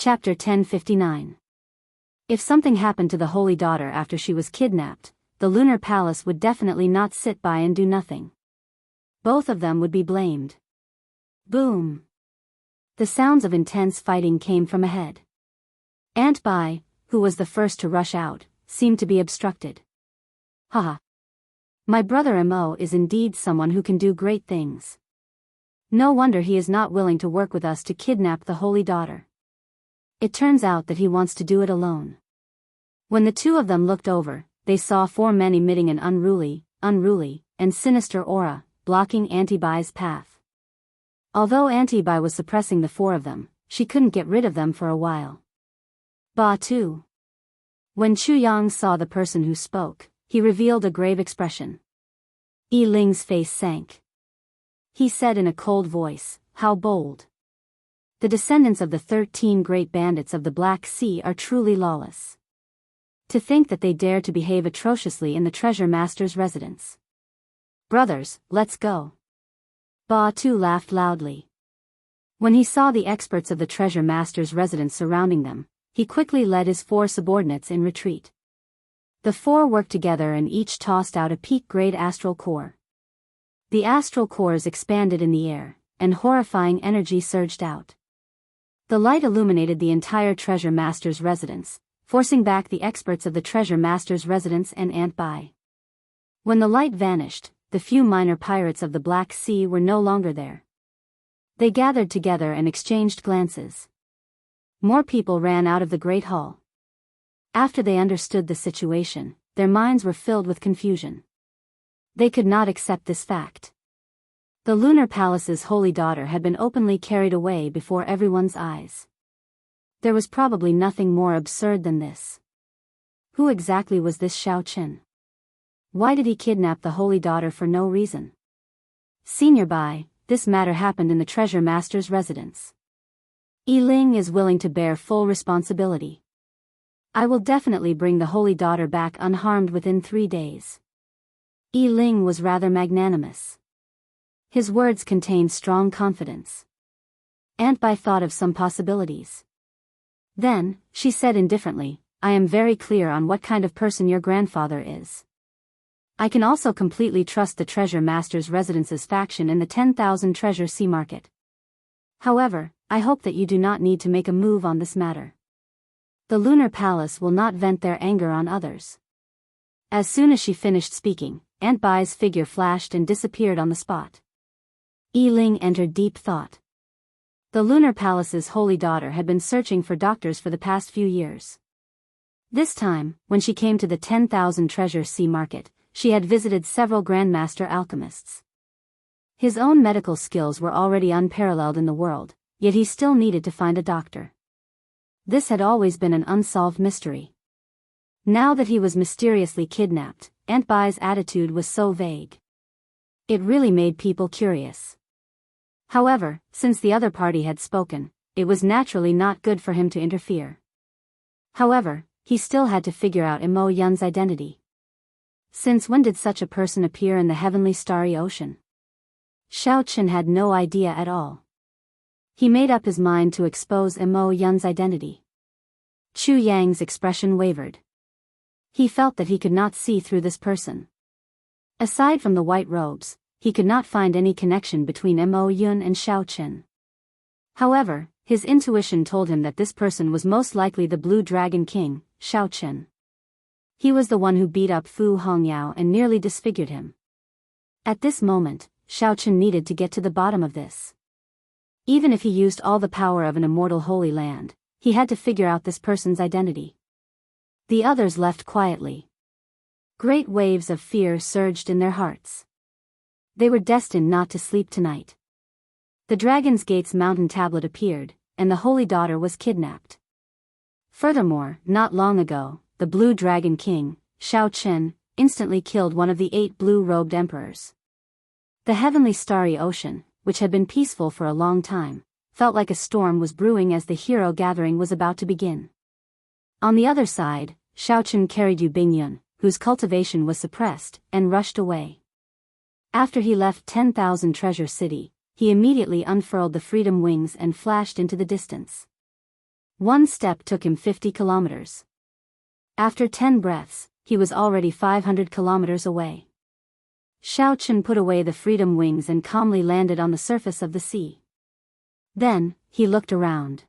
Chapter 1059. If something happened to the Holy Daughter after she was kidnapped, the Lunar Palace would definitely not sit by and do nothing. Both of them would be blamed. Boom! The sounds of intense fighting came from ahead. Aunt Bai, who was the first to rush out, seemed to be obstructed. Haha! My brother Mo is indeed someone who can do great things. No wonder he is not willing to work with us to kidnap the Holy Daughter. It turns out that he wants to do it alone. When the two of them looked over, they saw four men emitting an unruly, and sinister aura, blocking Auntie Bai's path. Although Auntie Bai was suppressing the four of them, she couldn't get rid of them for a while. Ba too. When Chu Yang saw the person who spoke, he revealed a grave expression. Yi Ling's face sank. He said in a cold voice, "How bold. The descendants of the 13 great bandits of the Black Sea are truly lawless. To think that they dare to behave atrociously in the treasure master's residence. Brothers, let's go." Ba Tu laughed loudly. When he saw the experts of the treasure master's residence surrounding them, he quickly led his four subordinates in retreat. The four worked together and each tossed out a peak-grade astral core. The astral cores expanded in the air, and horrifying energy surged out. The light illuminated the entire treasure master's residence, forcing back the experts of the treasure master's residence and Aunt Bai. When the light vanished, the few minor pirates of the Black Sea were no longer there. They gathered together and exchanged glances. More people ran out of the Great Hall. After they understood the situation, their minds were filled with confusion. They could not accept this fact. The Lunar Palace's Holy Daughter had been openly carried away before everyone's eyes. There was probably nothing more absurd than this. Who exactly was this Xiao Qin? Why did he kidnap the Holy Daughter for no reason? Senior Bai, this matter happened in the treasure master's residence. Yi Ling is willing to bear full responsibility. I will definitely bring the Holy Daughter back unharmed within 3 days. Yi Ling was rather magnanimous. His words contained strong confidence. Aunt Bai thought of some possibilities. Then, she said indifferently, "I am very clear on what kind of person your grandfather is. I can also completely trust the treasure master's residence's faction in the 10,000 treasure sea market. However, I hope that you do not need to make a move on this matter. The Lunar Palace will not vent their anger on others." As soon as she finished speaking, Aunt Bai's figure flashed and disappeared on the spot. Yi Ling entered deep thought. The Lunar Palace's Holy Daughter had been searching for doctors for the past few years. This time, when she came to the 10,000 treasure sea market, she had visited several grandmaster alchemists. His own medical skills were already unparalleled in the world, yet he still needed to find a doctor. This had always been an unsolved mystery. Now that he was mysteriously kidnapped, Aunt Bai's attitude was so vague. It really made people curious. However, since the other party had spoken, it was naturally not good for him to interfere. However, he still had to figure out Mo Yun's identity. Since when did such a person appear in the heavenly starry ocean? Xiao Qin had no idea at all. He made up his mind to expose Mo Yun's identity. Chu Yang's expression wavered. He felt that he could not see through this person. Aside from the white robes, he could not find any connection between Mo Yun and Xiao Qin. However, his intuition told him that this person was most likely the Blue Dragon King, Xiao Qin. He was the one who beat up Fu Hongyao and nearly disfigured him. At this moment, Xiao Qin needed to get to the bottom of this. Even if he used all the power of an immortal Holy Land, he had to figure out this person's identity. The others left quietly. Great waves of fear surged in their hearts. They were destined not to sleep tonight. The Dragon's Gate's mountain tablet appeared, and the Holy Daughter was kidnapped. Furthermore, not long ago, the Blue Dragon King, Xiao Qin, instantly killed one of the 8 blue-robed emperors. The heavenly starry ocean, which had been peaceful for a long time, felt like a storm was brewing as the hero gathering was about to begin. On the other side, Xiao Qin carried Yu Bingyun, whose cultivation was suppressed, and rushed away. After he left 10,000 Treasure City, he immediately unfurled the freedom wings and flashed into the distance. One step took him 50 kilometers. After 10 breaths, he was already 500 kilometers away. Xiao Chen put away the freedom wings and calmly landed on the surface of the sea. Then, he looked around.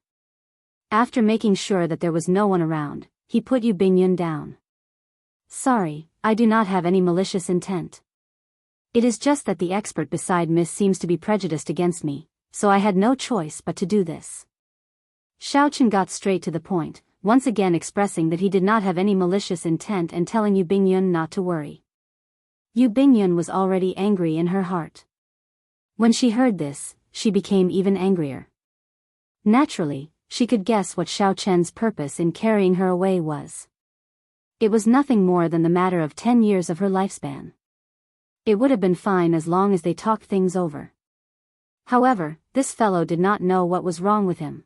After making sure that there was no one around, he put Yu Bingyun down. Sorry, I do not have any malicious intent. It is just that the expert beside Miss seems to be prejudiced against me, so I had no choice but to do this. Xiao Chen got straight to the point, once again expressing that he did not have any malicious intent and telling Yu Bingyun not to worry. Yu Bingyun was already angry in her heart. When she heard this, she became even angrier. Naturally, she could guess what Xiao Chen's purpose in carrying her away was. It was nothing more than the matter of 10 years of her lifespan. It would have been fine as long as they talked things over. However, this fellow did not know what was wrong with him.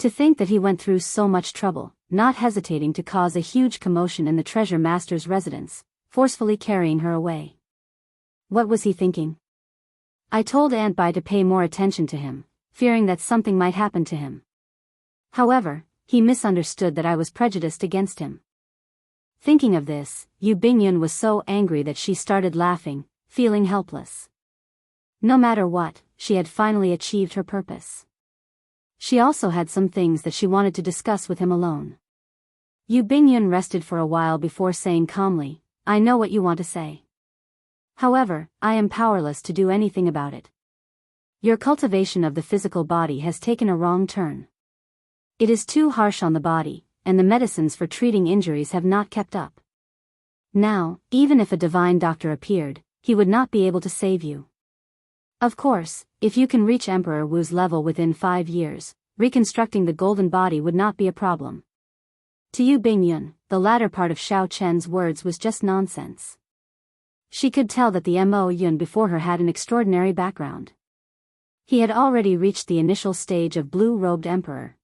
To think that he went through so much trouble, not hesitating to cause a huge commotion in the treasure master's residence, forcefully carrying her away. What was he thinking? I told Aunt Bai to pay more attention to him, fearing that something might happen to him. However, he misunderstood that I was prejudiced against him. Thinking of this, Yu Bingyun was so angry that she started laughing, feeling helpless. No matter what, she had finally achieved her purpose. She also had some things that she wanted to discuss with him alone. Yu Bingyun rested for a while before saying calmly, I know what you want to say. However, I am powerless to do anything about it. Your cultivation of the physical body has taken a wrong turn. It is too harsh on the body, and the medicines for treating injuries have not kept up. Now, even if a divine doctor appeared, he would not be able to save you. Of course, if you can reach Emperor Wu's level within 5 years, reconstructing the golden body would not be a problem. To Yu Bingyun, the latter part of Xiao Chen's words was just nonsense. She could tell that the Mo Yun before her had an extraordinary background. He had already reached the initial stage of blue-robed emperor.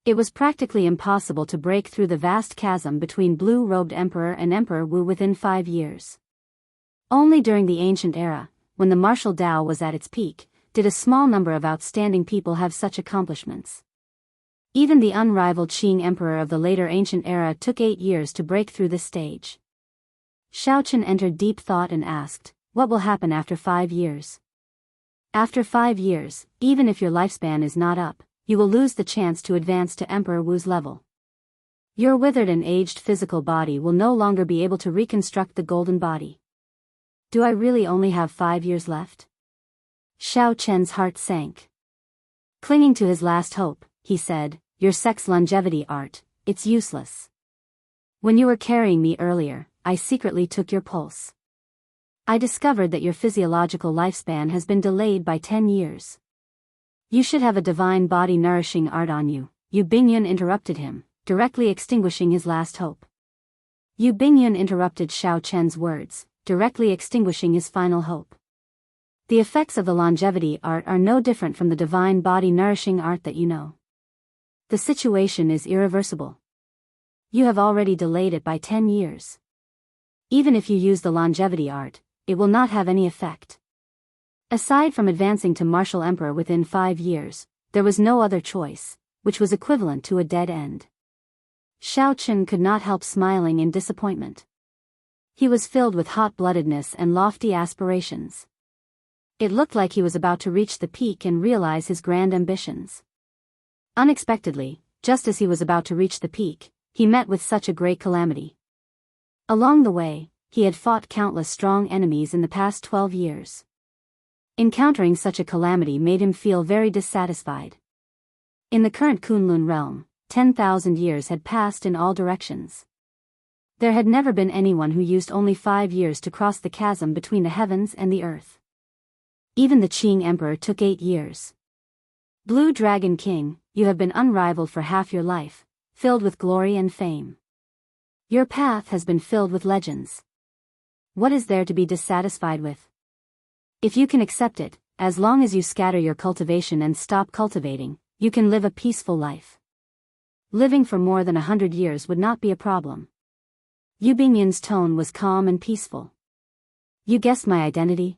It was practically impossible to break through the vast chasm between blue-robed emperor and Emperor Wu within 5 years. Only during the ancient era, when the martial Tao was at its peak, did a small number of outstanding people have such accomplishments. Even the unrivaled Qing emperor of the later ancient era took 8 years to break through this stage. Xiao Chen entered deep thought and asked, what will happen after 5 years? After 5 years, even if your lifespan is not up, you will lose the chance to advance to Emperor Wu's level. Your withered and aged physical body will no longer be able to reconstruct the golden body. Do I really only have 5 years left? Xiao Chen's heart sank. Clinging to his last hope, he said, your sex longevity art, it's useless. When you were carrying me earlier, I secretly took your pulse. I discovered that your physiological lifespan has been delayed by 10 years. You should have a divine body nourishing art on you, Yu Bingyun interrupted him, directly extinguishing his last hope. Yu Bingyun interrupted Xiao Chen's words, directly extinguishing his final hope. The effects of the longevity art are no different from the divine body nourishing art that you know. The situation is irreversible. You have already delayed it by 10 years. Even if you use the longevity art, it will not have any effect. Aside from advancing to martial emperor within 5 years, there was no other choice, which was equivalent to a dead end. Xiao Chen could not help smiling in disappointment. He was filled with hot-bloodedness and lofty aspirations. It looked like he was about to reach the peak and realize his grand ambitions. Unexpectedly, just as he was about to reach the peak, he met with such a great calamity. Along the way, he had fought countless strong enemies in the past 12 years. Encountering such a calamity made him feel very dissatisfied. In the current Kunlun realm, 10,000 years had passed in all directions. There had never been anyone who used only 5 years to cross the chasm between the heavens and the earth. Even the Qing Emperor took 8 years. Blue Dragon King, you have been unrivaled for half your life, filled with glory and fame. Your path has been filled with legends. What is there to be dissatisfied with? If you can accept it, as long as you scatter your cultivation and stop cultivating, you can live a peaceful life. Living for more than 100 years would not be a problem. Yu Bingyun's tone was calm and peaceful. You guessed my identity?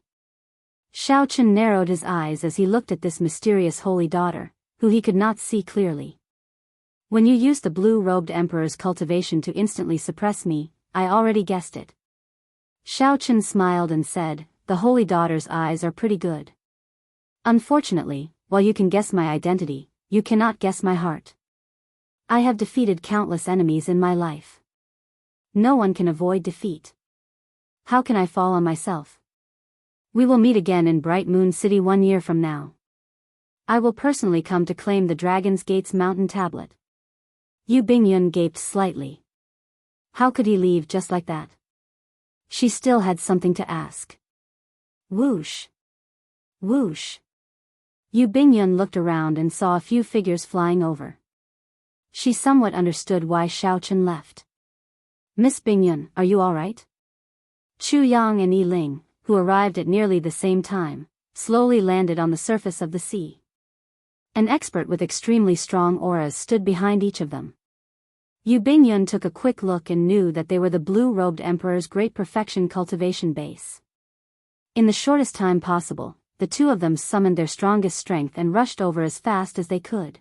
Xiao Chen narrowed his eyes as he looked at this mysterious holy daughter, who he could not see clearly. When you used the blue-robed emperor's cultivation to instantly suppress me, I already guessed it. Xiao Chen smiled and said, the holy daughter's eyes are pretty good. Unfortunately, while you can guess my identity, you cannot guess my heart. I have defeated countless enemies in my life. No one can avoid defeat. How can I fall on myself? We will meet again in Bright Moon City 1 year from now. I will personally come to claim the Dragon's Gate's mountain tablet. Yu Bingyun gaped slightly. How could he leave just like that? She still had something to ask. Whoosh! Whoosh! Yu Bingyun looked around and saw a few figures flying over. She somewhat understood why Xiao Chen left. Miss Bingyun, are you alright? Chu Yang and Yi Ling, who arrived at nearly the same time, slowly landed on the surface of the sea. An expert with extremely strong auras stood behind each of them. Yu Bingyun took a quick look and knew that they were the blue-robed emperor's great perfection cultivation base. In the shortest time possible, the two of them summoned their strongest strength and rushed over as fast as they could.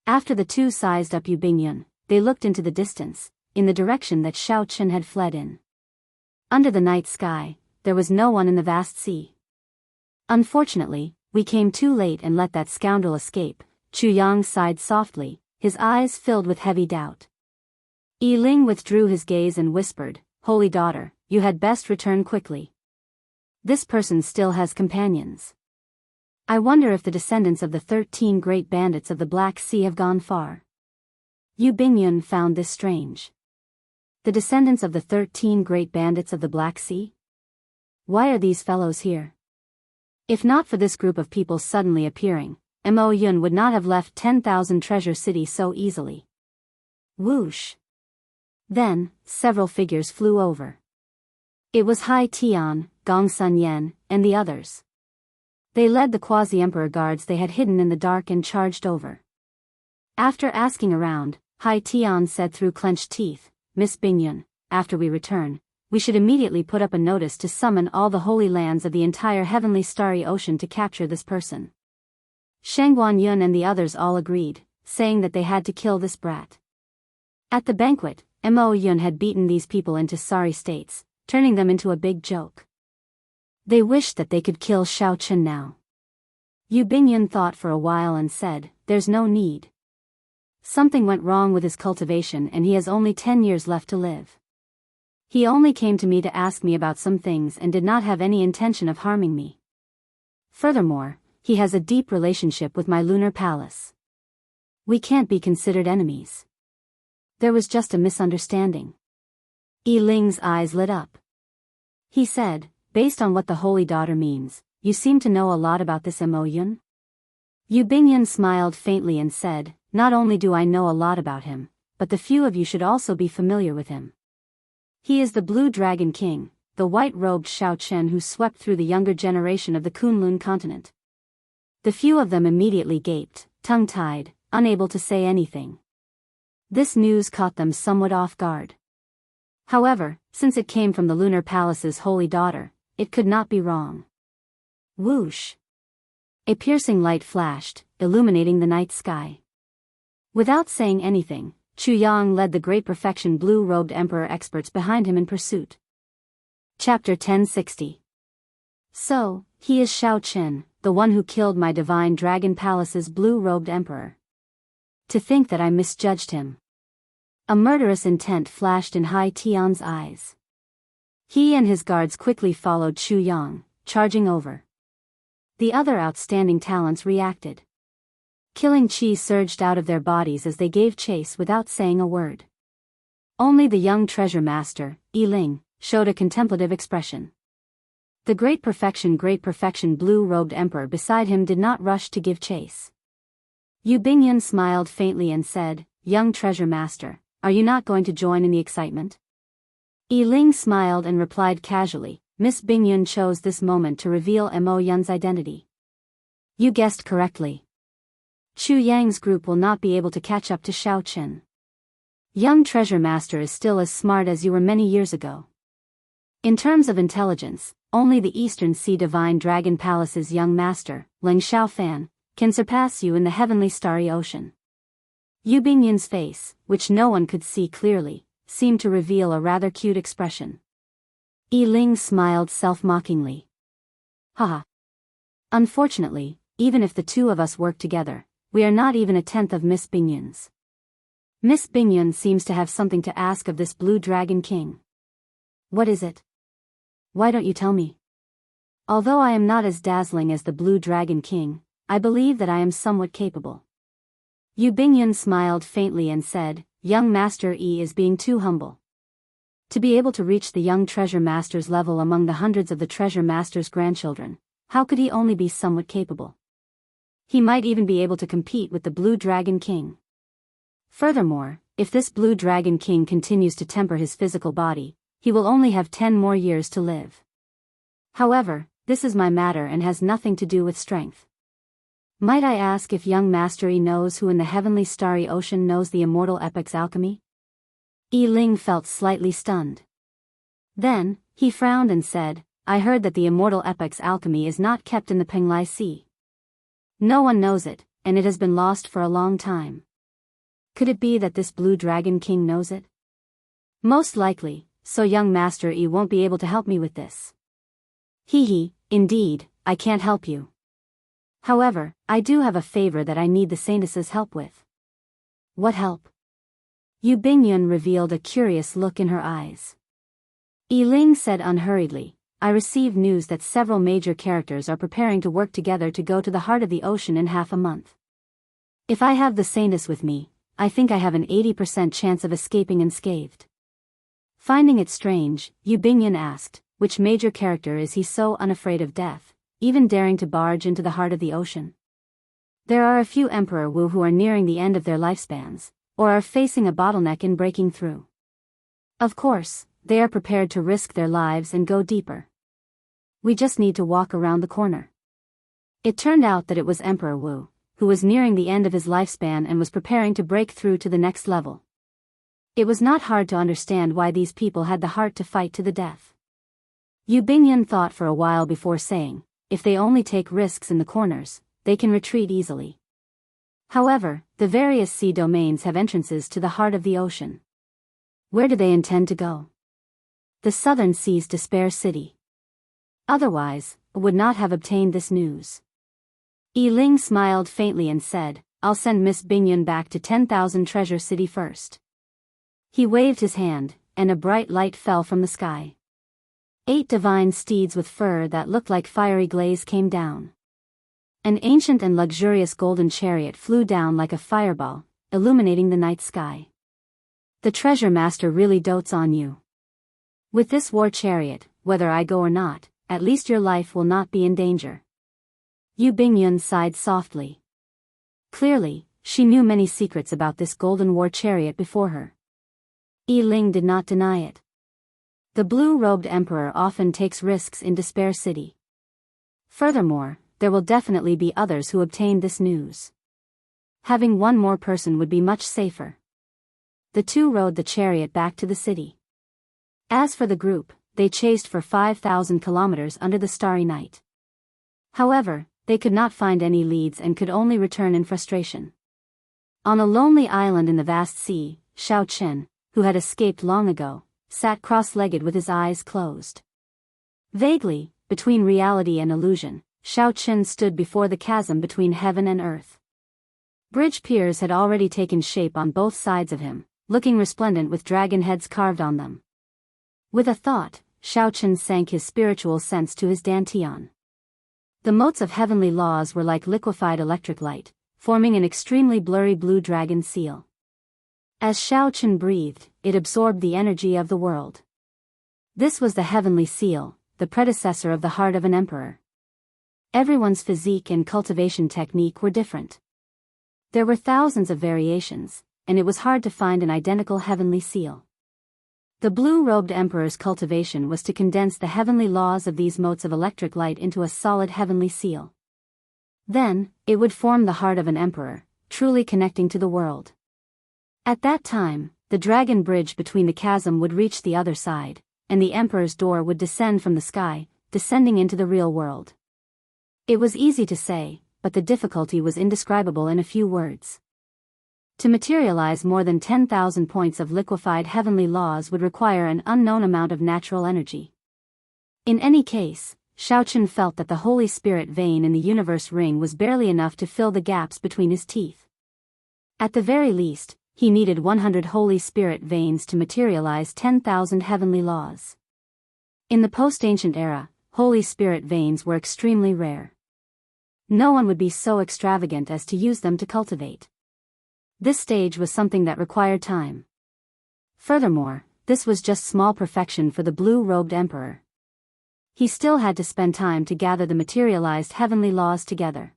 After the two sized up Yu Bingyun, they looked into the distance, in the direction that Xiao Chen had fled in. Under the night sky, there was no one in the vast sea. Unfortunately, we came too late and let that scoundrel escape, Chu Yang sighed softly, his eyes filled with heavy doubt. Yi Ling withdrew his gaze and whispered, Holy daughter, you had best return quickly. This person still has companions. I wonder if the descendants of the 13 great bandits of the Black Sea have gone far. Yu Bingyun found this strange. The descendants of the 13 great bandits of the Black Sea? Why are these fellows here? If not for this group of people suddenly appearing, Mo Yun would not have left 10,000 Treasure City so easily. Whoosh! Then, several figures flew over. It was Hai Tian, Gong Sun Yen, and the others. They led the quasi-emperor guards they had hidden in the dark and charged over. After asking around, Hai Tian said through clenched teeth, Miss Bingyun, after we return, we should immediately put up a notice to summon all the holy lands of the entire heavenly starry ocean to capture this person. Shangguan Yun and the others all agreed, saying that they had to kill this brat. At the banquet, Mo Yun had beaten these people into sorry states, turning them into a big joke. They wished that they could kill Xiao Chen now. Yu Bingyun thought for a while and said, there's no need. Something went wrong with his cultivation and he has only 10 years left to live. He only came to me to ask me about some things and did not have any intention of harming me. Furthermore, he has a deep relationship with my lunar palace. We can't be considered enemies. There was just a misunderstanding. Yi Ling's eyes lit up. He said, based on what the Holy Daughter means, you seem to know a lot about this Mo Yun? Yu Bingyun smiled faintly and said, not only do I know a lot about him, but the few of you should also be familiar with him. He is the Blue Dragon King, the white-robed Xiao Chen who swept through the younger generation of the Kunlun continent. The few of them immediately gaped, tongue-tied, unable to say anything. This news caught them somewhat off guard. However, since it came from the Lunar Palace's holy daughter, it could not be wrong. Whoosh! A piercing light flashed, illuminating the night sky. Without saying anything, Chu Yang led the great perfection blue-robed emperor experts behind him in pursuit. Chapter 1060. So, he is Xiao Chen, the one who killed my divine dragon palace's blue-robed emperor. To think that I misjudged him. A murderous intent flashed in Hai Tian's eyes. He and his guards quickly followed Chu Yang, charging over. The other outstanding talents reacted. Killing chi surged out of their bodies as they gave chase without saying a word. Only the young treasure master, Yi Ling, showed a contemplative expression. The great perfection blue-robed emperor beside him did not rush to give chase. Yu Bingyun smiled faintly and said, young treasure master, are you not going to join in the excitement? Yi Ling smiled and replied casually, Miss Bingyun chose this moment to reveal Mo Yun's identity. You guessed correctly. Chu Yang's group will not be able to catch up to Xiao Chen. Young treasure master is still as smart as you were many years ago. In terms of intelligence, only the Eastern Sea Divine Dragon Palace's young master, Ling Xiaofan, can surpass you in the heavenly starry ocean. Yu Bingyun's face, which no one could see clearly, seemed to reveal a rather cute expression. Yi Ling smiled self-mockingly. Haha. Unfortunately, even if the two of us work together, we are not even a tenth of Miss Bingyun's. Miss Bingyun seems to have something to ask of this Blue Dragon King. What is it? Why don't you tell me? Although I am not as dazzling as the Blue Dragon King, I believe that I am somewhat capable. Yu Bingyun smiled faintly and said, Young Master Yi is being too humble. To be able to reach the young treasure master's level among the hundreds of the treasure master's grandchildren, how could he only be somewhat capable? He might even be able to compete with the Blue Dragon King. Furthermore, if this Blue Dragon King continues to temper his physical body, he will only have 10 more years to live. However, this is my matter and has nothing to do with strength. Might I ask if young Master Yi knows who in the heavenly starry ocean knows the immortal epic's alchemy? Yi Ling felt slightly stunned. Then, he frowned and said, I heard that the immortal epic's alchemy is not kept in the Penglai Sea. No one knows it, and it has been lost for a long time. Could it be that this Blue Dragon King knows it? Most likely, so young Master Yi won't be able to help me with this. Hee, indeed, I can't help you. However, I do have a favor that I need the Saintess's help with. What help? Yu Bingyun revealed a curious look in her eyes. Yi Ling said unhurriedly, I received news that several major characters are preparing to work together to go to the heart of the ocean in half a month. If I have the Saintess with me, I think I have an 80% chance of escaping unscathed. Finding it strange, Yu Bingyun asked, which major character is he so unafraid of death, even daring to barge into the heart of the ocean? There are a few Emperor Wu who are nearing the end of their lifespans, or are facing a bottleneck in breaking through. Of course, they are prepared to risk their lives and go deeper. We just need to walk around the corner. It turned out that it was Emperor Wu, who was nearing the end of his lifespan and was preparing to break through to the next level. It was not hard to understand why these people had the heart to fight to the death. Yu Bingyun thought for a while before saying, if they only take risks in the corners, they can retreat easily. However, the various sea domains have entrances to the heart of the ocean. Where do they intend to go? The southern sea's Despair City. Otherwise, would not have obtained this news. Yi Ling smiled faintly and said, I'll send Miss Bingyun back to 10,000 Treasure City first. He waved his hand, and a bright light fell from the sky. 8 divine steeds with fur that looked like fiery glaze came down. An ancient and luxurious golden chariot flew down like a fireball, illuminating the night sky. The treasure master really dotes on you. With this war chariot, whether I go or not, at least your life will not be in danger. Yu Bingyun sighed softly. Clearly, she knew many secrets about this golden war chariot before her. Yi Ling did not deny it. The blue-robed emperor often takes risks in Despair City. Furthermore, there will definitely be others who obtain this news. Having one more person would be much safer. The two rode the chariot back to the city. As for the group, they chased for 5,000 kilometers under the starry night. However, they could not find any leads and could only return in frustration. On a lonely island in the vast sea, Xiao Chen, who had escaped long ago, sat cross-legged with his eyes closed. Vaguely, between reality and illusion, Xiao Chen stood before the chasm between heaven and earth. Bridge piers had already taken shape on both sides of him, looking resplendent with dragon heads carved on them. With a thought, Xiao Chen sank his spiritual sense to his dantian. The motes of heavenly laws were like liquefied electric light, forming an extremely blurry blue dragon seal. As Xiao Chen breathed, it absorbed the energy of the world. This was the heavenly seal, the predecessor of the heart of an emperor. Everyone's physique and cultivation technique were different. There were thousands of variations, and it was hard to find an identical heavenly seal. The blue-robed emperor's cultivation was to condense the heavenly laws of these motes of electric light into a solid heavenly seal. Then, it would form the heart of an emperor, truly connecting to the world. At that time, the dragon bridge between the chasm would reach the other side, and the emperor's door would descend from the sky, descending into the real world. It was easy to say, but the difficulty was indescribable in a few words. To materialize more than 10,000 points of liquefied heavenly laws would require an unknown amount of natural energy. In any case, Shaochen felt that the Holy Spirit vein in the universe ring was barely enough to fill the gaps between his teeth. At the very least, he needed 100 Holy Spirit veins to materialize 10,000 heavenly laws. In the post-ancient era, Holy Spirit veins were extremely rare. No one would be so extravagant as to use them to cultivate. This stage was something that required time. Furthermore, this was just small perfection for the blue-robed emperor. He still had to spend time to gather the materialized heavenly laws together.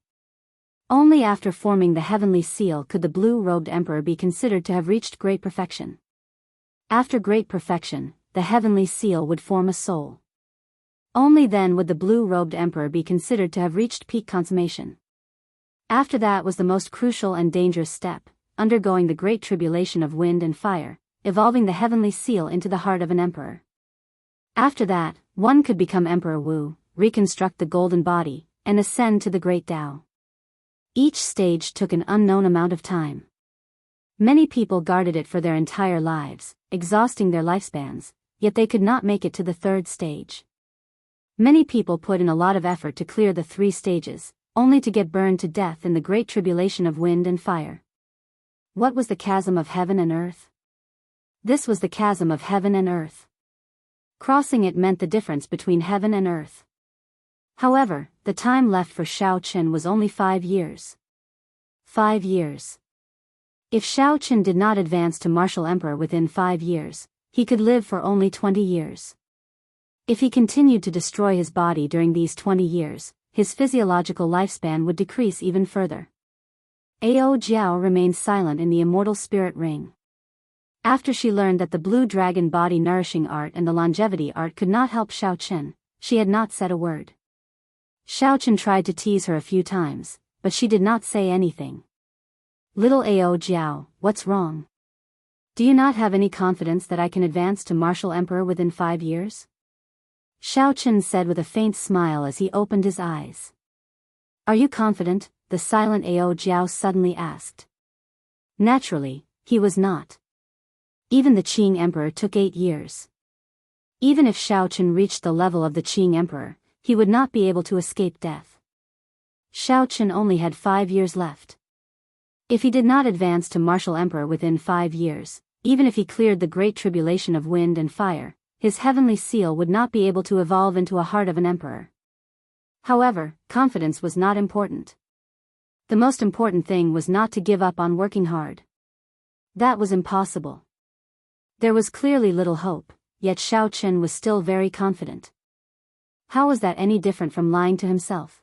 Only after forming the heavenly seal could the blue-robed emperor be considered to have reached great perfection. After great perfection, the heavenly seal would form a soul. Only then would the blue-robed emperor be considered to have reached peak consummation. After that was the most crucial and dangerous step, undergoing the great tribulation of wind and fire, evolving the heavenly seal into the heart of an emperor. After that, one could become Emperor Wu, reconstruct the golden body, and ascend to the great Tao. Each stage took an unknown amount of time. Many people guarded it for their entire lives, exhausting their lifespans, yet they could not make it to the third stage. Many people put in a lot of effort to clear the 3 stages, only to get burned to death in the great tribulation of wind and fire. What was the chasm of heaven and earth? This was the chasm of heaven and earth. Crossing it meant the difference between heaven and earth. However, the time left for Shaochen was only 5 years. 5 years. If Shaochen did not advance to martial emperor within 5 years, he could live for only 20 years. If he continued to destroy his body during these 20 years, his physiological lifespan would decrease even further. Ao Jiao remained silent in the immortal spirit ring. After she learned that the blue dragon body nourishing art and the longevity art could not help Shaochen, she had not said a word. Shaochen tried to tease her a few times, but she did not say anything. Little Ao Jiao, what's wrong? Do you not have any confidence that I can advance to martial emperor within 5 years? Shaochen said with a faint smile as he opened his eyes. Are you confident? The silent Ao Jiao suddenly asked. Naturally, he was not. Even the Qing emperor took 8 years. Even if Shaochen reached the level of the Qing emperor, he would not be able to escape death. Shaochen only had 5 years left. If he did not advance to martial emperor within 5 years, even if he cleared the great tribulation of wind and fire, his heavenly seal would not be able to evolve into a heart of an emperor. However, confidence was not important. The most important thing was not to give up on working hard. That was impossible. There was clearly little hope, yet Shaochen was still very confident. How was that any different from lying to himself?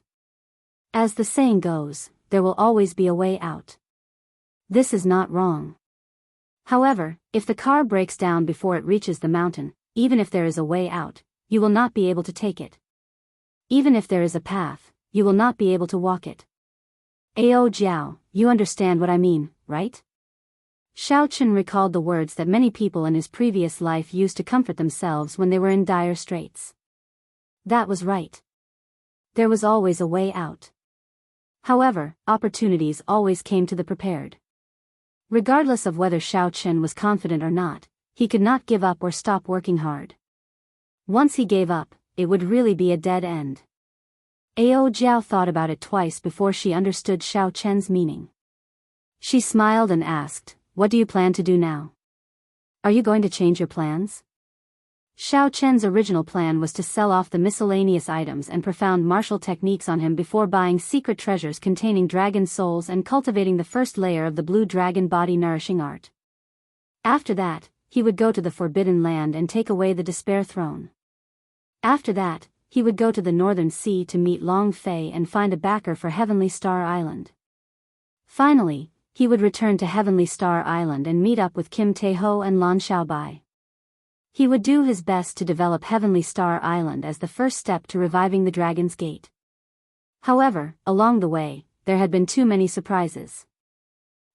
As the saying goes, there will always be a way out. This is not wrong. However, if the car breaks down before it reaches the mountain, even if there is a way out, you will not be able to take it. Even if there is a path, you will not be able to walk it. Ao Jiao, you understand what I mean, right? Shaochen recalled the words that many people in his previous life used to comfort themselves when they were in dire straits. That was right. There was always a way out. However, opportunities always came to the prepared. Regardless of whether Shaochen was confident or not, he could not give up or stop working hard. Once he gave up, it would really be a dead end. Ao Jiao thought about it twice before she understood Shaochen's meaning. She smiled and asked, "What do you plan to do now? Are you going to change your plans?" Shaochen's original plan was to sell off the miscellaneous items and profound martial techniques on him before buying secret treasures containing dragon souls and cultivating the first layer of the blue dragon body nourishing art. After that, he would go to the Forbidden Land and take away the Despair Throne. After that, he would go to the Northern Sea to meet Long Fei and find a backer for Heavenly Star Island. Finally, he would return to Heavenly Star Island and meet up with Kim Taeho and Lan Xiaobai. He would do his best to develop Heavenly Star Island as the first step to reviving the Dragon's Gate. However, along the way, there had been too many surprises.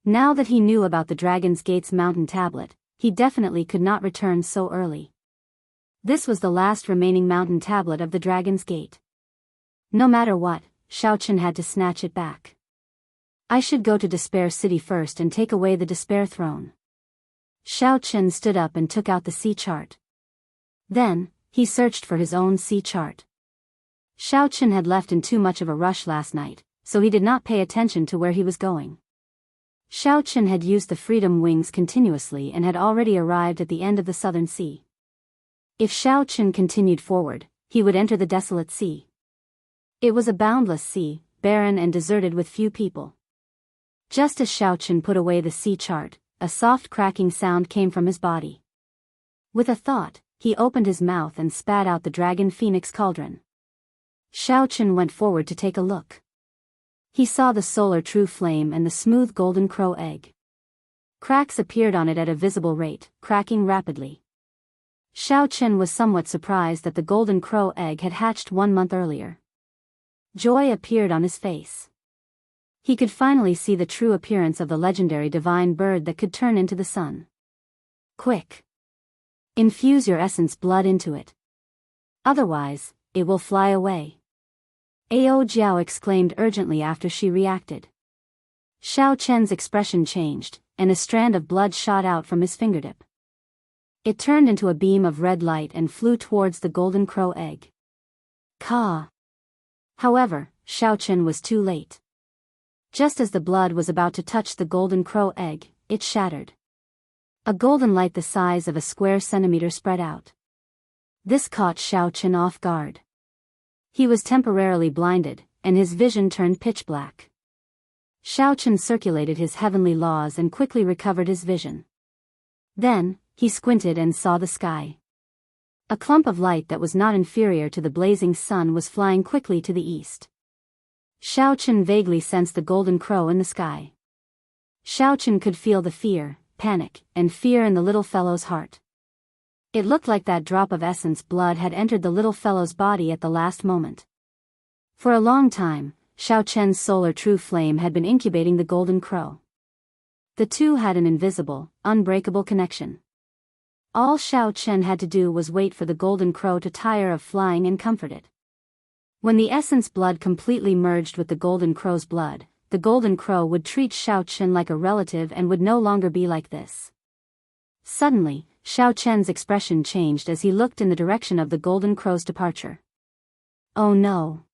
Now that he knew about the Dragon's Gate's mountain tablet, he definitely could not return so early. This was the last remaining mountain tablet of the Dragon's Gate. No matter what, Shaochen had to snatch it back. I should go to Despair City first and take away the Despair Throne. Xiao Chen stood up and took out the sea chart. Then, he searched for his own sea chart. Xiao Chen had left in too much of a rush last night, so he did not pay attention to where he was going. Xiao Chen had used the Freedom Wings continuously and had already arrived at the end of the Southern Sea. If Xiao Chen continued forward, he would enter the Desolate Sea. It was a boundless sea, barren and deserted with few people. Just as Xiao Chen put away the sea chart, a soft cracking sound came from his body. With a thought, he opened his mouth and spat out the Dragon Phoenix Cauldron. Xiao Chen went forward to take a look. He saw the solar true flame and the smooth golden crow egg. Cracks appeared on it at a visible rate, cracking rapidly. Xiao Chen was somewhat surprised that the golden crow egg had hatched 1 month earlier. Joy appeared on his face. He could finally see the true appearance of the legendary divine bird that could turn into the sun. Quick! Infuse your essence blood into it. Otherwise, it will fly away. Ao Jiao exclaimed urgently after she reacted. Xiao Chen's expression changed, and a strand of blood shot out from his fingertip. It turned into a beam of red light and flew towards the golden crow egg. Ka! However, Xiao Chen was too late. Just as the blood was about to touch the golden crow egg, it shattered. A golden light the size of a square centimeter spread out. This caught Xiao Chen off guard. He was temporarily blinded, and his vision turned pitch black. Xiao Chen circulated his heavenly laws and quickly recovered his vision. Then, he squinted and saw the sky. A clump of light that was not inferior to the blazing sun was flying quickly to the east. Xiao Chen vaguely sensed the golden crow in the sky. Xiao Chen could feel the fear, panic, and fear in the little fellow's heart. It looked like that drop of essence blood had entered the little fellow's body at the last moment. For a long time, Xiao Chen's solar true flame had been incubating the golden crow. The two had an invisible, unbreakable connection. All Xiao Chen had to do was wait for the golden crow to tire of flying and comfort it. When the essence blood completely merged with the golden crow's blood, the golden crow would treat Xiao Chen like a relative and would no longer be like this. Suddenly, Xiao Chen's expression changed as he looked in the direction of the golden crow's departure. Oh no!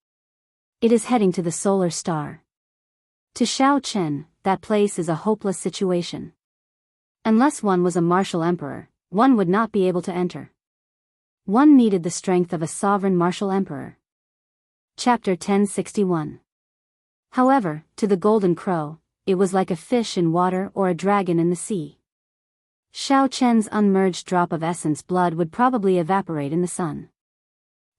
It is heading to the solar star. To Xiao Chen, that place is a hopeless situation. Unless one was a martial emperor, one would not be able to enter. One needed the strength of a sovereign martial emperor. Chapter 1061. However, to the golden crow, it was like a fish in water or a dragon in the sea. Xiao Chen's unmerged drop of essence blood would probably evaporate in the sun.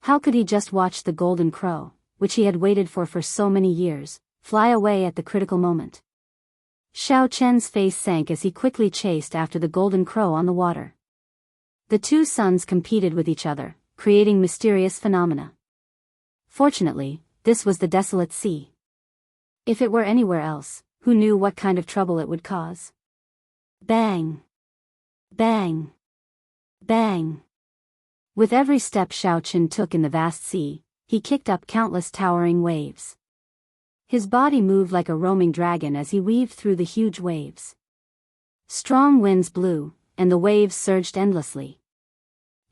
How could he just watch the golden crow, which he had waited for so many years, fly away at the critical moment? Xiao Chen's face sank as he quickly chased after the golden crow on the water. The two suns competed with each other, creating mysterious phenomena. Fortunately, this was the Desolate Sea. If it were anywhere else, who knew what kind of trouble it would cause? Bang! Bang! Bang! With every step Xiao Chen took in the vast sea, he kicked up countless towering waves. His body moved like a roaming dragon as he weaved through the huge waves. Strong winds blew, and the waves surged endlessly.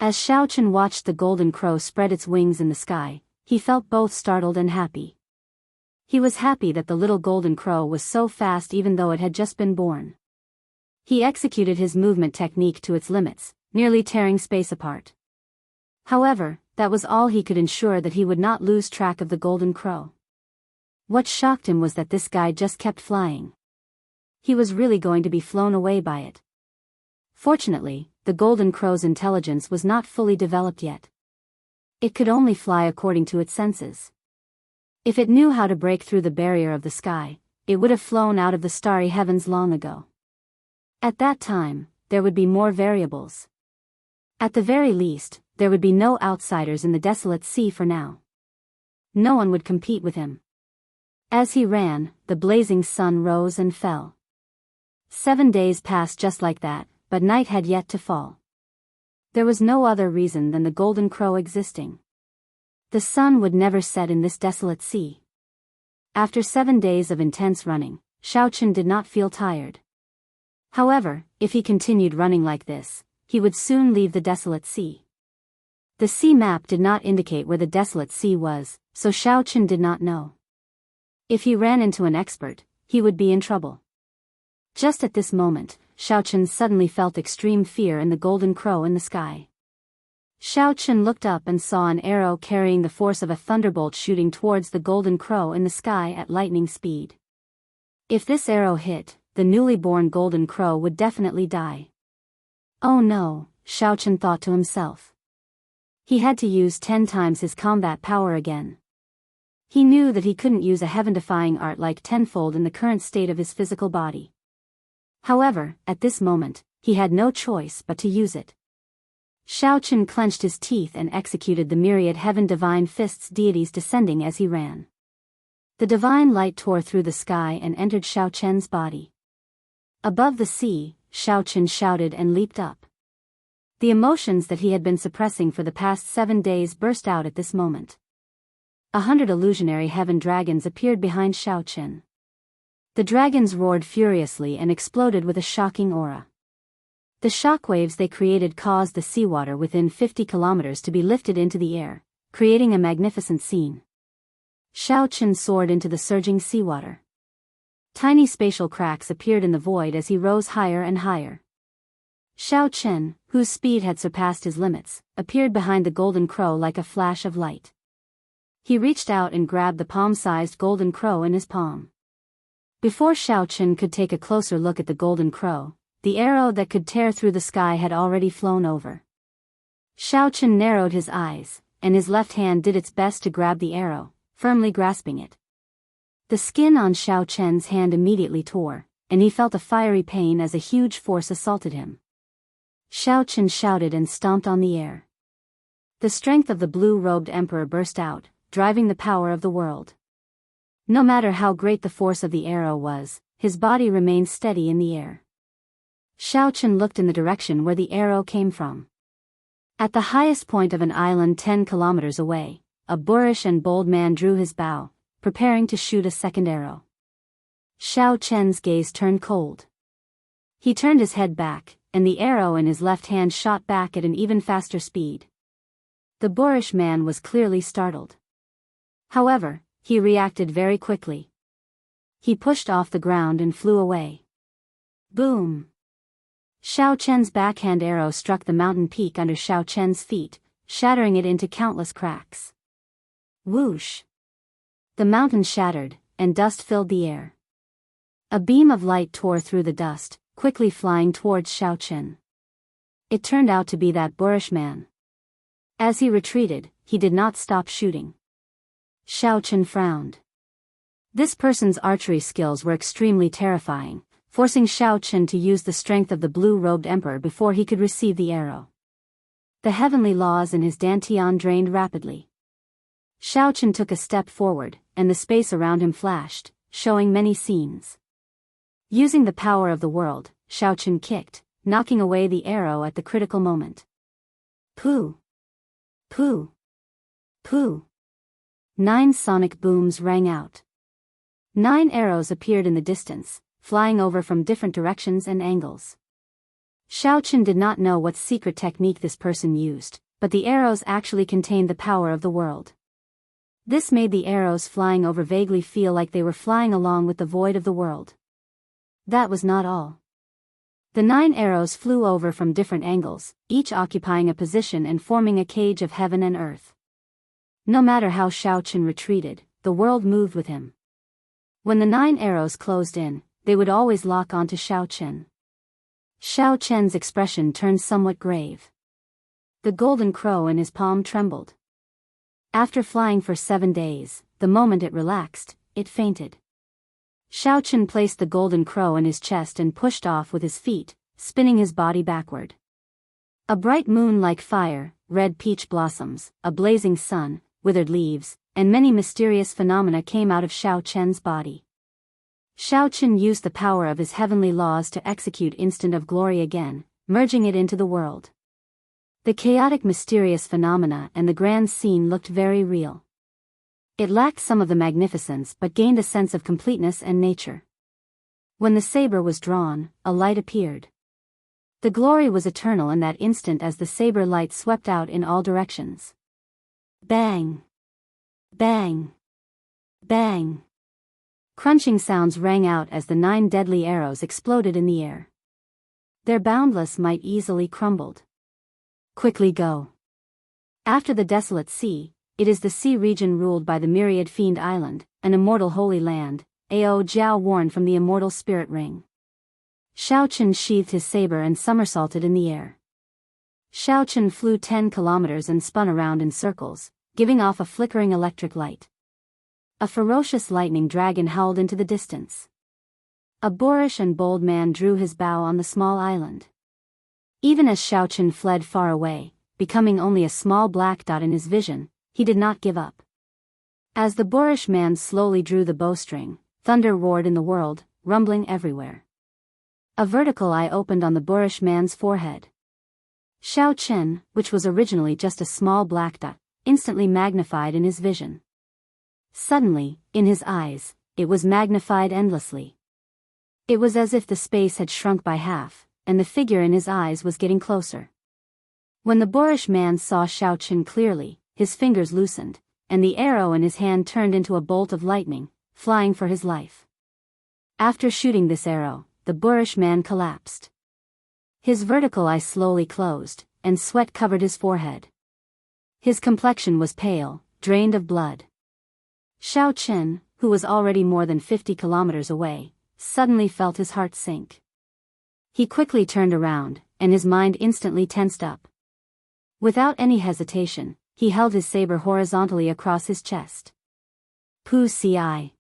As Xiao Chen watched the golden crow spread its wings in the sky, he felt both startled and happy. He was happy that the little golden crow was so fast even though it had just been born. He executed his movement technique to its limits, nearly tearing space apart. However, that was all he could ensure that he would not lose track of the golden crow. What shocked him was that this guy just kept flying. He was really going to be flown away by it. Fortunately, the golden crow's intelligence was not fully developed yet. It could only fly according to its senses. If it knew how to break through the barrier of the sky, it would have flown out of the starry heavens long ago. At that time, there would be more variables. At the very least, there would be no outsiders in the Desolate Sea for now. No one would compete with him. As he ran, the blazing sun rose and fell. 7 days passed just like that, but night had yet to fall. There was no other reason than the golden crow existing. The sun would never set in this desolate sea. After 7 days of intense running, Xiao Chen did not feel tired. However, if he continued running like this, he would soon leave the desolate sea. The sea map did not indicate where the desolate sea was, so Xiao Chen did not know. If he ran into an expert, he would be in trouble. Just at this moment, Xiao Chen suddenly felt extreme fear in the golden crow in the sky. Xiao Chen looked up and saw an arrow carrying the force of a thunderbolt shooting towards the golden crow in the sky at lightning speed. If this arrow hit, the newly born golden crow would definitely die. Oh no, Xiao Chen thought to himself. He had to use 10 times his combat power again. He knew that he couldn't use a heaven-defying art like tenfold in the current state of his physical body. However, at this moment, he had no choice but to use it. Xiao Chen clenched his teeth and executed the myriad heaven-divine fists deities descending as he ran. The divine light tore through the sky and entered Xiao Chen's body. Above the sea, Xiao Chen shouted and leaped up. The emotions that he had been suppressing for the past 7 days burst out at this moment. 100 illusionary heaven dragons appeared behind Xiao Chen. The dragons roared furiously and exploded with a shocking aura. The shockwaves they created caused the seawater within 50 kilometers to be lifted into the air, creating a magnificent scene. Xiao Chen soared into the surging seawater. Tiny spatial cracks appeared in the void as he rose higher and higher. Xiao Chen, whose speed had surpassed his limits, appeared behind the golden crow like a flash of light. He reached out and grabbed the palm-sized golden crow in his palm. Before Xiao Chen could take a closer look at the golden crow, the arrow that could tear through the sky had already flown over. Xiao Chen narrowed his eyes, and his left hand did its best to grab the arrow, firmly grasping it. The skin on Xiao Chen's hand immediately tore, and he felt a fiery pain as a huge force assaulted him. Xiao Chen shouted and stomped on the air. The strength of the blue-robed emperor burst out, driving the power of the world. No matter how great the force of the arrow was, his body remained steady in the air. Xiao Chen looked in the direction where the arrow came from. At the highest point of an island 10 kilometers away, a boorish and bold man drew his bow, preparing to shoot a second arrow. Xiao Chen's gaze turned cold. He turned his head back, and the arrow in his left hand shot back at an even faster speed. The boorish man was clearly startled. However, he reacted very quickly. He pushed off the ground and flew away. Boom! Xiao Chen's backhand arrow struck the mountain peak under Xiao Chen's feet, shattering it into countless cracks. Whoosh! The mountain shattered, and dust filled the air. A beam of light tore through the dust, quickly flying towards Xiao Chen. It turned out to be that boorish man. As he retreated, he did not stop shooting. Xiao Chen frowned. This person's archery skills were extremely terrifying, forcing Xiao Chen to use the strength of the blue-robed emperor before he could receive the arrow. The heavenly laws in his dantian drained rapidly. Xiao Chen took a step forward, and the space around him flashed, showing many scenes. Using the power of the world, Xiao Chen kicked, knocking away the arrow at the critical moment. Pooh! Pooh! Pooh! 9 sonic booms rang out. 9 arrows appeared in the distance, flying over from different directions and angles. Xiao Chen did not know what secret technique this person used, but the arrows actually contained the power of the world. This made the arrows flying over vaguely feel like they were flying along with the void of the world. That was not all. The 9 arrows flew over from different angles, each occupying a position and forming a cage of heaven and earth. No matter how Xiao Chen retreated, the world moved with him. When the 9 arrows closed in, they would always lock onto Xiao Chen. Xiao Chen's expression turned somewhat grave. The golden crow in his palm trembled. After flying for 7 days, the moment it relaxed, it fainted. Xiao Chen placed the golden crow in his chest and pushed off with his feet, spinning his body backward. A bright moon like fire, red peach blossoms, a blazing sun, withered leaves, and many mysterious phenomena came out of Xiao Chen's body. Xiao Chen used the power of his heavenly laws to execute Instant of Glory again, merging it into the world. The chaotic mysterious phenomena and the grand scene looked very real. It lacked some of the magnificence but gained a sense of completeness and nature. When the saber was drawn, a light appeared. The glory was eternal in that instant as the saber light swept out in all directions. Bang! Bang! Bang! Crunching sounds rang out as the 9 deadly arrows exploded in the air. Their boundless might easily crumbled. Quickly go. After the desolate sea, it is the sea region ruled by the myriad fiend island, an immortal holy land, Ao Jiao warned from the immortal spirit ring. Shaochen sheathed his saber and somersaulted in the air. Shaochen flew 10 kilometers and spun around in circles, giving off a flickering electric light. A ferocious lightning dragon howled into the distance. A boorish and bold man drew his bow on the small island. Even as Shaochen fled far away, becoming only a small black dot in his vision, he did not give up. As the boorish man slowly drew the bowstring, thunder roared in the world, rumbling everywhere. A vertical eye opened on the boorish man's forehead. Shaochen, which was originally just a small black dot, instantly magnified in his vision. Suddenly, in his eyes, it was magnified endlessly. It was as if the space had shrunk by half, and the figure in his eyes was getting closer. When the boorish man saw Shaochen clearly, his fingers loosened, and the arrow in his hand turned into a bolt of lightning, flying for his life. After shooting this arrow, the boorish man collapsed. His vertical eye slowly closed, and sweat covered his forehead. His complexion was pale, drained of blood. Shaochen, who was already more than 50 kilometers away, suddenly felt his heart sink. He quickly turned around, and his mind instantly tensed up. Without any hesitation, he held his saber horizontally across his chest. Pu Ci.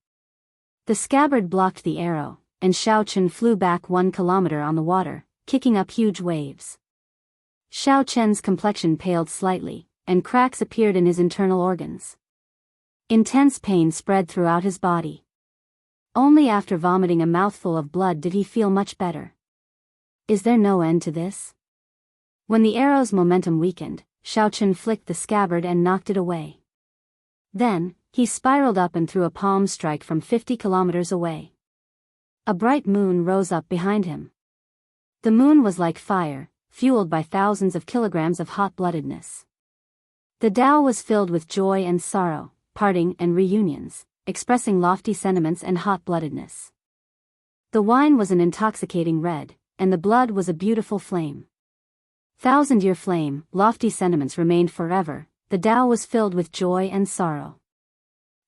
The scabbard blocked the arrow, and Shaochen flew back 1 kilometer on the water, kicking up huge waves. Shaochen's complexion paled slightly, and cracks appeared in his internal organs. Intense pain spread throughout his body. Only after vomiting a mouthful of blood did he feel much better. Is there no end to this? When the arrow's momentum weakened, Shaochen flicked the scabbard and knocked it away. Then, he spiraled up and threw a palm strike from 50 kilometers away. A bright moon rose up behind him. The moon was like fire, fueled by thousands of kilograms of hot-bloodedness. The Tao was filled with joy and sorrow, parting and reunions, expressing lofty sentiments and hot-bloodedness. The wine was an intoxicating red, and the blood was a beautiful flame. Thousand-year flame, lofty sentiments remained forever, the Tao was filled with joy and sorrow.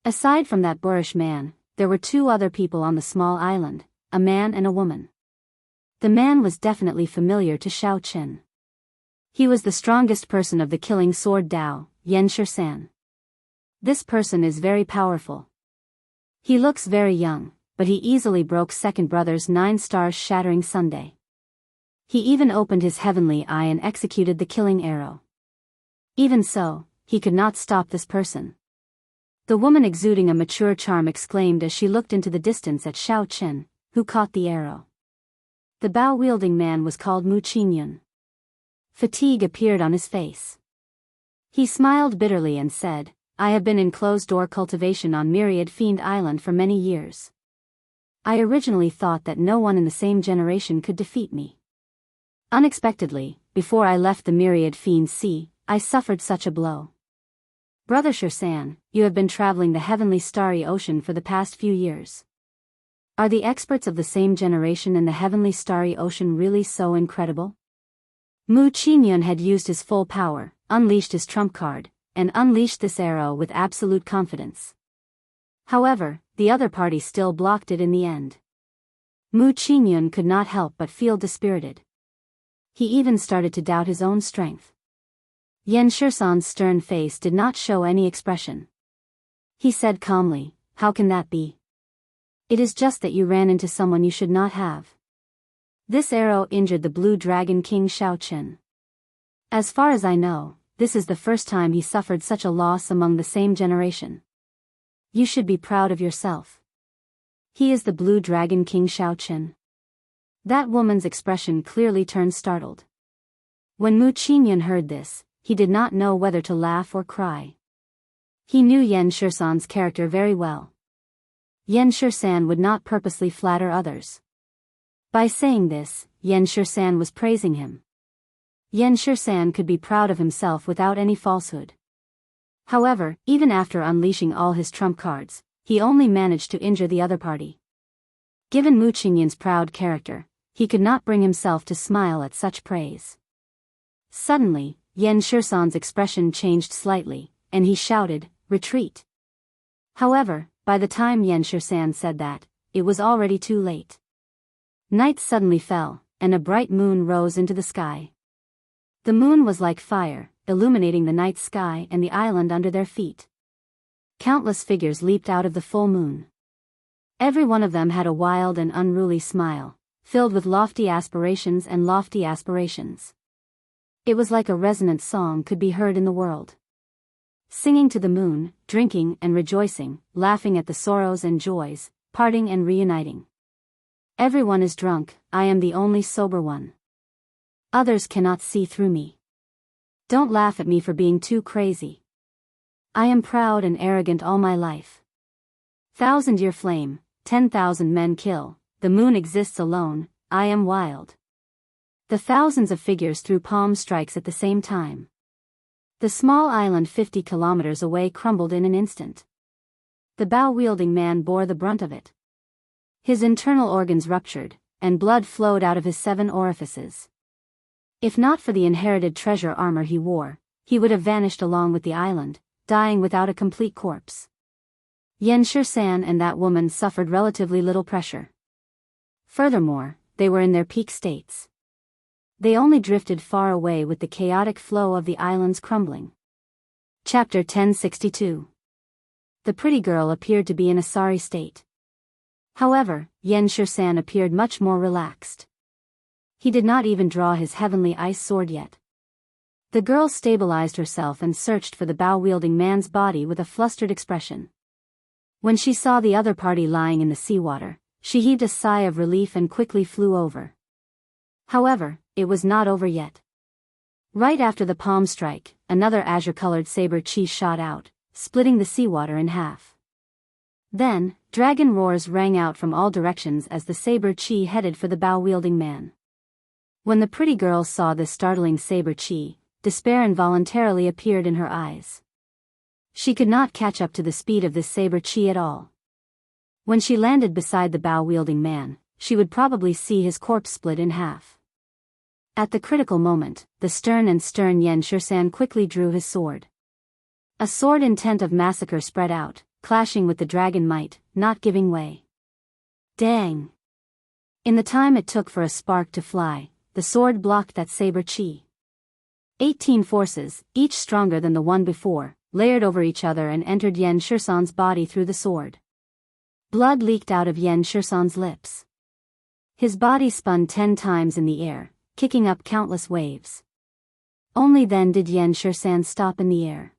Aside from that boorish man, there were 2 other people on the small island, a man and a woman. The man was definitely familiar to Shaochen. He was the strongest person of the killing sword Tao, Yan Shisan. This person is very powerful. He looks very young, but he easily broke second brother's 9 stars shattering Sunday. He even opened his heavenly eye and executed the killing arrow. Even so, he could not stop this person. The woman exuding a mature charm exclaimed as she looked into the distance at Shaochen, who caught the arrow. The bow-wielding man was called Mu Qingyun. Fatigue appeared on his face. He smiled bitterly and said, I have been in closed-door cultivation on Myriad Fiend Island for many years. I originally thought that no one in the same generation could defeat me. Unexpectedly, before I left the Myriad Fiend Sea, I suffered such a blow. Brother Shisan, you have been traveling the heavenly starry ocean for the past few years. Are the experts of the same generation in the heavenly starry ocean really so incredible? Mu Qingyun had used his full power, unleashed his trump card, and unleashed this arrow with absolute confidence. However, the other party still blocked it in the end. Mu Qingyun could not help but feel dispirited. He even started to doubt his own strength. Yan Shisan's stern face did not show any expression. He said calmly, How can that be? It is just that you ran into someone you should not have. This arrow injured the Blue Dragon King Shaochen. As far as I know, this is the first time he suffered such a loss among the same generation. You should be proud of yourself. He is the Blue Dragon King Shaochen. That woman's expression clearly turned startled. When Mu Qingyun heard this, he did not know whether to laugh or cry. He knew Yan Shisan's character very well. Yan Shisan would not purposely flatter others. By saying this, Yan Shisan was praising him. Yan Shisan could be proud of himself without any falsehood. However, even after unleashing all his trump cards, he only managed to injure the other party. Given Mu Qingyun's proud character, he could not bring himself to smile at such praise. Suddenly, Yan Shisan's expression changed slightly, and he shouted, "Retreat!" However, by the time Yan Shisan said that, it was already too late. Night suddenly fell, and a bright moon rose into the sky. The moon was like fire, illuminating the night sky and the island under their feet. Countless figures leaped out of the full moon. Every one of them had a wild and unruly smile, filled with lofty aspirations and lofty aspirations. It was like a resonant song could be heard in the world. Singing to the moon, drinking and rejoicing, laughing at the sorrows and joys, parting and reuniting. Everyone is drunk, I am the only sober one. Others cannot see through me. Don't laugh at me for being too crazy. I am proud and arrogant all my life. 1,000-year flame, 10,000 men kill, the moon exists alone, I am wild. The thousands of figures threw palm strikes at the same time. The small island 50 kilometers away crumbled in an instant. The bow-wielding man bore the brunt of it. His internal organs ruptured, and blood flowed out of his 7 orifices. If not for the inherited treasure armor he wore, he would have vanished along with the island, dying without a complete corpse. Yan Shisan and that woman suffered relatively little pressure. Furthermore, they were in their peak states. They only drifted far away with the chaotic flow of the island's crumbling. Chapter 1062. The pretty girl appeared to be in a sorry state. However, Yan Shisan appeared much more relaxed. He did not even draw his heavenly ice sword yet. The girl stabilized herself and searched for the bow-wielding man's body with a flustered expression. When she saw the other party lying in the seawater, she heaved a sigh of relief and quickly flew over. However, it was not over yet. Right after the palm strike, another azure-colored saber chi shot out, splitting the seawater in half. Then, dragon roars rang out from all directions as the saber chi headed for the bow-wielding man. When the pretty girl saw this startling saber chi, despair involuntarily appeared in her eyes. She could not catch up to the speed of this saber chi at all. When she landed beside the bow-wielding man, she would probably see his corpse split in half. At the critical moment, the stern Yan Shisan quickly drew his sword. A sword intent of massacre spread out, clashing with the dragon might, not giving way. Dang! In the time it took for a spark to fly, the sword blocked that saber chi. 18 forces, each stronger than the one before, layered over each other and entered Yan Shisan's body through the sword. Blood leaked out of Yan Shisan's lips. His body spun 10 times in the air, kicking up countless waves. Only then did Yan Shisan stop in the air.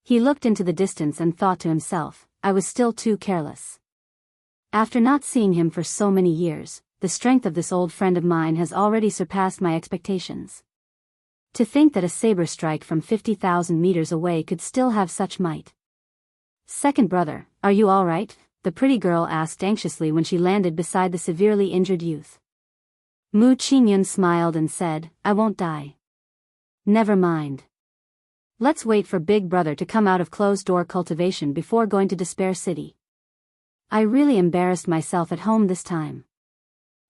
He looked into the distance and thought to himself, I was still too careless. After not seeing him for so many years, the strength of this old friend of mine has already surpassed my expectations. To think that a saber strike from 50,000 meters away could still have such might. Second brother, are you all right? The pretty girl asked anxiously when she landed beside the severely injured youth. Mu Qingyun smiled and said, I won't die. Never mind. Let's wait for Big Brother to come out of closed-door cultivation before going to Despair City. I really embarrassed myself at home this time.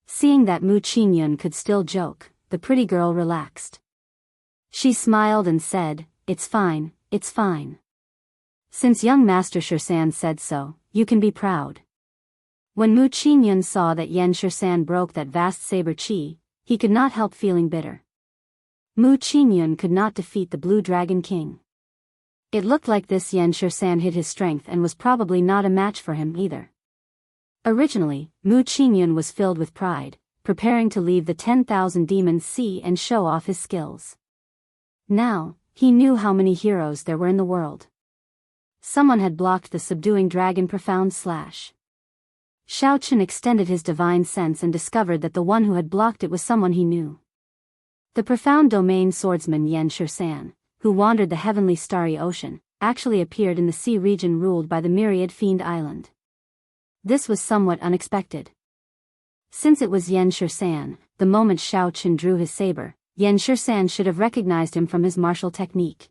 Seeing that Mu Qingyun could still joke, the pretty girl relaxed. She smiled and said, It's fine, it's fine. Since young Master Shisan said so, you can be proud. When Mu Qingyun saw that Yan Shisan broke that vast saber chi, he could not help feeling bitter. Mu Qingyun could not defeat the Blue Dragon King. It looked like this Yan Shisan hid his strength and was probably not a match for him either. Originally, Mu Qingyun was filled with pride, preparing to leave the 10,000 demons see and show off his skills. Now, he knew how many heroes there were in the world. Someone had blocked the subduing dragon profound slash. Shao Chun extended his divine sense and discovered that the one who had blocked it was someone he knew. The profound domain swordsman Yan Shisan, who wandered the heavenly starry ocean, actually appeared in the sea region ruled by the myriad fiend island. This was somewhat unexpected. Since it was Yan Shisan, the moment Xiao Chen drew his saber, Yan Shisan should have recognized him from his martial technique.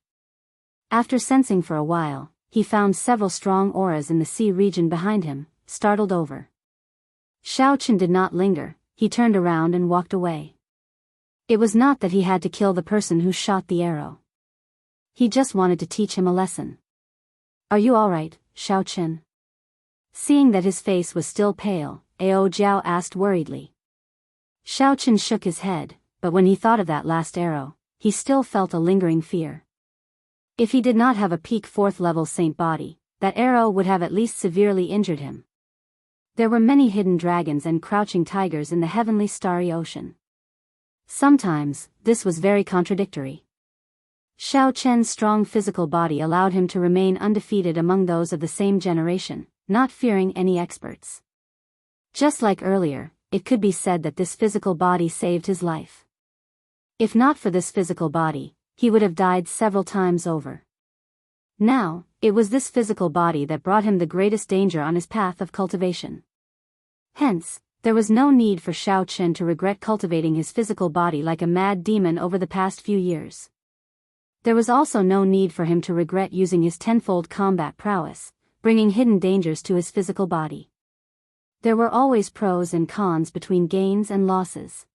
After sensing for a while, he found several strong auras in the sea region behind him, startled over. Xiao Chen did not linger, he turned around and walked away. It was not that he had to kill the person who shot the arrow. He just wanted to teach him a lesson. Are you alright, Xiao Chen? Seeing that his face was still pale, Ao Jiao asked worriedly. Xiao Chen shook his head, but when he thought of that last arrow, he still felt a lingering fear. If he did not have a peak 4th level saint body, that arrow would have at least severely injured him. There were many hidden dragons and crouching tigers in the heavenly starry ocean. Sometimes, this was very contradictory. Xiao Chen's strong physical body allowed him to remain undefeated among those of the same generation, not fearing any experts. Just like earlier, it could be said that this physical body saved his life. If not for this physical body, he would have died several times over. Now, it was this physical body that brought him the greatest danger on his path of cultivation. Hence, there was no need for Xiao Chen to regret cultivating his physical body like a mad demon over the past few years. There was also no need for him to regret using his tenfold combat prowess, bringing hidden dangers to his physical body. There were always pros and cons between gains and losses.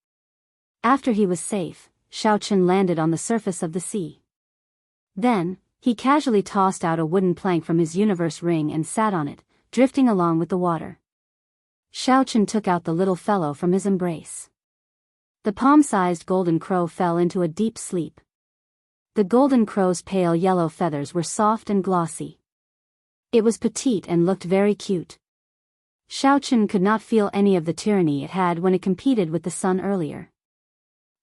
After he was safe, Xiao Chen landed on the surface of the sea. Then, he casually tossed out a wooden plank from his universe ring and sat on it, drifting along with the water. Xiao Chen took out the little fellow from his embrace. The palm-sized golden crow fell into a deep sleep. The golden crow's pale yellow feathers were soft and glossy. It was petite and looked very cute. Xiao Chen could not feel any of the tyranny it had when it competed with the sun earlier.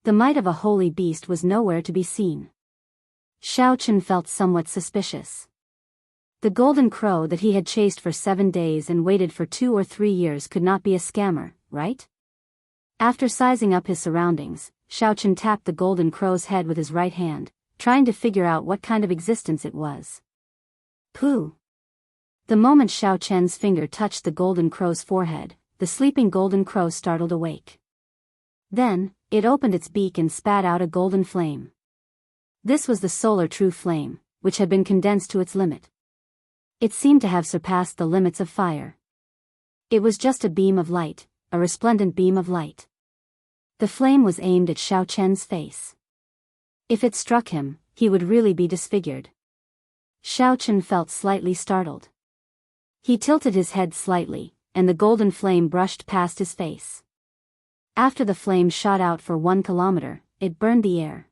The might of a holy beast was nowhere to be seen. Xiao Chen felt somewhat suspicious. The golden crow that he had chased for 7 days and waited for 2 or 3 years could not be a scammer, right? After sizing up his surroundings, Xiao Chen tapped the golden crow's head with his right hand, trying to figure out what kind of existence it was. Pooh! The moment Xiao Chen's finger touched the golden crow's forehead, the sleeping golden crow startled awake. Then, it opened its beak and spat out a golden flame. This was the solar true flame, which had been condensed to its limit. It seemed to have surpassed the limits of fire. It was just a beam of light, a resplendent beam of light. The flame was aimed at Xiao Chen's face. If it struck him, he would really be disfigured. Xiao Chen felt slightly startled. He tilted his head slightly, and the golden flame brushed past his face. After the flame shot out for 1 kilometer, it burned the air.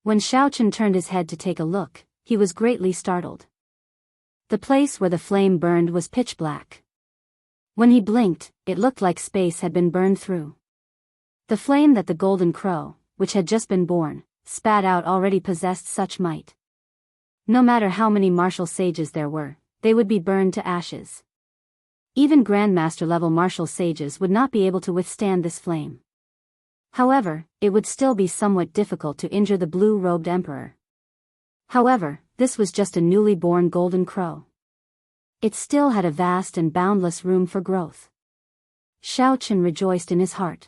When Xiao Chen turned his head to take a look, he was greatly startled. The place where the flame burned was pitch black. When he blinked, it looked like space had been burned through. The flame that the golden crow, which had just been born, spat out already possessed such might. No matter how many martial sages there were, they would be burned to ashes. Even Grandmaster-level martial sages would not be able to withstand this flame. However, it would still be somewhat difficult to injure the blue-robed emperor. However, this was just a newly born golden crow. It still had a vast and boundless room for growth. Xiao Chen rejoiced in his heart.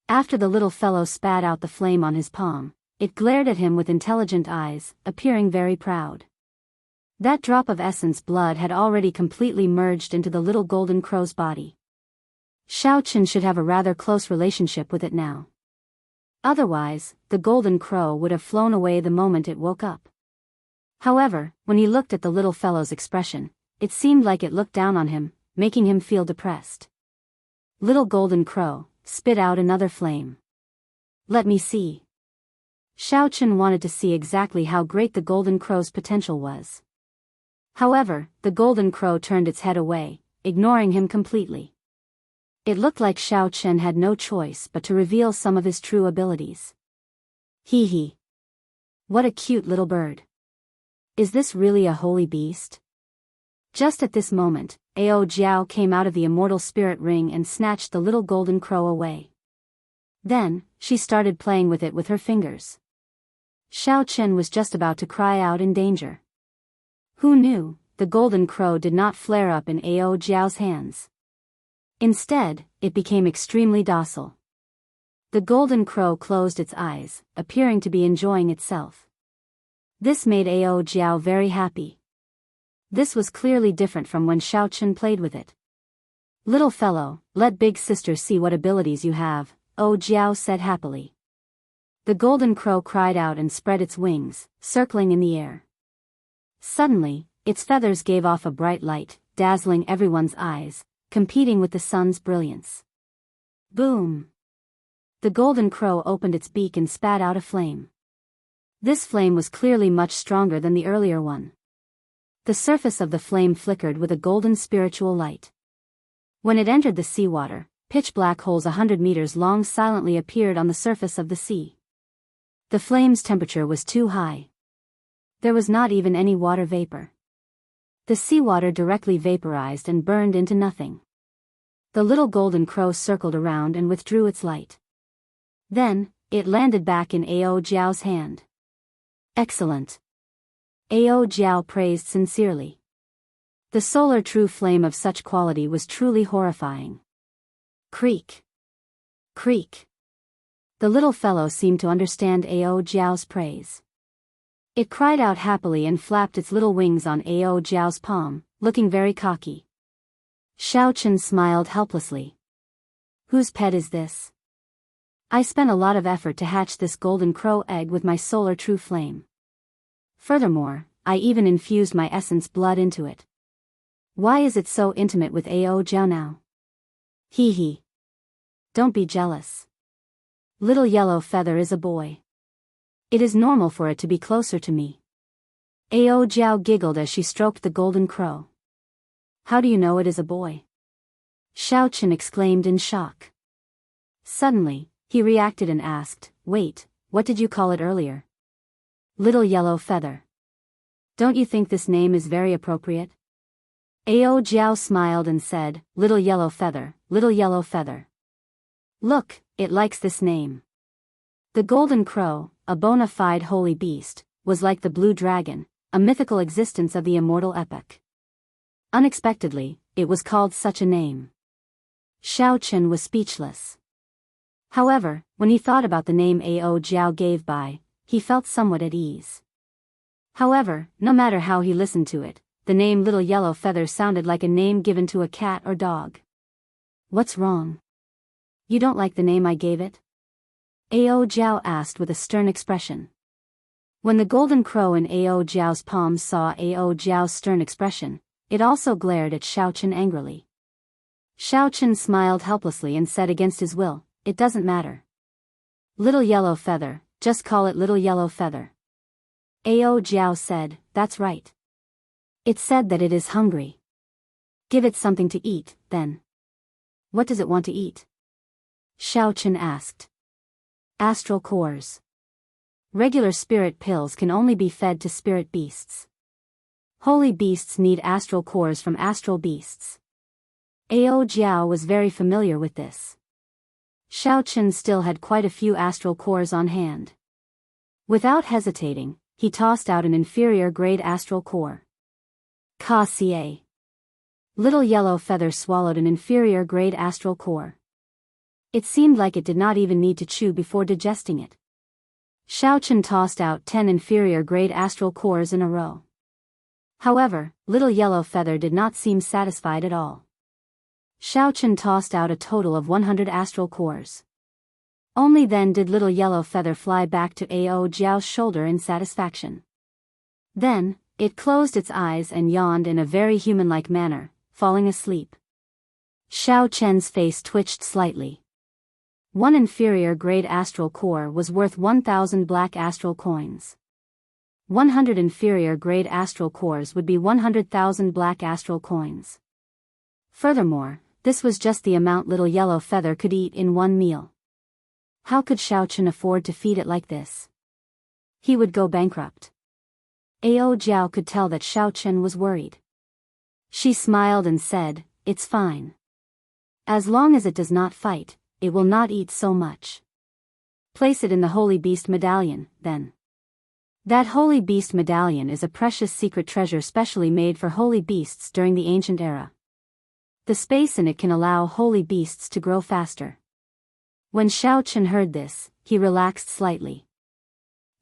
After the little fellow spat out the flame on his palm, it glared at him with intelligent eyes, appearing very proud. That drop of essence blood had already completely merged into the little golden crow's body. Xiao Chen should have a rather close relationship with it now. Otherwise, the golden crow would have flown away the moment it woke up. However, when he looked at the little fellow's expression, it seemed like it looked down on him, making him feel depressed. Little golden crow, spit out another flame. Let me see. Xiao Chen wanted to see exactly how great the golden crow's potential was. However, the golden crow turned its head away, ignoring him completely. It looked like Xiao Chen had no choice but to reveal some of his true abilities. Hee hee. What a cute little bird. Is this really a holy beast? Just at this moment, Ao Jiao came out of the immortal spirit ring and snatched the little golden crow away. Then, she started playing with it with her fingers. Xiao Chen was just about to cry out in danger. Who knew, the golden crow did not flare up in Ao Jiao's hands. Instead, it became extremely docile. The golden crow closed its eyes, appearing to be enjoying itself. This made Ao Jiao very happy. This was clearly different from when Xiaochen played with it. "Little fellow, let big sister see what abilities you have," Ao Jiao said happily. The golden crow cried out and spread its wings, circling in the air. Suddenly, its feathers gave off a bright light, dazzling everyone's eyes, competing with the sun's brilliance. Boom! The golden crow opened its beak and spat out a flame. This flame was clearly much stronger than the earlier one. The surface of the flame flickered with a golden spiritual light. When it entered the seawater, pitch black holes 100 meters long silently appeared on the surface of the sea. The flame's temperature was too high. There was not even any water vapor. The seawater directly vaporized and burned into nothing. The little golden crow circled around and withdrew its light. Then, it landed back in Ao Jiao's hand. Excellent! Ao Jiao praised sincerely. The solar true flame of such quality was truly horrifying. Creak! Creak! The little fellow seemed to understand Ao Jiao's praise. It cried out happily and flapped its little wings on Ao Jiao's palm, looking very cocky. Xiaochen smiled helplessly. "Whose pet is this? I spent a lot of effort to hatch this golden crow egg with my solar true flame. Furthermore, I even infused my essence blood into it. Why is it so intimate with Ao Jiao now? Hee hee. Don't be jealous. Little Yellow Feather is a boy. It is normal for it to be closer to me." Ao Jiao giggled as she stroked the golden crow. "How do you know it is a boy?" Xiaochen exclaimed in shock. Suddenly, he reacted and asked, "Wait, what did you call it earlier?" "Little Yellow Feather. Don't you think this name is very appropriate?" Ao Jiao smiled and said, "Little Yellow Feather, Little Yellow Feather. Look, it likes this name." The golden crow, a bona fide holy beast, was like the blue dragon, a mythical existence of the immortal epoch. Unexpectedly, it was called such a name. Xiaochen was speechless. However, when he thought about the name Ao Jiao gave by, he felt somewhat at ease. However, no matter how he listened to it, the name Little Yellow Feather sounded like a name given to a cat or dog. "What's wrong? You don't like the name I gave it?" Ao Jiao asked with a stern expression. When the golden crow in Ao Jiao's palm saw Ao Jiao's stern expression, it also glared at Xiaochen angrily. Xiaochen smiled helplessly and said against his will, "It doesn't matter. Little Yellow Feather, just call it Little Yellow Feather." Ao Jiao said, "That's right. It said that it is hungry. Give it something to eat, then." "What does it want to eat?" Xiaochen asked. "Astral cores. Regular spirit pills can only be fed to spirit beasts. Holy beasts need astral cores from astral beasts." Ao Jiao was very familiar with this. Xiaochen still had quite a few astral cores on hand. Without hesitating, he tossed out an inferior grade astral core. Ka-ca. Little Yellow Feather swallowed an inferior grade astral core. It seemed like it did not even need to chew before digesting it. Xiaochen tossed out 10 inferior grade astral cores in a row. However, Little Yellow Feather did not seem satisfied at all. Xiaochen tossed out a total of 100 astral cores. Only then did Little Yellow Feather fly back to Ao Jiao's shoulder in satisfaction. Then, it closed its eyes and yawned in a very human-like manner, falling asleep. Xiaochen's face twitched slightly. 1 inferior grade astral core was worth 1,000 black astral coins. 100 inferior grade astral cores would be 100,000 black astral coins. Furthermore, this was just the amount Little Yellow Feather could eat in one meal. How could Xiaochen afford to feed it like this? He would go bankrupt. Ao Jiao could tell that Xiaochen was worried. She smiled and said, "It's fine. As long as it does not fight, it will not eat so much. Place it in the Holy Beast Medallion, then." That Holy Beast Medallion is a precious secret treasure specially made for holy beasts during the ancient era. The space in it can allow holy beasts to grow faster. When Xiao Chen heard this, he relaxed slightly.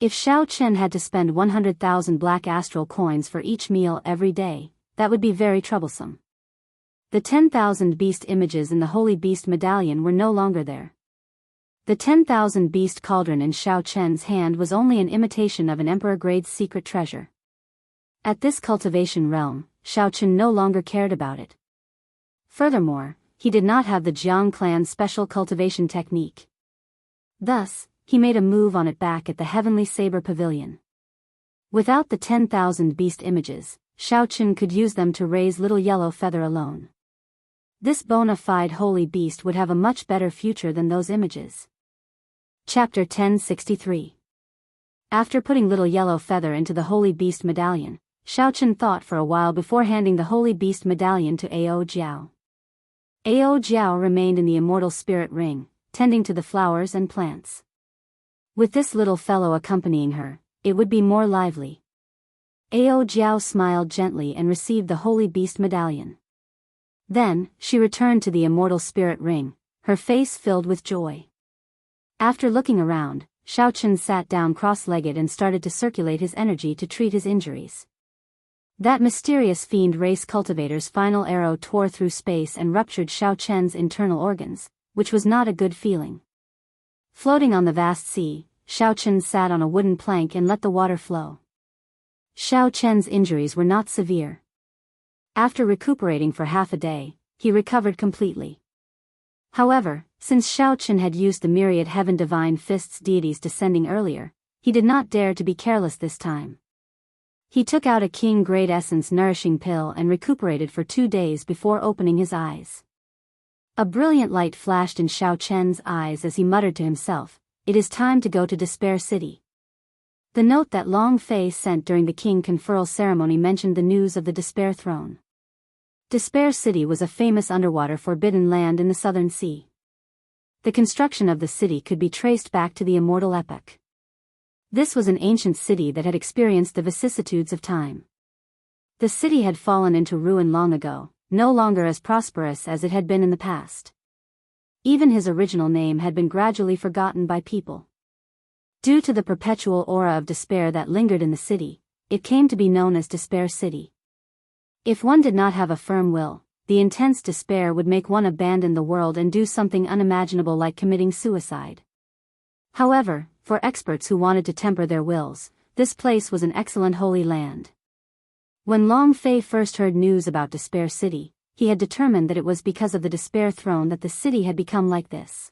If Xiao Chen had to spend 100,000 black astral coins for each meal every day, that would be very troublesome. The 10,000 beast images in the Holy Beast Medallion were no longer there. The 10,000 beast cauldron in Xiao Chen's hand was only an imitation of an emperor-grade secret treasure. At this cultivation realm, Xiao Chen no longer cared about it. Furthermore, he did not have the Jiang clan's special cultivation technique. Thus, he made a move on it back at the Heavenly Saber Pavilion. Without the 10,000 beast images, Xiao Chen could use them to raise Little Yellow Feather alone. This bona fide holy beast would have a much better future than those images. Chapter 1063. After putting Little Yellow Feather into the Holy Beast Medallion, Xiao Chen thought for a while before handing the Holy Beast Medallion to Ao Jiao. Ao Jiao remained in the Immortal Spirit Ring, tending to the flowers and plants. With this little fellow accompanying her, it would be more lively. Ao Jiao smiled gently and received the Holy Beast Medallion. Then, she returned to the Immortal Spirit Ring, her face filled with joy. After looking around, Xiao Chen sat down cross-legged and started to circulate his energy to treat his injuries. That mysterious fiend race cultivator's final arrow tore through space and ruptured Xiao Chen's internal organs, which was not a good feeling. Floating on the vast sea, Xiao Chen sat on a wooden plank and let the water flow. Xiao Chen's injuries were not severe. After recuperating for half a day, he recovered completely. However, since Xiao Chen had used the myriad heaven divine fists deities descending earlier, he did not dare to be careless this time. He took out a king grade essence nourishing pill and recuperated for 2 days before opening his eyes. A brilliant light flashed in Xiao Chen's eyes as he muttered to himself, "It is time to go to Despair City." The note that Long Fei sent during the king conferral ceremony mentioned the news of the Despair Throne. Despair City was a famous underwater forbidden land in the Southern Sea. The construction of the city could be traced back to the Immortal Epoch. This was an ancient city that had experienced the vicissitudes of time. The city had fallen into ruin long ago, no longer as prosperous as it had been in the past. Even his original name had been gradually forgotten by people. Due to the perpetual aura of despair that lingered in the city, it came to be known as Despair City. If one did not have a firm will, the intense despair would make one abandon the world and do something unimaginable like committing suicide. However, for experts who wanted to temper their wills, this place was an excellent holy land. When Long Fei first heard news about Despair City, he had determined that it was because of the Despair Throne that the city had become like this.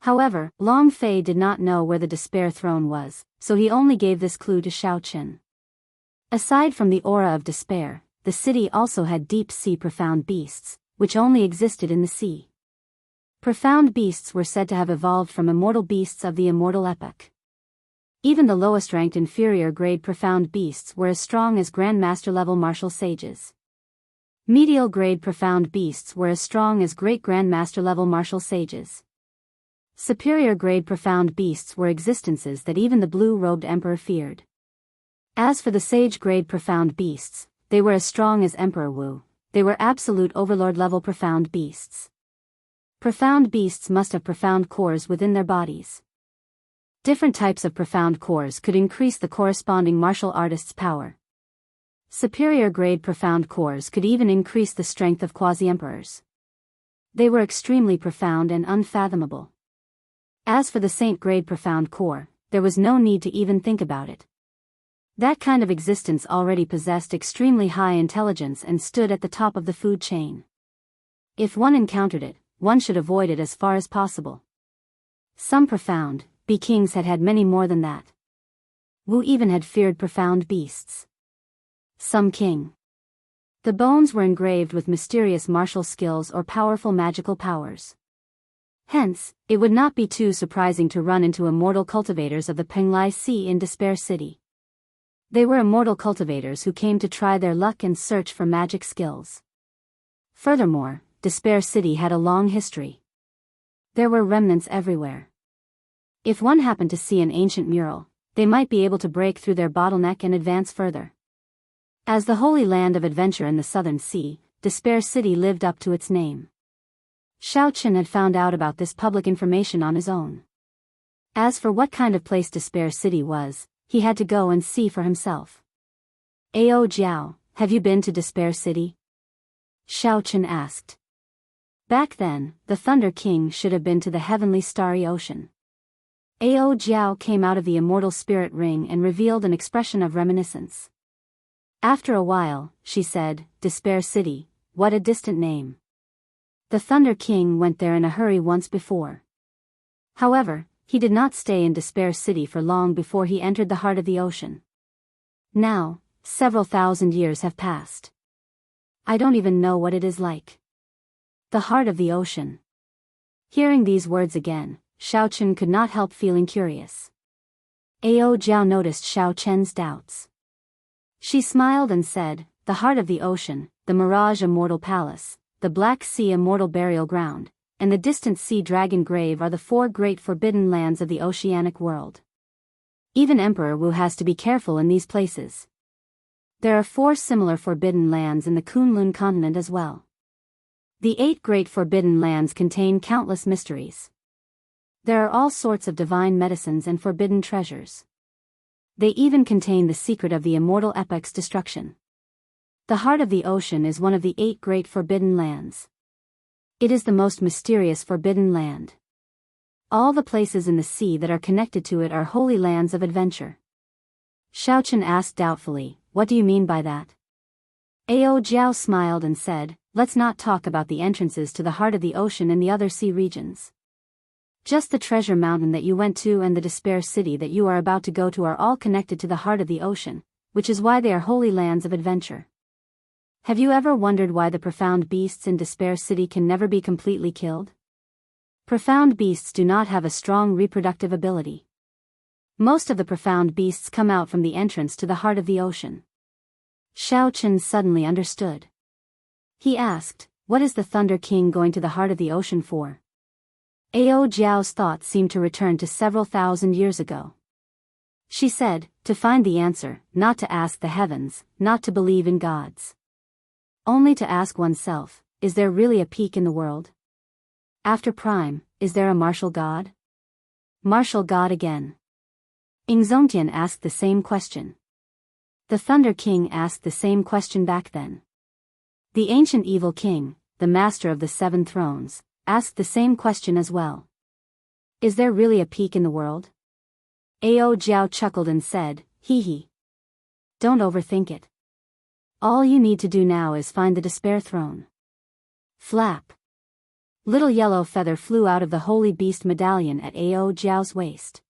However, Long Fei did not know where the Despair Throne was, so he only gave this clue to Xiao Chen. Aside from the aura of despair, the city also had deep-sea profound beasts, which only existed in the sea. Profound beasts were said to have evolved from immortal beasts of the Immortal Epoch. Even the lowest-ranked inferior-grade profound beasts were as strong as Grandmaster-level martial sages. Medial-grade profound beasts were as strong as Great Grandmaster-level martial sages. Superior-grade profound beasts were existences that even the blue-robed emperor feared. As for the sage-grade profound beasts, they were as strong as Emperor Wu. They were absolute overlord-level profound beasts. Profound beasts must have profound cores within their bodies. Different types of profound cores could increase the corresponding martial artist's power. Superior-grade profound cores could even increase the strength of quasi-emperors. They were extremely profound and unfathomable. As for the saint-grade profound core, there was no need to even think about it. That kind of existence already possessed extremely high intelligence and stood at the top of the food chain. If one encountered it, one should avoid it as far as possible. Some profound kings had had many more than that. Wu even had feared profound beasts. Some king. The bones were engraved with mysterious martial skills or powerful magical powers. Hence, it would not be too surprising to run into immortal cultivators of the Penglai Sea in Despair City. They were immortal cultivators who came to try their luck and search for magic skills. Furthermore, Despair City had a long history. There were remnants everywhere. If one happened to see an ancient mural, they might be able to break through their bottleneck and advance further. As the holy land of adventure in the Southern Sea, Despair City lived up to its name. Xiao Chen had found out about this public information on his own. As for what kind of place Despair City was, he had to go and see for himself. Ao Jiao, have you been to Despair City? Xiao Chen asked. Back then, the Thunder King should have been to the heavenly starry ocean. Ao Jiao came out of the immortal spirit ring and revealed an expression of reminiscence. After a while, she said, Despair City, what a distant name. The Thunder King went there in a hurry once before. However, he did not stay in Despair City for long before he entered the heart of the ocean. Now, several thousand years have passed. I don't even know what it is like. The heart of the ocean. Hearing these words again, Xiao Chen could not help feeling curious. Ao Jiao noticed Xiao Chen's doubts. She smiled and said, the heart of the ocean, the Mirage Immortal Palace, the Black Sea Immortal Burial Ground, and the distant Sea Dragon Grave are the 4 great forbidden lands of the oceanic world. Even Emperor Wu has to be careful in these places. There are 4 similar forbidden lands in the Kunlun continent as well. The 8 great forbidden lands contain countless mysteries. There are all sorts of divine medicines and forbidden treasures. They even contain the secret of the immortal epic's destruction. The heart of the ocean is one of the 8 great forbidden lands. It is the most mysterious forbidden land. All the places in the sea that are connected to it are holy lands of adventure. Xiao Chen asked doubtfully, what do you mean by that? Ao Jiao smiled and said, let's not talk about the entrances to the heart of the ocean and the other sea regions. Just the treasure mountain that you went to and the Despair City that you are about to go to are all connected to the heart of the ocean, which is why they are holy lands of adventure. Have you ever wondered why the profound beasts in Despair City can never be completely killed? Profound beasts do not have a strong reproductive ability. Most of the profound beasts come out from the entrance to the heart of the ocean. Xiao Chen suddenly understood. He asked, what is the Thunder King going to the heart of the ocean for? Ao Jiao's thoughts seemed to return to several thousand years ago. She said, to find the answer, not to ask the heavens, not to believe in gods. Only to ask oneself, is there really a peak in the world? After Prime, is there a martial god? Martial god again. Ingzongtian asked the same question. The Thunder King asked the same question back then. The ancient evil king, the master of the 7 thrones, asked the same question as well. Is there really a peak in the world? Ao Jiao chuckled and said, hee hee. Don't overthink it. All you need to do now is find the Despair Throne. Flap. Little yellow feather flew out of the holy beast medallion at Ao Jiao's waist.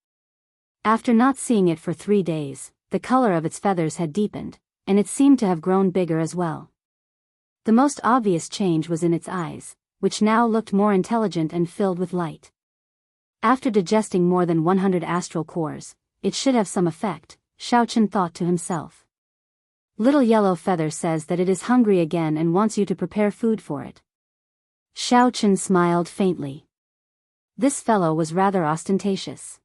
After not seeing it for 3 days, the color of its feathers had deepened, and it seemed to have grown bigger as well. The most obvious change was in its eyes, which now looked more intelligent and filled with light. After digesting more than 100 astral cores, it should have some effect, Xiao Chen thought to himself. Little yellow feather says that it is hungry again and wants you to prepare food for it. Xiao Chen smiled faintly. This fellow was rather ostentatious.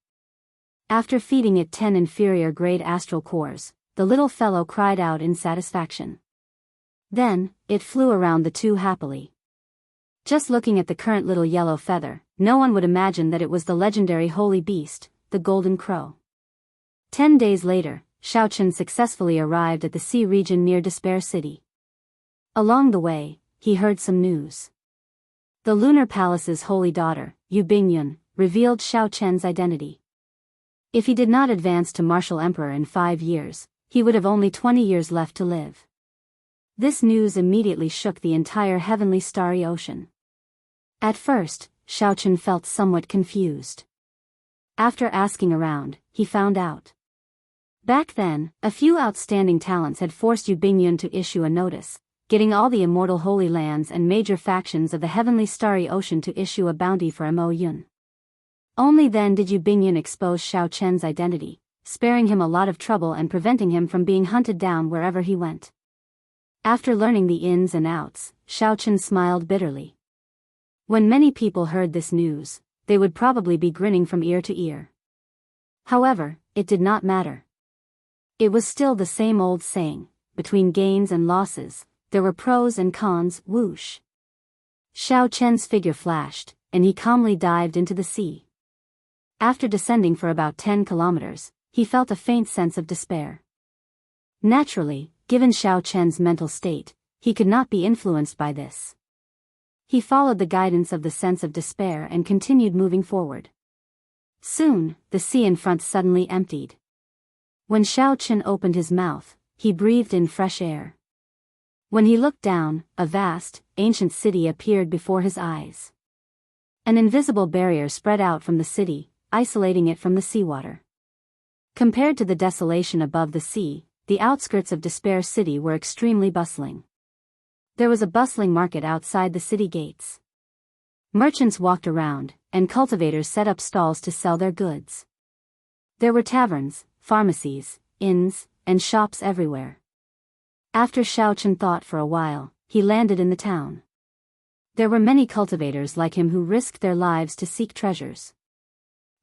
After feeding it 10 inferior grade astral cores, the little fellow cried out in satisfaction. Then, it flew around the 2 happily. Just looking at the current little yellow feather, no one would imagine that it was the legendary holy beast, the golden crow. 10 days later, Xiao Chen successfully arrived at the sea region near Despair City. Along the way, he heard some news. The Lunar Palace's holy daughter, Yu Bingyun, revealed Xiao Chen's identity. If he did not advance to Martial Emperor in 5 years, he would have only 20 years left to live. This news immediately shook the entire heavenly starry ocean. At first, Xiao Chen felt somewhat confused. After asking around, he found out. Back then, a few outstanding talents had forced Yu Bingyun to issue a notice, getting all the immortal holy lands and major factions of the heavenly starry ocean to issue a bounty for Mo Yun. Only then did Yu Bingyun expose Xiao Chen's identity, sparing him a lot of trouble and preventing him from being hunted down wherever he went. After learning the ins and outs, Xiao Chen smiled bitterly. When many people heard this news, they would probably be grinning from ear to ear. However, it did not matter. It was still the same old saying, between gains and losses, there were pros and cons. Whoosh. Xiao Chen's figure flashed, and he calmly dived into the sea. After descending for about 10 kilometers, he felt a faint sense of despair. Naturally, given Xiao Chen's mental state, he could not be influenced by this. He followed the guidance of the sense of despair and continued moving forward. Soon, the sea in front suddenly emptied. When Xiao Chen opened his mouth, he breathed in fresh air. When he looked down, a vast, ancient city appeared before his eyes. An invisible barrier spread out from the city, isolating it from the seawater. Compared to the desolation above the sea, the outskirts of Despair City were extremely bustling. There was a bustling market outside the city gates. Merchants walked around, and cultivators set up stalls to sell their goods. There were taverns, pharmacies, inns, and shops everywhere. After Xiao Chen thought for a while, he landed in the town. There were many cultivators like him who risked their lives to seek treasures.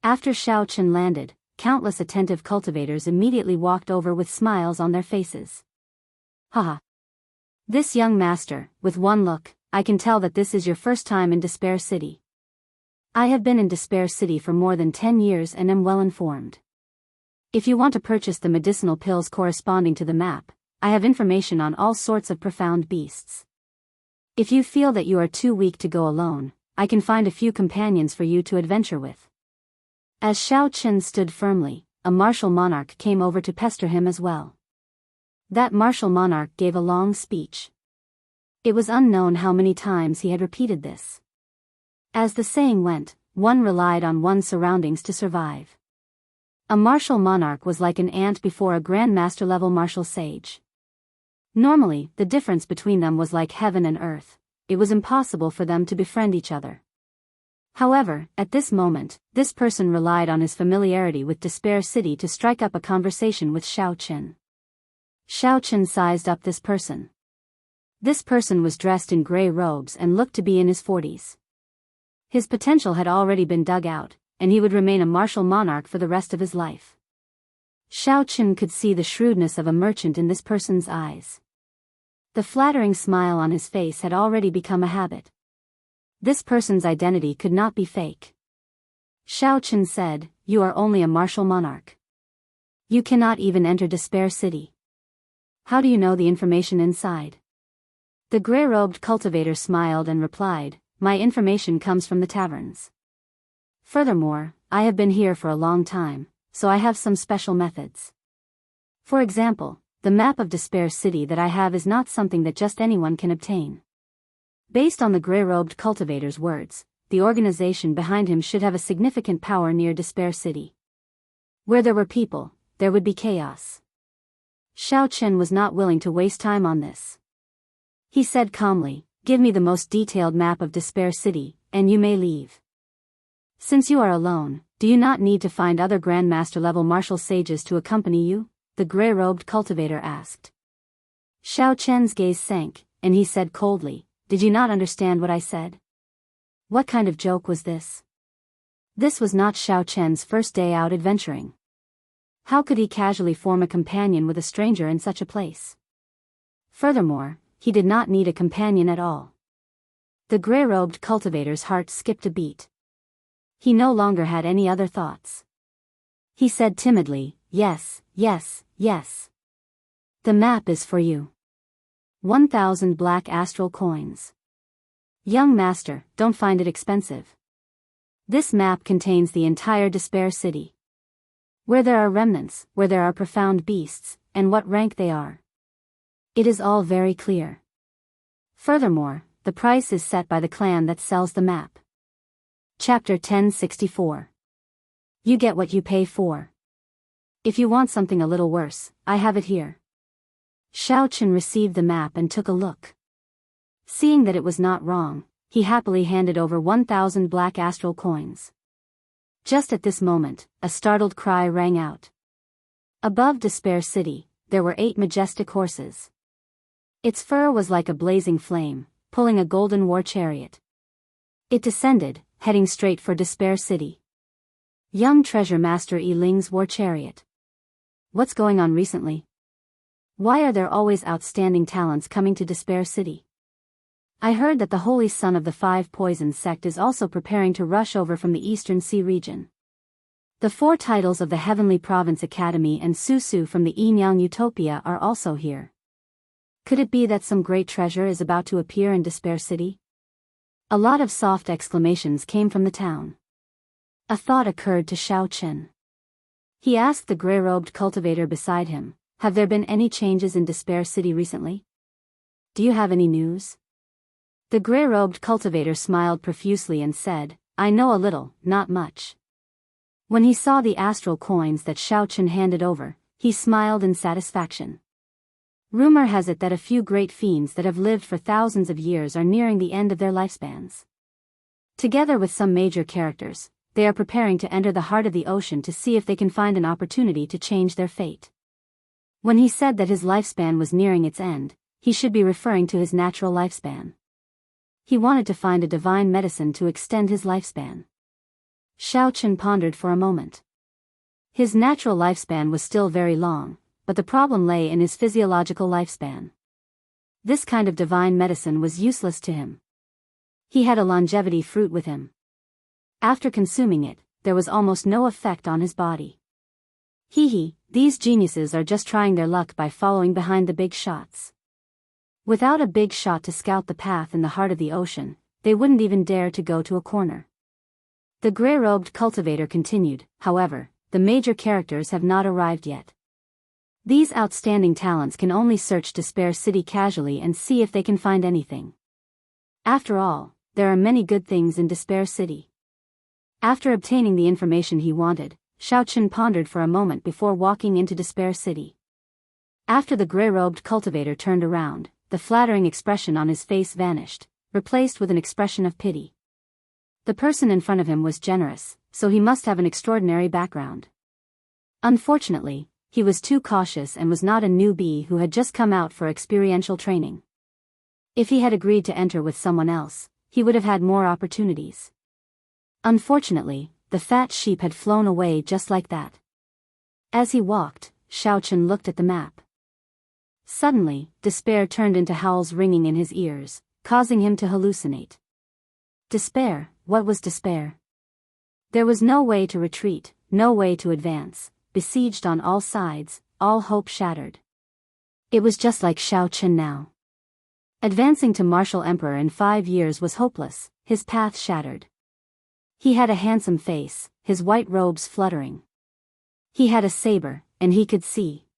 After Xiao Chen landed, countless attentive cultivators immediately walked over with smiles on their faces. Haha. This young master, with one look, I can tell that this is your first time in Despair City. I have been in Despair City for more than 10 years and am well informed. If you want to purchase the medicinal pills corresponding to the map, I have information on all sorts of profound beasts. If you feel that you are too weak to go alone, I can find a few companions for you to adventure with. As Xiao Chen stood firmly, a martial monarch came over to pester him as well. That martial monarch gave a long speech. It was unknown how many times he had repeated this. As the saying went, one relied on one's surroundings to survive. A martial monarch was like an ant before a grandmaster-level martial sage. Normally, the difference between them was like heaven and earth. It was impossible for them to befriend each other. However, at this moment, this person relied on his familiarity with Despair City to strike up a conversation with Xiao Chen. Xiao Chen sized up this person. This person was dressed in gray robes and looked to be in his 40s. His potential had already been dug out, and he would remain a martial monarch for the rest of his life. Xiao Chen could see the shrewdness of a merchant in this person's eyes. The flattering smile on his face had already become a habit. This person's identity could not be fake. Xiao Chen said, "You are only a martial monarch. You cannot even enter Despair City. How do you know the information inside?" The gray-robed cultivator smiled and replied, "My information comes from the taverns. Furthermore, I have been here for a long time, so I have some special methods. For example, the map of Despair City that I have is not something that just anyone can obtain." Based on the gray-robed cultivator's words, the organization behind him should have a significant power near Despair City. Where there were people, there would be chaos. Xiao Chen was not willing to waste time on this. He said calmly, "Give me the most detailed map of Despair City, and you may leave." "Since you are alone, do you not need to find other Grandmaster-level martial sages to accompany you?" the gray-robed cultivator asked. Xiao Chen's gaze sank, and he said coldly, "Did you not understand what I said? What kind of joke was this?" This was not Xiao Chen's first day out adventuring. How could he casually form a companion with a stranger in such a place? Furthermore, he did not need a companion at all. The gray-robed cultivator's heart skipped a beat. He no longer had any other thoughts. He said timidly, "Yes, yes, yes. The map is for you. 1,000 black astral coins. Young master, don't find it expensive. This map contains the entire Despair City. Where there are remnants, where there are profound beasts, and what rank they are. It is all very clear. Furthermore, the price is set by the clan that sells the map." Chapter 1064. You get what you pay for. If you want something a little worse, I have it here. Xiao Chen received the map and took a look. Seeing that it was not wrong, he happily handed over 1,000 black astral coins. Just at this moment, a startled cry rang out. Above Despair City, there were 8 majestic horses. Its fur was like a blazing flame, pulling a golden war chariot. It descended, heading straight for Despair City. Young Treasure Master Yi Ling's war chariot. What's going on recently? Why are there always outstanding talents coming to Despair City? I heard that the holy son of the Five Poisons sect is also preparing to rush over from the Eastern Sea region. The 4 titles of the Heavenly Province Academy and Susu from the Yinyang Utopia are also here. Could it be that some great treasure is about to appear in Despair City? A lot of soft exclamations came from the town. A thought occurred to Xiao Chen. He asked the gray-robed cultivator beside him, "Have there been any changes in Despair City recently? Do you have any news?" The gray-robed cultivator smiled profusely and said, "I know a little, not much." When he saw the astral coins that Xiao Chen handed over, he smiled in satisfaction. Rumor has it that a few great fiends that have lived for thousands of years are nearing the end of their lifespans. Together with some major characters, they are preparing to enter the heart of the ocean to see if they can find an opportunity to change their fate. When he said that his lifespan was nearing its end, he should be referring to his natural lifespan. He wanted to find a divine medicine to extend his lifespan. Xiao Chen pondered for a moment. His natural lifespan was still very long, but the problem lay in his physiological lifespan. This kind of divine medicine was useless to him. He had a longevity fruit with him. After consuming it, there was almost no effect on his body. These geniuses are just trying their luck by following behind the big shots. Without a big shot to scout the path in the heart of the ocean, they wouldn't even dare to go to a corner. The gray-robed cultivator continued, "However, the major characters have not arrived yet. These outstanding talents can only search Despair City casually and see if they can find anything. After all, there are many good things in Despair City." After obtaining the information he wanted, Xiao Chen pondered for a moment before walking into Despair City. After the gray-robed cultivator turned around, the flattering expression on his face vanished, replaced with an expression of pity. The person in front of him was generous, so he must have an extraordinary background. Unfortunately, he was too cautious and was not a newbie who had just come out for experiential training. If he had agreed to enter with someone else, he would have had more opportunities. Unfortunately, the fat sheep had flown away just like that. As he walked, Xiao Chen looked at the map. Suddenly, despair turned into howls ringing in his ears, causing him to hallucinate. Despair, what was despair? There was no way to retreat, no way to advance, besieged on all sides, all hope shattered. It was just like Xiao Chen now. Advancing to martial emperor in 5 years was hopeless, his path shattered. He had a handsome face, his white robes fluttering. He had a saber, and he could see.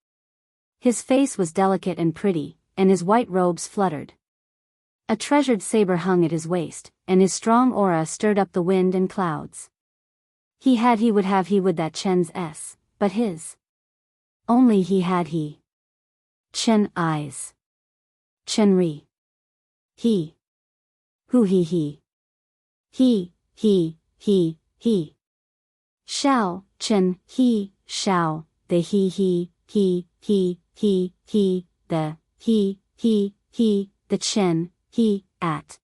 His face was delicate and pretty, and his white robes fluttered. A treasured saber hung at his waist, and his strong aura stirred up the wind and clouds. He would that Chen's s, but his. Only he had Chen eyes. Chen ri. He. Who he. Xiao, Chen, Xiao, the the Chen, at.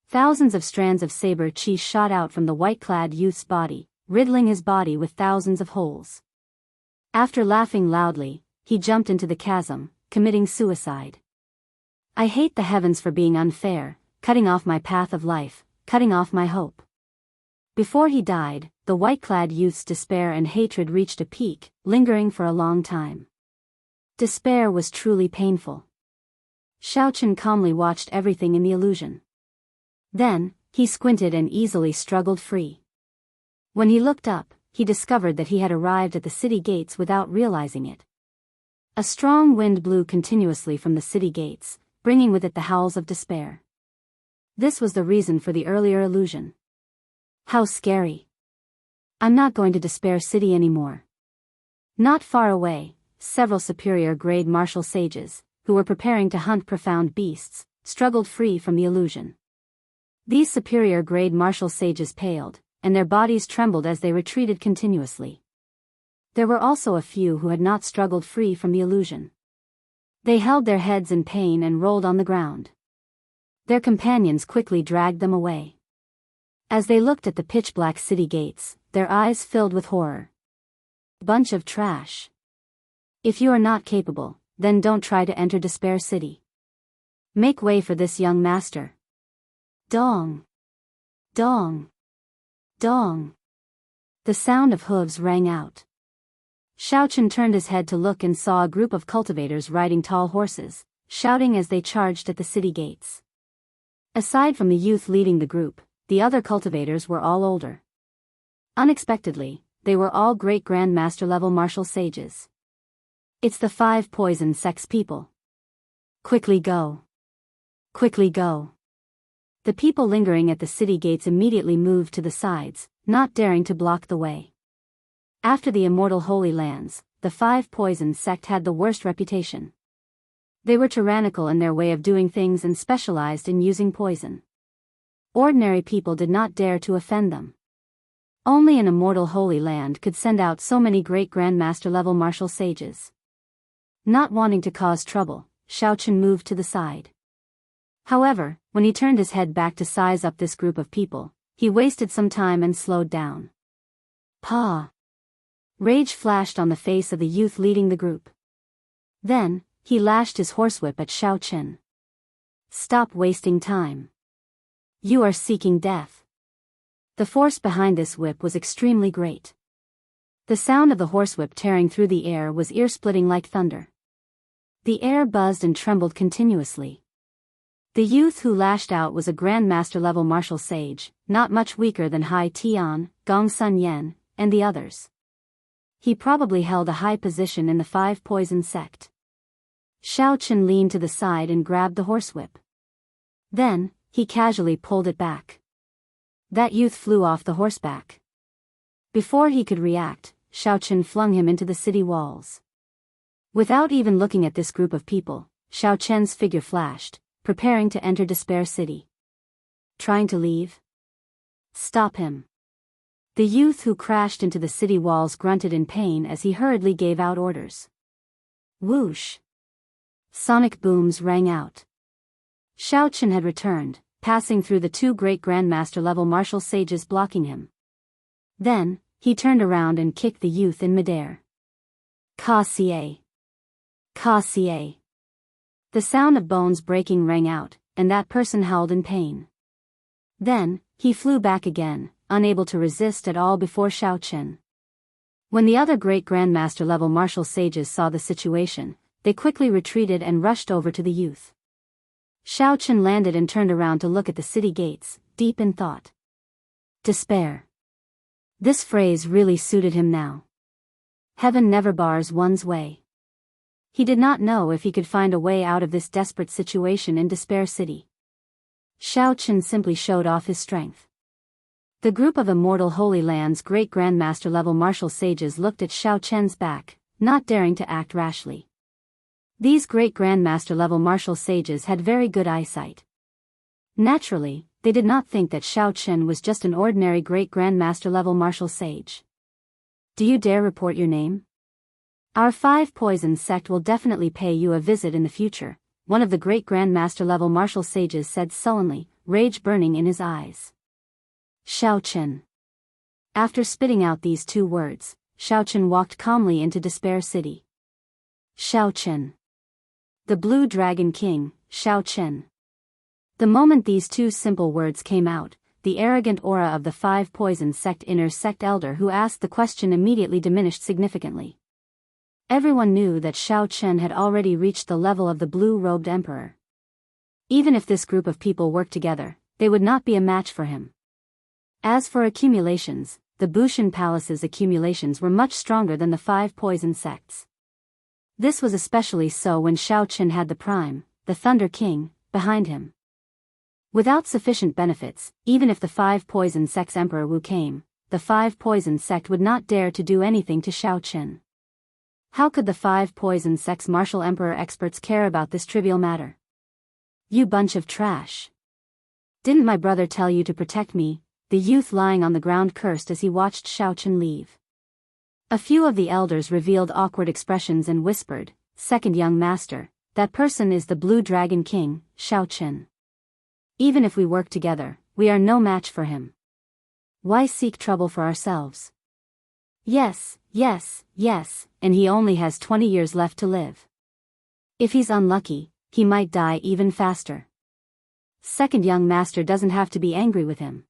Thousands of strands of saber chi shot out from the white-clad youth's body, riddling his body with thousands of holes. After laughing loudly, he jumped into the chasm, committing suicide. I hate the heavens for being unfair, cutting off my path of life, cutting off my hope. Before he died, the white-clad youth's despair and hatred reached a peak, lingering for a long time. Despair was truly painful. Xiao Chen calmly watched everything in the illusion. Then, he squinted and easily struggled free. When he looked up, he discovered that he had arrived at the city gates without realizing it. A strong wind blew continuously from the city gates, bringing with it the howls of despair. This was the reason for the earlier illusion. How scary. I'm not going to Despair City anymore. Not far away, several superior-grade martial sages, who were preparing to hunt profound beasts, struggled free from the illusion. These superior-grade martial sages paled, and their bodies trembled as they retreated continuously. There were also a few who had not struggled free from the illusion. They held their heads in pain and rolled on the ground. Their companions quickly dragged them away. As they looked at the pitch-black city gates, their eyes filled with horror. Bunch of trash. If you are not capable, then don't try to enter Despair City. Make way for this young master. Dong! Dong! Dong! The sound of hooves rang out. Xiaochen turned his head to look and saw a group of cultivators riding tall horses, shouting as they charged at the city gates. Aside from the youth leading the group, the other cultivators were all older. Unexpectedly, they were all great Grand Master level martial sages. It's the 5 poison sex people. Quickly go. Quickly go. The people lingering at the city gates immediately moved to the sides, not daring to block the way. After the immortal Holy Lands, the 5 poison sect had the worst reputation. They were tyrannical in their way of doing things and specialized in using poison. Ordinary people did not dare to offend them. Only an immortal Holy Land could send out so many great Grand Master level martial sages. Not wanting to cause trouble, Xiaochen moved to the side. However, when he turned his head back to size up this group of people, he wasted some time and slowed down. Pa! Rage flashed on the face of the youth leading the group. Then, he lashed his horsewhip at Xiaochen. Stop wasting time. You are seeking death. The force behind this whip was extremely great. The sound of the horsewhip tearing through the air was ear-splitting like thunder. The air buzzed and trembled continuously. The youth who lashed out was a Grand Master level martial sage, not much weaker than Hai Tian, Gong Sun Yen, and the others. He probably held a high position in the 5 poison sect. Xiaochen leaned to the side and grabbed the horsewhip. Then, he casually pulled it back. That youth flew off the horseback. Before he could react, Xiaochen flung him into the city walls. Without even looking at this group of people, Xiaochen's figure flashed, preparing to enter Despair City. Trying to leave? Stop him. The youth who crashed into the city walls grunted in pain as he hurriedly gave out orders. Whoosh! Sonic booms rang out. Xiaochen had returned, passing through the 2 great Grand Master level martial sages blocking him. Then, he turned around and kicked the youth in midair. Ka Xie! Ka Xie! The sound of bones breaking rang out, and that person howled in pain. Then, he flew back again, unable to resist at all before Xiaochen. When the other great Grand Master level martial sages saw the situation, they quickly retreated and rushed over to the youth. Xiaochen landed and turned around to look at the city gates, deep in thought. Despair. This phrase really suited him now. Heaven never bars one's way. He did not know if he could find a way out of this desperate situation in Despair City. Xiaochen simply showed off his strength. The group of immortal Holy Land's great Grand Master level martial sages looked at Xiaochen's back, not daring to act rashly. These great Grand Master level martial sages had very good eyesight. Naturally, they did not think that Xiaochen was just an ordinary great Grand Master level martial sage. Do you dare report your name? Our 5 poison sect will definitely pay you a visit in the future, one of the great Grand Master level martial sages said sullenly, rage burning in his eyes. Xiaochen. After spitting out these 2 words, Xiaochen walked calmly into Despair City. Xiaochen. The Blue Dragon King, Xiaochen. The moment these 2 simple words came out, the arrogant aura of the 5 poison sect inner sect elder who asked the question immediately diminished significantly. Everyone knew that Xiaochen had already reached the level of the blue-robed emperor. Even if this group of people worked together, they would not be a match for him. As for accumulations, the Bushan Palace's accumulations were much stronger than the 5 poison sects. This was especially so when Xiaochen had the Prime, the Thunder King, behind him. Without sufficient benefits, even if the 5 poison sect's Emperor Wu came, the 5 poison sect would not dare to do anything to Xiaochen. How could the 5 poison sect's martial emperor experts care about this trivial matter? You bunch of trash. Didn't my brother tell you to protect me? The youth lying on the ground cursed as he watched Xiaochen leave. A few of the elders revealed awkward expressions and whispered, "Second young master, that person is the Blue Dragon King, Xiaochen. Even if we work together, we are no match for him. Why seek trouble for ourselves? Yes, yes, yes, and he only has 20 years left to live." If he's unlucky, he might die even faster. Second young master doesn't have to be angry with him.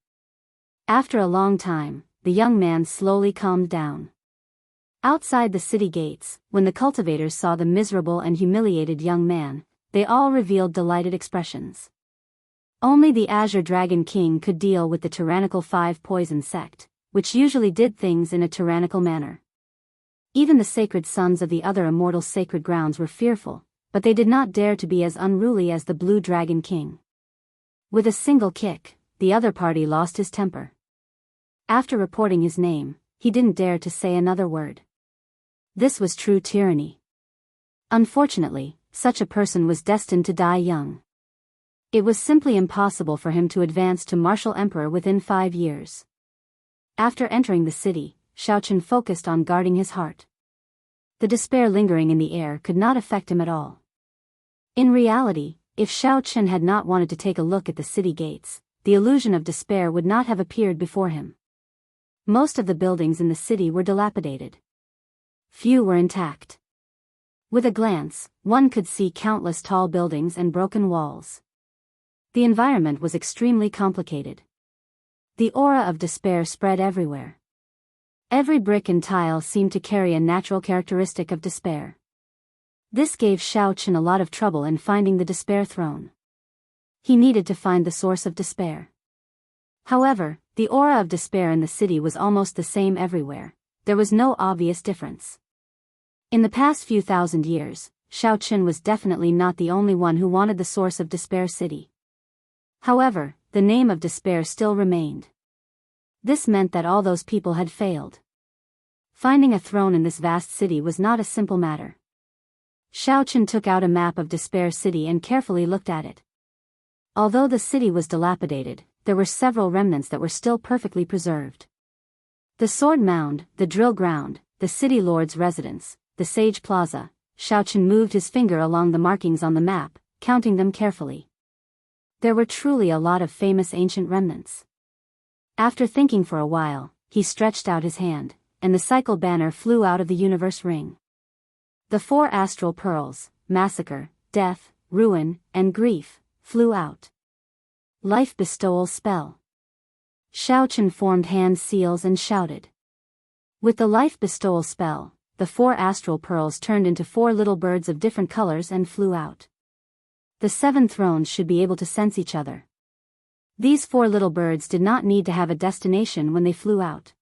After a long time, the young man slowly calmed down. Outside the city gates, when the cultivators saw the miserable and humiliated young man, they all revealed delighted expressions. Only the Azure Dragon King could deal with the tyrannical Five Poison sect, which usually did things in a tyrannical manner. Even the sacred sons of the other immortal sacred grounds were fearful, but they did not dare to be as unruly as the Blue Dragon King. With a single kick, the other party lost his temper. After reporting his name, he didn't dare to say another word. This was true tyranny. Unfortunately, such a person was destined to die young. It was simply impossible for him to advance to martial emperor within 5 years. After entering the city, Xiaochen focused on guarding his heart. The despair lingering in the air could not affect him at all. In reality, if Xiaochen had not wanted to take a look at the city gates, the illusion of despair would not have appeared before him. Most of the buildings in the city were dilapidated. Few were intact. With a glance, one could see countless tall buildings and broken walls. The environment was extremely complicated. The aura of despair spread everywhere. Every brick and tile seemed to carry a natural characteristic of despair. This gave Xiaochen a lot of trouble in finding the despair throne. He needed to find the source of despair. However, the aura of despair in the city was almost the same everywhere. There was no obvious difference. In the past few thousand years, Xiaochen was definitely not the only one who wanted the source of Despair City. However, the name of despair still remained. This meant that all those people had failed. Finding a throne in this vast city was not a simple matter. Xiaochen took out a map of Despair City and carefully looked at it. Although the city was dilapidated, there were several remnants that were still perfectly preserved. The Sword Mound, the Drill Ground, the City Lord's Residence, the Sage Plaza. Xiaochen moved his finger along the markings on the map, counting them carefully. There were truly a lot of famous ancient remnants. After thinking for a while, he stretched out his hand, and the cycle banner flew out of the universe ring. The 4 astral pearls, massacre, death, ruin, and grief, flew out. Life bestowal spell. Xiaochen formed hand seals and shouted. With the life bestowal spell, the 4 astral pearls turned into 4 little birds of different colors and flew out. The 7 thrones should be able to sense each other. These 4 little birds did not need to have a destination when they flew out.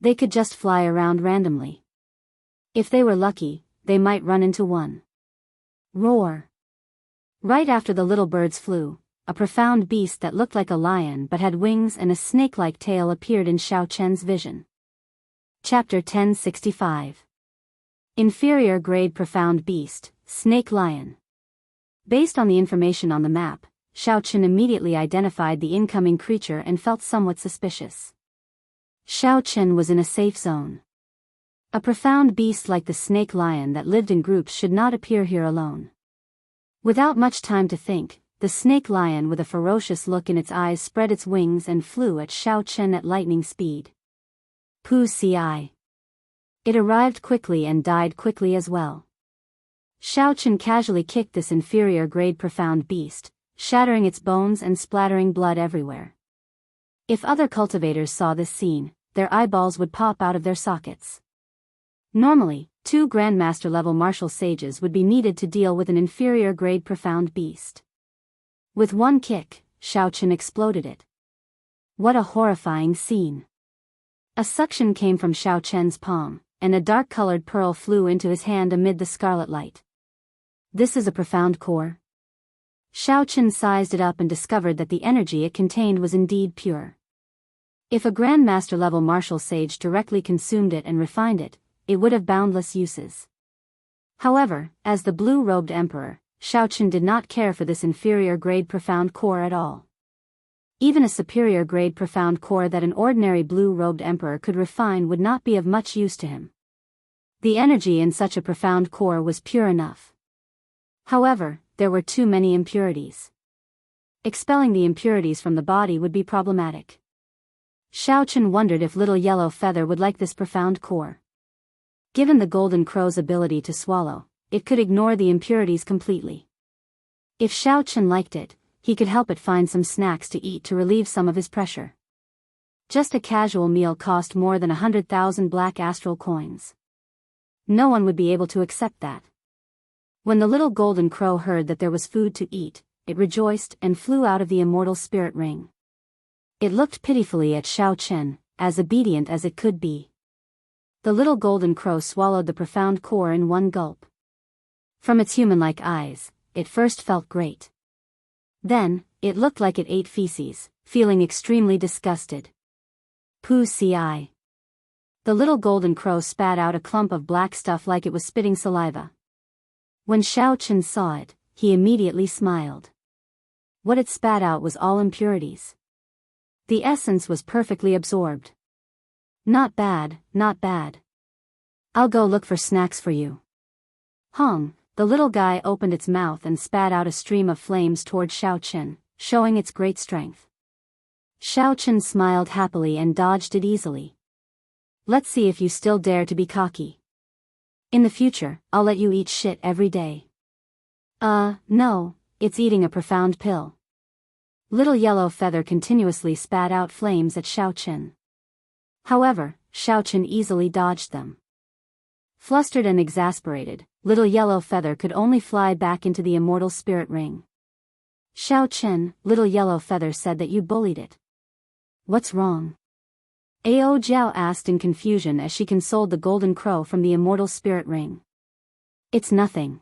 They could just fly around randomly. If they were lucky, they might run into one. Roar! Right after the little birds flew, a profound beast that looked like a lion but had wings and a snake-like tail appeared in Xiaochen's vision. Chapter 1065. Inferior Grade Profound Beast, Snake Lion. Based on the information on the map, Xiaochen immediately identified the incoming creature and felt somewhat suspicious. Xiaochen was in a safe zone. A profound beast like the snake lion that lived in groups should not appear here alone. Without much time to think, the snake lion with a ferocious look in its eyes spread its wings and flew at Xiaochen at lightning speed. Pu Ci. It arrived quickly and died quickly as well. Xiaochen casually kicked this inferior grade profound beast, shattering its bones and splattering blood everywhere. If other cultivators saw this scene, their eyeballs would pop out of their sockets. Normally, 2 Grandmaster level martial sages would be needed to deal with an inferior grade profound beast. With one kick, Xiaochen exploded it. What a horrifying scene. A suction came from Xiaochen's palm, and a dark-colored pearl flew into his hand amid the scarlet light. This is a profound core. Xiaochen sized it up and discovered that the energy it contained was indeed pure. If a Grandmaster-level martial sage directly consumed it and refined it, it would have boundless uses. However, as the blue-robed emperor, Xiaochen did not care for this inferior-grade profound core at all. Even a superior-grade profound core that an ordinary blue-robed emperor could refine would not be of much use to him. The energy in such a profound core was pure enough. However, there were too many impurities. Expelling the impurities from the body would be problematic. Xiaochen wondered if Little Yellow Feather would like this profound core. Given the Golden Crow's ability to swallow, it could ignore the impurities completely. If Xiao Chen liked it, he could help it find some snacks to eat to relieve some of his pressure. Just a casual meal cost more than 100,000 black astral coins. No one would be able to accept that. When the little golden crow heard that there was food to eat, it rejoiced and flew out of the immortal spirit ring. It looked pitifully at Xiao Chen, as obedient as it could be. The little golden crow swallowed the profound core in one gulp. From its human-like eyes, it first felt great. Then, it looked like it ate feces, feeling extremely disgusted. Pooh ci. The little golden crow spat out a clump of black stuff like it was spitting saliva. When Xiao Chen saw it, he immediately smiled. What it spat out was all impurities. The essence was perfectly absorbed. Not bad, not bad. I'll go look for snacks for you. Hong, the little guy opened its mouth and spat out a stream of flames toward Xiao Chen, showing its great strength. Xiao Chen smiled happily and dodged it easily. Let's see if you still dare to be cocky. In the future, I'll let you eat shit every day. No, it's eating a profound pill. Little Yellow Feather continuously spat out flames at Xiao Chen. However, Xiao Chen easily dodged them. Flustered and exasperated, Little Yellow Feather could only fly back into the immortal spirit ring. Xiao Chen, Little Yellow Feather said that you bullied it. What's wrong? Ao Jiao asked in confusion as she consoled the golden crow from the immortal spirit ring. It's nothing.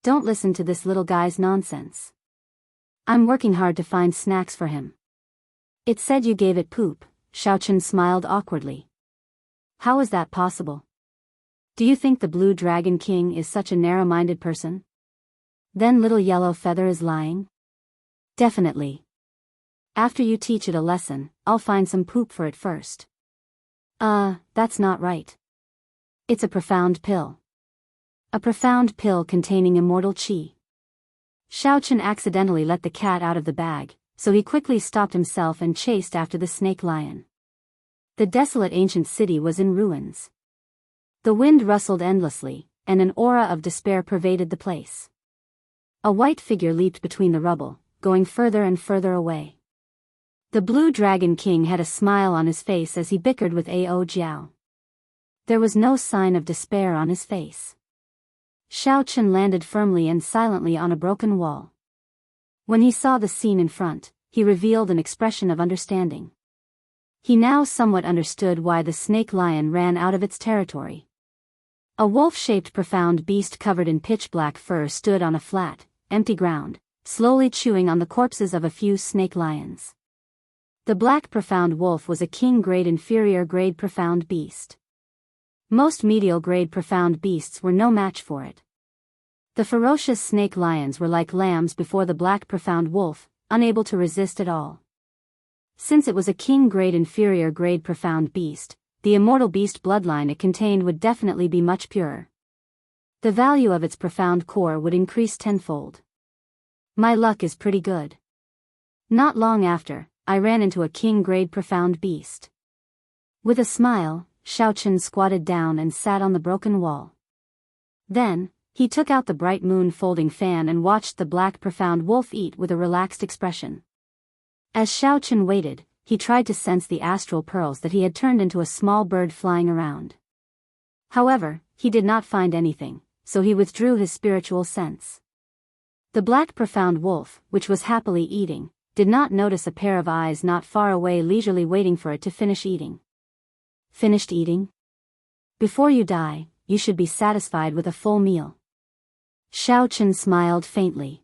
Don't listen to this little guy's nonsense. I'm working hard to find snacks for him. It said you gave it poop. Xiao Chen smiled awkwardly. How is that possible? Do you think the Blue Dragon King is such a narrow-minded person? Then Little Yellow Feather is lying? Definitely. After you teach it a lesson, I'll find some poop for it first. That's not right. It's a profound pill. A profound pill containing immortal qi. Xiao Chen accidentally let the cat out of the bag, so he quickly stopped himself and chased after the snake lion. The desolate ancient city was in ruins. The wind rustled endlessly, and an aura of despair pervaded the place. A white figure leaped between the rubble, going further and further away. The Blue Dragon King had a smile on his face as he bickered with Ao Jiao. There was no sign of despair on his face. Xiao Chen landed firmly and silently on a broken wall. When he saw the scene in front, he revealed an expression of understanding. He now somewhat understood why the snake lion ran out of its territory. A wolf-shaped profound beast covered in pitch-black fur stood on a flat, empty ground, slowly chewing on the corpses of a few snake lions. The black profound wolf was a king-grade inferior-grade profound beast. Most medial-grade profound beasts were no match for it. The ferocious snake lions were like lambs before the black profound wolf, unable to resist at all. Since it was a king-grade inferior-grade profound beast, the immortal beast bloodline it contained would definitely be much purer. The value of its profound core would increase tenfold. My luck is pretty good. Not long after, I ran into a king-grade profound beast. With a smile, Xiao Chen squatted down and sat on the broken wall. Then, he took out the bright moon folding fan and watched the black profound wolf eat with a relaxed expression. As Xiao Chen waited, he tried to sense the astral pearls that he had turned into a small bird flying around. However, he did not find anything, so he withdrew his spiritual sense. The black profound wolf, which was happily eating, did not notice a pair of eyes not far away leisurely waiting for it to finish eating. Finished eating? Before you die, you should be satisfied with a full meal. Xiao Chen smiled faintly.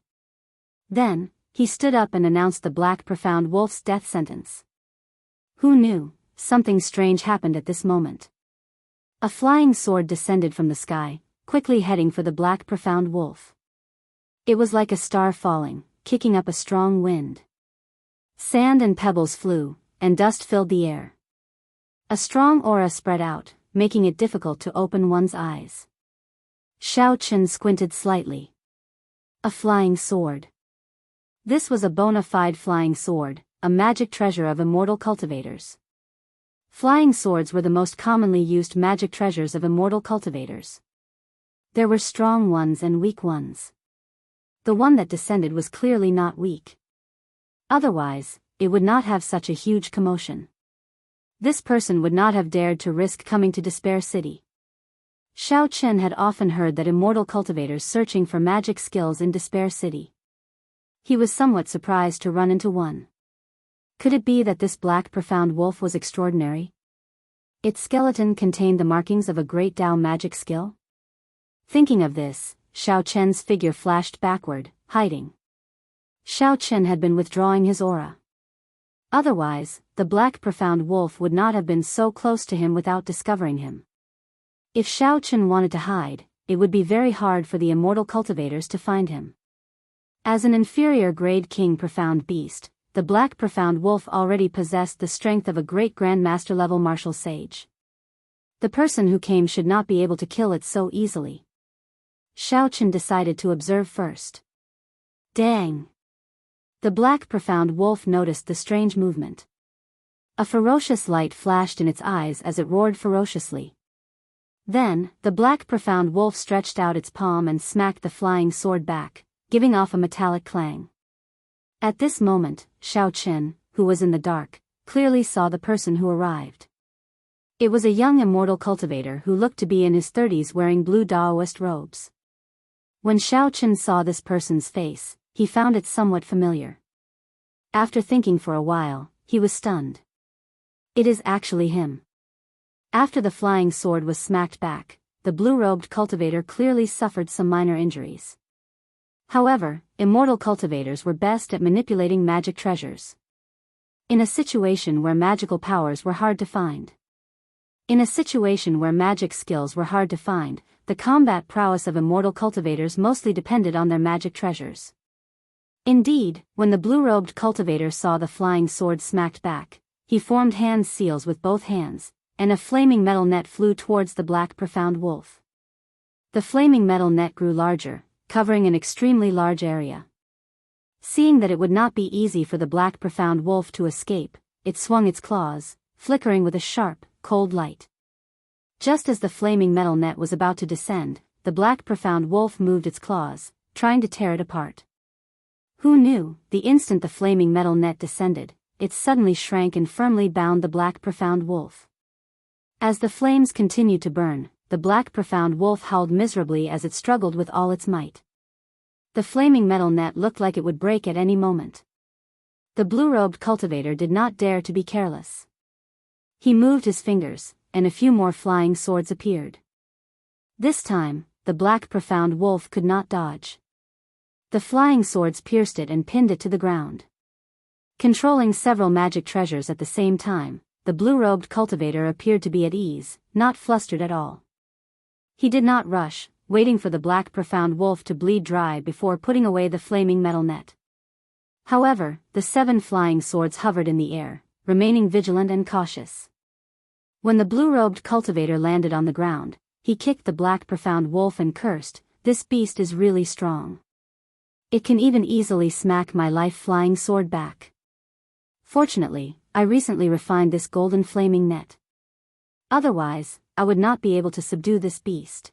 Then, he stood up and announced the black profound wolf's death sentence. Who knew? Something strange happened at this moment. A flying sword descended from the sky, quickly heading for the black profound wolf. It was like a star falling, kicking up a strong wind. Sand and pebbles flew, and dust filled the air. A strong aura spread out, making it difficult to open one's eyes. Xiao Chen squinted slightly. A flying sword. This was a bona fide flying sword, a magic treasure of immortal cultivators. Flying swords were the most commonly used magic treasures of immortal cultivators. There were strong ones and weak ones. The one that descended was clearly not weak. Otherwise, it would not have such a huge commotion. This person would not have dared to risk coming to Despair City. Xiao Chen had often heard that immortal cultivators searching for magic skills in Despair City. He was somewhat surprised to run into one. Could it be that this black profound wolf was extraordinary? Its skeleton contained the markings of a great Dao magic skill? Thinking of this, Xiao Chen's figure flashed backward, hiding. Xiao Chen had been withdrawing his aura. Otherwise, the black profound wolf would not have been so close to him without discovering him. If Xiao Chen wanted to hide, it would be very hard for the immortal cultivators to find him. As an inferior grade king profound beast, the black profound wolf already possessed the strength of a great grandmaster level martial sage. The person who came should not be able to kill it so easily. Xiao Chen decided to observe first. Dang! The black profound wolf noticed the strange movement. A ferocious light flashed in its eyes as it roared ferociously. Then, the black profound wolf stretched out its palm and smacked the flying sword back, giving off a metallic clang. At this moment, Xiao Chen, who was in the dark, clearly saw the person who arrived. It was a young immortal cultivator who looked to be in his 30s wearing blue Daoist robes. When Xiao Chen saw this person's face, he found it somewhat familiar. After thinking for a while, he was stunned. It is actually him. After the flying sword was smacked back, the blue-robed cultivator clearly suffered some minor injuries. However, immortal cultivators were best at manipulating magic treasures. In a situation where magical powers were hard to find. In a situation where magic skills were hard to find, the combat prowess of immortal cultivators mostly depended on their magic treasures. Indeed, when the blue-robed cultivator saw the flying sword smacked back, he formed hand seals with both hands, and a flaming metal net flew towards the black profound wolf. The flaming metal net grew larger, covering an extremely large area. Seeing that it would not be easy for the black profound wolf to escape, it swung its claws, flickering with a sharp, cold light. Just as the flaming metal net was about to descend, the black profound wolf moved its claws, trying to tear it apart. Who knew, the instant the flaming metal net descended, it suddenly shrank and firmly bound the black profound wolf. As the flames continued to burn, the black profound wolf howled miserably as it struggled with all its might. The flaming metal net looked like it would break at any moment. The blue-robed cultivator did not dare to be careless. He moved his fingers, and a few more flying swords appeared. This time, the black profound wolf could not dodge. The flying swords pierced it and pinned it to the ground. Controlling several magic treasures at the same time, the blue-robed cultivator appeared to be at ease, not flustered at all. He did not rush, waiting for the black profound wolf to bleed dry before putting away the flaming metal net. However, the 7 flying swords hovered in the air, remaining vigilant and cautious. When the blue-robed cultivator landed on the ground, he kicked the black profound wolf and cursed, "This beast is really strong. It can even easily smack my life-flying sword back. Fortunately, I recently refined this golden flaming net. Otherwise, I would not be able to subdue this beast."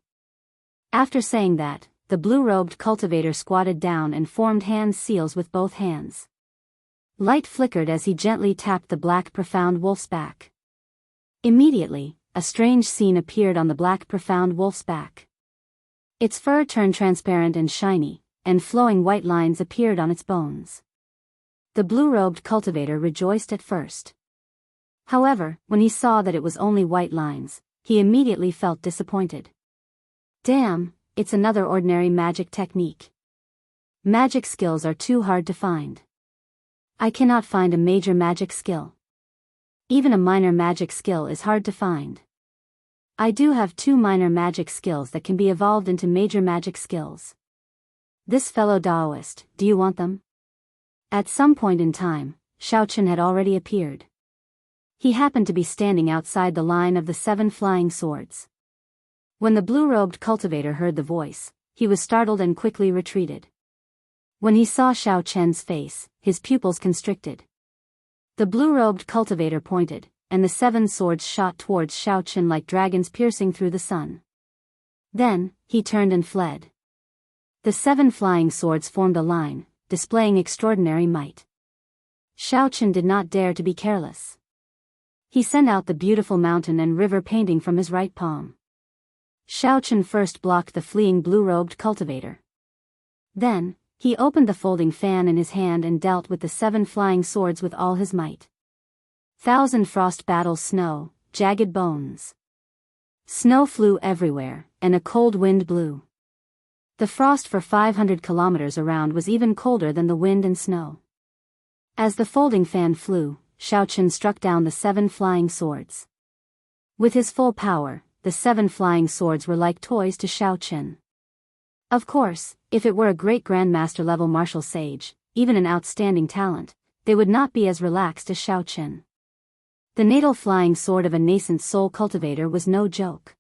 After saying that, the blue-robed cultivator squatted down and formed hand seals with both hands. Light flickered as he gently tapped the black profound wolf's back. Immediately, a strange scene appeared on the black profound wolf's back. Its fur turned transparent and shiny, and flowing white lines appeared on its bones. The blue-robed cultivator rejoiced at first. However, when he saw that it was only white lines, he immediately felt disappointed. Damn, it's another ordinary magic technique. Magic skills are too hard to find. I cannot find a major magic skill. Even a minor magic skill is hard to find. I do have 2 minor magic skills that can be evolved into major magic skills. This fellow Daoist, do you want them? At some point in time, Xiao Chen had already appeared. He happened to be standing outside the line of the 7 flying swords. When the blue-robed cultivator heard the voice, he was startled and quickly retreated. When he saw Xiao Chen's face, his pupils constricted. The blue-robed cultivator pointed, and the 7 swords shot towards Xiao Chen like dragons piercing through the sun. Then, he turned and fled. The 7 flying swords formed a line, displaying extraordinary might. Xiao Chen did not dare to be careless. He sent out the beautiful mountain and river painting from his right palm. Xiao Chen first blocked the fleeing blue-robed cultivator. Then, he opened the folding fan in his hand and dealt with the 7 flying swords with all his might. Thousand frost battles snow, jagged bones. Snow flew everywhere, and a cold wind blew. The frost for 500 kilometers around was even colder than the wind and snow. As the folding fan flew, Xiao Chen struck down the 7 flying swords. With his full power, the 7 flying swords were like toys to Xiao Chen. Of course, if it were a great grandmaster level martial sage, even an outstanding talent, they would not be as relaxed as Xiao Chen. The natal flying sword of a nascent soul cultivator was no joke.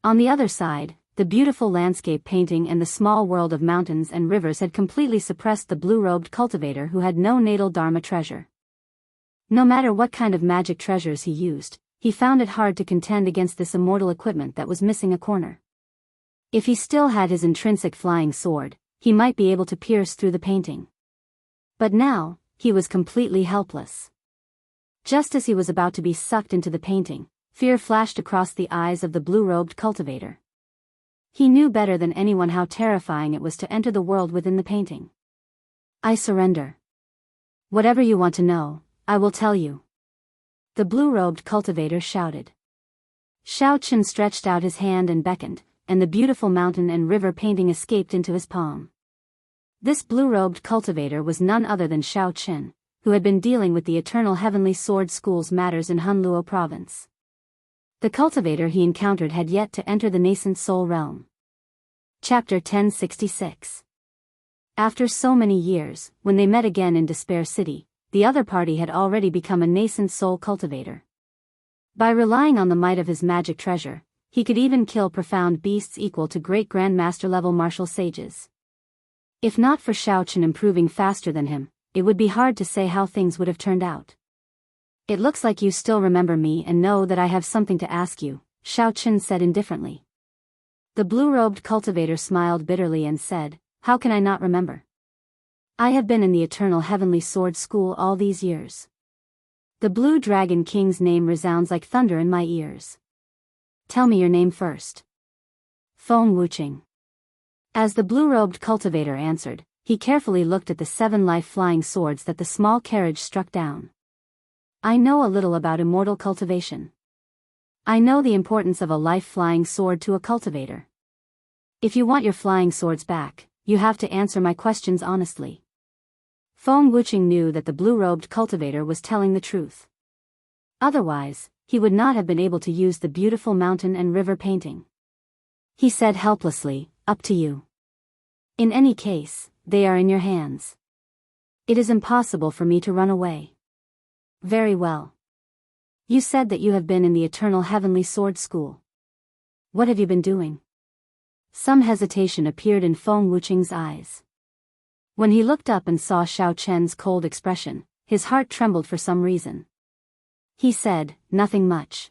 On the other side, the beautiful landscape painting and the small world of mountains and rivers had completely suppressed the blue-robed cultivator who had no natal dharma treasure. No matter what kind of magic treasures he used, he found it hard to contend against this immortal equipment that was missing a corner. If he still had his intrinsic flying sword, he might be able to pierce through the painting. But now, he was completely helpless. Just as he was about to be sucked into the painting, fear flashed across the eyes of the blue-robed cultivator. He knew better than anyone how terrifying it was to enter the world within the painting. I surrender. Whatever you want to know, I will tell you. The blue-robed cultivator shouted. Xiao Chen stretched out his hand and beckoned, and the beautiful mountain and river painting escaped into his palm. This blue-robed cultivator was none other than Xiao Chen, who had been dealing with the Eternal Heavenly Sword School's matters in Hunluo province. The cultivator he encountered had yet to enter the nascent soul realm. Chapter 1066. After so many years, when they met again in Despair City, the other party had already become a nascent soul cultivator. By relying on the might of his magic treasure, he could even kill profound beasts equal to great grandmaster-level martial sages. If not for Xiao Chen improving faster than him, it would be hard to say how things would have turned out. It looks like you still remember me and know that I have something to ask you, Xiao Chen said indifferently. The blue-robed cultivator smiled bitterly and said, how can I not remember? I have been in the Eternal Heavenly Sword School all these years. The Blue Dragon King's name resounds like thunder in my ears. Tell me your name first. Feng Wuqing. As the blue-robed cultivator answered, he carefully looked at the 7 life-flying swords that the small carriage struck down. I know a little about immortal cultivation. I know the importance of a life-flying sword to a cultivator. If you want your flying swords back, you have to answer my questions honestly. Feng Wuqing knew that the blue-robed cultivator was telling the truth. Otherwise, he would not have been able to use the beautiful mountain and river painting. He said helplessly, up to you. In any case, they are in your hands. It is impossible for me to run away. Very well. You said that you have been in the Eternal Heavenly Sword School. What have you been doing? Some hesitation appeared in Feng Wuqing's eyes. When he looked up and saw Xiao Chen's cold expression, his heart trembled for some reason. He said, nothing much.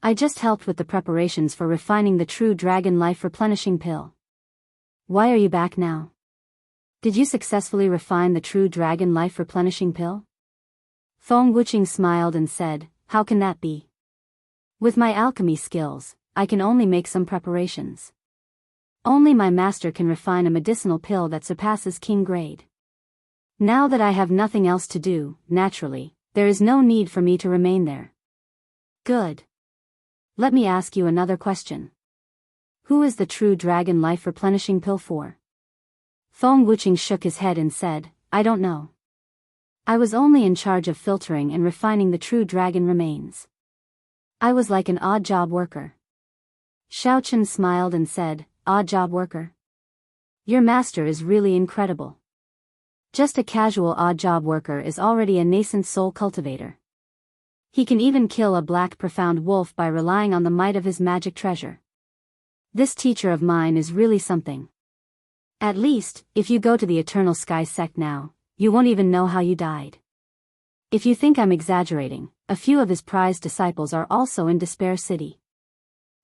I just helped with the preparations for refining the true dragon life replenishing pill. Why are you back now? Did you successfully refine the true dragon life replenishing pill? Feng Wuqing smiled and said, how can that be? With my alchemy skills, I can only make some preparations. Only my master can refine a medicinal pill that surpasses king grade. Now that I have nothing else to do, naturally, there is no need for me to remain there. Good. Let me ask you another question. Who is the true dragon life replenishing pill for? Feng Wuqing shook his head and said, I don't know. I was only in charge of filtering and refining the true dragon remains. I was like an odd job worker. Xiao Chen smiled and said, odd job worker? Your master is really incredible. Just a casual odd job worker is already a nascent soul cultivator. He can even kill a black profound wolf by relying on the might of his magic treasure. This teacher of mine is really something. At least, if you go to the Eternal Sky sect now, you won't even know how you died. If you think I'm exaggerating, a few of his prized disciples are also in Despair City.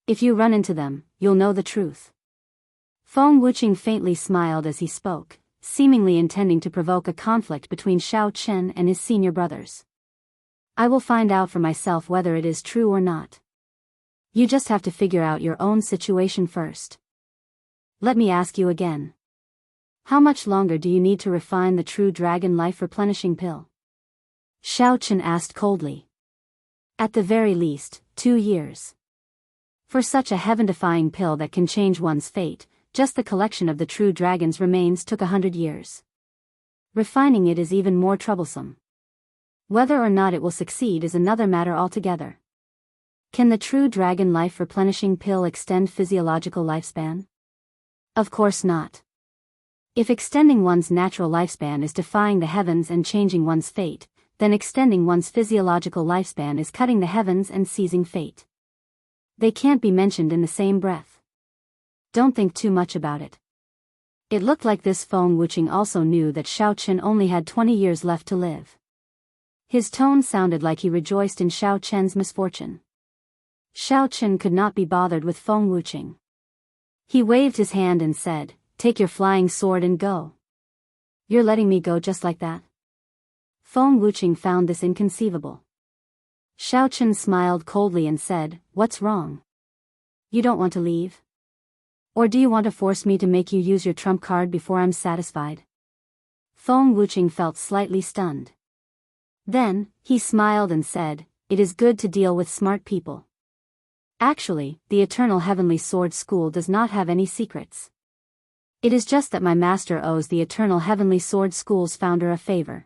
If you run into them, you'll know the truth. Feng Wuqing faintly smiled as he spoke, seemingly intending to provoke a conflict between Xiao Chen and his senior brothers. I will find out for myself whether it is true or not. You just have to figure out your own situation first. Let me ask you again. How much longer do you need to refine the true dragon life replenishing pill? Xiao Chen asked coldly. At the very least, 2 years. For such a heaven-defying pill that can change one's fate, just the collection of the true dragon's remains took 100 years. Refining it is even more troublesome. Whether or not it will succeed is another matter altogether. Can the true dragon life replenishing pill extend physiological lifespan? Of course not. If extending one's natural lifespan is defying the heavens and changing one's fate, then extending one's physiological lifespan is cutting the heavens and seizing fate. They can't be mentioned in the same breath. Don't think too much about it. It looked like this Feng Wuqing also knew that Xiao Chen only had 20 years left to live. His tone sounded like he rejoiced in Xiao Chen's misfortune. Xiao Chen could not be bothered with Feng Wuqing. He waved his hand and said, "Take your flying sword and go." You're letting me go just like that? Feng Wuqing found this inconceivable. Xiao Chen smiled coldly and said, "What's wrong? You don't want to leave? Or do you want to force me to make you use your trump card before I'm satisfied?" Feng Wuqing felt slightly stunned. Then, he smiled and said, "It is good to deal with smart people. Actually, the Eternal Heavenly Sword School does not have any secrets. It is just that my master owes the Eternal Heavenly Sword School's founder a favor.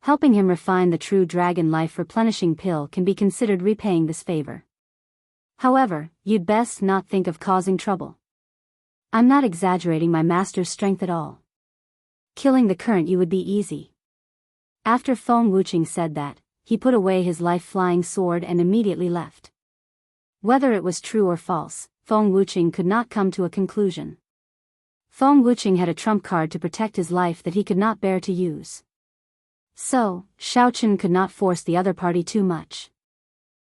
Helping him refine the true dragon life replenishing pill can be considered repaying this favor. However, you'd best not think of causing trouble. I'm not exaggerating my master's strength at all. Killing the current you would be easy." After Feng Wuqing said that, he put away his life-flying sword and immediately left. Whether it was true or false, Feng Wuqing could not come to a conclusion. Feng Wuqing had a trump card to protect his life that he could not bear to use. So, Xiao Chen could not force the other party too much.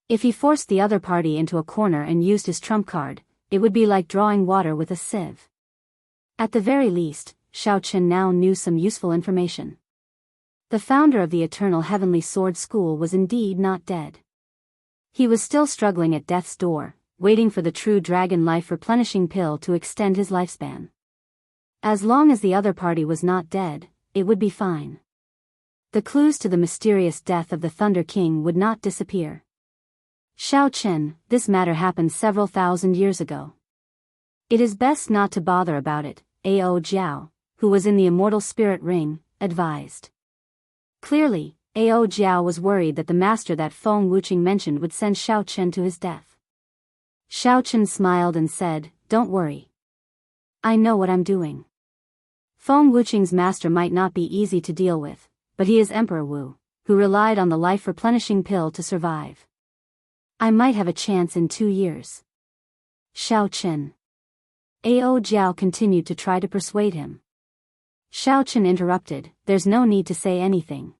If he forced the other party into a corner and used his trump card, it would be like drawing water with a sieve. At the very least, Xiao Chen now knew some useful information. The founder of the Eternal Heavenly Sword School was indeed not dead. He was still struggling at death's door, waiting for the true dragon life replenishing pill to extend his lifespan. As long as the other party was not dead, it would be fine. The clues to the mysterious death of the Thunder King would not disappear. Xiao Chen, this matter happened several thousand years ago. It is best not to bother about it, Ao Jiao, who was in the immortal spirit ring, advised. Clearly, Ao Jiao was worried that the master that Feng Wuqing mentioned would send Xiao Chen to his death. Xiao Chen smiled and said, "Don't worry. I know what I'm doing." Feng Wuqing's master might not be easy to deal with, but he is Emperor Wu, who relied on the life-replenishing pill to survive. I might have a chance in 2 years. Xiao Chen. Ao Jiao continued to try to persuade him. Xiao Chen interrupted, "There's no need to say anything.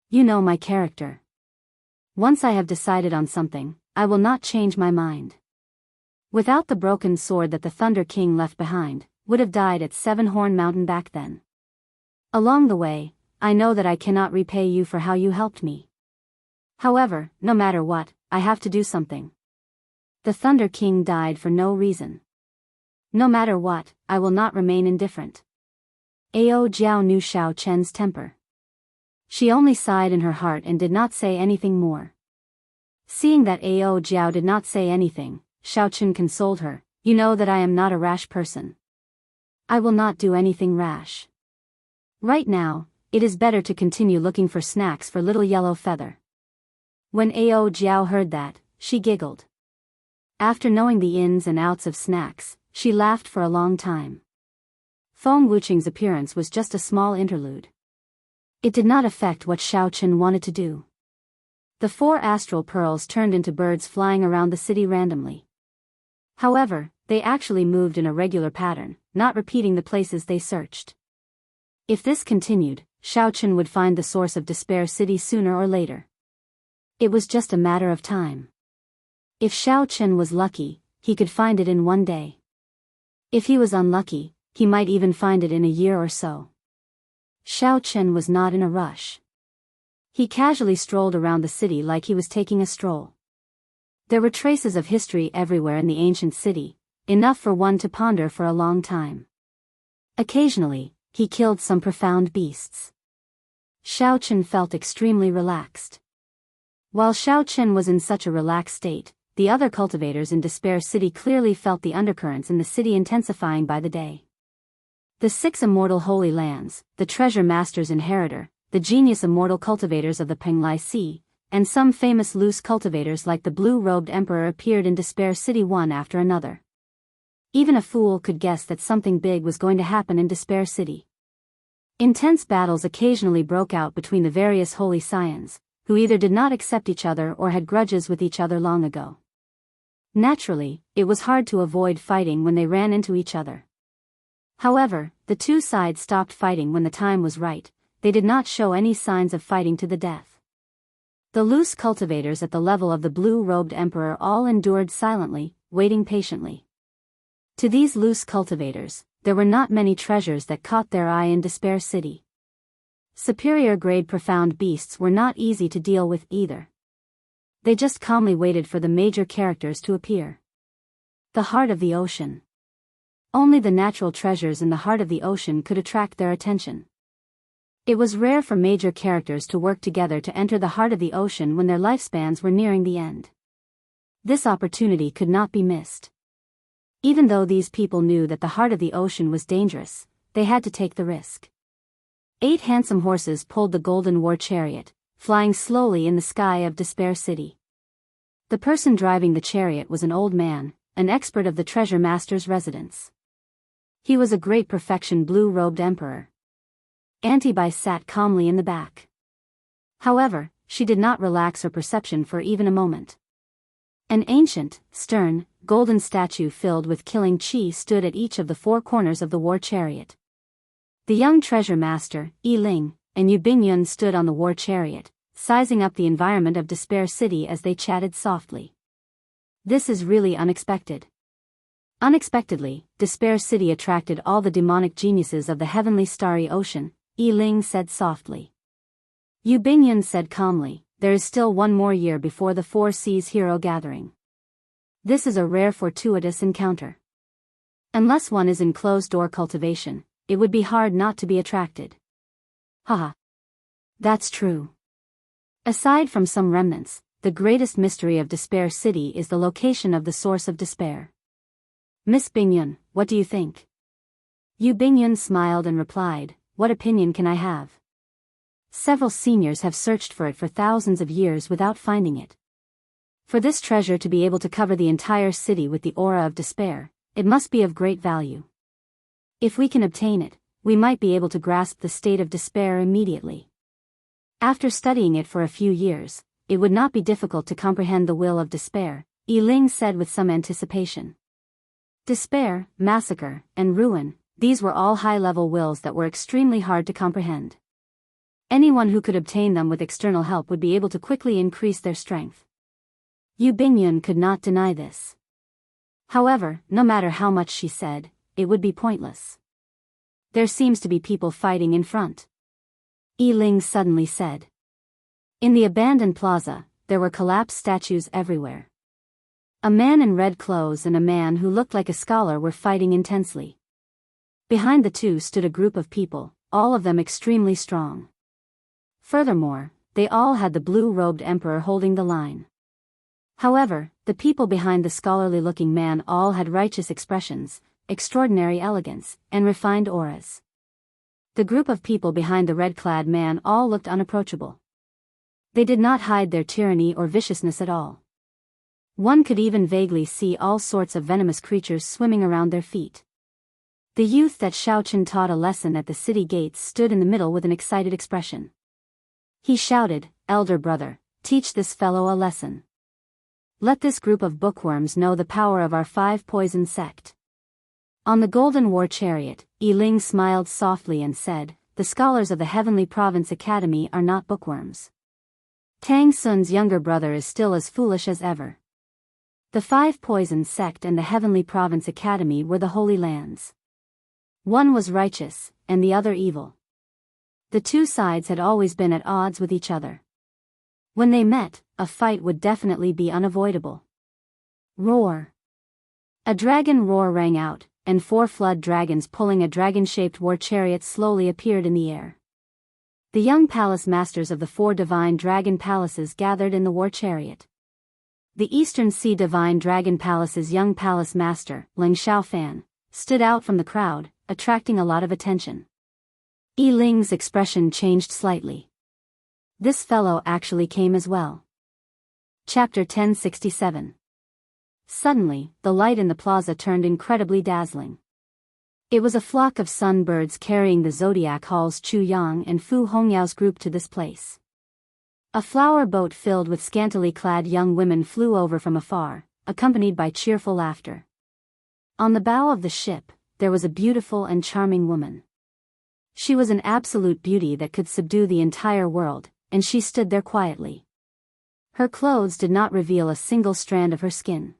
You know my character. Once I have decided on something, I will not change my mind." Without the broken sword that the Thunder King left behind, would have died at Seven-Horn Mountain back then. Along the way, I know that I cannot repay you for how you helped me. However, no matter what, I have to do something. The Thunder King died for no reason. No matter what, I will not remain indifferent. Ao Jiao knew Xiao Chen's temper. She only sighed in her heart and did not say anything more. Seeing that Ao Jiao did not say anything, Xiao Chen consoled her, "You know that I am not a rash person. I will not do anything rash. Right now, it is better to continue looking for snacks for little yellow feather." When Ao Jiao heard that, she giggled. After knowing the ins and outs of snacks, she laughed for a long time. Feng Wuqing's appearance was just a small interlude. It did not affect what Xiao Chen wanted to do. The 4 astral pearls turned into birds flying around the city randomly. However, they actually moved in a regular pattern, not repeating the places they searched. If this continued, Xiao Chen would find the source of Despair City sooner or later. It was just a matter of time. If Xiao Chen was lucky, he could find it in one day. If he was unlucky, he might even find it in a year or so. Xiao Chen was not in a rush. He casually strolled around the city like he was taking a stroll. There were traces of history everywhere in the ancient city, enough for one to ponder for a long time. Occasionally, he killed some profound beasts. Xiao Chen felt extremely relaxed. While Xiao Chen was in such a relaxed state, the other cultivators in Despair City clearly felt the undercurrents in the city intensifying by the day. The 6 immortal holy lands, the treasure master's inheritor, the genius immortal cultivators of the Penglai Sea, and some famous loose cultivators like the blue-robed emperor appeared in Despair City one after another. Even a fool could guess that something big was going to happen in Despair City. Intense battles occasionally broke out between the various holy scions, who either did not accept each other or had grudges with each other long ago. Naturally, it was hard to avoid fighting when they ran into each other. However, the two sides stopped fighting when the time was right. They did not show any signs of fighting to the death. The loose cultivators at the level of the blue-robed emperor all endured silently, waiting patiently. To these loose cultivators, there were not many treasures that caught their eye in Despair City. Superior-grade profound beasts were not easy to deal with either. They just calmly waited for the major characters to appear. The heart of the ocean. Only the natural treasures in the heart of the ocean could attract their attention. It was rare for major characters to work together to enter the heart of the ocean when their lifespans were nearing the end. This opportunity could not be missed. Even though these people knew that the heart of the ocean was dangerous, they had to take the risk. 8 handsome horses pulled the golden war chariot, flying slowly in the sky of Despair City. The person driving the chariot was an old man, an expert of the treasure master's residence. He was a great perfection blue-robed emperor. Auntie Bai sat calmly in the back. However, she did not relax her perception for even a moment. An ancient, stern, golden statue filled with killing chi stood at each of the 4 corners of the war chariot. The young treasure master, Yi Ling, and Yu Bingyun stood on the war chariot, sizing up the environment of Despair City as they chatted softly. This is really unexpected. Unexpectedly, Despair City attracted all the demonic geniuses of the heavenly starry ocean, Yi Ling said softly. Yu Bingyun said calmly, there is still one more year before the 4 Seas hero gathering. This is a rare fortuitous encounter. Unless one is in closed-door cultivation, it would be hard not to be attracted. Haha. That's true. Aside from some remnants, the greatest mystery of Despair City is the location of the source of despair. Miss Bingyun, what do you think? Yu Bingyun smiled and replied, what opinion can I have? Several seniors have searched for it for thousands of years without finding it. For this treasure to be able to cover the entire city with the aura of despair, it must be of great value. If we can obtain it, we might be able to grasp the state of despair immediately. After studying it for a few years, it would not be difficult to comprehend the will of despair, Yi Ling said with some anticipation. Despair, massacre, and ruin, these were all high-level wills that were extremely hard to comprehend. Anyone who could obtain them with external help would be able to quickly increase their strength. Yu Bingyun could not deny this. However, no matter how much she said, it would be pointless. There seems to be people fighting in front. Yi Ling suddenly said. In the abandoned plaza, there were collapsed statues everywhere. A man in red clothes and a man who looked like a scholar were fighting intensely. Behind the two stood a group of people, all of them extremely strong. Furthermore, they all had the blue-robed emperor holding the line. However, the people behind the scholarly-looking man all had righteous expressions, extraordinary elegance, and refined auras. The group of people behind the red-clad man all looked unapproachable. They did not hide their tyranny or viciousness at all. One could even vaguely see all sorts of venomous creatures swimming around their feet. The youth that Xiao Chen taught a lesson at the city gates stood in the middle with an excited expression. He shouted, "Elder brother, teach this fellow a lesson. Let this group of bookworms know the power of our 5-poison sect." On the golden war chariot, Yi Ling smiled softly and said, "The scholars of the Heavenly Province Academy are not bookworms. Tang Sun's younger brother is still as foolish as ever." The Five Poisons sect and the Heavenly Province Academy were the Holy Lands. One was righteous, and the other evil. The two sides had always been at odds with each other. When they met, a fight would definitely be unavoidable. Roar! A dragon roar rang out, and 4 flood dragons pulling a dragon-shaped war chariot slowly appeared in the air. The young palace masters of the 4 divine dragon palaces gathered in the war chariot. The Eastern Sea Divine Dragon Palace's young palace master, Ling Xiaofan, stood out from the crowd, attracting a lot of attention. Yi Ling's expression changed slightly. This fellow actually came as well. Chapter 1067. Suddenly, the light in the plaza turned incredibly dazzling. It was a flock of sunbirds carrying the Zodiac Hall's Chu Yang and Fu Hongyao's group to this place. A flower boat filled with scantily clad young women flew over from afar, accompanied by cheerful laughter. On the bow of the ship, there was a beautiful and charming woman. She was an absolute beauty that could subdue the entire world, and she stood there quietly. Her clothes did not reveal a single strand of her skin.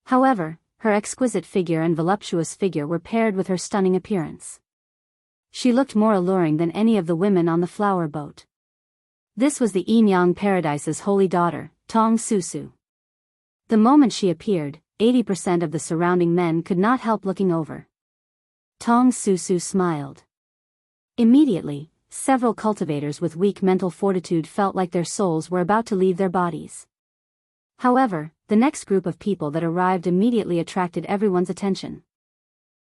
However, her exquisite figure and voluptuous figure were paired with her stunning appearance. She looked more alluring than any of the women on the flower boat. This was the Yinyang Paradise's holy daughter, Tong Susu. The moment she appeared, 80% of the surrounding men could not help looking over. Tong Susu smiled. Immediately, several cultivators with weak mental fortitude felt like their souls were about to leave their bodies. However, the next group of people that arrived immediately attracted everyone's attention.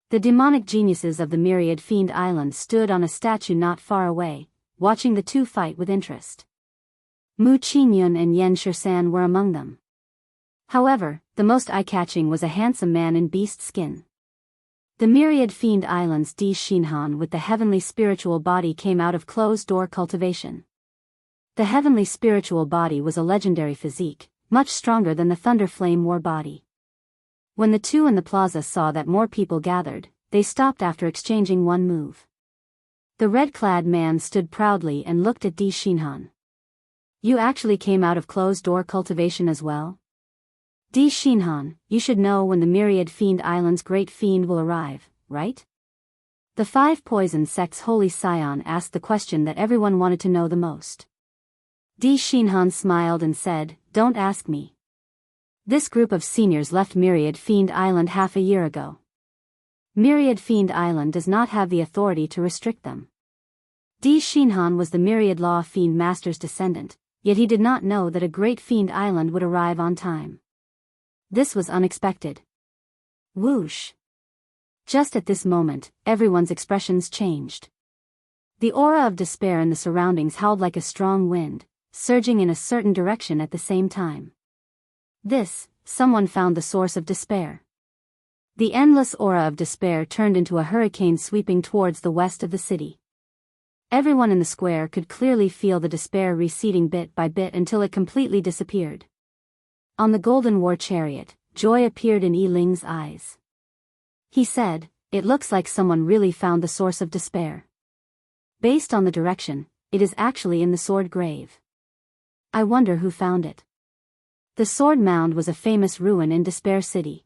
The demonic geniuses of the Myriad Fiend Island stood on a statue not far away, watching the two fight with interest. Mu Qingyun and Yan Shisan were among them. However, the most eye-catching was a handsome man in beast skin. The Myriad Fiend Island's Di Xinhan with the heavenly spiritual body came out of closed-door cultivation. The heavenly spiritual body was a legendary physique, much stronger than the Thunder Flame War body. When the two in the plaza saw that more people gathered, they stopped after exchanging one move. The red-clad man stood proudly and looked at Di Xinhan. You actually came out of closed-door cultivation as well? Di Xinhan, you should know when the Myriad Fiend Island's great fiend will arrive, right? The Five Poison sect's holy scion asked the question that everyone wanted to know the most. Di Xinhan smiled and said, "Don't ask me. This group of seniors left Myriad Fiend Island half a year ago. Myriad Fiend Island does not have the authority to restrict them." Di Xinhan was the Myriad Law Fiend Master's descendant, yet he did not know that a great Fiend Island would arrive on time. This was unexpected. Whoosh! Just at this moment, everyone's expressions changed. The aura of despair in the surroundings howled like a strong wind, surging in a certain direction at the same time. Someone found the source of despair. The endless aura of despair turned into a hurricane sweeping towards the west of the city. Everyone in the square could clearly feel the despair receding bit by bit until it completely disappeared. On the golden war chariot, joy appeared in Yi Ling's eyes. He said, "It looks like someone really found the source of despair. Based on the direction, it is actually in the sword grave. I wonder who found it." The sword mound was a famous ruin in Despair City.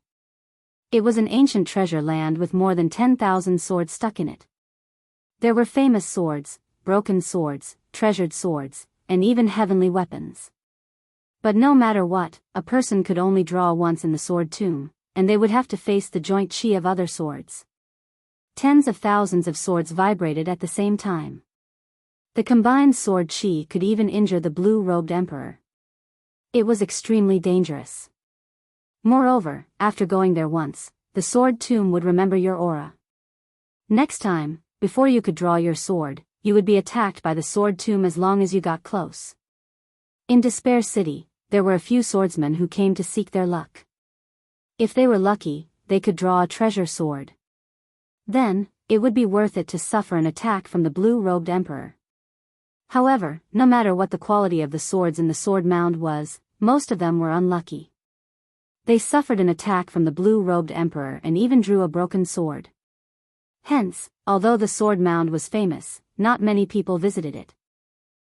It was an ancient treasure land with more than 10,000 swords stuck in it. There were famous swords, broken swords, treasured swords, and even heavenly weapons. But no matter what, a person could only draw once in the sword tomb, and they would have to face the joint chi of other swords. Tens of thousands of swords vibrated at the same time. The combined sword chi could even injure the blue-robed emperor. It was extremely dangerous. Moreover, after going there once, the sword tomb would remember your aura. Next time, before you could draw your sword, you would be attacked by the sword tomb as long as you got close. In Despair City, there were a few swordsmen who came to seek their luck. If they were lucky, they could draw a treasure sword. Then, it would be worth it to suffer an attack from the blue-robed emperor. However, no matter what the quality of the swords in the sword mound was, most of them were unlucky. They suffered an attack from the blue-robed emperor and even drew a broken sword. Hence, although the sword mound was famous, not many people visited it.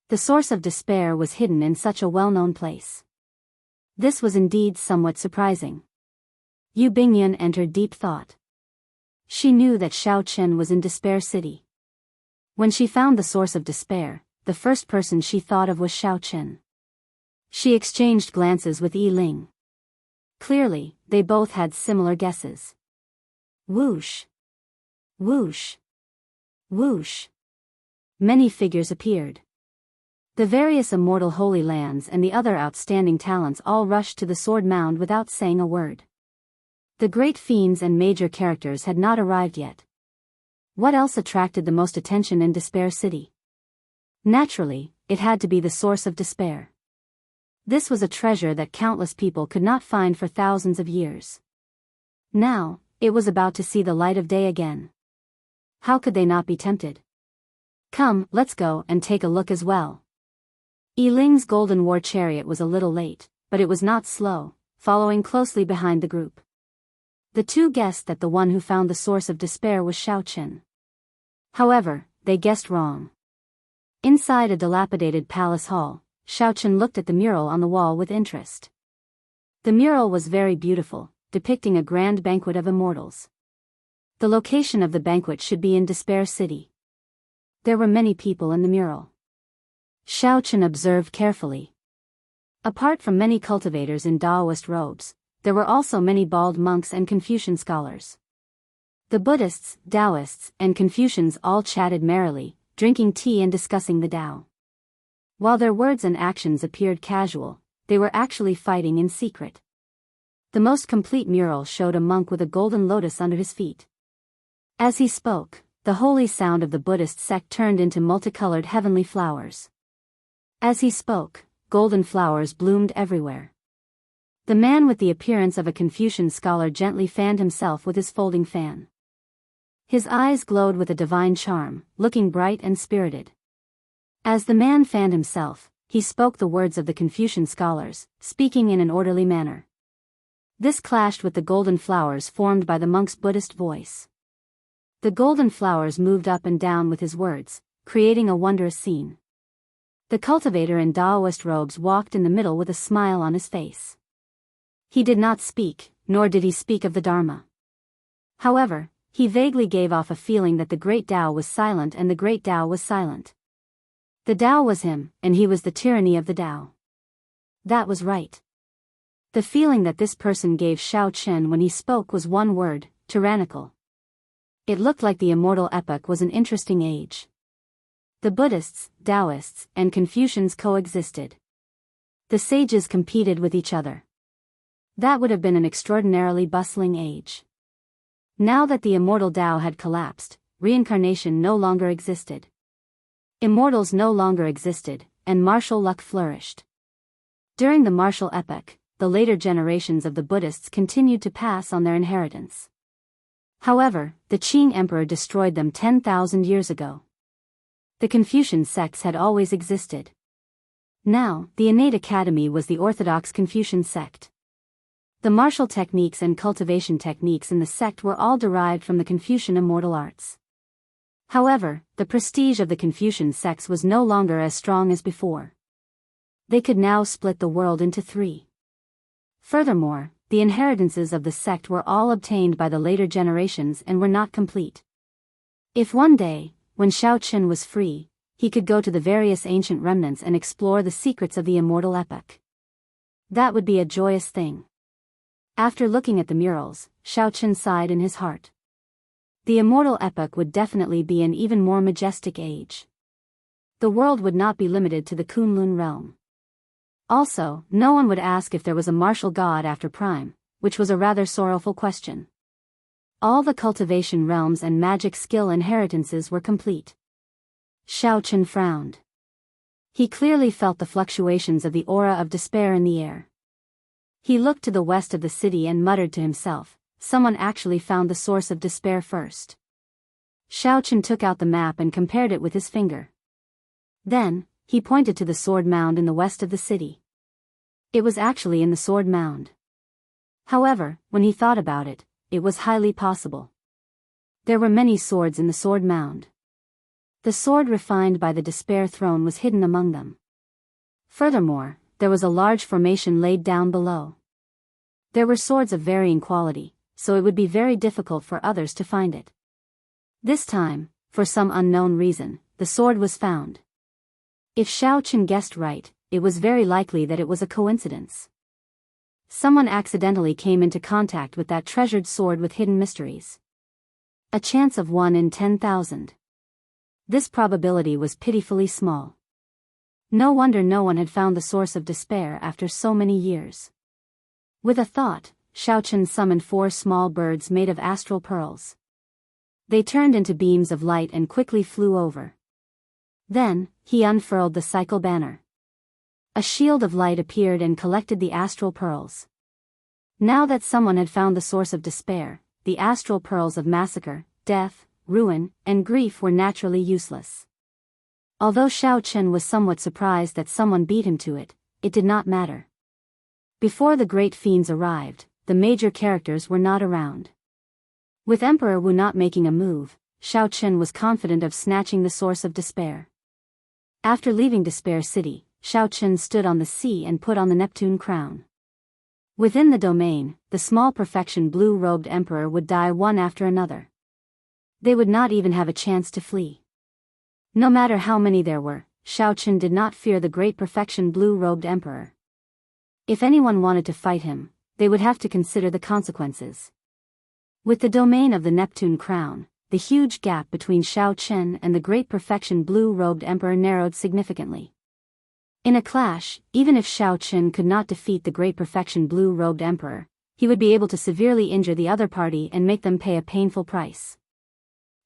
The source of despair was hidden in such a well-known place. This was indeed somewhat surprising. Yu Bingyun entered deep thought. She knew that Xiao Chen was in Despair City. When she found the source of despair, the first person she thought of was Xiao Chen. She exchanged glances with Yi Ling. Clearly, they both had similar guesses. Whoosh! Whoosh! Whoosh! Many figures appeared. The various immortal holy lands and the other outstanding talents all rushed to the sword mound without saying a word. The great fiends and major characters had not arrived yet. What else attracted the most attention in Despair City? Naturally, it had to be the source of despair. This was a treasure that countless people could not find for thousands of years. Now, it was about to see the light of day again. How could they not be tempted? Come, let's go and take a look as well. Yi Ling's golden war chariot was a little late, but it was not slow, following closely behind the group. The two guessed that the one who found the source of despair was Xiao Chen. However, they guessed wrong. Inside a dilapidated palace hall, Xiao Chen looked at the mural on the wall with interest. The mural was very beautiful, depicting a grand banquet of immortals. The location of the banquet should be in Despair City. There were many people in the mural. Xiao Chen observed carefully. Apart from many cultivators in Taoist robes, there were also many bald monks and Confucian scholars. The Buddhists, Taoists, and Confucians all chatted merrily, drinking tea and discussing the Tao. While their words and actions appeared casual, they were actually fighting in secret. The most complete mural showed a monk with a golden lotus under his feet. As he spoke, the holy sound of the Buddhist sect turned into multicolored heavenly flowers. As he spoke, golden flowers bloomed everywhere. The man with the appearance of a Confucian scholar gently fanned himself with his folding fan. His eyes glowed with a divine charm, looking bright and spirited. As the man fanned himself, he spoke the words of the Confucian scholars, speaking in an orderly manner. This clashed with the golden flowers formed by the monk's Buddhist voice. The golden flowers moved up and down with his words, creating a wondrous scene. The cultivator in Taoist robes walked in the middle with a smile on his face. He did not speak, nor did he speak of the Dharma. However, he vaguely gave off a feeling that the great Tao was silent and the great Tao was silent. The Tao was him, and he was the tyranny of the Tao. That was right. The feeling that this person gave Xiao Chen when he spoke was one word: tyrannical. It looked like the immortal epoch was an interesting age. The Buddhists, Taoists, and Confucians coexisted. The sages competed with each other. That would have been an extraordinarily bustling age. Now that the immortal Tao had collapsed, reincarnation no longer existed. Immortals no longer existed, and martial luck flourished. During the martial epoch, the later generations of the Buddhists continued to pass on their inheritance. However, the Qing Emperor destroyed them 10,000 years ago. The Confucian sects had always existed. Now, the innate academy was the orthodox Confucian sect. The martial techniques and cultivation techniques in the sect were all derived from the Confucian immortal arts. However, the prestige of the Confucian sects was no longer as strong as before. They could now split the world into three. Furthermore, the inheritances of the sect were all obtained by the later generations and were not complete. If one day, when Xiao Chen was free, he could go to the various ancient remnants and explore the secrets of the immortal epoch. That would be a joyous thing. After looking at the murals, Xiao Chen sighed in his heart. The immortal epoch would definitely be an even more majestic age. The world would not be limited to the Kunlun realm. Also, no one would ask if there was a martial god after Prime, which was a rather sorrowful question. All the cultivation realms and magic skill inheritances were complete. Xiao Chen frowned. He clearly felt the fluctuations of the aura of despair in the air. He looked to the west of the city and muttered to himself, someone actually found the source of despair first. Xiao Chen took out the map and compared it with his finger. Then, he pointed to the sword mound in the west of the city. It was actually in the sword mound. However, when he thought about it, it was highly possible. There were many swords in the sword mound. The sword refined by the despair throne was hidden among them. Furthermore, there was a large formation laid down below. There were swords of varying quality, so it would be very difficult for others to find it. This time, for some unknown reason, the sword was found. If Xiao Chen guessed right, it was very likely that it was a coincidence. Someone accidentally came into contact with that treasured sword with hidden mysteries. A chance of 1 in 10,000. This probability was pitifully small. No wonder no one had found the source of despair after so many years. With a thought, Xiao Chen summoned 4 small birds made of astral pearls. They turned into beams of light and quickly flew over. Then, he unfurled the cycle banner. A shield of light appeared and collected the astral pearls. Now that someone had found the source of despair, the astral pearls of massacre, death, ruin, and grief were naturally useless. Although Xiao Chen was somewhat surprised that someone beat him to it, it did not matter. Before the great fiends arrived, the major characters were not around. With Emperor Wu not making a move, Xiao Chen was confident of snatching the source of despair. After leaving Despair City, Xiao Chen stood on the sea and put on the Neptune crown. Within the domain, the small perfection blue-robed emperor would die one after another. They would not even have a chance to flee. No matter how many there were, Xiao Chen did not fear the great perfection blue-robed emperor. If anyone wanted to fight him, they would have to consider the consequences. With the domain of the Neptune crown, the huge gap between Xiao Chen and the great perfection blue-robed emperor narrowed significantly. In a clash, even if Xiao Chen could not defeat the great perfection blue-robed emperor, he would be able to severely injure the other party and make them pay a painful price.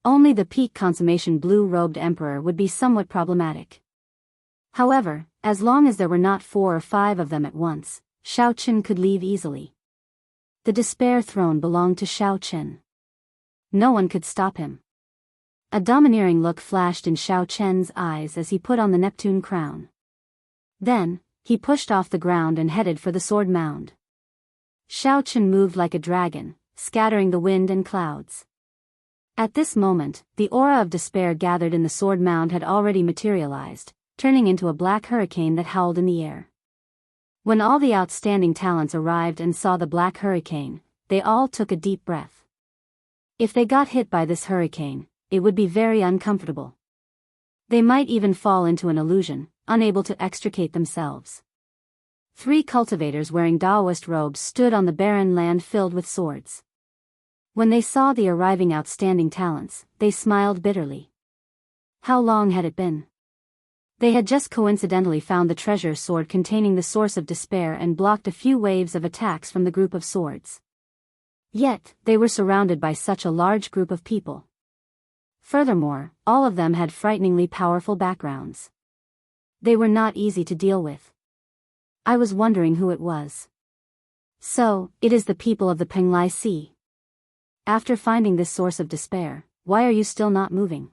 Only the peak consummation blue-robed emperor would be somewhat problematic. However, as long as there were not 4 or 5 of them at once, Xiao Chen could leave easily. The despair throne belonged to Xiao Chen. No one could stop him. A domineering look flashed in Xiao Chen's eyes as he put on the Neptune crown. Then, he pushed off the ground and headed for the sword mound. Xiao Chen moved like a dragon, scattering the wind and clouds. At this moment, the aura of despair gathered in the sword mound had already materialized, turning into a black hurricane that howled in the air. When all the outstanding talents arrived and saw the black hurricane, they all took a deep breath. If they got hit by this hurricane, it would be very uncomfortable. They might even fall into an illusion, unable to extricate themselves. 3 cultivators wearing Taoist robes stood on the barren land filled with swords. When they saw the arriving outstanding talents, they smiled bitterly. How long had it been? They had just coincidentally found the treasure sword containing the source of despair and blocked a few waves of attacks from the group of swords. Yet, they were surrounded by such a large group of people. Furthermore, all of them had frighteningly powerful backgrounds. They were not easy to deal with. I was wondering who it was. So, it is the people of the Penglai Sea. After finding this source of despair, why are you still not moving?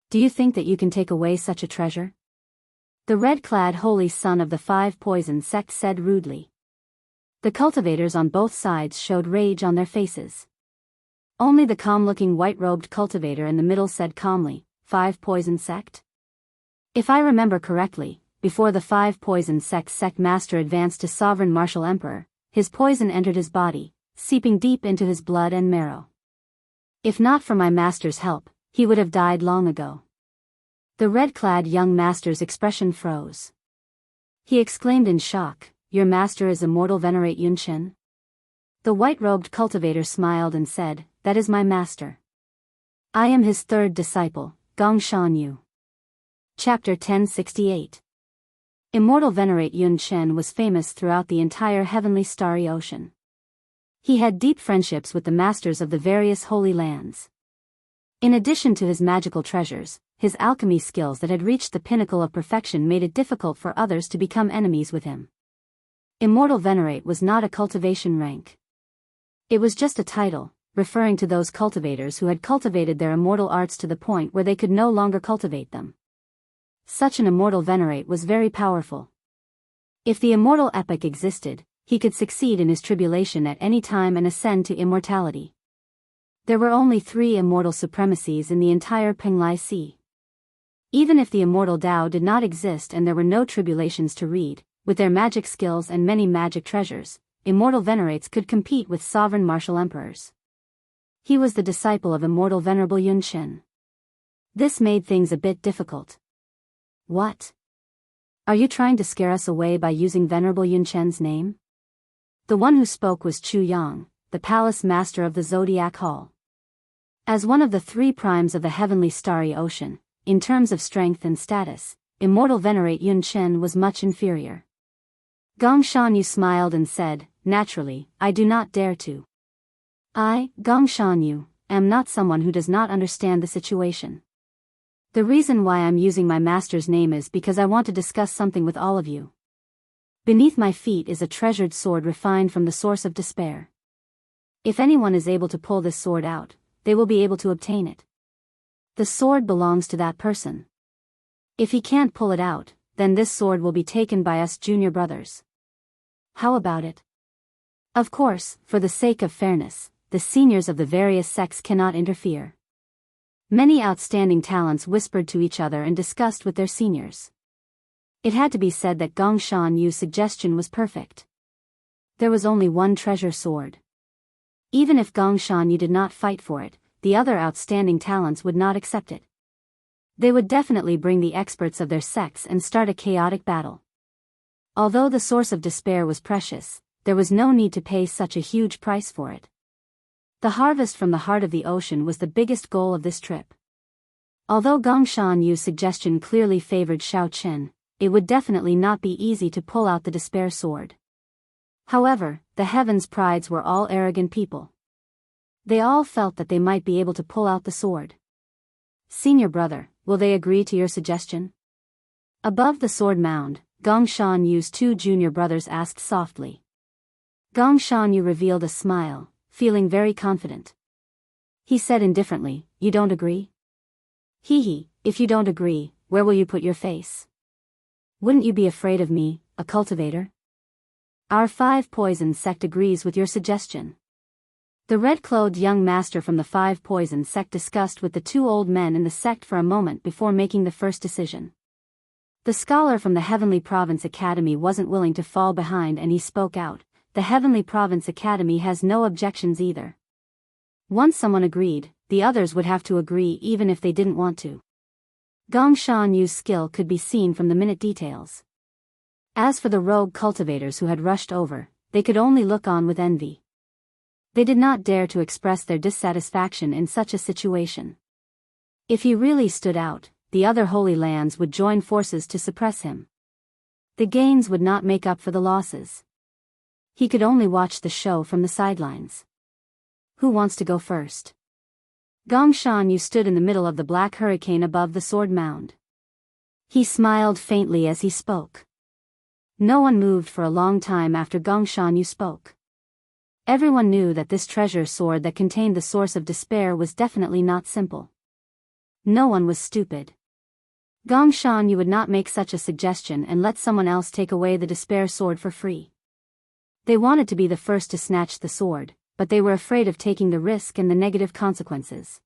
Do you think that you can take away such a treasure? The red-clad holy son of the 5 poison sect said rudely. The cultivators on both sides showed rage on their faces. Only the calm-looking white-robed cultivator in the middle said calmly, 5 poison sect? If I remember correctly, before the 5 poison sect master advanced to sovereign martial emperor, his poison entered his body, seeping deep into his blood and marrow. If not for my master's help, he would have died long ago. The red-clad young master's expression froze. He exclaimed in shock, your master is immortal venerate Yunchen? The white-robed cultivator smiled and said, that is my master. I am his 3rd disciple, Gongshan Yu. Chapter 1068. Immortal venerate Yunchen was famous throughout the entire heavenly starry ocean. He had deep friendships with the masters of the various holy lands. In addition to his magical treasures, his alchemy skills that had reached the pinnacle of perfection made it difficult for others to become enemies with him. Immortal Venerate was not a cultivation rank. It was just a title, referring to those cultivators who had cultivated their immortal arts to the point where they could no longer cultivate them. Such an Immortal Venerate was very powerful. If the immortal epoch existed, he could succeed in his tribulation at any time and ascend to immortality. There were only 3 immortal supremacies in the entire Penglai Sea. Even if the immortal Tao did not exist and there were no tribulations to read, with their magic skills and many magic treasures, immortal venerates could compete with sovereign martial emperors. He was the disciple of immortal venerable Yun Qin. This made things a bit difficult. What? Are you trying to scare us away by using venerable Yun Qin's name? The one who spoke was Chu Yang, the palace master of the Zodiac Hall. As one of the 3 primes of the heavenly starry ocean, in terms of strength and status, immortal venerate Yun Qin was much inferior. Gong Shanyu smiled and said, "Naturally, I do not dare to. I, Gong Shanyu, am not someone who does not understand the situation. The reason why I'm using my master's name is because I want to discuss something with all of you. Beneath my feet is a treasured sword refined from the source of despair. If anyone is able to pull this sword out, they will be able to obtain it. The sword belongs to that person. If he can't pull it out, then this sword will be taken by us junior brothers. How about it? Of course, for the sake of fairness, the seniors of the various sects cannot interfere." Many outstanding talents whispered to each other and discussed with their seniors. It had to be said that Gong Shanyu's suggestion was perfect. There was only one treasure sword. Even if Gong Shanyu did not fight for it, the other outstanding talents would not accept it. They would definitely bring the experts of their sects and start a chaotic battle. Although the source of despair was precious, there was no need to pay such a huge price for it. The harvest from the heart of the ocean was the biggest goal of this trip. Although Gong Shanyu's suggestion clearly favored Xiao Qin, it would definitely not be easy to pull out the despair sword. However, the heavens' prides were all arrogant people. They all felt that they might be able to pull out the sword. "Senior brother, will they agree to your suggestion?" Above the sword mound, Gong Shanyu's 2 junior brothers asked softly. Gong Shanyu revealed a smile, feeling very confident. He said indifferently, "You don't agree? Hee, if you don't agree, where will you put your face? Wouldn't you be afraid of me, a cultivator? Our 5 Poison sect agrees with your suggestion." The red-clothed young master from the 5 Poison sect discussed with the 2 old men in the sect for a moment before making the first decision. The scholar from the Heavenly Province Academy wasn't willing to fall behind and he spoke out, "The Heavenly Province Academy has no objections either." Once someone agreed, the others would have to agree even if they didn't want to. Gong Shanyu's skill could be seen from the minute details. As for the rogue cultivators who had rushed over, they could only look on with envy. They did not dare to express their dissatisfaction in such a situation. If he really stood out, the other Holy Lands would join forces to suppress him. The gains would not make up for the losses. He could only watch the show from the sidelines. Who wants to go first? Gong Shanyu stood in the middle of the black hurricane above the sword mound. He smiled faintly as he spoke. No one moved for a long time after Gong Shanyu spoke. Everyone knew that this treasure sword that contained the source of despair was definitely not simple. No one was stupid. Gong Shanyu would not make such a suggestion and let someone else take away the despair sword for free. They wanted to be the first to snatch the sword, but they were afraid of taking the risk and the negative consequences.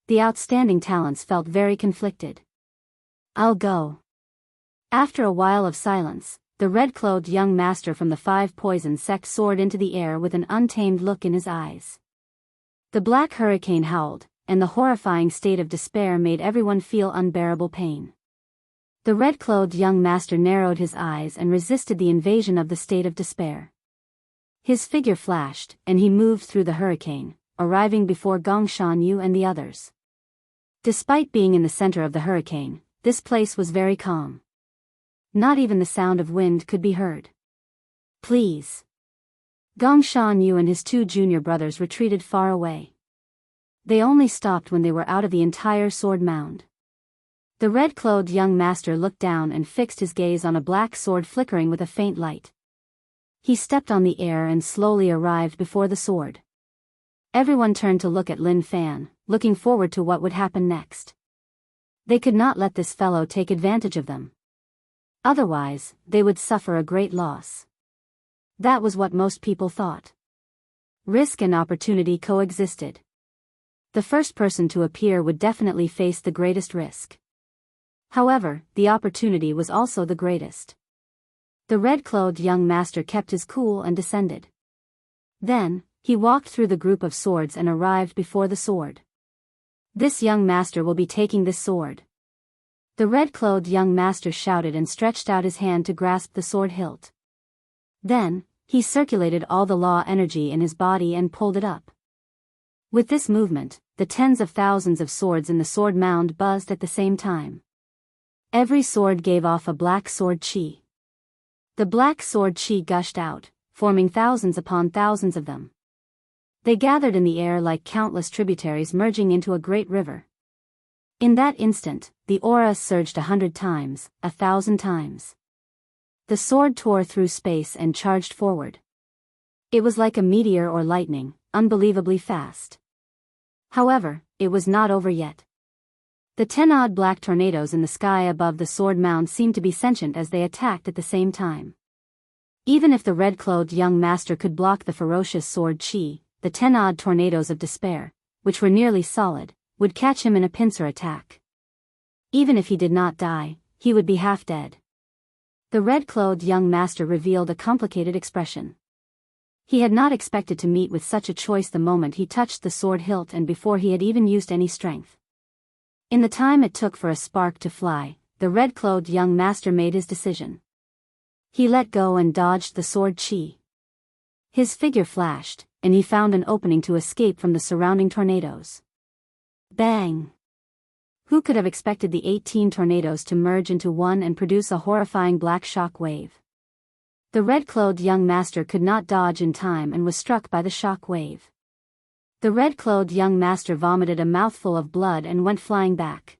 The outstanding talents felt very conflicted. "I'll go." After a while of silence, the red-clothed young master from the 5 Poison sect soared into the air with an untamed look in his eyes. The black hurricane howled, and the horrifying state of despair made everyone feel unbearable pain. The red-clothed young master narrowed his eyes and resisted the invasion of the state of despair. His figure flashed, and he moved through the hurricane, arriving before Gong Shanyu and the others. Despite being in the center of the hurricane, this place was very calm. Not even the sound of wind could be heard. "Please." Gong Shanyu and his 2 junior brothers retreated far away. They only stopped when they were out of the entire sword mound. The red-clothed young master looked down and fixed his gaze on a black sword flickering with a faint light. He stepped on the air and slowly arrived before the sword. Everyone turned to look at Lin Fan, looking forward to what would happen next. They could not let this fellow take advantage of them. Otherwise, they would suffer a great loss. That was what most people thought. Risk and opportunity coexisted. The first person to appear would definitely face the greatest risk. However, the opportunity was also the greatest. The red-clothed young master kept his cool and descended. Then, he walked through the group of swords and arrived before the sword. This young master will be taking this sword. The red-clothed young master shouted and stretched out his hand to grasp the sword hilt. Then, he circulated all the law energy in his body and pulled it up. With this movement, the tens of thousands of swords in the sword mound buzzed at the same time. Every sword gave off a black sword chi. The black sword chi gushed out, forming thousands upon thousands of them. They gathered in the air like countless tributaries merging into a great river. In that instant, the aura surged 100 times, 1,000 times. The sword tore through space and charged forward. It was like a meteor or lightning, unbelievably fast. However, it was not over yet. The 10-odd black tornadoes in the sky above the sword mound seemed to be sentient as they attacked at the same time. Even if the red-clothed young master could block the ferocious sword chi, the 10-odd tornadoes of despair, which were nearly solid, would catch him in a pincer attack. Even if he did not die, he would be half dead. The red-clothed young master revealed a complicated expression. He had not expected to meet with such a choice the moment he touched the sword hilt and before he had even used any strength. In the time it took for a spark to fly, the red-clothed young master made his decision. He let go and dodged the sword chi. His figure flashed, and he found an opening to escape from the surrounding tornadoes. Bang! Who could have expected the 18 tornadoes to merge into one and produce a horrifying black shock wave? The red-clothed young master could not dodge in time and was struck by the shock wave. The red-clothed young master vomited a mouthful of blood and went flying back.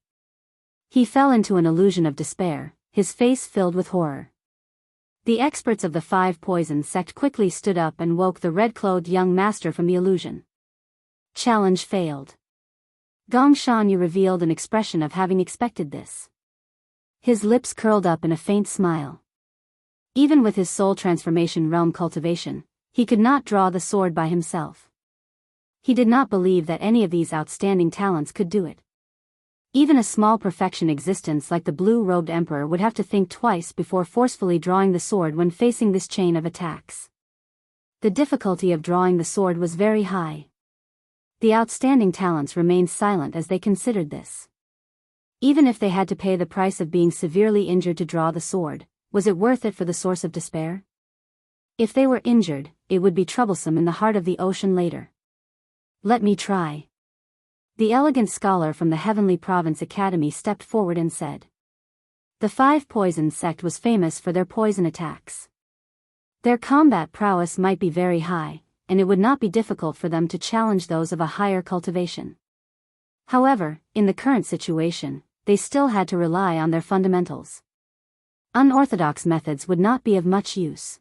He fell into an illusion of despair, his face filled with horror. The experts of the 5 poison sect quickly stood up and woke the red-clothed young master from the illusion. Challenge failed. Gong Shanyu revealed an expression of having expected this. His lips curled up in a faint smile. Even with his soul transformation realm cultivation, he could not draw the sword by himself. He did not believe that any of these outstanding talents could do it. Even a small perfection existence like the blue-robed emperor would have to think twice before forcefully drawing the sword when facing this chain of attacks. The difficulty of drawing the sword was very high. The outstanding talents remained silent as they considered this. Even if they had to pay the price of being severely injured to draw the sword, was it worth it for the source of despair? If they were injured, it would be troublesome in the heart of the ocean later. Let me try. The elegant scholar from the Heavenly Province Academy stepped forward and said. The 5 poison sect was famous for their poison attacks. Their combat prowess might be very high, and it would not be difficult for them to challenge those of a higher cultivation. However, in the current situation, they still had to rely on their fundamentals. Unorthodox methods would not be of much use.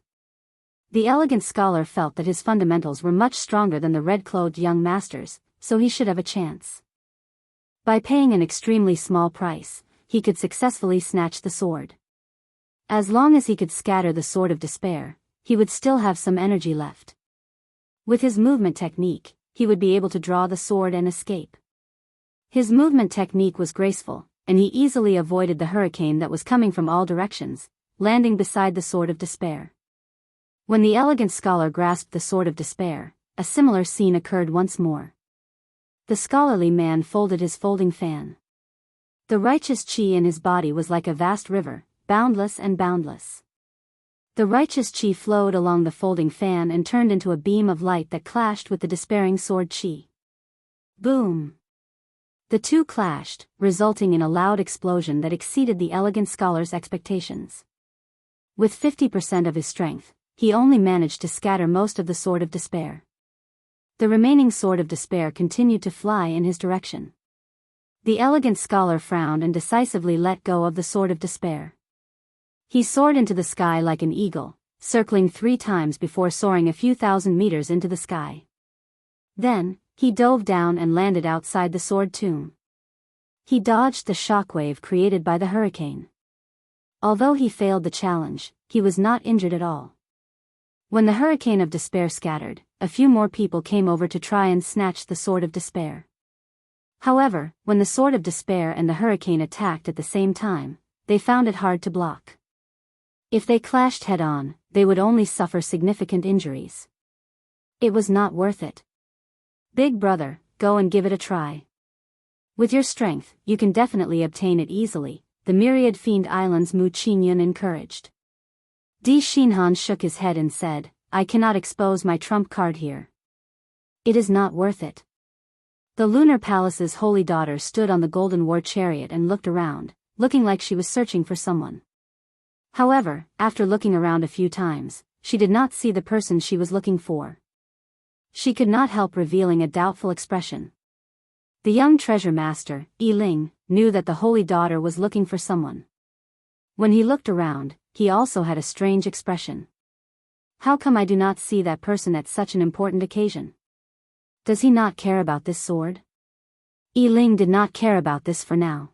The elegant scholar felt that his fundamentals were much stronger than the red-clothed young master's, so he should have a chance. By paying an extremely small price, he could successfully snatch the sword. As long as he could scatter the sword of despair, he would still have some energy left. With his movement technique, he would be able to draw the sword and escape. His movement technique was graceful, and he easily avoided the hurricane that was coming from all directions, landing beside the sword of despair. When the elegant scholar grasped the sword of despair, a similar scene occurred once more. The scholarly man folded his folding fan. The righteous chi in his body was like a vast river, boundless and boundless. The righteous chi flowed along the folding fan and turned into a beam of light that clashed with the despairing sword chi. Boom! The two clashed, resulting in a loud explosion that exceeded the elegant scholar's expectations. With 50% of his strength, he only managed to scatter most of the sword of despair. The remaining sword of despair continued to fly in his direction. The elegant scholar frowned and decisively let go of the sword of despair. He soared into the sky like an eagle, circling 3 times before soaring a few thousand meters into the sky. Then, he dove down and landed outside the sword tomb. He dodged the shockwave created by the hurricane. Although he failed the challenge, he was not injured at all. When the hurricane of despair scattered, a few more people came over to try and snatch the sword of despair. However, when the sword of despair and the hurricane attacked at the same time, they found it hard to block. If they clashed head-on, they would only suffer significant injuries. It was not worth it. Big brother, go and give it a try. With your strength, you can definitely obtain it easily, the myriad fiend islands Mu Qingyun encouraged. Di Xinhan shook his head and said, I cannot expose my trump card here. It is not worth it. The Lunar Palace's holy daughter stood on the golden war chariot and looked around, looking like she was searching for someone. However, after looking around a few times, she did not see the person she was looking for. She could not help revealing a doubtful expression. The young treasure master, Yi Ling, knew that the holy daughter was looking for someone. When he looked around, he also had a strange expression. How come I do not see that person at such an important occasion? Does he not care about this sword? Yi Ling did not care about this for now.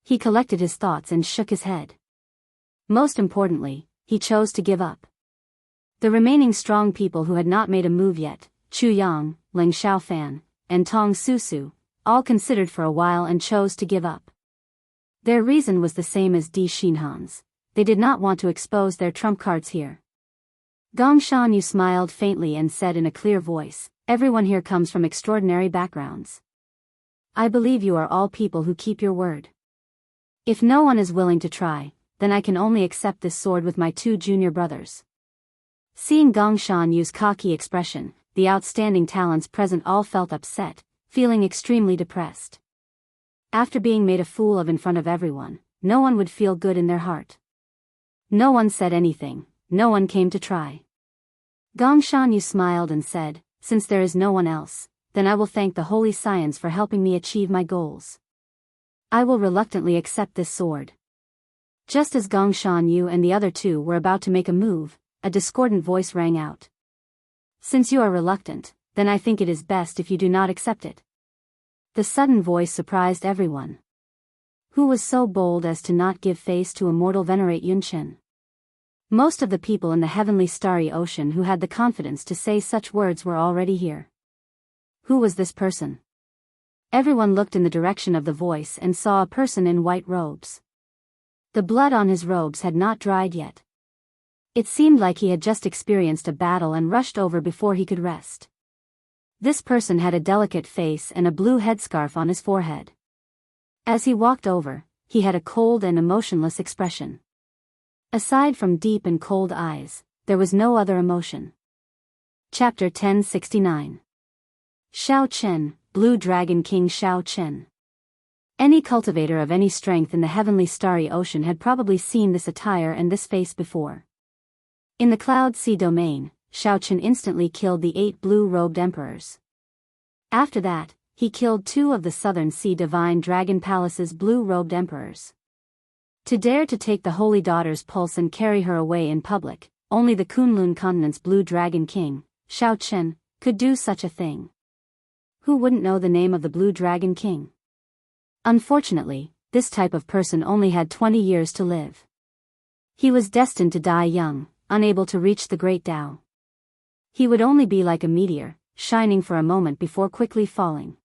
He collected his thoughts and shook his head. Most importantly, he chose to give up. The remaining strong people who had not made a move yet, Chu Yang, Ling Xiaofan, and Tong Susu, all considered for a while and chose to give up. Their reason was the same as Di Xinhan's. They did not want to expose their trump cards here. Gong Shanyu smiled faintly and said in a clear voice, everyone here comes from extraordinary backgrounds. I believe you are all people who keep your word. If no one is willing to try, then I can only accept this sword with my 2 junior brothers. Seeing Gong Shanyu's cocky expression, the outstanding talents present all felt upset, feeling extremely depressed. After being made a fool of in front of everyone, no one would feel good in their heart. No one said anything, no one came to try. Gong Shanyu smiled and said, since there is no one else, then I will thank the holy science for helping me achieve my goals. I will reluctantly accept this sword. Just as Gong Shanyu and the other 2 were about to make a move, a discordant voice rang out. Since you are reluctant, then I think it is best if you do not accept it. The sudden voice surprised everyone. Who was so bold as to not give face to immortal venerate Yunchen? Most of the people in the heavenly starry ocean who had the confidence to say such words were already here. Who was this person? Everyone looked in the direction of the voice and saw a person in white robes. The blood on his robes had not dried yet. It seemed like he had just experienced a battle and rushed over before he could rest. This person had a delicate face and a blue headscarf on his forehead. As he walked over, he had a cold and emotionless expression. Aside from deep and cold eyes, there was no other emotion. Chapter 1069. Shao Chen, Blue Dragon King Shao Chen. Any cultivator of any strength in the heavenly starry ocean had probably seen this attire and this face before. In the Cloud Sea domain, Shao Chen instantly killed the 8 blue-robed emperors. After that, he killed 2 of the Southern Sea Divine Dragon Palace's blue-robed emperors. To dare to take the Holy Daughter's pulse and carry her away in public, only the Kunlun continent's Blue Dragon King, Shao Chen, could do such a thing. Who wouldn't know the name of the Blue Dragon King? Unfortunately, this type of person only had 20 years to live. He was destined to die young, unable to reach the Great Tao. He would only be like a meteor, shining for a moment before quickly falling.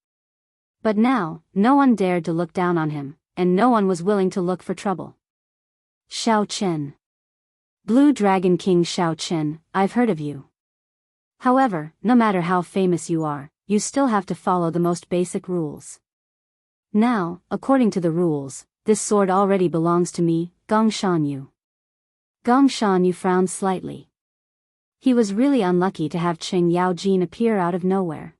But now, no one dared to look down on him, and no one was willing to look for trouble. Shao Chen. Blue Dragon King Shao Chen, I've heard of you. However, no matter how famous you are, you still have to follow the most basic rules. Now, according to the rules, this sword already belongs to me, Gong Shanyu. Gong Shanyu frowned slightly. He was really unlucky to have Qing Yaojin appear out of nowhere.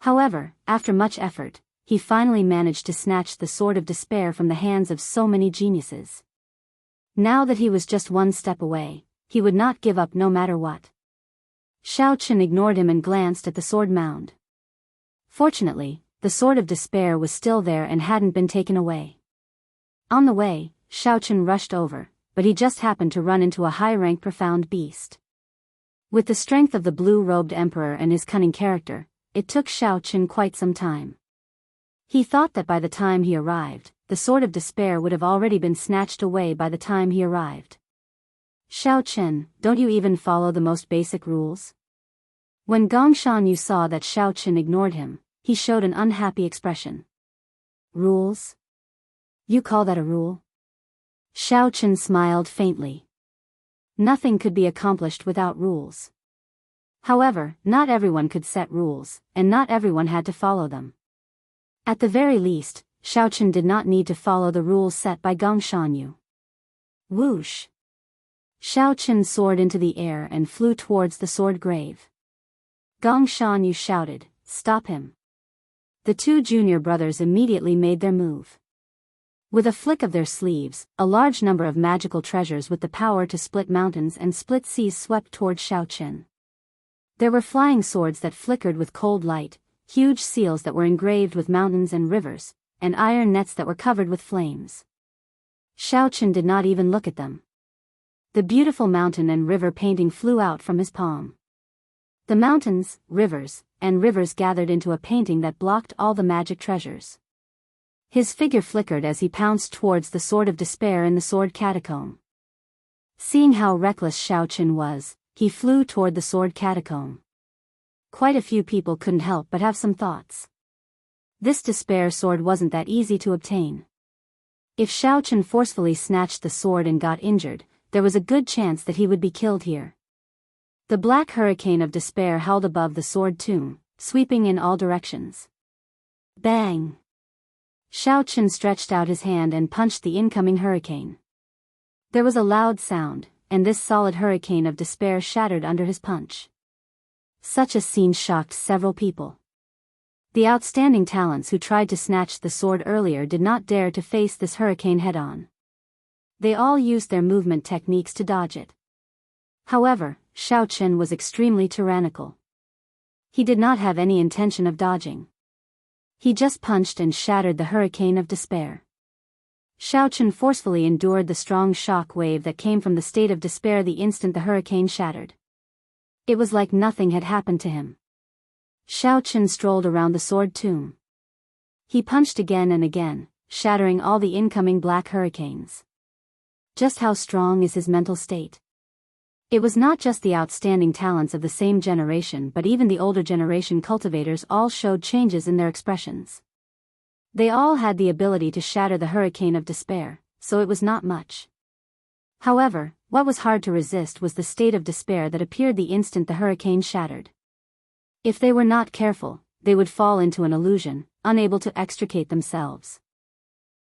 However, after much effort, he finally managed to snatch the Sword of Despair from the hands of so many geniuses. Now that he was just one step away, he would not give up no matter what. Shao Chen ignored him and glanced at the sword mound. Fortunately, the Sword of Despair was still there and hadn't been taken away. On the way, Shao Chen rushed over, but he just happened to run into a high-rank profound beast. With the strength of the blue-robed emperor and his cunning character, it took Shao Chen quite some time. He thought that by the time he arrived, the Sword of Despair would have already been snatched away by the time he arrived. Shao Chen, don't you even follow the most basic rules? When Gong Shanyu saw that Shao Chen ignored him, he showed an unhappy expression. Rules? You call that a rule? Shao Chen smiled faintly. Nothing could be accomplished without rules. However, not everyone could set rules, and not everyone had to follow them. At the very least, Xiaochen did not need to follow the rules set by Gong Shanyu. Whoosh! Xiaochen soared into the air and flew towards the sword grave. Gong Shanyu shouted, "Stop him!" The two junior brothers immediately made their move. With a flick of their sleeves, a large number of magical treasures with the power to split mountains and split seas swept toward Xiaochen. There were flying swords that flickered with cold light, huge seals that were engraved with mountains and rivers, and iron nets that were covered with flames. Xiaochen did not even look at them. The beautiful mountain and river painting flew out from his palm. The mountains, rivers, and rivers gathered into a painting that blocked all the magic treasures. His figure flickered as he pounced towards the Sword of Despair in the Sword Catacomb. Seeing how reckless Xiaochen was, he flew toward the Sword Catacomb. Quite a few people couldn't help but have some thoughts. This Despair sword wasn't that easy to obtain. If Xiaochen forcefully snatched the sword and got injured, there was a good chance that he would be killed here. The black hurricane of despair held above the sword tomb, sweeping in all directions. Bang! Xiaochen stretched out his hand and punched the incoming hurricane. There was a loud sound, and this solid hurricane of despair shattered under his punch. Such a scene shocked several people. The outstanding talents who tried to snatch the sword earlier did not dare to face this hurricane head-on. They all used their movement techniques to dodge it. However, Xiaochen was extremely tyrannical. He did not have any intention of dodging. He just punched and shattered the hurricane of despair. Xiaochen forcefully endured the strong shock wave that came from the state of despair the instant the hurricane shattered. It was like nothing had happened to him. Xiaochen strolled around the sword tomb. He punched again and again, shattering all the incoming black hurricanes. Just how strong is his mental state? It was not just the outstanding talents of the same generation, but even the older generation cultivators all showed changes in their expressions. They all had the ability to shatter the hurricane of despair, so it was not much. However, what was hard to resist was the state of despair that appeared the instant the hurricane shattered. If they were not careful, they would fall into an illusion, unable to extricate themselves.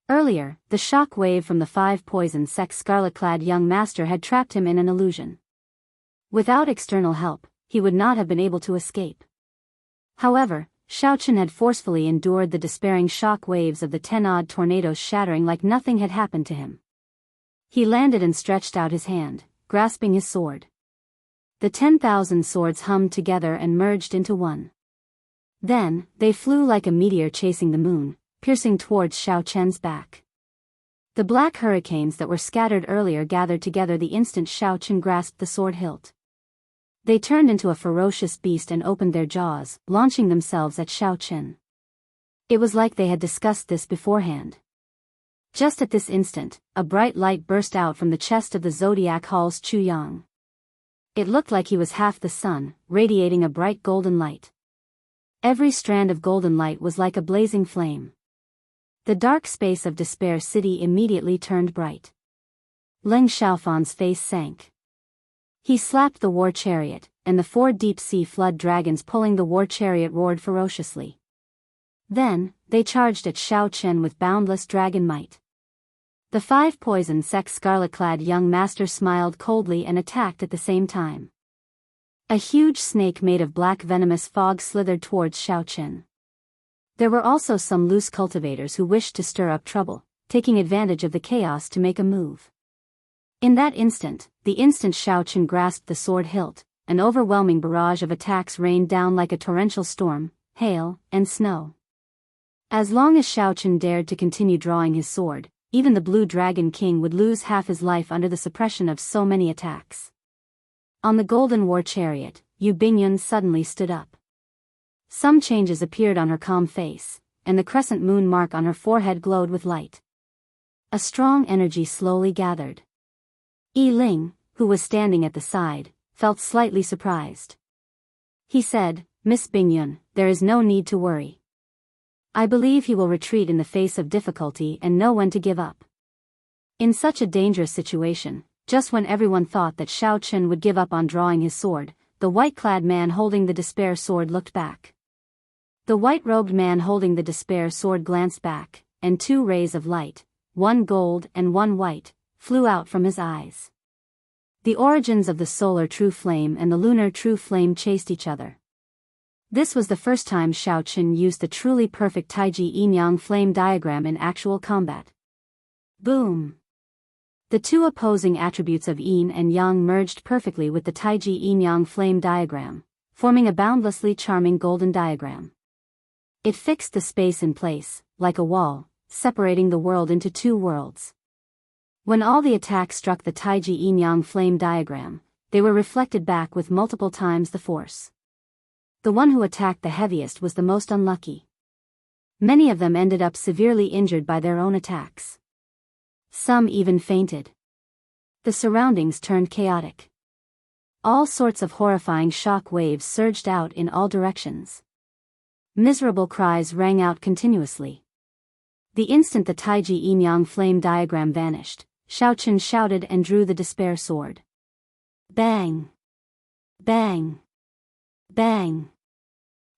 Earlier, the shock wave from the 5 poison sex scarlet-clad young master had trapped him in an illusion. Without external help, he would not have been able to escape. However, Xiaochen had forcefully endured the despairing shock waves of the 10-odd tornadoes, shattering like nothing had happened to him. He landed and stretched out his hand, grasping his sword. The 10,000 swords hummed together and merged into one. Then, they flew like a meteor chasing the moon, piercing towards Xiaochen's back. The black hurricanes that were scattered earlier gathered together the instant Xiaochen grasped the sword hilt. They turned into a ferocious beast and opened their jaws, launching themselves at Xiaochen. It was like they had discussed this beforehand. Just at this instant, a bright light burst out from the chest of the Zodiac Hall's Chuyang. It looked like he was half the sun, radiating a bright golden light. Every strand of golden light was like a blazing flame. The dark space of Despair City immediately turned bright. Leng Xiaofan's face sank. He slapped the war chariot, and the 4 deep-sea flood dragons pulling the war chariot roared ferociously. Then, they charged at Xiaochen with boundless dragon might. The 5 poison sex scarlet-clad young master smiled coldly and attacked at the same time. A huge snake made of black venomous fog slithered towards Xiaochen. There were also some loose cultivators who wished to stir up trouble, taking advantage of the chaos to make a move. In that instant, the instant Xiaochen grasped the sword hilt, an overwhelming barrage of attacks rained down like a torrential storm, hail, and snow. As long as Xiaochen dared to continue drawing his sword, even the Blue Dragon King would lose half his life under the suppression of so many attacks. On the golden war chariot, Yu Bingyun suddenly stood up. Some changes appeared on her calm face, and the crescent moon mark on her forehead glowed with light. A strong energy slowly gathered. Yi Ling, who was standing at the side, felt slightly surprised. He said, "Miss Bingyun, there is no need to worry. I believe he will retreat in the face of difficulty and know when to give up." In such a dangerous situation, Just when everyone thought that Xiao Chen would give up on drawing his sword, the white-clad man holding the despair sword looked back. The white-robed man holding the despair sword glanced back, and two rays of light, one gold and one white, flew out from his eyes. The origins of the solar true flame and the lunar true flame chased each other. This was the first time Xiao Chen used the truly perfect Taiji yin-yang flame diagram in actual combat. Boom! The two opposing attributes of yin and yang merged perfectly with the Taiji yin-yang flame diagram, forming a boundlessly charming golden diagram. It fixed the space in place, like a wall, separating the world into two worlds. When all the attacks struck the Taiji yin-yang flame diagram, they were reflected back with multiple times the force. The one who attacked the heaviest was the most unlucky. Many of them ended up severely injured by their own attacks. Some even fainted. The surroundings turned chaotic. All sorts of horrifying shock waves surged out in all directions. Miserable cries rang out continuously. The instant the Taiji yin-yang flame diagram vanished, Xiao Chen shouted and drew the despair sword. Bang! Bang! Bang!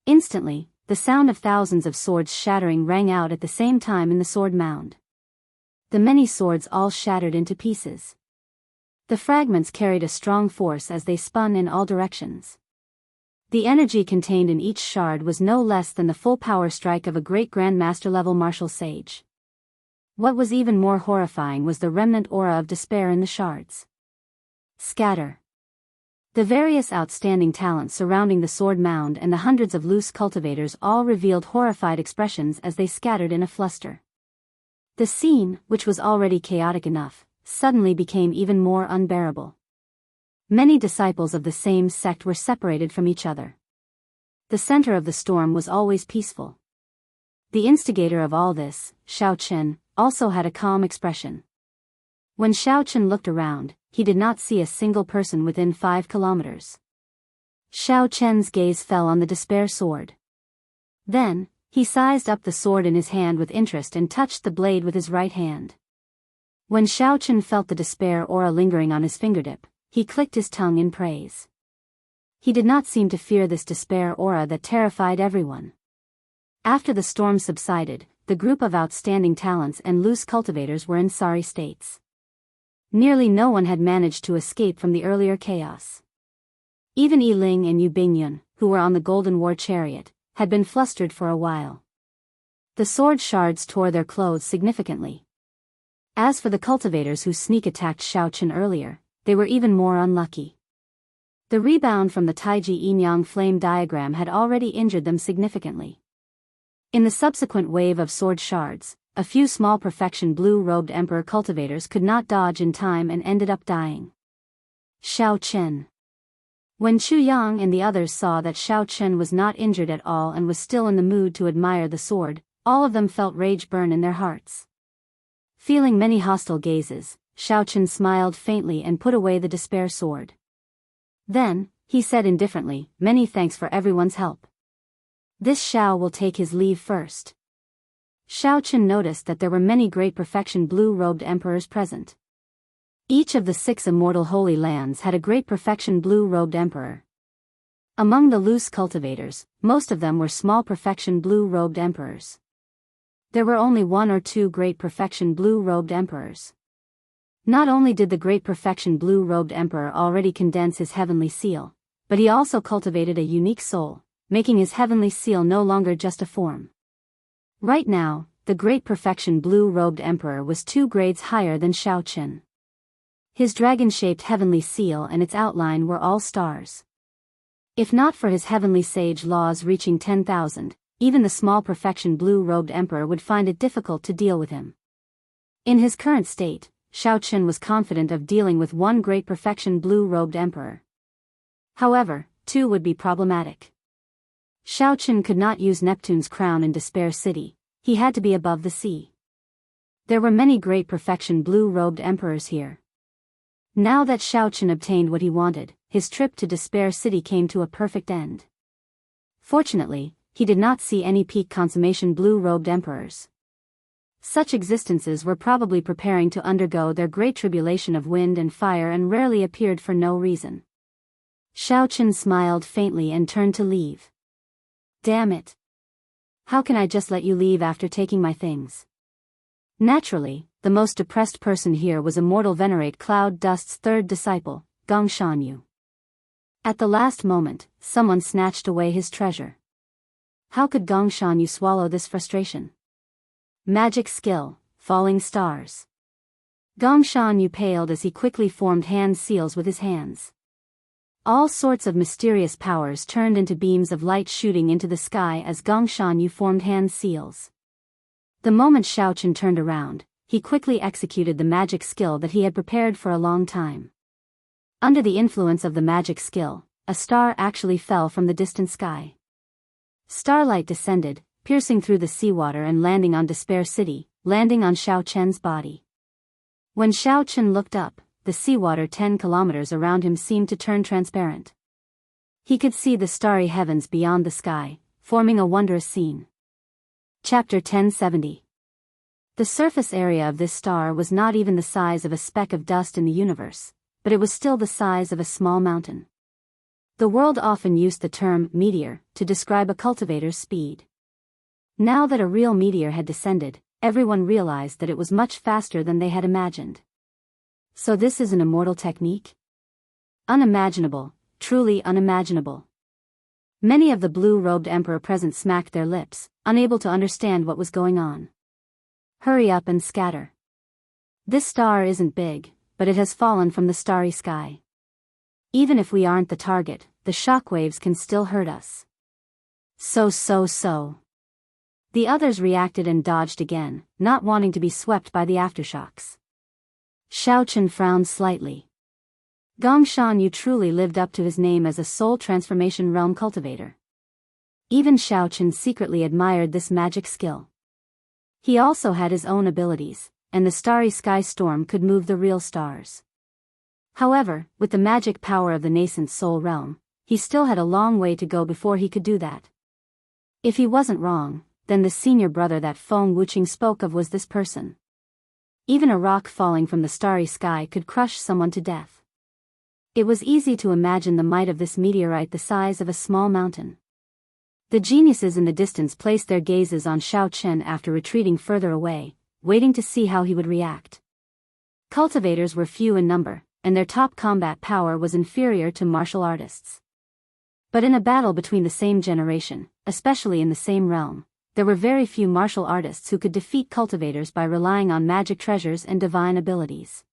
Instantly, the sound of thousands of swords shattering rang out at the same time in the sword mound. The many swords all shattered into pieces. The fragments carried a strong force as they spun in all directions. The energy contained in each shard was no less than the full power strike of a great grandmaster-level martial sage. What was even more horrifying was the remnant aura of despair in the shards. Scatter. The various outstanding talents surrounding the sword mound and the hundreds of loose cultivators all revealed horrified expressions as they scattered in a fluster. The scene, which was already chaotic enough, suddenly became even more unbearable. Many disciples of the same sect were separated from each other. The center of the storm was always peaceful. The instigator of all this, Xiao Chen, also had a calm expression. When Xiao Chen looked around, he did not see a single person within 5 kilometers. Xiao Chen's gaze fell on the despair sword. Then, he sized up the sword in his hand with interest and touched the blade with his right hand. When Xiao Chen felt the despair aura lingering on his fingertip, he clicked his tongue in praise. He did not seem to fear this despair aura that terrified everyone. After the storm subsided, the group of outstanding talents and loose cultivators were in sorry states. Nearly no one had managed to escape from the earlier chaos. Even Yi Ling and Yu Bingyun, who were on the Golden War chariot, had been flustered for a while. The sword shards tore their clothes significantly. As for the cultivators who sneak-attacked Xiao Chen earlier, they were even more unlucky. The rebound from the Taiji yin-yang flame diagram had already injured them significantly. In the subsequent wave of sword shards, a few small perfection blue-robed emperor cultivators could not dodge in time and ended up dying. Xiao Chen. When Chu Yang and the others saw that Xiao Chen was not injured at all and was still in the mood to admire the sword, all of them felt rage burn in their hearts. Feeling many hostile gazes, Xiao Chen smiled faintly and put away the despair sword. Then, he said indifferently, "Many thanks for everyone's help. This Xiao will take his leave first." Xiao Chen noticed that there were many great perfection blue-robed emperors present. Each of the 6 immortal holy lands had a great perfection blue-robed emperor. Among the loose cultivators, most of them were small perfection blue-robed emperors. There were only 1 or 2 great perfection blue-robed emperors. Not only did the great perfection blue-robed emperor already condense his heavenly seal, but he also cultivated a unique soul, making his heavenly seal no longer just a form. Right now, the great perfection blue-robed emperor was 2 grades higher than Xiao Chen. His dragon-shaped heavenly seal and its outline were all stars. If not for his heavenly sage laws reaching 10,000, even the small perfection blue-robed emperor would find it difficult to deal with him. In his current state, Xiao Chen was confident of dealing with 1 great perfection blue-robed emperor. However, 2 would be problematic. Xiao Chen could not use Neptune's crown in Despair City, he had to be above the sea. There were many great perfection blue-robed emperors here. Now that Xiao Chen obtained what he wanted, his trip to Despair City came to a perfect end. Fortunately, he did not see any peak consummation blue-robed emperors. Such existences were probably preparing to undergo their great tribulation of wind and fire and rarely appeared for no reason. Xiao Chen smiled faintly and turned to leave. Damn it. How can I just let you leave after taking my things? Naturally, the most depressed person here was Immortal Venerate Cloud Dust's third disciple, Gong Shanyu. At the last moment, someone snatched away his treasure. How could Gong Shanyu swallow this frustration? Magic skill, falling stars. Gong Shanyu paled as he quickly formed hand seals with his hands. All sorts of mysterious powers turned into beams of light shooting into the sky as Gong Shanyu formed hand seals. The moment Xiao Chen turned around, he quickly executed the magic skill that he had prepared for a long time. Under the influence of the magic skill, a star actually fell from the distant sky. Starlight descended, piercing through the seawater and landing on Despair City, landing on Xiao Chen's body. When Xiao Chen looked up, the seawater 10 kilometers around him seemed to turn transparent. He could see the starry heavens beyond the sky, forming a wondrous scene. Chapter 1070. The surface area of this star was not even the size of a speck of dust in the universe, but it was still the size of a small mountain. The world often used the term meteor to describe a cultivator's speed. Now that a real meteor had descended, everyone realized that it was much faster than they had imagined. So this is an immortal technique? Unimaginable, truly unimaginable. Many of the blue-robed emperor present smacked their lips, unable to understand what was going on. Hurry up and scatter. This star isn't big, but it has fallen from the starry sky. Even if we aren't the target, the shockwaves can still hurt us. So. The others reacted and dodged again, not wanting to be swept by the aftershocks. Xiao Chen frowned slightly. Gong Shanyu truly lived up to his name as a soul transformation realm cultivator. Even Xiao Chen secretly admired this magic skill. He also had his own abilities, and the starry sky storm could move the real stars. However, with the magic power of the nascent soul realm, he still had a long way to go before he could do that. If he wasn't wrong, then the senior brother that Feng Wuqing spoke of was this person. Even a rock falling from the starry sky could crush someone to death. It was easy to imagine the might of this meteorite the size of a small mountain. The geniuses in the distance placed their gazes on Xiao Chen after retreating further away, waiting to see how he would react. Cultivators were few in number, and their top combat power was inferior to martial artists. But in a battle between the same generation, especially in the same realm, there were very few martial artists who could defeat cultivators by relying on magic treasures and divine abilities.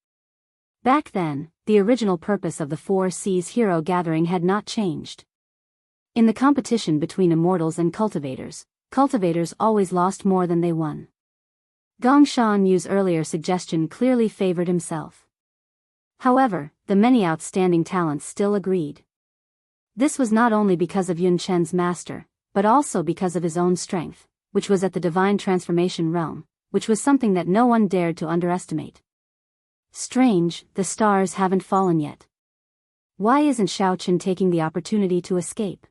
Back then, the original purpose of the Four Seas hero gathering had not changed. In the competition between immortals and cultivators, cultivators always lost more than they won. Gong Shanyu's earlier suggestion clearly favored himself. However, the many outstanding talents still agreed. This was not only because of Yun Chen's master, but also because of his own strength, which was at the divine transformation realm, which was something that no one dared to underestimate. Strange, the stars haven't fallen yet. Why isn't Xiao Chen taking the opportunity to escape?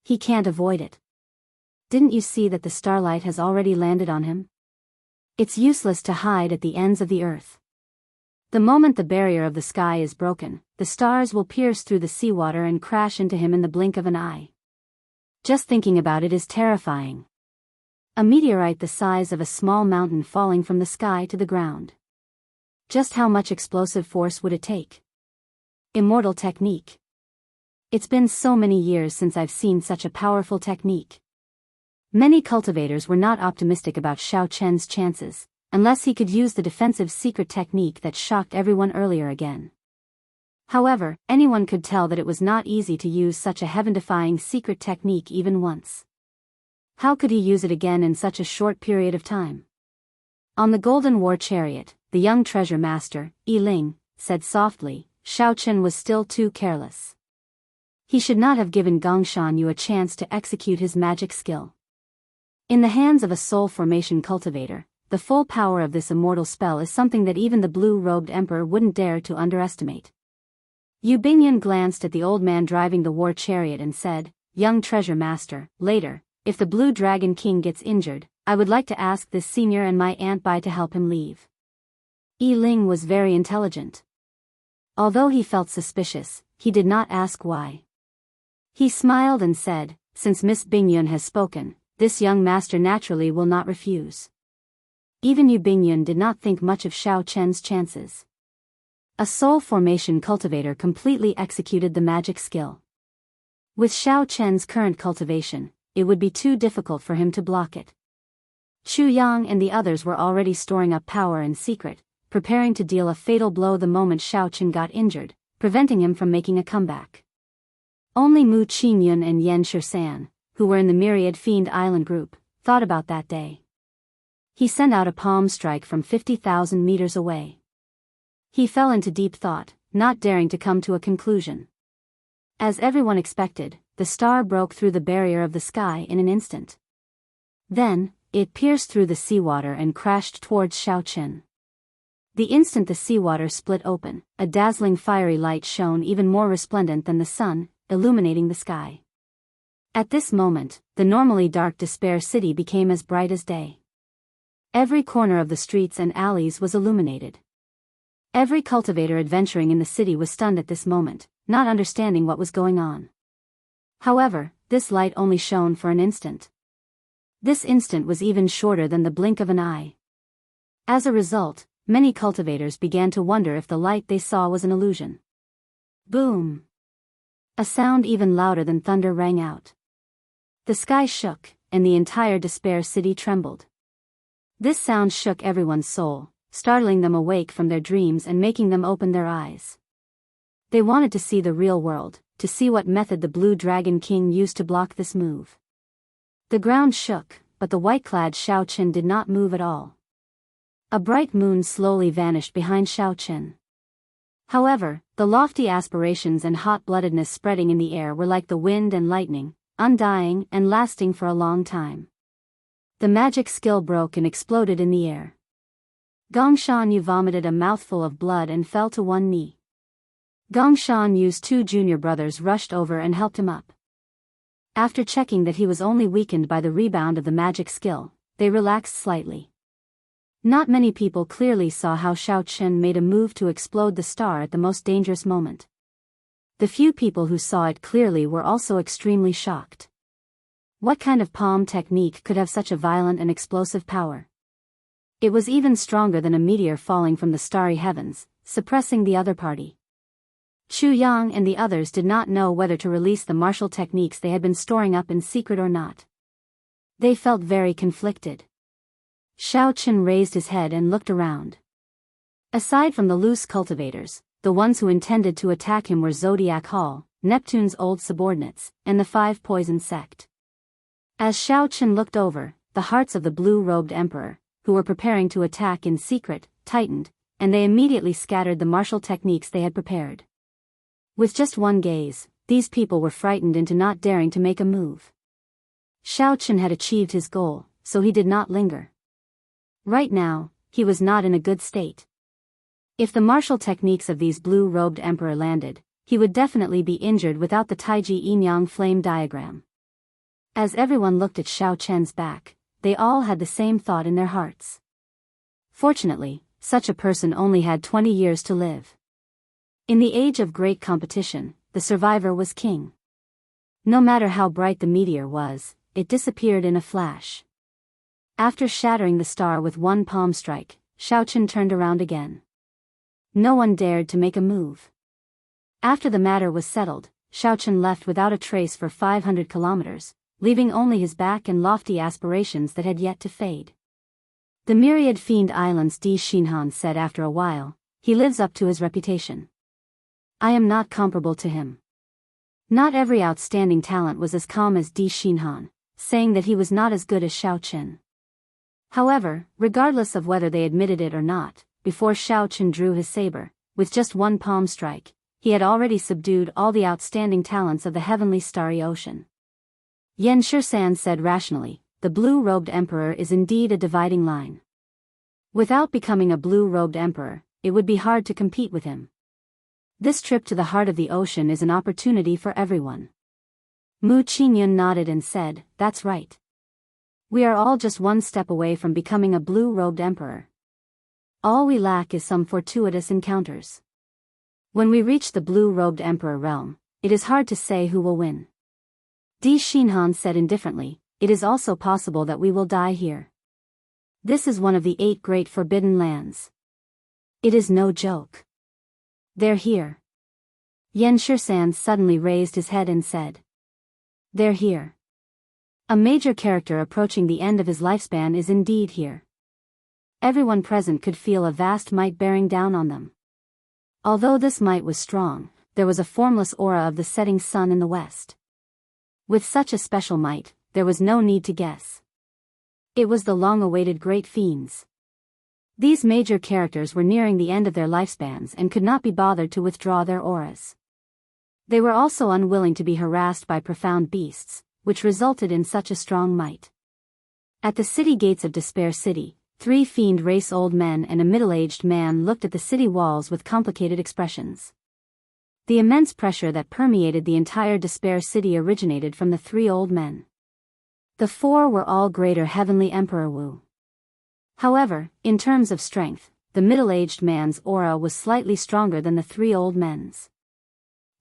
He can't avoid it. Didn't you see that the starlight has already landed on him? It's useless to hide at the ends of the earth. The moment the barrier of the sky is broken, the stars will pierce through the seawater and crash into him in the blink of an eye. Just thinking about it is terrifying. A meteorite the size of a small mountain falling from the sky to the ground. Just how much explosive force would it take? Immortal technique. It's been so many years since I've seen such a powerful technique. Many cultivators were not optimistic about Xiao Chen's chances, unless he could use the defensive secret technique that shocked everyone earlier again. However, anyone could tell that it was not easy to use such a heaven-defying secret technique even once. How could he use it again in such a short period of time? On the golden war chariot, the young treasure master, Yi Ling, said softly, Xiao Chen was still too careless. He should not have given Gong Shanyu a chance to execute his magic skill. In the hands of a soul formation cultivator, the full power of this immortal spell is something that even the blue-robed emperor wouldn't dare to underestimate. Yu Bingyan glanced at the old man driving the war chariot and said, Young treasure master, later, if the Blue Dragon King gets injured, I would like to ask this senior and my Aunt Bai to help him leave. Yi Ling was very intelligent. Although he felt suspicious, he did not ask why. He smiled and said, since Miss Bingyun has spoken, this young master naturally will not refuse. Even Yu Bingyun did not think much of Xiao Chen's chances. A soul formation cultivator completely executed the magic skill. With Xiao Chen's current cultivation, it would be too difficult for him to block it. Chu Yang and the others were already storing up power in secret, preparing to deal a fatal blow the moment Xiao Chen got injured, preventing him from making a comeback. Only Mu Qingyun and Yan Shisan, who were in the Myriad Fiend Island group, thought about that day. He sent out a palm strike from 50,000 meters away. He fell into deep thought, not daring to come to a conclusion. As everyone expected, the star broke through the barrier of the sky in an instant. Then, it pierced through the seawater and crashed towards Xiao Chen. The instant the seawater split open, a dazzling fiery light shone even more resplendent than the sun, illuminating the sky. At this moment, the normally dark Despair City became as bright as day. Every corner of the streets and alleys was illuminated. Every cultivator adventuring in the city was stunned at this moment, not understanding what was going on. However, this light only shone for an instant. This instant was even shorter than the blink of an eye. As a result, many cultivators began to wonder if the light they saw was an illusion. Boom! A sound even louder than thunder rang out. The sky shook, and the entire Despair City trembled. This sound shook everyone's soul, startling them awake from their dreams and making them open their eyes. They wanted to see the real world, to see what method the Blue Dragon King used to block this move. The ground shook, but the white-clad Xiao Chen did not move at all. A bright moon slowly vanished behind Xiao Chen. However, the lofty aspirations and hot-bloodedness spreading in the air were like the wind and lightning, undying and lasting for a long time. The magic skill broke and exploded in the air. Gongshan Yu vomited a mouthful of blood and fell to one knee. Gongshan Yu's two junior brothers rushed over and helped him up. After checking that he was only weakened by the rebound of the magic skill, they relaxed slightly. Not many people clearly saw how Xiao Chen made a move to explode the star at the most dangerous moment. The few people who saw it clearly were also extremely shocked. What kind of palm technique could have such a violent and explosive power? It was even stronger than a meteor falling from the starry heavens, suppressing the other party. Chu Yang and the others did not know whether to release the martial techniques they had been storing up in secret or not. They felt very conflicted. Xiao Chen raised his head and looked around. Aside from the loose cultivators, the ones who intended to attack him were Zodiac Hall, Neptune's old subordinates, and the Five Poison Sect. As Xiao Chen looked over, the hearts of the blue-robed emperor, who were preparing to attack in secret, tightened, and they immediately scattered the martial techniques they had prepared. With just one gaze, these people were frightened into not daring to make a move. Xiao Chen had achieved his goal, so he did not linger. Right now, he was not in a good state. If the martial techniques of these blue-robed emperor landed, he would definitely be injured without the Taiji Yin-Yang flame diagram. As everyone looked at Xiao Chen's back, they all had the same thought in their hearts. Fortunately, such a person only had 20 years to live. In the age of great competition, the survivor was king. No matter how bright the meteor was, it disappeared in a flash. After shattering the star with one palm strike, Xiao Chen turned around again. No one dared to make a move. After the matter was settled, Xiao Chen left without a trace for 500 kilometers, leaving only his back and lofty aspirations that had yet to fade. The Myriad Fiend Islands Di Xinhan said after a while, he lives up to his reputation. I am not comparable to him. Not every outstanding talent was as calm as Di Xinhan, saying that he was not as good as Xiao Chen. However, regardless of whether they admitted it or not, before Xiao Chen drew his saber, with just one palm strike, he had already subdued all the outstanding talents of the heavenly starry ocean. Yan Shisan said rationally, the blue-robed emperor is indeed a dividing line. Without becoming a blue-robed emperor, it would be hard to compete with him. This trip to the heart of the ocean is an opportunity for everyone. Mu Qingyun nodded and said, "That's right. We are all just one step away from becoming a blue-robed emperor. All we lack is some fortuitous encounters. When we reach the blue-robed emperor realm, it is hard to say who will win." Di Xinhan said indifferently, "It is also possible that we will die here. This is one of the 8 great forbidden lands. It is no joke. They're here." Yan Shisan suddenly raised his head and said, "They're here." A major character approaching the end of his lifespan is indeed here. Everyone present could feel a vast might bearing down on them. Although this might was strong, there was a formless aura of the setting sun in the west. With such a special might, there was no need to guess. It was the long-awaited Great Fiends. These major characters were nearing the end of their lifespans and could not be bothered to withdraw their auras. They were also unwilling to be harassed by profound beasts, which resulted in such a strong might. At the city gates of Despair City, 3 fiend race old men and a middle-aged man looked at the city walls with complicated expressions. The immense pressure that permeated the entire Despair City originated from the 3 old men. The 4 were all greater heavenly Emperor Wu. However, in terms of strength, the middle-aged man's aura was slightly stronger than the 3 old men's.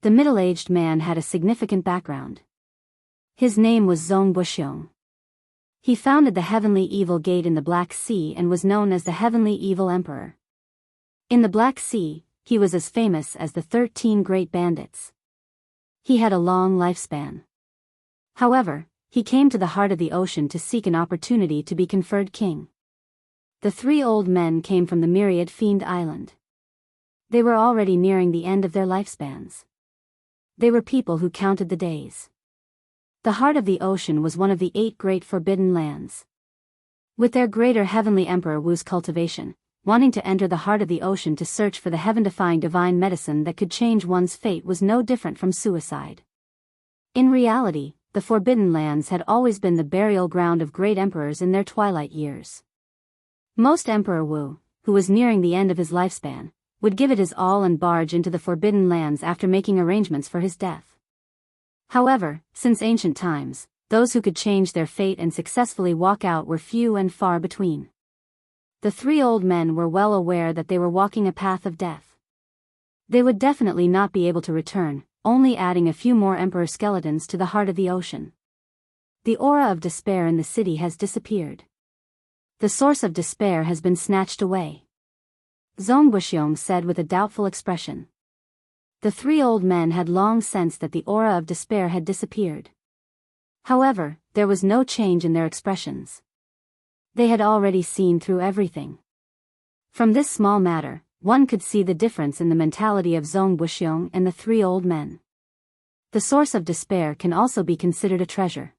The middle-aged man had a significant background. His name was Zong Buxiong. He founded the Heavenly Evil Gate in the Black Sea and was known as the Heavenly Evil Emperor. In the Black Sea, he was as famous as the 13 Great Bandits. He had a long lifespan. However, he came to the heart of the ocean to seek an opportunity to be conferred king. The 3 old men came from the Myriad Fiend Island. They were already nearing the end of their lifespans. They were people who counted the days. The heart of the ocean was one of the 8 great forbidden lands. With their greater heavenly emperor Wu's cultivation, wanting to enter the heart of the ocean to search for the heaven-defying divine medicine that could change one's fate was no different from suicide. In reality, the forbidden lands had always been the burial ground of great emperors in their twilight years. Most Emperor Wu, who was nearing the end of his lifespan, would give it his all and barge into the forbidden lands after making arrangements for his death. However, since ancient times, those who could change their fate and successfully walk out were few and far between. The 3 old men were well aware that they were walking a path of death. They would definitely not be able to return, only adding a few more emperor skeletons to the heart of the ocean. The aura of despair in the city has disappeared. The source of despair has been snatched away. Zong Buxiong said with a doubtful expression. The 3 old men had long sensed that the aura of despair had disappeared. However, there was no change in their expressions. They had already seen through everything. From this small matter, one could see the difference in the mentality of Zong Buxiong and the 3 old men. The source of despair can also be considered a treasure.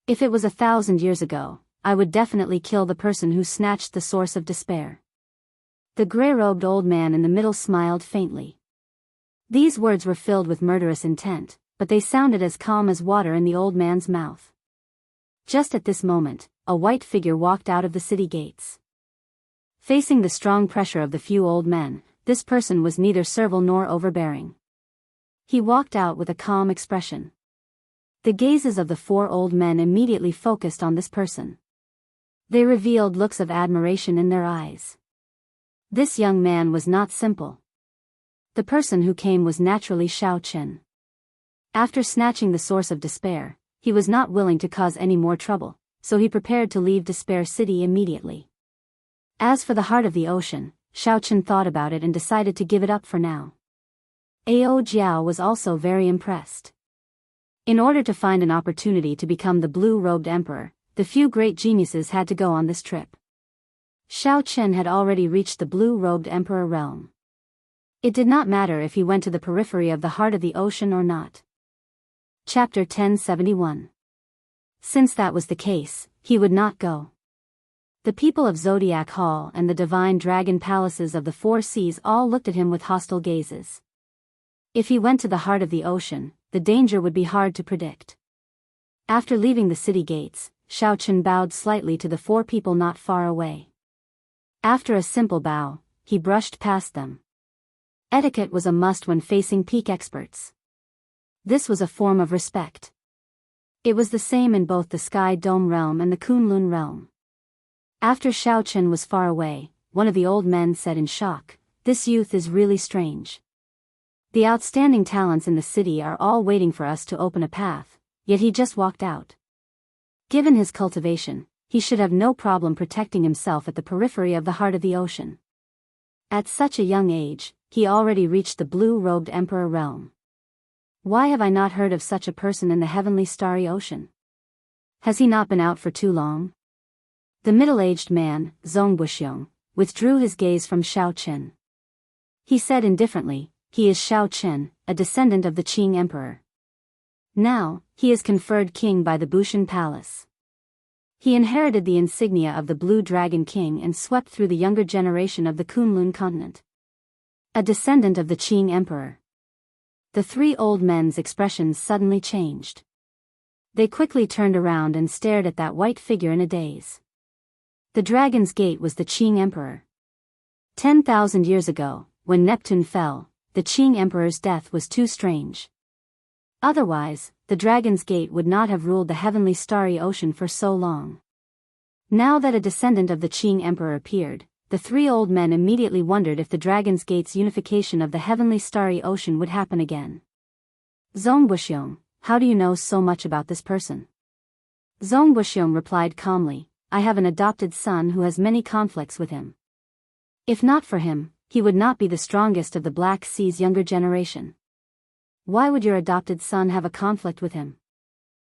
If it was 1,000 years ago, I would definitely kill the person who snatched the source of despair. The gray-robed old man in the middle smiled faintly. These words were filled with murderous intent, but they sounded as calm as water in the old man's mouth. Just at this moment, a white figure walked out of the city gates. Facing the strong pressure of the few old men, this person was neither servile nor overbearing. He walked out with a calm expression. The gazes of the 4 old men immediately focused on this person. They revealed looks of admiration in their eyes. This young man was not simple. The person who came was naturally Shao Chen. After snatching the source of despair, he was not willing to cause any more trouble, so he prepared to leave Despair City immediately. As for the heart of the ocean, Shao Chen thought about it and decided to give it up for now. Ao Jiao was also very impressed. In order to find an opportunity to become the blue-robed emperor, the few great geniuses had to go on this trip. Shao Chen had already reached the blue-robed emperor realm. It did not matter if he went to the periphery of the heart of the ocean or not. Chapter 1071. Since that was the case, he would not go. The people of Zodiac Hall and the divine dragon palaces of the 4 seas all looked at him with hostile gazes. If he went to the heart of the ocean, the danger would be hard to predict. After leaving the city gates, Shao Chen bowed slightly to the 4 people not far away. After a simple bow, he brushed past them. Etiquette was a must when facing peak experts. This was a form of respect. It was the same in both the Sky Dome realm and the Kunlun realm. After Xiao Chen was far away, one of the old men said in shock, "This youth is really strange. The outstanding talents in the city are all waiting for us to open a path, yet he just walked out. Given his cultivation, he should have no problem protecting himself at the periphery of the heart of the ocean. At such a young age, he already reached the blue-robed emperor realm. Why have I not heard of such a person in the heavenly starry ocean? Has he not been out for too long?" The middle-aged man, Zongbuxiong, withdrew his gaze from Xiao Chen. He said indifferently, "He is Xiao Chen, a descendant of the Qing emperor. Now, he is conferred king by the Bushan Palace. He inherited the insignia of the Blue Dragon King and swept through the younger generation of the Kunlun continent. A descendant of the Qing emperor." The three old men's expressions suddenly changed. They quickly turned around and stared at that white figure in a daze. The Dragon's Gate was the Qing emperor. 10,000 years ago, when Neptune fell, the Qing emperor's death was too strange. Otherwise, the Dragon's Gate would not have ruled the heavenly starry ocean for so long. Now that a descendant of the Qing emperor appeared, the three old men immediately wondered if the Dragon's Gate's unification of the heavenly starry ocean would happen again. "Zongbuxiong, how do you know so much about this person?" Zongbuxiong replied calmly, "I have an adopted son who has many conflicts with him. If not for him, he would not be the strongest of the Black Sea's younger generation." "Why would your adopted son have a conflict with him?"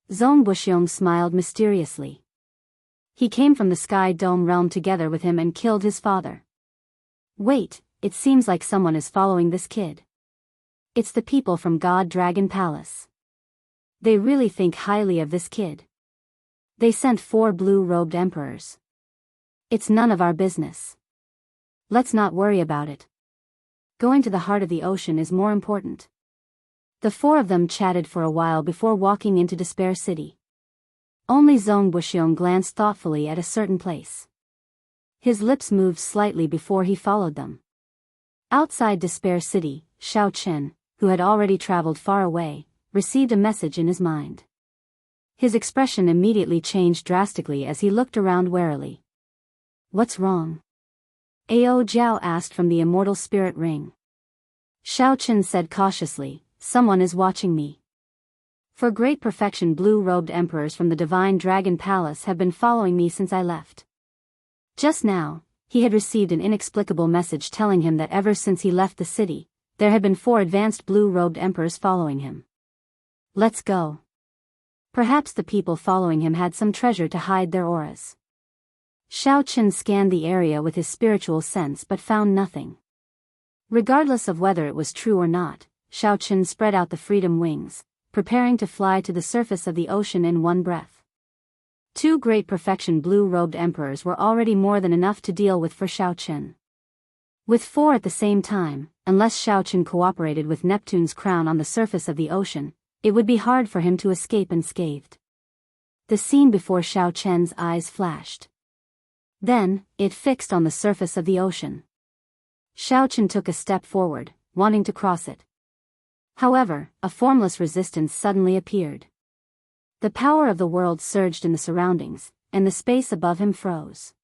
Zongbuxiong smiled mysteriously. "He came from the Sky Dome realm together with him and killed his father." "Wait, it seems like someone is following this kid. It's the people from God Dragon Palace. They really think highly of this kid. They sent 4 blue-robed emperors. It's none of our business. Let's not worry about it. Going to the heart of the ocean is more important." The 4 of them chatted for a while before walking into Despair City. Only Zongbuxiong glanced thoughtfully at a certain place. His lips moved slightly before he followed them. Outside Despair City, Xiao Chen, who had already traveled far away, received a message in his mind. His expression immediately changed drastically as he looked around warily. "What's wrong?" Ao Jiao asked from the immortal spirit ring. Xiao Chen said cautiously, "Someone is watching me. For great perfection, blue-robed emperors from the Divine Dragon Palace have been following me since I left." Just now, he had received an inexplicable message telling him that ever since he left the city, there had been 4 advanced blue-robed emperors following him. "Let's go." Perhaps the people following him had some treasure to hide their auras. Xiao Chen scanned the area with his spiritual sense but found nothing. Regardless of whether it was true or not, Xiao Chen spread out the freedom wings, preparing to fly to the surface of the ocean in one breath. 2 great perfection blue-robed emperors were already more than enough to deal with for Xiao Chen. With 4 at the same time, unless Xiao Chen cooperated with Neptune's crown on the surface of the ocean, it would be hard for him to escape unscathed. The scene before Xiao Chen's eyes flashed. Then, it fixed on the surface of the ocean. Xiao Chen took a step forward, wanting to cross it. However, a formless resistance suddenly appeared. The power of the world surged in the surroundings, and the space above him froze.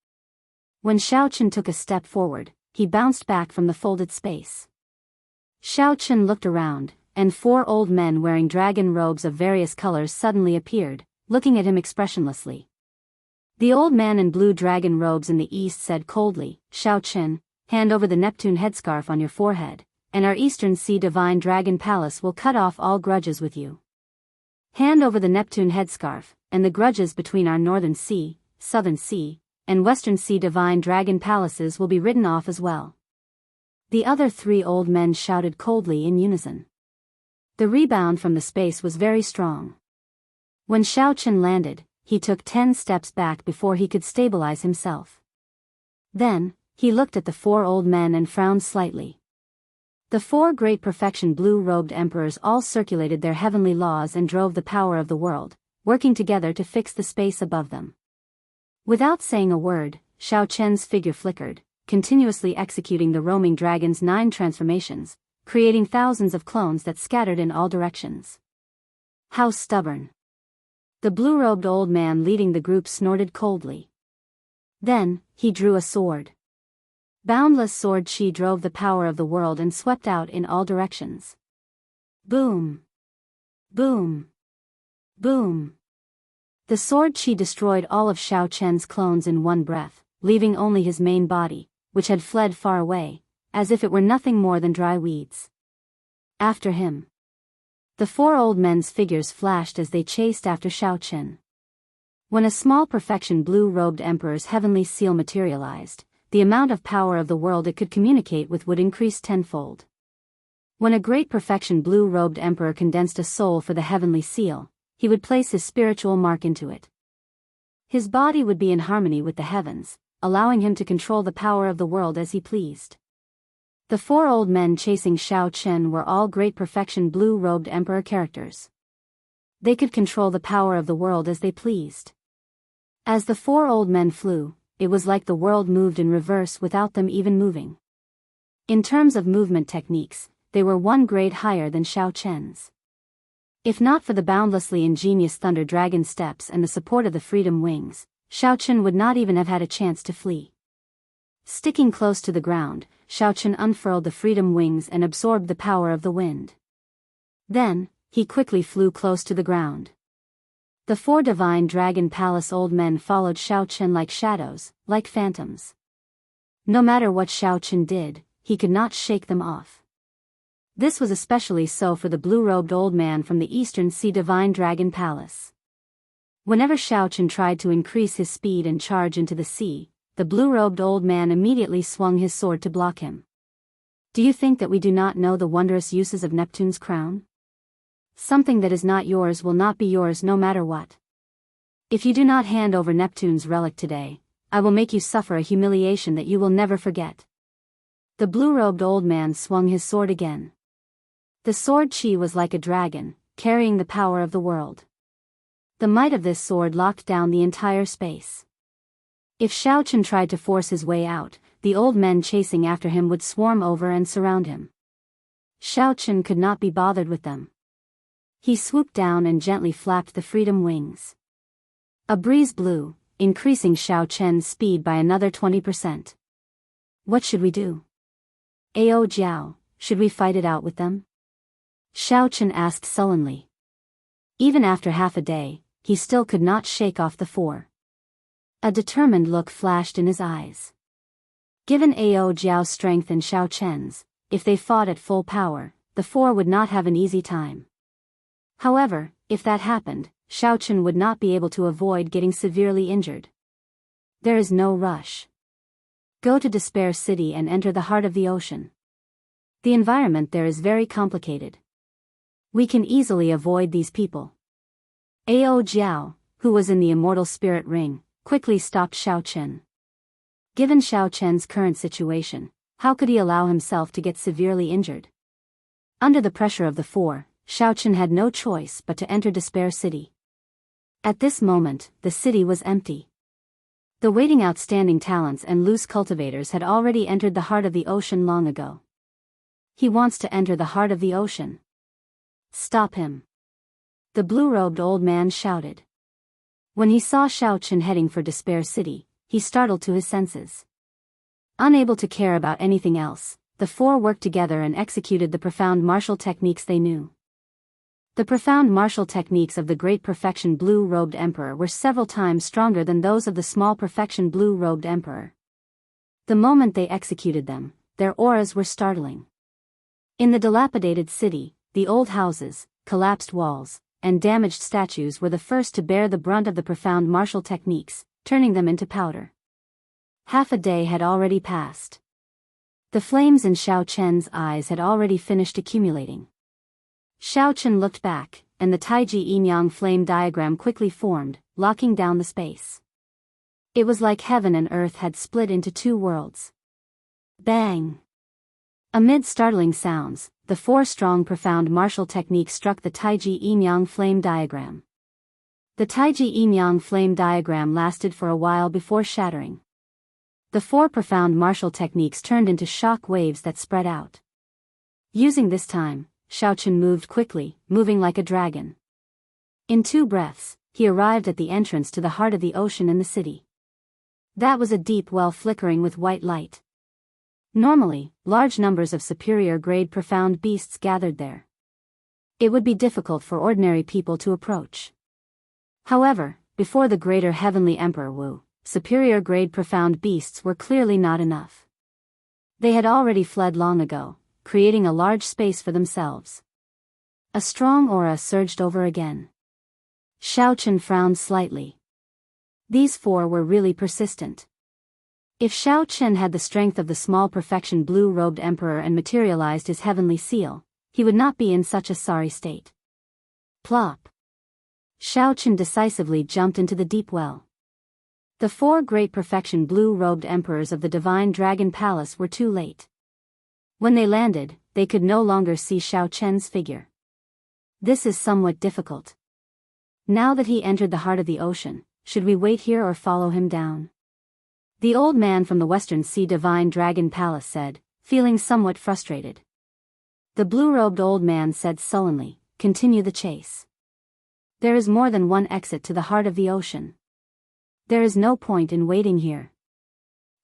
When Xiao Chen took a step forward, he bounced back from the folded space. Xiao Chen looked around, and 4 old men wearing dragon robes of various colors suddenly appeared, looking at him expressionlessly. The old man in blue dragon robes in the east said coldly, "Xiao Chen, hand over the Neptune headscarf on your forehead, and our Eastern Sea Divine Dragon Palace will cut off all grudges with you. Hand over the Neptune headscarf, and the grudges between our Northern Sea, Southern Sea, and Western Sea Divine Dragon Palaces will be written off as well." The other 3 old men shouted coldly in unison. The rebound from the space was very strong. When Xiao Chen landed, he took 10 steps back before he could stabilize himself. Then, he looked at the 4 old men and frowned slightly. The 4 great perfection blue-robed emperors all circulated their heavenly laws and drove the power of the world, working together to fix the space above them. Without saying a word, Xiao Chen's figure flickered, continuously executing the roaming dragon's 9 transformations, creating thousands of clones that scattered in all directions. How stubborn. The blue-robed old man leading the group snorted coldly. Then, he drew a sword. Boundless sword chi drove the power of the world and swept out in all directions. Boom! Boom! Boom! The sword chi destroyed all of Xiao Chen's clones in one breath, leaving only his main body, which had fled far away, as if it were nothing more than dry weeds. After him. The four old men's figures flashed as they chased after Xiao Chen. When a small perfection blue-robed emperor's heavenly seal materialized, the amount of power of the world it could communicate with would increase tenfold. When a great perfection blue-robed emperor condensed a soul for the heavenly seal, he would place his spiritual mark into it. His body would be in harmony with the heavens, allowing him to control the power of the world as he pleased. The four old men chasing Xiao Chen were all great perfection blue-robed emperor characters. They could control the power of the world as they pleased. As the four old men flew, it was like the world moved in reverse without them even moving. In terms of movement techniques, they were one grade higher than Xiao Chen's. If not for the boundlessly ingenious thunder dragon steps and the support of the freedom wings, Xiao Chen would not even have had a chance to flee. Sticking close to the ground, Xiao Chen unfurled the freedom wings and absorbed the power of the wind. Then, he quickly flew close to the ground. The four divine dragon palace old men followed Xiao Chen like shadows, like phantoms. No matter what Xiao Chen did, he could not shake them off. This was especially so for the blue-robed old man from the Eastern Sea Divine Dragon Palace. Whenever Xiao Chen tried to increase his speed and charge into the sea, the blue-robed old man immediately swung his sword to block him. Do you think that we do not know the wondrous uses of Neptune's crown? Something that is not yours will not be yours no matter what. If you do not hand over Neptune's relic today, I will make you suffer a humiliation that you will never forget. The blue-robed old man swung his sword again. The sword chi was like a dragon, carrying the power of the world. The might of this sword locked down the entire space. If Xiao Chen tried to force his way out, the old men chasing after him would swarm over and surround him. Xiao Chen could not be bothered with them. He swooped down and gently flapped the freedom wings. A breeze blew, increasing Xiao Chen's speed by another 20%. What should we do? Ao Jiao, should we fight it out with them? Xiao Chen asked sullenly. Even after half a day, he still could not shake off the four. A determined look flashed in his eyes. Given Ao Jiao's strength and Xiao Chen's, if they fought at full power, the four would not have an easy time. However, if that happened, Xiao Chen would not be able to avoid getting severely injured. There is no rush. Go to Despair City and enter the heart of the ocean. The environment there is very complicated. We can easily avoid these people. Ao Jiao, who was in the immortal spirit ring, quickly stopped Xiao Chen. Given Xiao Chen's current situation, how could he allow himself to get severely injured? Under the pressure of the four, Xiao Chen had no choice but to enter Despair City. At this moment, the city was empty. The waiting outstanding talents and loose cultivators had already entered the heart of the ocean long ago. He wants to enter the heart of the ocean. Stop him. The blue-robed old man shouted. When he saw Xiao Chen heading for Despair City, he startled to his senses. Unable to care about anything else, the four worked together and executed the profound martial techniques they knew. The profound martial techniques of the great perfection blue-robed emperor were several times stronger than those of the small perfection blue-robed emperor. The moment they executed them, their auras were startling. In the dilapidated city, the old houses, collapsed walls, and damaged statues were the first to bear the brunt of the profound martial techniques, turning them into powder. Half a day had already passed. The flames in Xiao Chen's eyes had already finished accumulating. Xiao Chen looked back, and the Taiji yin-yang flame diagram quickly formed, locking down the space. It was like heaven and earth had split into two worlds. Bang! Amid startling sounds, the four strong profound martial techniques struck the Taiji yin-yang flame diagram. The Taiji yin-yang flame diagram lasted for a while before shattering. The four profound martial techniques turned into shock waves that spread out. Using this time, Xiao Chen moved quickly, moving like a dragon. In 2 breaths, he arrived at the entrance to the heart of the ocean in the city. That was a deep well flickering with white light. Normally, large numbers of superior-grade profound beasts gathered there. It would be difficult for ordinary people to approach. However, before the greater heavenly Emperor Wu, superior-grade profound beasts were clearly not enough. They had already fled long ago, creating a large space for themselves. A strong aura surged over again. Xiao Chen frowned slightly. These four were really persistent. If Xiao Chen had the strength of the small perfection blue-robed emperor and materialized his heavenly seal, he would not be in such a sorry state. Plop. Xiao Chen decisively jumped into the deep well. The four great perfection blue-robed emperors of the divine dragon palace were too late. When they landed, they could no longer see Xiao Chen's figure. This is somewhat difficult. Now that he entered the heart of the ocean, should we wait here or follow him down? The old man from the Western Sea Divine Dragon Palace said, feeling somewhat frustrated. The blue-robed old man said sullenly, continue the chase. There is more than one exit to the heart of the ocean. There is no point in waiting here.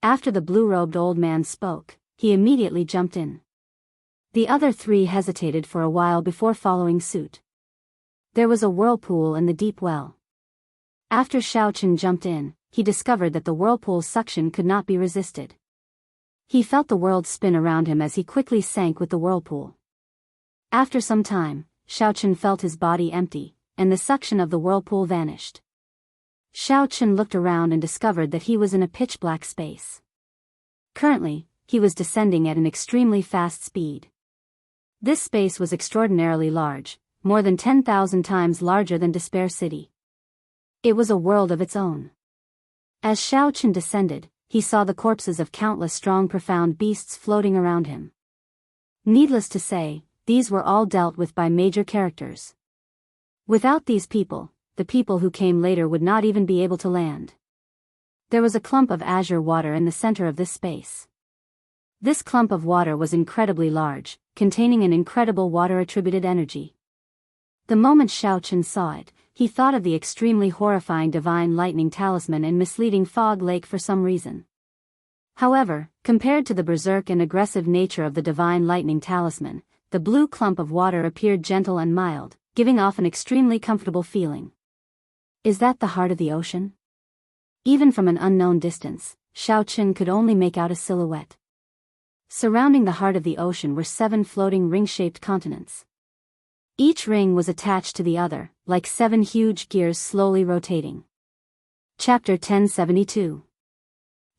After the blue-robed old man spoke, he immediately jumped in. The other three hesitated for a while before following suit. There was a whirlpool in the deep well. After Xiao Chen jumped in, he discovered that the whirlpool's suction could not be resisted. He felt the world spin around him as he quickly sank with the whirlpool. After some time, Xiao Chen felt his body empty, and the suction of the whirlpool vanished. Xiao Chen looked around and discovered that he was in a pitch-black space. Currently, he was descending at an extremely fast speed. This space was extraordinarily large, more than 10,000 times larger than Despair City. It was a world of its own. As Xiao Chen descended, he saw the corpses of countless strong profound beasts floating around him. Needless to say, these were all dealt with by major characters. Without these people, the people who came later would not even be able to land. There was a clump of azure water in the center of this space. This clump of water was incredibly large, containing an incredible water-attributed energy. The moment Xiao Chen saw it, he thought of the extremely horrifying divine lightning talisman and misleading fog lake for some reason. However, compared to the berserk and aggressive nature of the divine lightning talisman, the blue clump of water appeared gentle and mild, giving off an extremely comfortable feeling. Is that the heart of the ocean? Even from an unknown distance, Xiao Chen could only make out a silhouette. Surrounding the heart of the ocean were 7 floating ring-shaped continents. Each ring was attached to the other, like 7 huge gears slowly rotating. Chapter 1072.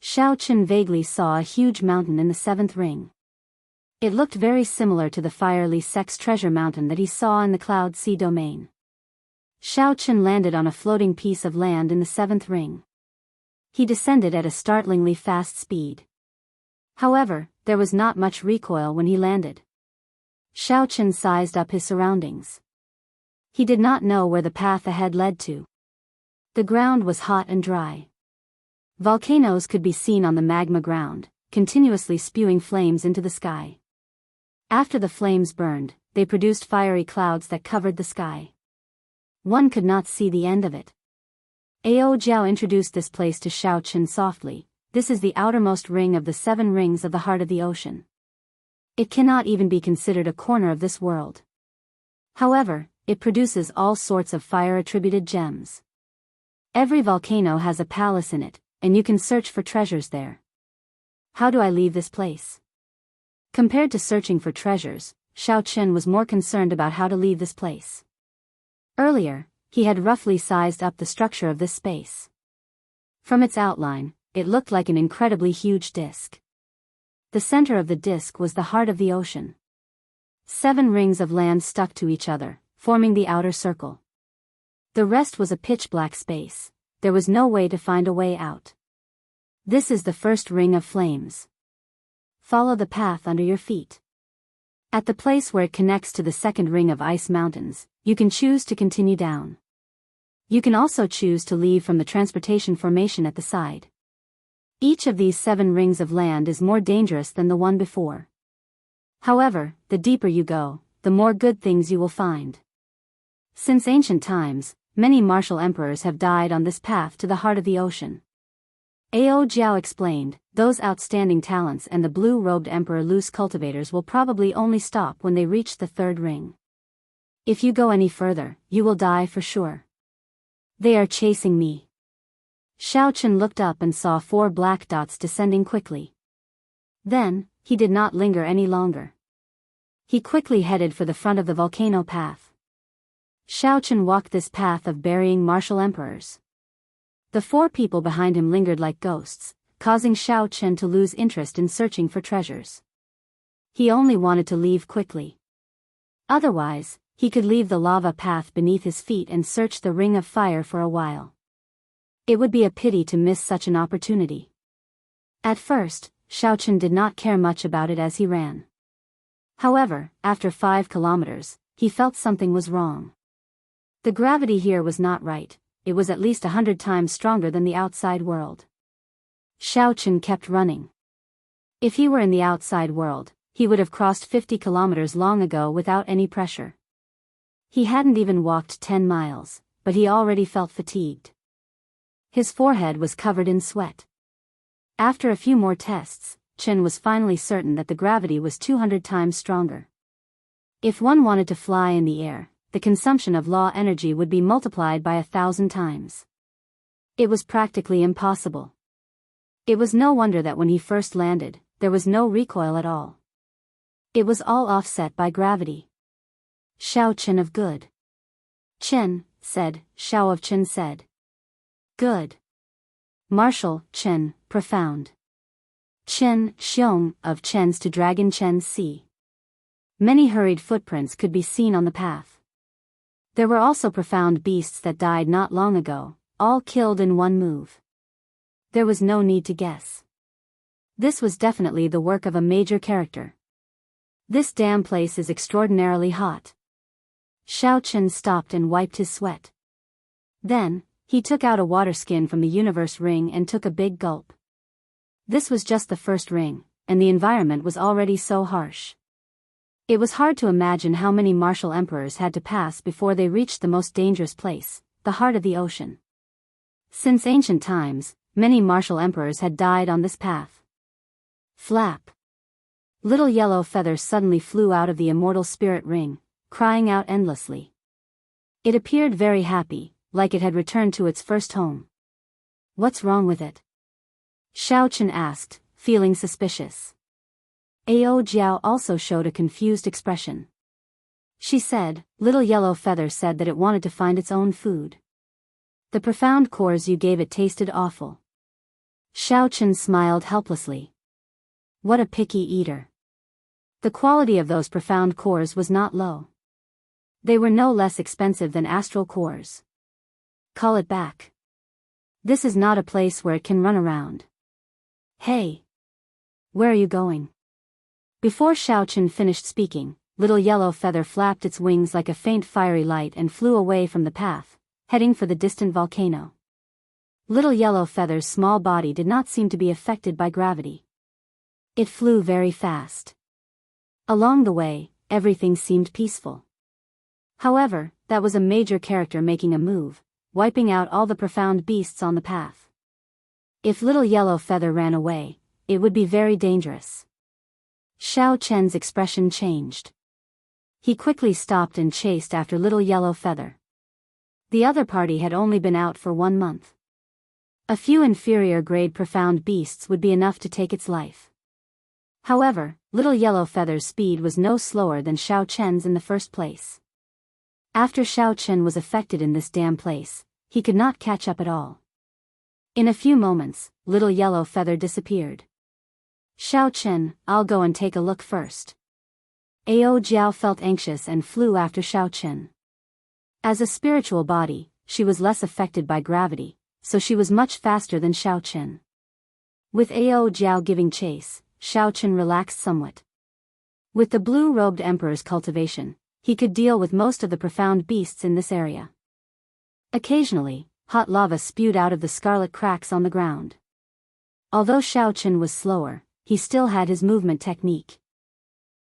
Xiao Chen vaguely saw a huge mountain in the 7th ring. It looked very similar to the fiery Sex Treasure Mountain that he saw in the Cloud Sea domain. Xiao Chen landed on a floating piece of land in the 7th ring. He descended at a startlingly fast speed. However, there was not much recoil when he landed. Xiao Chen sized up his surroundings. He did not know where the path ahead led to. The ground was hot and dry. Volcanoes could be seen on the magma ground, continuously spewing flames into the sky. After the flames burned, they produced fiery clouds that covered the sky. One could not see the end of it. Ao Jiao introduced this place to Xiao Chen softly. This is the outermost ring of the 7 rings of the heart of the ocean. It cannot even be considered a corner of this world. However, it produces all sorts of fire-attributed gems. Every volcano has a palace in it, and you can search for treasures there. How do I leave this place? Compared to searching for treasures, Xiao Chen was more concerned about how to leave this place. Earlier, he had roughly sized up the structure of this space. From its outline, it looked like an incredibly huge disk. The center of the disk was the heart of the ocean. 7 rings of land stuck to each other, forming the outer circle. The rest was a pitch-black space. There was no way to find a way out. This is the first ring of flames. Follow the path under your feet. At the place where it connects to the 2nd ring of ice mountains, you can choose to continue down. You can also choose to leave from the transportation formation at the side. Each of these 7 rings of land is more dangerous than the one before. However, the deeper you go, the more good things you will find. Since ancient times, many martial emperors have died on this path to the heart of the ocean. Ao Jiao explained, those outstanding talents and the blue-robed emperor loose cultivators will probably only stop when they reach the third ring. If you go any further, you will die for sure. They are chasing me. Xiao Chen looked up and saw 4 black dots descending quickly. Then, he did not linger any longer. He quickly headed for the front of the volcano path. Xiao Chen walked this path of burying martial emperors. The 4 people behind him lingered like ghosts, causing Xiao Chen to lose interest in searching for treasures. He only wanted to leave quickly. Otherwise, he could leave the lava path beneath his feet and search the ring of fire for a while. It would be a pity to miss such an opportunity. At first, Xiao Chen did not care much about it as he ran. However, after 5 kilometers, he felt something was wrong. The gravity here was not right. It was at least 100 times stronger than the outside world. Xiao Chen kept running. If he were in the outside world, he would have crossed 50 kilometers long ago without any pressure. He hadn't even walked 10 miles, but he already felt fatigued. His forehead was covered in sweat. After a few more tests, Chen was finally certain that the gravity was 200 times stronger. If one wanted to fly in the air, the consumption of law energy would be multiplied by 1,000 times. It was practically impossible. It was no wonder that when he first landed, there was no recoil at all. It was all offset by gravity. Xiao Chen of good. Chen, said, Xiao of Chen said. Good. Martial, Chen, profound. Chen, Xiong, of Chen's to Dragon Chen's sea. Many hurried footprints could be seen on the path. There were also profound beasts that died not long ago, all killed in one move. There was no need to guess. This was definitely the work of a major character. This damn place is extraordinarily hot. Xiao Chen stopped and wiped his sweat. Then, he took out a water skin from the universe ring and took a big gulp. This was just the first ring, and the environment was already so harsh. It was hard to imagine how many martial emperors had to pass before they reached the most dangerous place, the heart of the ocean. Since ancient times, many martial emperors had died on this path. Flap. Little yellow feathers suddenly flew out of the immortal spirit ring, crying out endlessly. It appeared very happy, like it had returned to its first home. What's wrong with it? Xiao Chen asked, feeling suspicious. Ao Jiao also showed a confused expression. She said, Little Yellow Feather said that it wanted to find its own food. The profound cores you gave it tasted awful. Xiao Chen smiled helplessly. What a picky eater. The quality of those profound cores was not low. They were no less expensive than astral cores. Call it back. This is not a place where it can run around. Hey! Where are you going? Before Xiao Chen finished speaking, Little Yellow Feather flapped its wings like a faint fiery light and flew away from the path, heading for the distant volcano. Little Yellow Feather's small body did not seem to be affected by gravity. It flew very fast. Along the way, everything seemed peaceful. However, that was a major character making a move, wiping out all the profound beasts on the path. If Little Yellow Feather ran away, it would be very dangerous. Xiao Chen's expression changed. He quickly stopped and chased after Little Yellow Feather. The other party had only been out for 1 month. A few inferior-grade profound beasts would be enough to take its life. However, Little Yellow Feather's speed was no slower than Xiao Chen's in the first place. After Xiao Chen was affected in this damn place, he could not catch up at all. In a few moments, Little Yellow Feather disappeared. Xiao Chen, I'll go and take a look first. Ao Jiao felt anxious and flew after Xiao Chen. As a spiritual body, she was less affected by gravity, so she was much faster than Xiao Chen. With Ao Jiao giving chase, Xiao Chen relaxed somewhat. With the blue-robed emperor's cultivation, he could deal with most of the profound beasts in this area. Occasionally, hot lava spewed out of the scarlet cracks on the ground. Although Xiao Chen was slower, he still had his movement technique.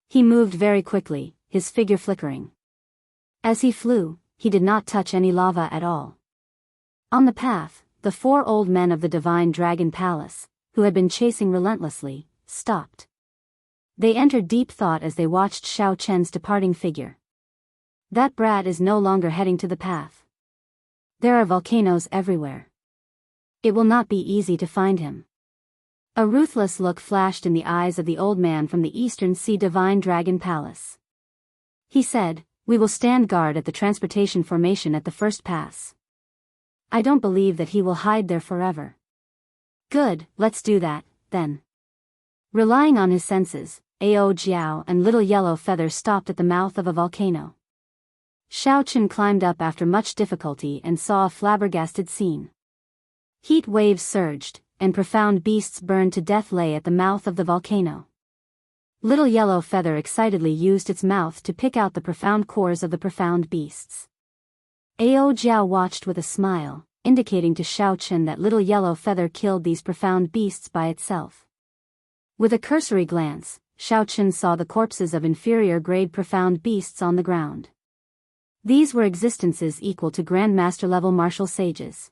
He moved very quickly, his figure flickering. As he flew, he did not touch any lava at all. On the path, the 4 old men of the Divine Dragon Palace, who had been chasing relentlessly, stopped. They entered deep thought as they watched Xiao Chen's departing figure. That brat is no longer heading to the path. There are volcanoes everywhere. It will not be easy to find him. A ruthless look flashed in the eyes of the old man from the Eastern Sea Divine Dragon Palace. He said, "We will stand guard at the transportation formation at the first pass. I don't believe that he will hide there forever." "Good, let's do that, then." Relying on his senses, Ao Jiao and Little Yellow Feather stopped at the mouth of a volcano. Xiao Chen climbed up after much difficulty and saw a flabbergasted scene. Heat waves surged, and profound beasts burned to death lay at the mouth of the volcano. Little Yellow Feather excitedly used its mouth to pick out the profound cores of the profound beasts. Ao Jiao watched with a smile, indicating to Xiao Chen that Little Yellow Feather killed these profound beasts by itself. With a cursory glance, Xiao Chen saw the corpses of inferior-grade profound beasts on the ground. These were existences equal to Grandmaster-level martial sages.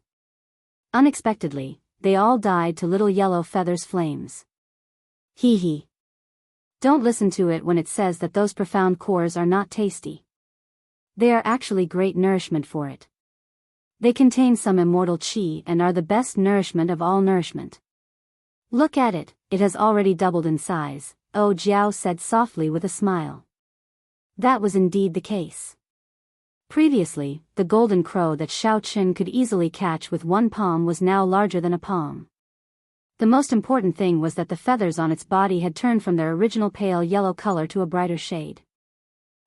Unexpectedly, they all died to Little Yellow Feather's flames. Hee hee. Don't listen to it when it says that those profound cores are not tasty. They are actually great nourishment for it. They contain some immortal qi and are the best nourishment of all nourishment. Look at it, it has already doubled in size, Oh Jiao said softly with a smile. That was indeed the case. Previously, the golden crow that Xiao Chen could easily catch with one palm was now larger than a palm. The most important thing was that the feathers on its body had turned from their original pale yellow color to a brighter shade.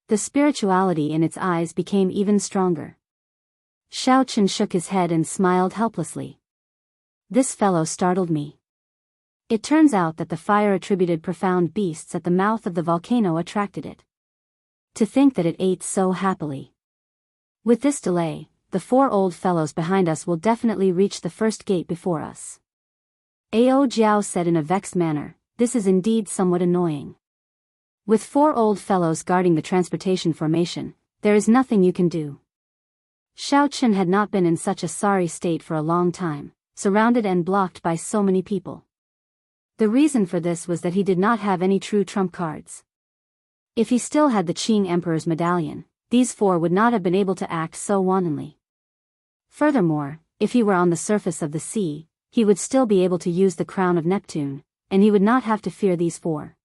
The spirituality in its eyes became even stronger. Xiao Chen shook his head and smiled helplessly. This fellow startled me. It turns out that the fire-attributed profound beasts at the mouth of the volcano attracted it. To think that it ate so happily. With this delay, the 4 old fellows behind us will definitely reach the first gate before us. Ao Jiao said in a vexed manner, this is indeed somewhat annoying. With 4 old fellows guarding the transportation formation, there is nothing you can do. Xiao Chen had not been in such a sorry state for a long time, surrounded and blocked by so many people. The reason for this was that he did not have any true trump cards. If he still had the Qing Emperor's medallion, these 4 would not have been able to act so wantonly. Furthermore, if he were on the surface of the sea, he would still be able to use the crown of Neptune, and he would not have to fear these 4.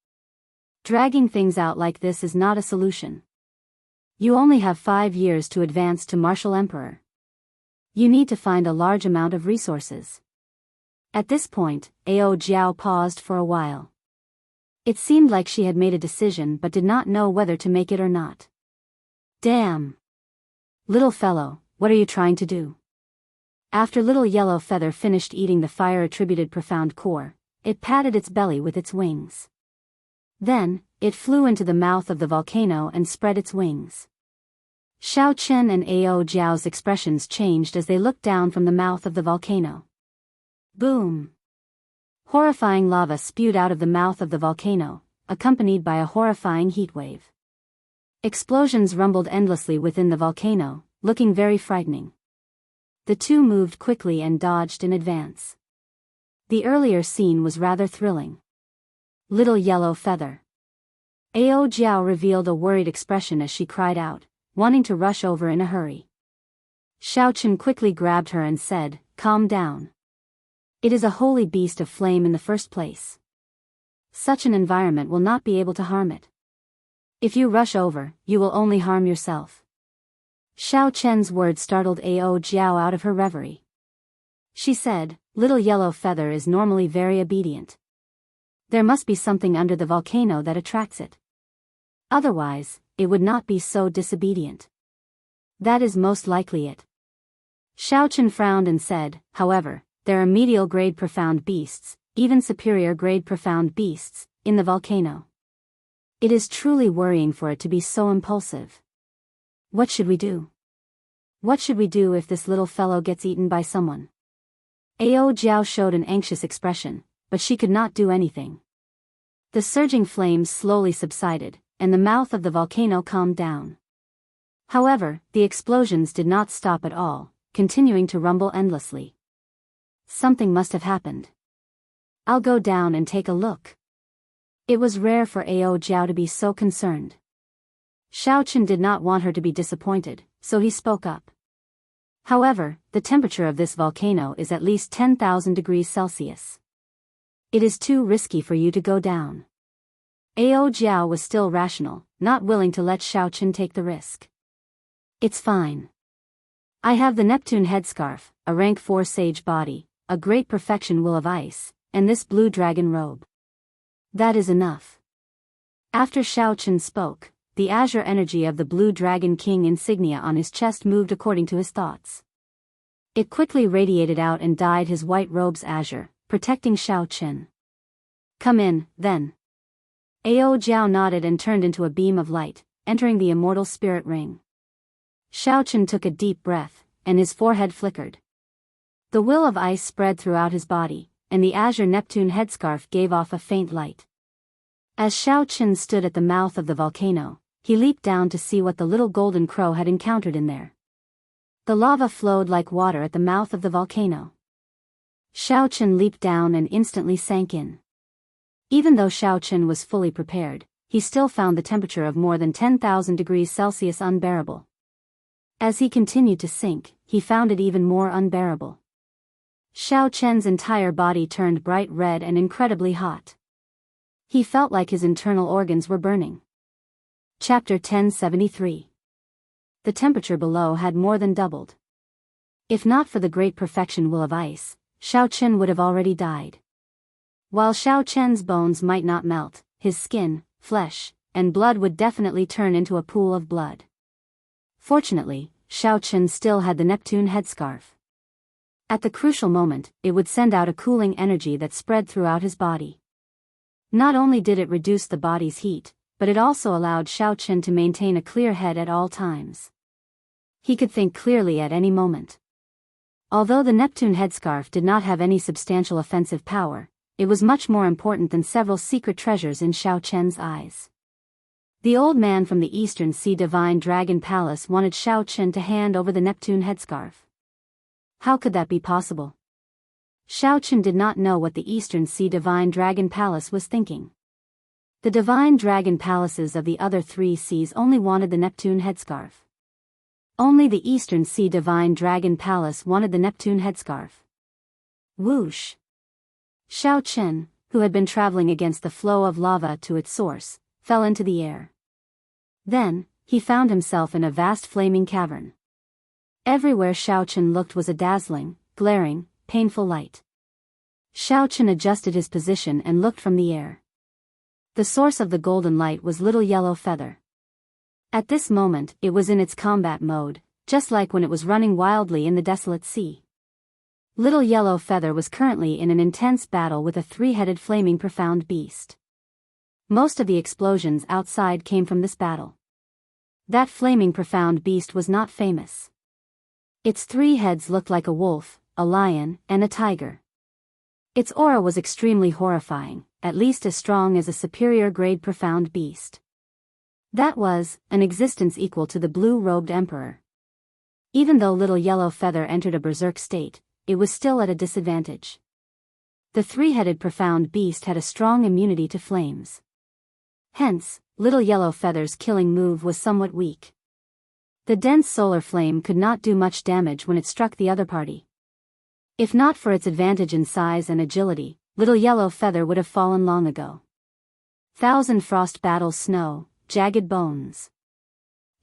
Dragging things out like this is not a solution. You only have 5 years to advance to Martial Emperor. You need to find a large amount of resources. At this point, Ao Jiao paused for a while. It seemed like she had made a decision but did not know whether to make it or not. Damn! Little fellow, what are you trying to do? After Little Yellow Feather finished eating the fire-attributed profound core, it patted its belly with its wings. Then, it flew into the mouth of the volcano and spread its wings. Xiao Chen and Ao Jiao's expressions changed as they looked down from the mouth of the volcano. Boom! Horrifying lava spewed out of the mouth of the volcano, accompanied by a horrifying heat wave. Explosions rumbled endlessly within the volcano, looking very frightening. The 2 moved quickly and dodged in advance. The earlier scene was rather thrilling. Little Yellow Feather. Ao Jiao revealed a worried expression as she cried out, wanting to rush over in a hurry. Xiao Chen quickly grabbed her and said, calm down. It is a holy beast of flame in the first place. Such an environment will not be able to harm it. If you rush over, you will only harm yourself. Xiao Chen's words startled Ao Jiao out of her reverie. She said, Little Yellow Feather is normally very obedient. There must be something under the volcano that attracts it. Otherwise, it would not be so disobedient. That is most likely it. Xiao Chen frowned and said, however, there are medial-grade profound beasts, even superior-grade profound beasts, in the volcano. It is truly worrying for it to be so impulsive. What should we do? What should we do if this little fellow gets eaten by someone? Ao Jiao showed an anxious expression, but she could not do anything. The surging flames slowly subsided, and the mouth of the volcano calmed down. However, the explosions did not stop at all, continuing to rumble endlessly. Something must have happened. I'll go down and take a look. It was rare for Ao Jiao to be so concerned. Xiao Chen did not want her to be disappointed, so he spoke up. However, the temperature of this volcano is at least 10,000 degrees Celsius. It is too risky for you to go down. Ao Jiao was still rational, not willing to let Xiao Chen take the risk. It's fine. I have the Neptune headscarf, a rank 4 sage body, a great perfection will of ice, and this blue dragon robe. That is enough. After Xiao Chen spoke, the azure energy of the blue dragon king insignia on his chest moved according to his thoughts. It quickly radiated out and dyed his white robe's azure, protecting Xiao Chen. Come in, then. Ao Jiao nodded and turned into a beam of light, entering the immortal spirit ring. Xiao Chen took a deep breath, and his forehead flickered. The will of ice spread throughout his body, and the azure Neptune headscarf gave off a faint light. As Xiao Chen stood at the mouth of the volcano, he leaped down to see what the little golden crow had encountered in there. The lava flowed like water at the mouth of the volcano. Xiao Chen leaped down and instantly sank in. Even though Xiao Chen was fully prepared, he still found the temperature of more than 10,000 degrees Celsius unbearable. As he continued to sink, he found it even more unbearable. Xiao Chen's entire body turned bright red and incredibly hot. He felt like his internal organs were burning. Chapter 1073. The temperature below had more than doubled. If not for the great perfection will of ice, Xiao Chen would have already died. While Xiao Chen's bones might not melt, his skin, flesh, and blood would definitely turn into a pool of blood. Fortunately, Xiao Chen still had the Neptune headscarf. At the crucial moment, it would send out a cooling energy that spread throughout his body. Not only did it reduce the body's heat, but it also allowed Xiao Chen to maintain a clear head at all times. He could think clearly at any moment. Although the Neptune headscarf did not have any substantial offensive power, it was much more important than several secret treasures in Xiao Chen's eyes. The old man from the Eastern Sea Divine Dragon Palace wanted Xiao Chen to hand over the Neptune headscarf. How could that be possible? Xiao Chen did not know what the Eastern Sea Divine Dragon Palace was thinking. The Divine Dragon Palaces of the other 3 seas only wanted the Neptune headscarf. Only the Eastern Sea Divine Dragon Palace wanted the Neptune headscarf. Whoosh! Xiao Chen, who had been traveling against the flow of lava to its source, fell into the air. Then, he found himself in a vast flaming cavern. Everywhere Xiao Chen looked was a dazzling, glaring, painful light. Xiao Chen adjusted his position and looked from the air. The source of the golden light was Little Yellow Feather. At this moment, it was in its combat mode, just like when it was running wildly in the desolate sea. Little Yellow Feather was currently in an intense battle with a 3-headed flaming profound beast. Most of the explosions outside came from this battle. That flaming profound beast was not famous. Its 3 heads looked like a wolf, a lion, and a tiger. Its aura was extremely horrifying, at least as strong as a superior grade profound beast. That was, an existence equal to the blue-robed emperor. Even though Little Yellow Feather entered a berserk state, it was still at a disadvantage. The 3-headed profound beast had a strong immunity to flames. Hence, Little Yellow Feather's killing move was somewhat weak. The dense solar flame could not do much damage when it struck the other party. If not for its advantage in size and agility, Little Yellow Feather would have fallen long ago. Thousand Frost battles snow, jagged bones.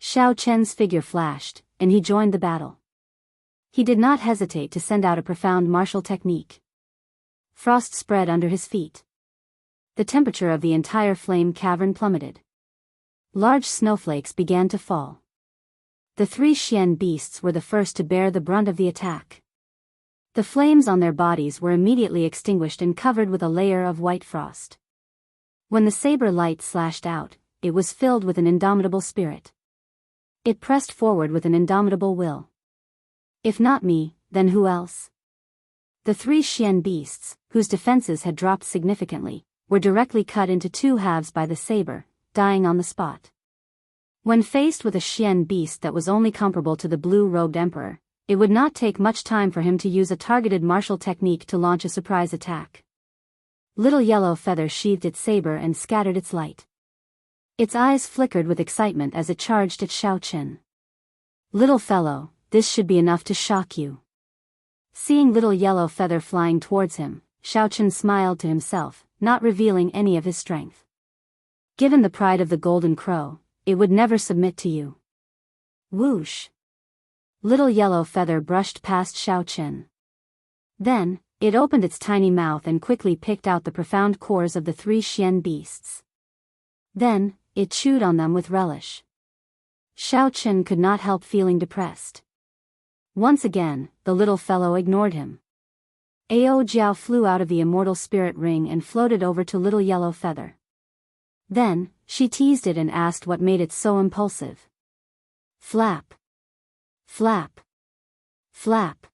Xiao Chen's figure flashed, and he joined the battle. He did not hesitate to send out a profound martial technique. Frost spread under his feet. The temperature of the entire flame cavern plummeted. Large snowflakes began to fall. The 3 Xian beasts were the first to bear the brunt of the attack. The flames on their bodies were immediately extinguished and covered with a layer of white frost. When the saber light slashed out, it was filled with an indomitable spirit. It pressed forward with an indomitable will. If not me, then who else? The 3 Xian beasts, whose defenses had dropped significantly, were directly cut into 2 halves by the saber, dying on the spot. When faced with a Xian beast that was only comparable to the blue-robed emperor, it would not take much time for him to use a targeted martial technique to launch a surprise attack. Little Yellow Feather sheathed its saber and scattered its light. Its eyes flickered with excitement as it charged at Xiaochen. "Little fellow, this should be enough to shock you." Seeing Little Yellow Feather flying towards him, Xiaochen smiled to himself, not revealing any of his strength. Given the pride of the Golden Crow, it would never submit to you. Whoosh! Little Yellow Feather brushed past Xiaochen. Then, it opened its tiny mouth and quickly picked out the profound cores of the 3 Xian beasts. Then, it chewed on them with relish. Xiaochen could not help feeling depressed. Once again, the little fellow ignored him. Ao Jiao flew out of the immortal spirit ring and floated over to Little Yellow Feather. Then, she teased it and asked what made it so impulsive. Flap. Flap. Flap.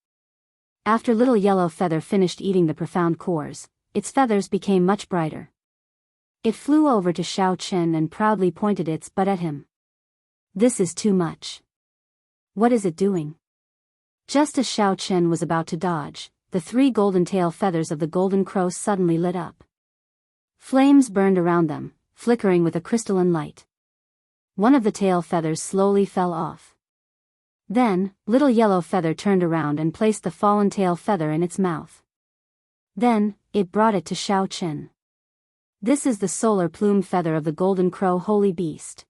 After Little Yellow Feather finished eating the profound cores, its feathers became much brighter. It flew over to Xiaochen and proudly pointed its butt at him. "This is too much. What is it doing?" Just as Xiaochen was about to dodge, the 3 golden tail feathers of the Golden Crow suddenly lit up. Flames burned around them, flickering with a crystalline light. One of the tail feathers slowly fell off. Then, Little Yellow Feather turned around and placed the fallen tail feather in its mouth. Then, it brought it to Xiaochen. "This is the solar plume feather of the Golden Crow holy beast.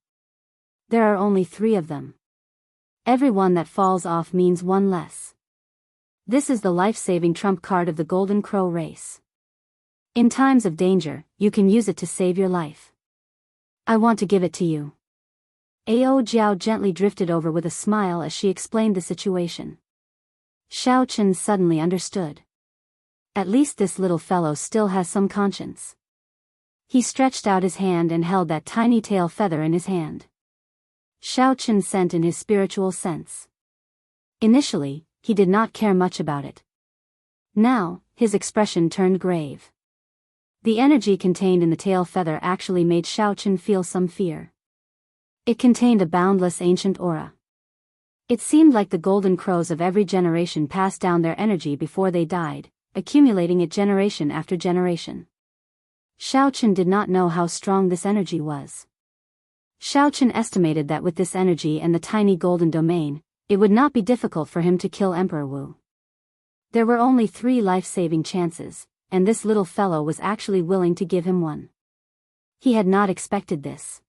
There are only 3 of them. Every one that falls off means 1 less. This is the life-saving trump card of the Golden Crow race. In times of danger, you can use it to save your life. I want to give it to you." Ao Jiao gently drifted over with a smile as she explained the situation. Xiaochen suddenly understood. At least this little fellow still has some conscience. He stretched out his hand and held that tiny tail feather in his hand. Xiaochen sent in his spiritual sense. Initially, he did not care much about it. Now, his expression turned grave. The energy contained in the tail feather actually made Xiaochen feel some fear. It contained a boundless ancient aura. It seemed like the golden crows of every generation passed down their energy before they died, accumulating it generation after generation. Xiaochen did not know how strong this energy was. Xiaochen estimated that with this energy and the tiny golden domain, it would not be difficult for him to kill Emperor Wu. There were only 3 life-saving chances, and this little fellow was actually willing to give him one. He had not expected this.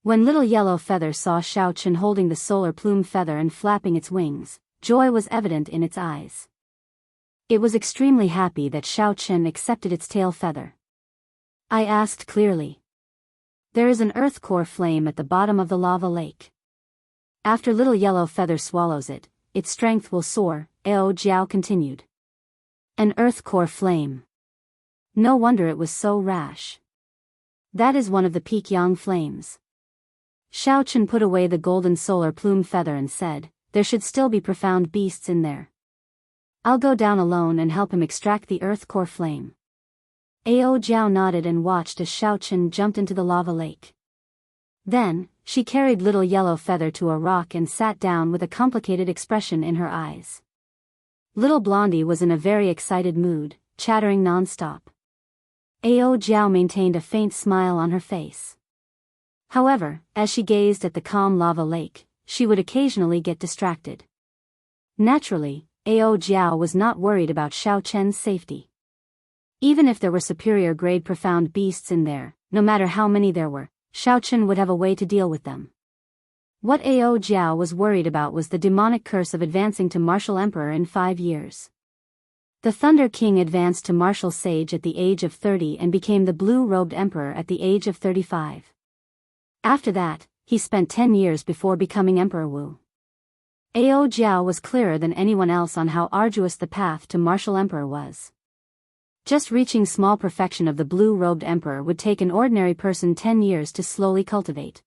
When Little Yellow Feather saw Xiaochen holding the solar plume feather and flapping its wings, joy was evident in its eyes. It was extremely happy that Xiaochen accepted its tail feather. I asked clearly. There is an earth core flame at the bottom of the lava lake. After Little Yellow Feather swallows it, its strength will soar, Ao Jiao continued. An earth core flame. No wonder it was so rash. That is one of the Pekyang flames. Xiaochen put away the golden solar plume feather and said, there should still be profound beasts in there. I'll go down alone and help him extract the earth core flame. Ao Jiao nodded and watched as Xiaochen jumped into the lava lake. Then, she carried Little Yellow Feather to a rock and sat down with a complicated expression in her eyes. Little Blondie was in a very excited mood, chattering non-stop. Ao Jiao maintained a faint smile on her face. However, as she gazed at the calm lava lake, she would occasionally get distracted. Naturally, Ao Jiao was not worried about Xiaochen's safety. Even if there were superior-grade profound beasts in there, no matter how many there were, Xiaochen would have a way to deal with them. What Ao Jiao was worried about was the demonic curse of advancing to Martial Emperor in 5 years. The Thunder King advanced to Martial Sage at the age of 30 and became the Blue-Robed Emperor at the age of 35. After that, he spent 10 years before becoming Emperor Wu. Ao Jiao was clearer than anyone else on how arduous the path to Martial Emperor was. Just reaching small perfection of the Blue-Robed Emperor would take an ordinary person 10 years to slowly cultivate.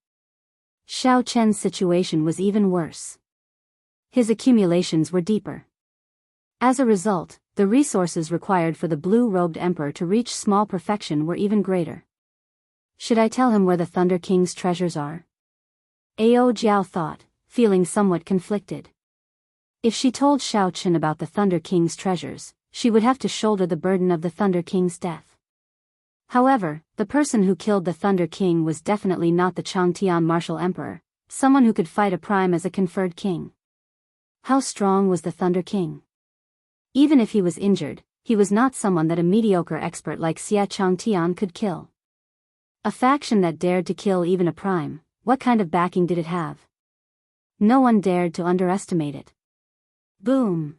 Xiaochen's situation was even worse. His accumulations were deeper. As a result, the resources required for the Blue-Robed Emperor to reach small perfection were even greater. Should I tell him where the Thunder King's treasures are? Ao Jiao thought, feeling somewhat conflicted. If she told Xiao Chen about the Thunder King's treasures, she would have to shoulder the burden of the Thunder King's death. However, the person who killed the Thunder King was definitely not the Changtian martial emperor, someone who could fight a prime as a conferred king. How strong was the Thunder King? Even if he was injured, he was not someone that a mediocre expert like Xia Changtian could kill. A faction that dared to kill even a prime, what kind of backing did it have? No one dared to underestimate it. Boom!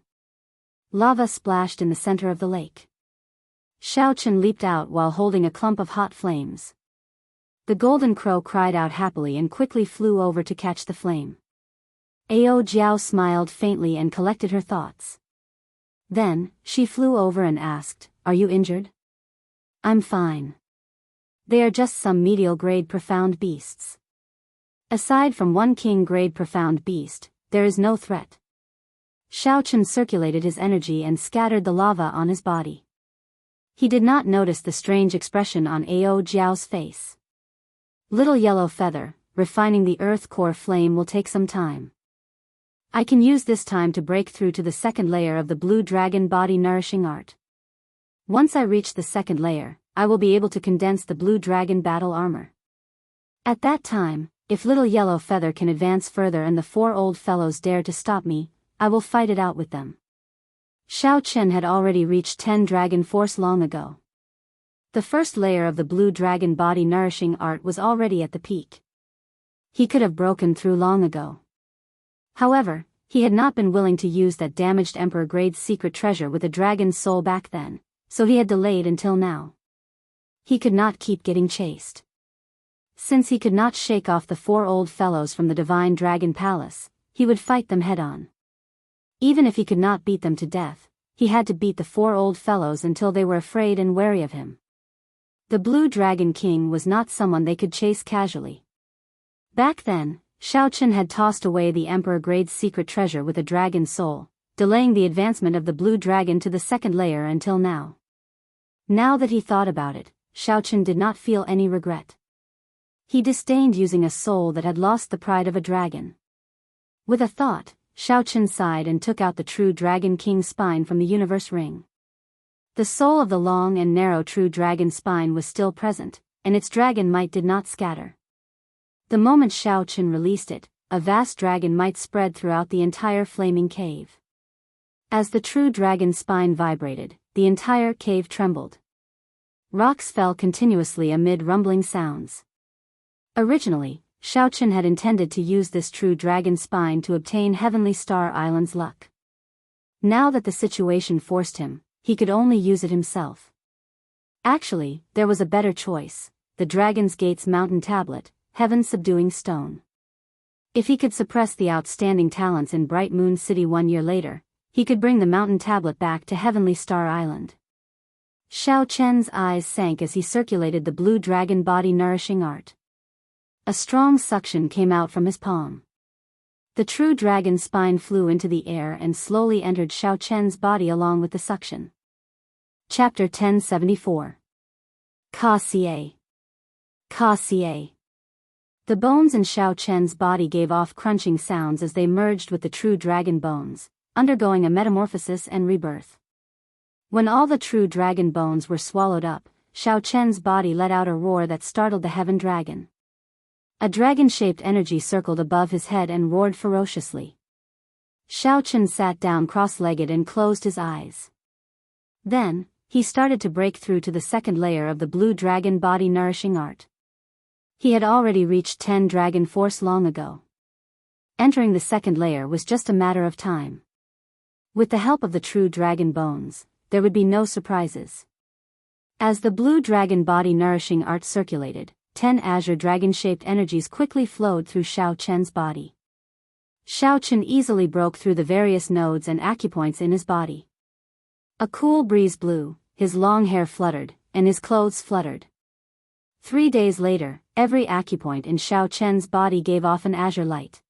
Lava splashed in the center of the lake. Xiao Chen leaped out while holding a clump of hot flames. The golden crow cried out happily and quickly flew over to catch the flame. Ao Jiao smiled faintly and collected her thoughts. Then, she flew over and asked, "Are you injured?" "I'm fine. They are just some medial-grade profound beasts. Aside from one king-grade profound beast, there is no threat." Xiao Chen circulated his energy and scattered the lava on his body. He did not notice the strange expression on Ao Jiao's face. "Little yellow feather, refining the earth core flame will take some time. I can use this time to break through to the second layer of the blue dragon body nourishing art. Once I reach the second layer, I will be able to condense the blue dragon battle armor. At that time, if little yellow feather can advance further and the 4 old fellows dare to stop me, I will fight it out with them." Xiao Chen had already reached 10 dragon force long ago. The first layer of the blue dragon body nourishing art was already at the peak. He could have broken through long ago. However, he had not been willing to use that damaged emperor-grade secret treasure with a dragon's soul back then, so he had delayed until now. He could not keep getting chased. Since he could not shake off the 4 old fellows from the divine dragon palace, he would fight them head-on. Even if he could not beat them to death, he had to beat the 4 old fellows until they were afraid and wary of him. The Blue Dragon King was not someone they could chase casually. Back then, Xiao Chen had tossed away the emperor-grade secret treasure with a dragon's soul, delaying the advancement of the blue dragon to the second layer until now. Now that he thought about it, Xiao Chen did not feel any regret. He disdained using a soul that had lost the pride of a dragon. With a thought, Xiao Chen sighed and took out the true Dragon King's spine from the universe ring. The soul of the long and narrow true dragon spine was still present, and its dragon might did not scatter. The moment Xiao Chen released it, a vast dragon might spread throughout the entire flaming cave. As the true dragon spine vibrated, the entire cave trembled. Rocks fell continuously amid rumbling sounds. Originally, Xiao Chen had intended to use this true dragon spine to obtain Heavenly Star Island's luck. Now that the situation forced him, he could only use it himself. Actually, there was a better choice, the Dragon's Gate's mountain tablet, Heaven's Subduing Stone. If he could suppress the outstanding talents in Bright Moon City 1 year later, he could bring the mountain tablet back to Heavenly Star Island. Xiao Chen's eyes sank as he circulated the blue dragon body nourishing art. A strong suction came out from his palm. The true dragon spine flew into the air and slowly entered Xiao Chen's body along with the suction. Chapter 1074. Ka-Xie. Ka-Xie. The bones in Xiao Chen's body gave off crunching sounds as they merged with the true dragon bones, undergoing a metamorphosis and rebirth. When all the true dragon bones were swallowed up, Xiao Chen's body let out a roar that startled the heaven dragon. A dragon-shaped energy circled above his head and roared ferociously. Xiao Chen sat down cross-legged and closed his eyes. Then, he started to break through to the second layer of the blue dragon body nourishing art. He had already reached 10 dragon force long ago. Entering the second layer was just a matter of time. With the help of the true dragon bones, there would be no surprises. As the blue dragon body nourishing art circulated, 10 azure dragon-shaped energies quickly flowed through Xiao Chen's body. Xiao Chen easily broke through the various nodes and acupoints in his body. A cool breeze blew, his long hair fluttered, and his clothes fluttered. 3 days later, every acupoint in Xiao Chen's body gave off an azure light.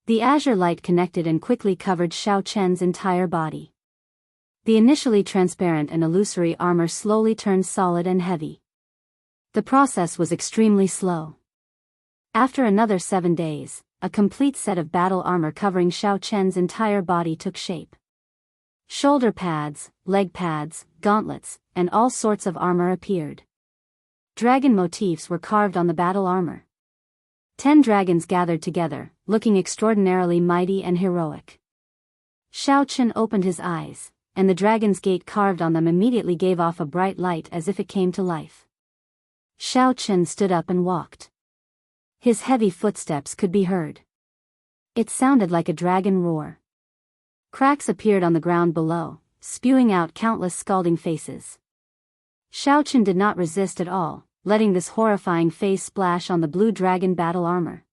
The azure light connected and quickly covered Xiao Chen's entire body. The initially transparent and illusory armor slowly turned solid and heavy. The process was extremely slow. After another 7 days, a complete set of battle armor covering Xiao Chen's entire body took shape. Shoulder pads, leg pads, gauntlets, and all sorts of armor appeared. Dragon motifs were carved on the battle armor. 10 dragons gathered together, looking extraordinarily mighty and heroic. Xiao Chen opened his eyes, and the dragon's gate carved on them immediately gave off a bright light as if it came to life. Xiao Chen stood up and walked. His heavy footsteps could be heard. It sounded like a dragon roar. Cracks appeared on the ground below, spewing out countless scalding faces. Xiao Chen did not resist at all, letting this horrifying face splash on the blue dragon battle armor.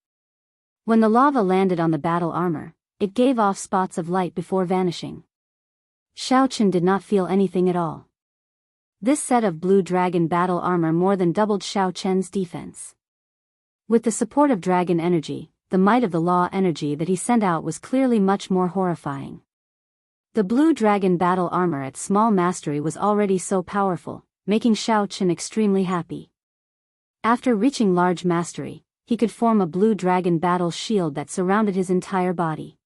When the lava landed on the battle armor, it gave off spots of light before vanishing. Xiao Chen did not feel anything at all. This set of blue dragon battle armor more than doubled Xiao Chen's defense. With the support of dragon energy, the might of the law energy that he sent out was clearly much more horrifying. The blue dragon battle armor at small mastery was already so powerful, making Xiao Chen extremely happy. After reaching large mastery, he could form a blue dragon battle shield that surrounded his entire body.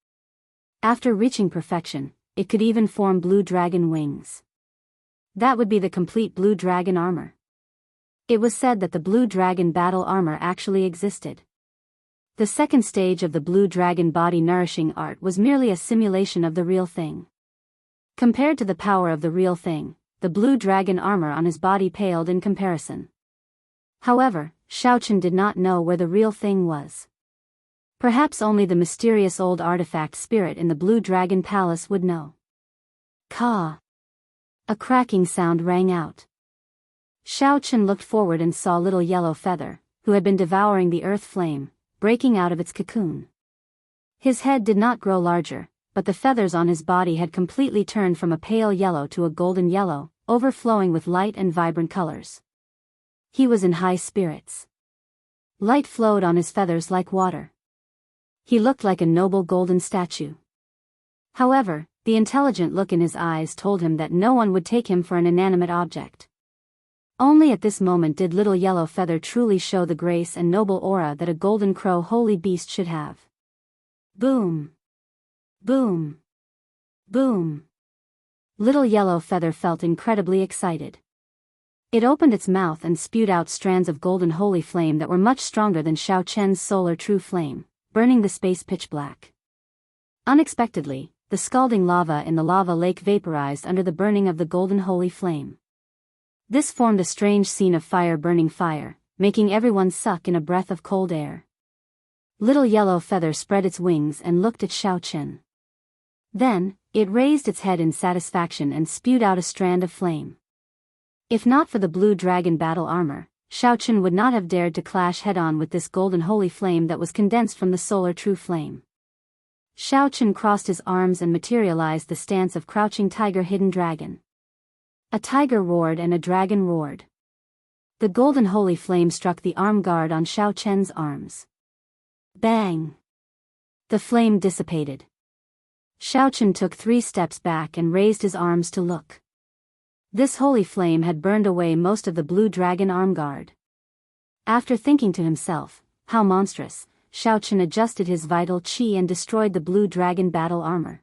After reaching perfection, it could even form blue dragon wings. That would be the complete blue dragon armor. It was said that the blue dragon battle armor actually existed. The second stage of the blue dragon body nourishing art was merely a simulation of the real thing. Compared to the power of the real thing, the blue dragon armor on his body paled in comparison. However, Xiao Chen did not know where the real thing was. Perhaps only the mysterious old artifact spirit in the blue dragon palace would know. Caw! A cracking sound rang out. Xiao Chen looked forward and saw little yellow feather, who had been devouring the earth flame, breaking out of its cocoon. His head did not grow larger, but the feathers on his body had completely turned from a pale yellow to a golden yellow, overflowing with light and vibrant colors. He was in high spirits. Light flowed on his feathers like water. He looked like a noble golden statue. However, the intelligent look in his eyes told him that no one would take him for an inanimate object. Only at this moment did little yellow feather truly show the grace and noble aura that a golden crow holy beast should have. Boom! Boom! Boom! Little yellow feather felt incredibly excited. It opened its mouth and spewed out strands of golden holy flame that were much stronger than Xiao Chen's solar true flame, burning the space pitch black. Unexpectedly, the scalding lava in the lava lake vaporized under the burning of the golden holy flame. This formed a strange scene of fire burning fire, making everyone suck in a breath of cold air. Little yellow feather spread its wings and looked at Xiao Chen. Then, it raised its head in satisfaction and spewed out a strand of flame. If not for the blue dragon battle armor, Xiao Chen would not have dared to clash head-on with this golden holy flame that was condensed from the solar true flame. Xiao Chen crossed his arms and materialized the stance of crouching tiger hidden dragon. A tiger roared and a dragon roared. The golden holy flame struck the arm guard on Xiao Chen's arms. Bang! The flame dissipated. Xiao Chen took 3 steps back and raised his arms to look. This holy flame had burned away most of the blue dragon arm guard. After thinking to himself, how monstrous, Xiao Chen adjusted his vital qi and destroyed the blue dragon battle armor.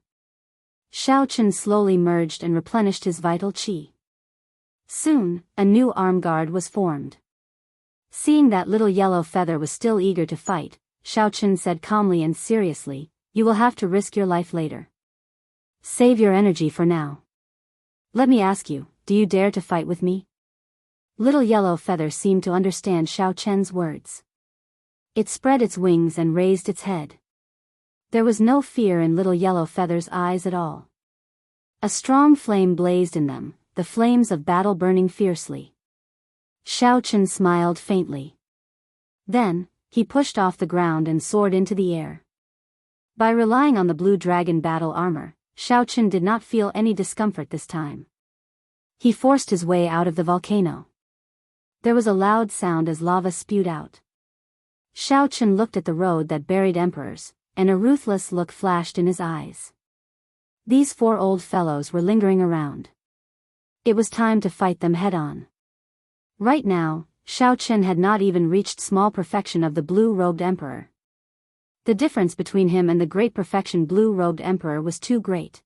Xiao Chen slowly merged and replenished his vital qi. Soon, a new arm guard was formed. Seeing that little yellow feather was still eager to fight, Xiao Chen said calmly and seriously, "You will have to risk your life later. Save your energy for now. Let me ask you, do you dare to fight with me?" Little yellow feather seemed to understand Xiao Chen's words. It spread its wings and raised its head. There was no fear in little yellow feather's eyes at all. A strong flame blazed in them, the flames of battle burning fiercely. Xiao Chen smiled faintly. Then, he pushed off the ground and soared into the air. By relying on the blue dragon battle armor, Xiao Chen did not feel any discomfort this time. He forced his way out of the volcano. There was a loud sound as lava spewed out. Xiao Chen looked at the road that buried emperors, and a ruthless look flashed in his eyes. These 4 old fellows were lingering around. It was time to fight them head-on. Right now, Xiao Chen had not even reached small perfection of the blue-robed emperor. The difference between him and the great perfection blue-robed emperor was too great.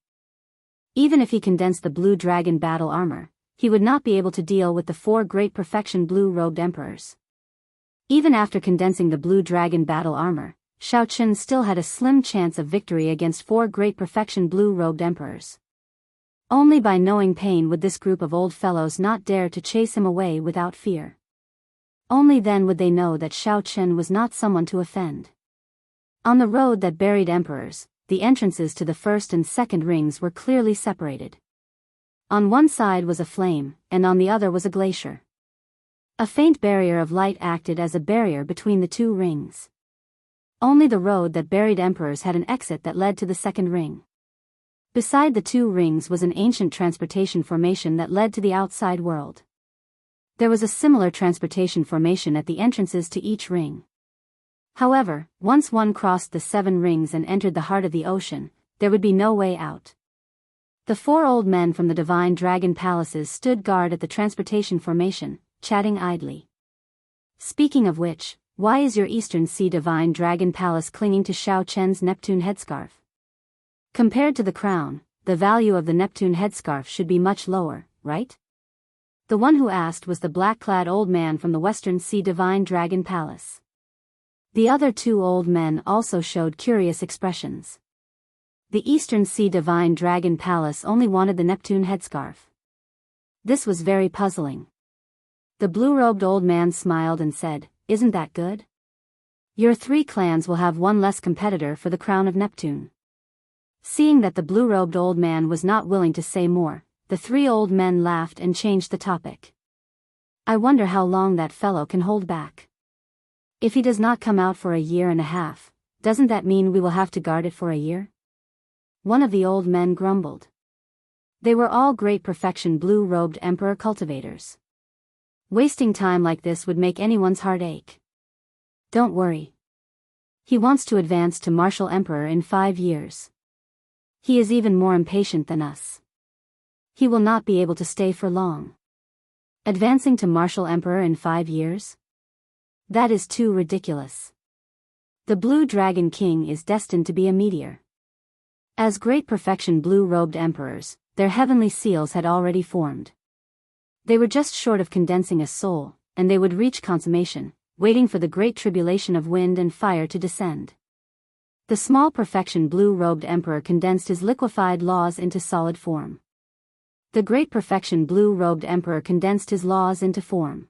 Even if he condensed the blue dragon battle armor, he would not be able to deal with the 4 great perfection blue-robed emperors. Even after condensing the blue dragon battle armor, Xiao Chen still had a slim chance of victory against 4 great perfection blue-robed emperors. Only by knowing pain would this group of old fellows not dare to chase him away without fear. Only then would they know that Xiao Chen was not someone to offend. On the road that buried emperors, the entrances to the first and second rings were clearly separated. On one side was a flame, and on the other was a glacier. A faint barrier of light acted as a barrier between the 2 rings. Only the road that buried emperors had an exit that led to the second ring. Beside the 2 rings was an ancient transportation formation that led to the outside world. There was a similar transportation formation at the entrances to each ring. However, once one crossed the 7 rings and entered the heart of the ocean, there would be no way out. The 4 old men from the divine dragon palaces stood guard at the transportation formation, chatting idly. Speaking of which, why is your Eastern Sea divine dragon palace clinging to Xiao Chen's Neptune headscarf? Compared to the crown, the value of the Neptune headscarf should be much lower, right? The one who asked was the black-clad old man from the Western Sea divine dragon palace. The other 2 old men also showed curious expressions. The Eastern Sea divine dragon palace only wanted the Neptune headscarf. This was very puzzling. The blue-robed old man smiled and said, "Isn't that good? Your 3 clans will have 1 less competitor for the crown of Neptune." Seeing that the blue-robed old man was not willing to say more, the 3 old men laughed and changed the topic. "I wonder how long that fellow can hold back. If he does not come out for a year and a half, doesn't that mean we will have to guard it for a year?" One of the old men grumbled. They were all great perfection blue-robed emperor cultivators. Wasting time like this would make anyone's heart ache. Don't worry. He wants to advance to martial emperor in 5 years. He is even more impatient than us. He will not be able to stay for long. Advancing to martial emperor in 5 years? That is too ridiculous. The Blue Dragon King is destined to be a meteor. As great perfection blue-robed emperors, their heavenly seals had already formed. They were just short of condensing a soul, and they would reach consummation, waiting for the great tribulation of wind and fire to descend. The small perfection blue-robed emperor condensed his liquefied laws into solid form. The great perfection blue-robed emperor condensed his laws into form.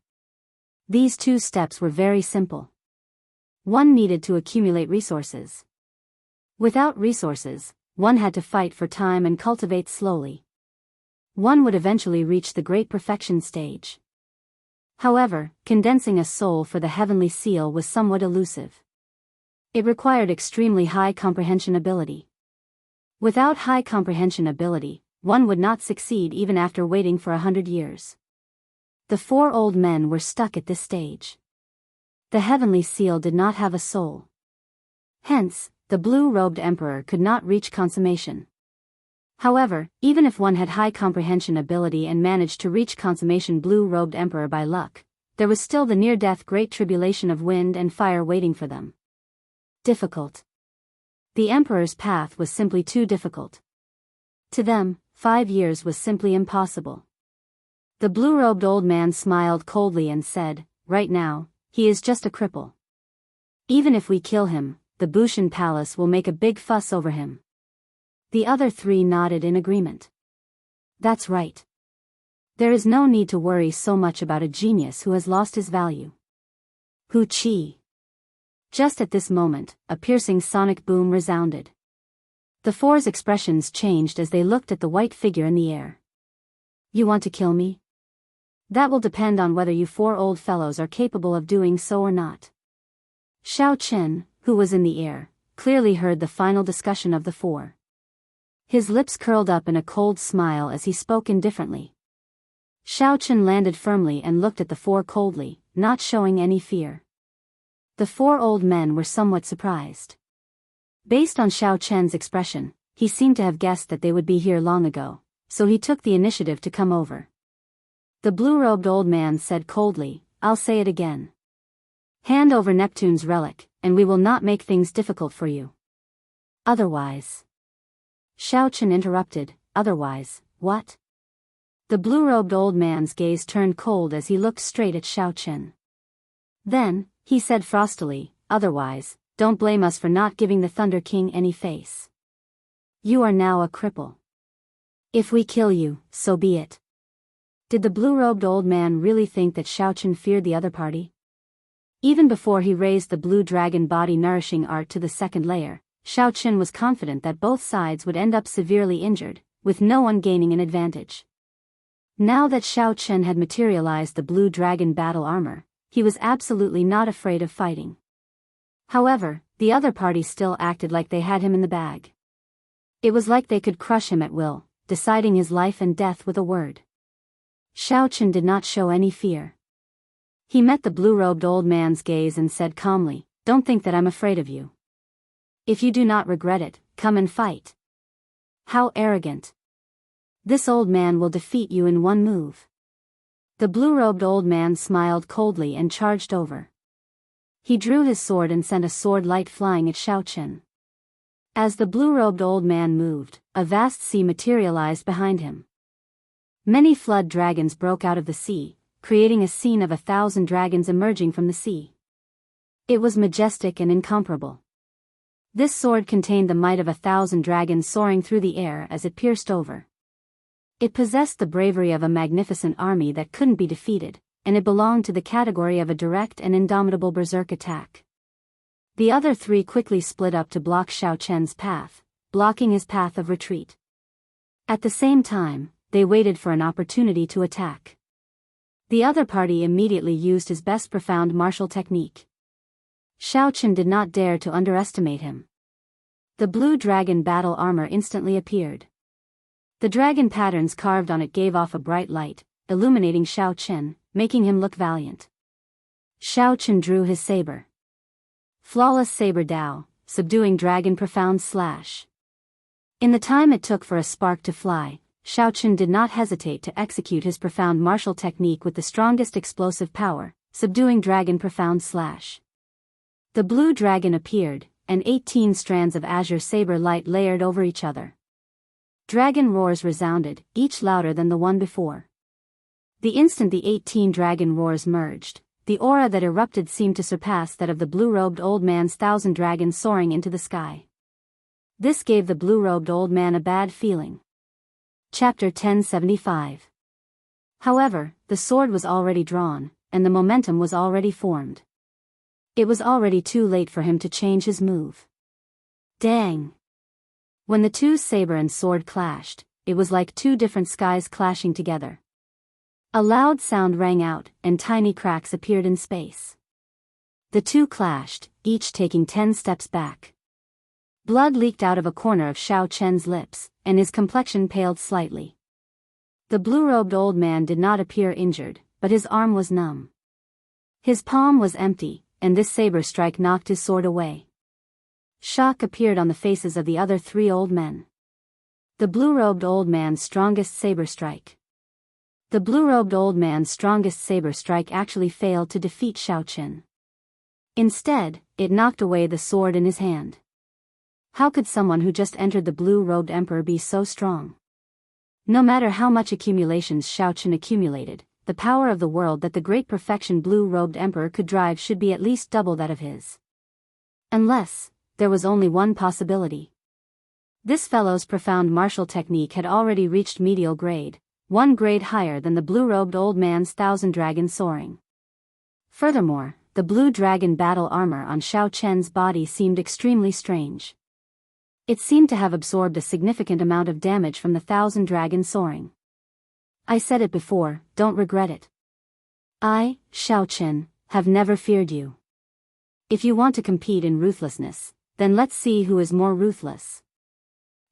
These 2 steps were very simple. One needed to accumulate resources. Without resources, one had to fight for time and cultivate slowly. One would eventually reach the great perfection stage. However, condensing a soul for the heavenly seal was somewhat elusive. It required extremely high comprehension ability. Without high comprehension ability, one would not succeed even after waiting for 100 years. The 4 old men were stuck at this stage. The heavenly seal did not have a soul. Hence, the blue-robed emperor could not reach consummation. However, even if one had high comprehension ability and managed to reach consummation blue-robed emperor by luck, there was still the near-death great tribulation of wind and fire waiting for them. Difficult. The emperor's path was simply too difficult. To them, 5 years was simply impossible. The blue-robed old man smiled coldly and said, "Right now, he is just a cripple. Even if we kill him, the Bushan Palace will make a big fuss over him." The other 3 nodded in agreement. That's right. There is no need to worry so much about a genius who has lost his value. Hu Chi. Just at this moment, a piercing sonic boom resounded. The 4's expressions changed as they looked at the white figure in the air. "You want to kill me? That will depend on whether you 4 old fellows are capable of doing so or not." Xiao Chen, who was in the air, clearly heard the final discussion of the 4. His lips curled up in a cold smile as he spoke indifferently. Xiao Chen landed firmly and looked at the 4 coldly, not showing any fear. The 4 old men were somewhat surprised. Based on Xiao Chen's expression, he seemed to have guessed that they would be here long ago, so he took the initiative to come over. The blue-robed old man said coldly, I'll say it again. Hand over Neptune's relic, and we will not make things difficult for you. Otherwise. Xiao Chen interrupted, otherwise, what? The blue-robed old man's gaze turned cold as he looked straight at Xiao Chen. Then, he said frostily, otherwise, don't blame us for not giving the Thunder King any face. You are now a cripple. If we kill you, so be it. Did the blue-robed old man really think that Xiao Chen feared the other party? Even before he raised the blue dragon body nourishing art to the second layer, Xiao Chen was confident that both sides would end up severely injured, with no one gaining an advantage. Now that Xiao Chen had materialized the blue dragon battle armor, he was absolutely not afraid of fighting. However, the other party still acted like they had him in the bag. It was like they could crush him at will, deciding his life and death with a word. Xiao Chen did not show any fear. He met the blue-robed old man's gaze and said calmly, don't think that I'm afraid of you. If you do not regret it, come and fight. How arrogant. This old man will defeat you in one move. The blue-robed old man smiled coldly and charged over. He drew his sword and sent a sword light flying at Xiao Chen. As the blue-robed old man moved, a vast sea materialized behind him. Many flood dragons broke out of the sea, creating a scene of 1,000 dragons emerging from the sea. It was majestic and incomparable. This sword contained the might of 1,000 dragons soaring through the air as it pierced over. It possessed the bravery of a magnificent army that couldn't be defeated, and it belonged to the category of a direct and indomitable berserk attack. The other three quickly split up to block Xiao Chen's path, blocking his path of retreat. At the same time, they waited for an opportunity to attack. The other party immediately used his best profound martial technique. Xiao Chen did not dare to underestimate him. The blue dragon battle armor instantly appeared. The dragon patterns carved on it gave off a bright light, illuminating Xiao Chen, making him look valiant. Xiao Chen drew his saber. Flawless saber Dao, subduing dragon profound slash. In the time it took for a spark to fly, Xiao Chen did not hesitate to execute his profound martial technique with the strongest explosive power, subduing dragon profound slash. The blue dragon appeared, and 18 strands of azure saber light layered over each other. Dragon roars resounded, each louder than the one before. The instant the 18 dragon roars merged, the aura that erupted seemed to surpass that of the blue-robed old man's 1,000 dragons soaring into the sky. This gave the blue-robed old man a bad feeling. Chapter 1075. However, the sword was already drawn, and the momentum was already formed. It was already too late for him to change his move. Dang! When the two saber and sword clashed, it was like two different skies clashing together. A loud sound rang out, and tiny cracks appeared in space. The two clashed, each taking 10 steps back. Blood leaked out of a corner of Xiao Chen's lips, and his complexion paled slightly. The blue-robed old man did not appear injured, but his arm was numb. His palm was empty, and this saber strike knocked his sword away. Shock appeared on the faces of the other three old men. The blue-robed old man's strongest saber strike. The blue-robed old man's strongest saber strike actually failed to defeat Xiao Chen. Instead, it knocked away the sword in his hand. How could someone who just entered the blue-robed emperor be so strong? No matter how much accumulations Xiao Chen accumulated, the power of the world that the great perfection blue-robed emperor could drive should be at least double that of his. Unless, there was only one possibility. This fellow's profound martial technique had already reached medial grade, one grade higher than the blue-robed old man's 1,000 dragons soaring. Furthermore, the blue dragon battle armor on Xiao Chen's body seemed extremely strange. It seemed to have absorbed a significant amount of damage from the 1,000 dragons soaring. I said it before, don't regret it. I, Xiao Chen, have never feared you. If you want to compete in ruthlessness, then let's see who is more ruthless.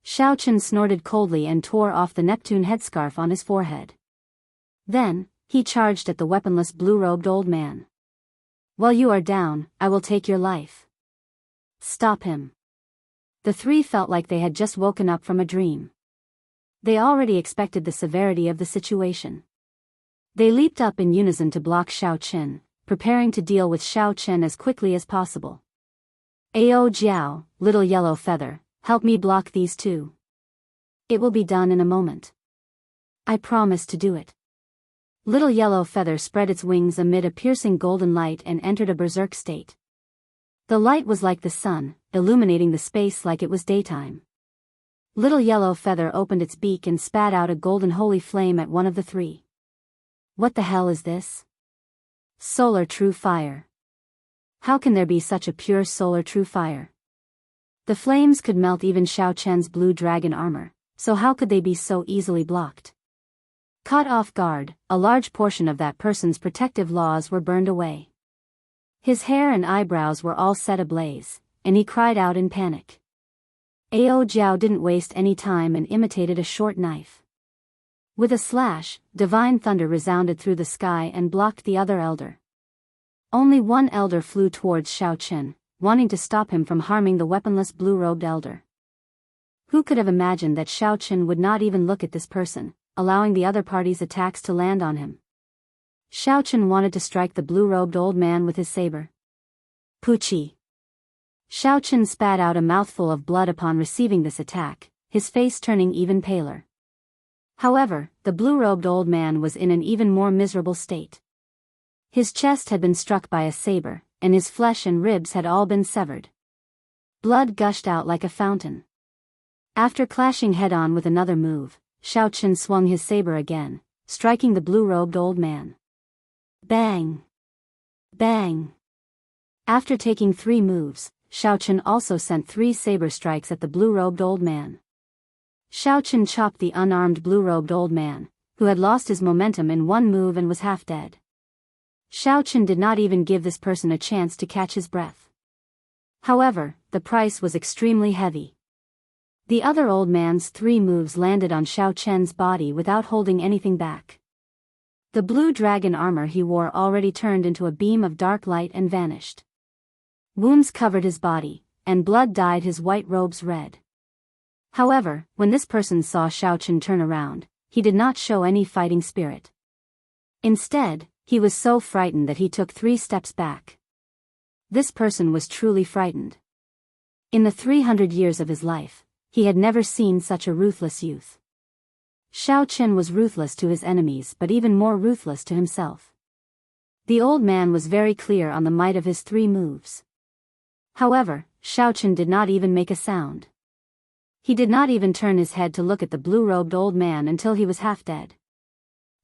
Xiao Chen snorted coldly and tore off the Neptune headscarf on his forehead. Then, he charged at the weaponless blue-robed old man. While you are down, I will take your life. Stop him. The three felt like they had just woken up from a dream. They already expected the severity of the situation. They leaped up in unison to block Xiao Qin, preparing to deal with Xiao Qin as quickly as possible. Ao Jiao, little yellow feather, help me block these two. It will be done in a moment. I promise to do it. Little yellow feather spread its wings amid a piercing golden light and entered a berserk state. The light was like the sun, illuminating the space like it was daytime. Little yellow feather opened its beak and spat out a golden holy flame at one of the three. What the hell is this? Solar true fire. How can there be such a pure solar true fire? The flames could melt even Xiao Chen's blue dragon armor, so how could they be so easily blocked? Caught off guard, a large portion of that person's protective laws were burned away. His hair and eyebrows were all set ablaze, and he cried out in panic. Ao Jiao didn't waste any time and imitated a short knife. With a slash, divine thunder resounded through the sky and blocked the other elder. Only one elder flew towards Xiao Qin, wanting to stop him from harming the weaponless blue-robed elder. Who could have imagined that Xiao Qin would not even look at this person, allowing the other party's attacks to land on him? Xiao Qin wanted to strike the blue-robed old man with his saber. Puchi. Xiao Qin spat out a mouthful of blood upon receiving this attack, his face turning even paler. However, the blue-robed old man was in an even more miserable state. His chest had been struck by a saber, and his flesh and ribs had all been severed. Blood gushed out like a fountain. After clashing head-on with another move, Xiao Qin swung his saber again, striking the blue-robed old man. Bang! Bang! After taking 3 moves, Xiao Qin also sent 3 saber strikes at the blue-robed old man. Xiao Qin chopped the unarmed blue-robed old man, who had lost his momentum in one move and was half dead. Xiao Qin did not even give this person a chance to catch his breath. However, the price was extremely heavy. The other old man's 3 moves landed on Xiao Chen's body without holding anything back. The blue dragon armor he wore already turned into a beam of dark light and vanished. Wounds covered his body, and blood dyed his white robes red. However, when this person saw Xiao Qin turn around, he did not show any fighting spirit. Instead, he was so frightened that he took 3 steps back. This person was truly frightened. In the 300 years of his life, he had never seen such a ruthless youth. Xiao Qin was ruthless to his enemies but even more ruthless to himself. The old man was very clear on the might of his 3 moves. However, Xiao Qin did not even make a sound. He did not even turn his head to look at the blue-robed old man until he was half dead.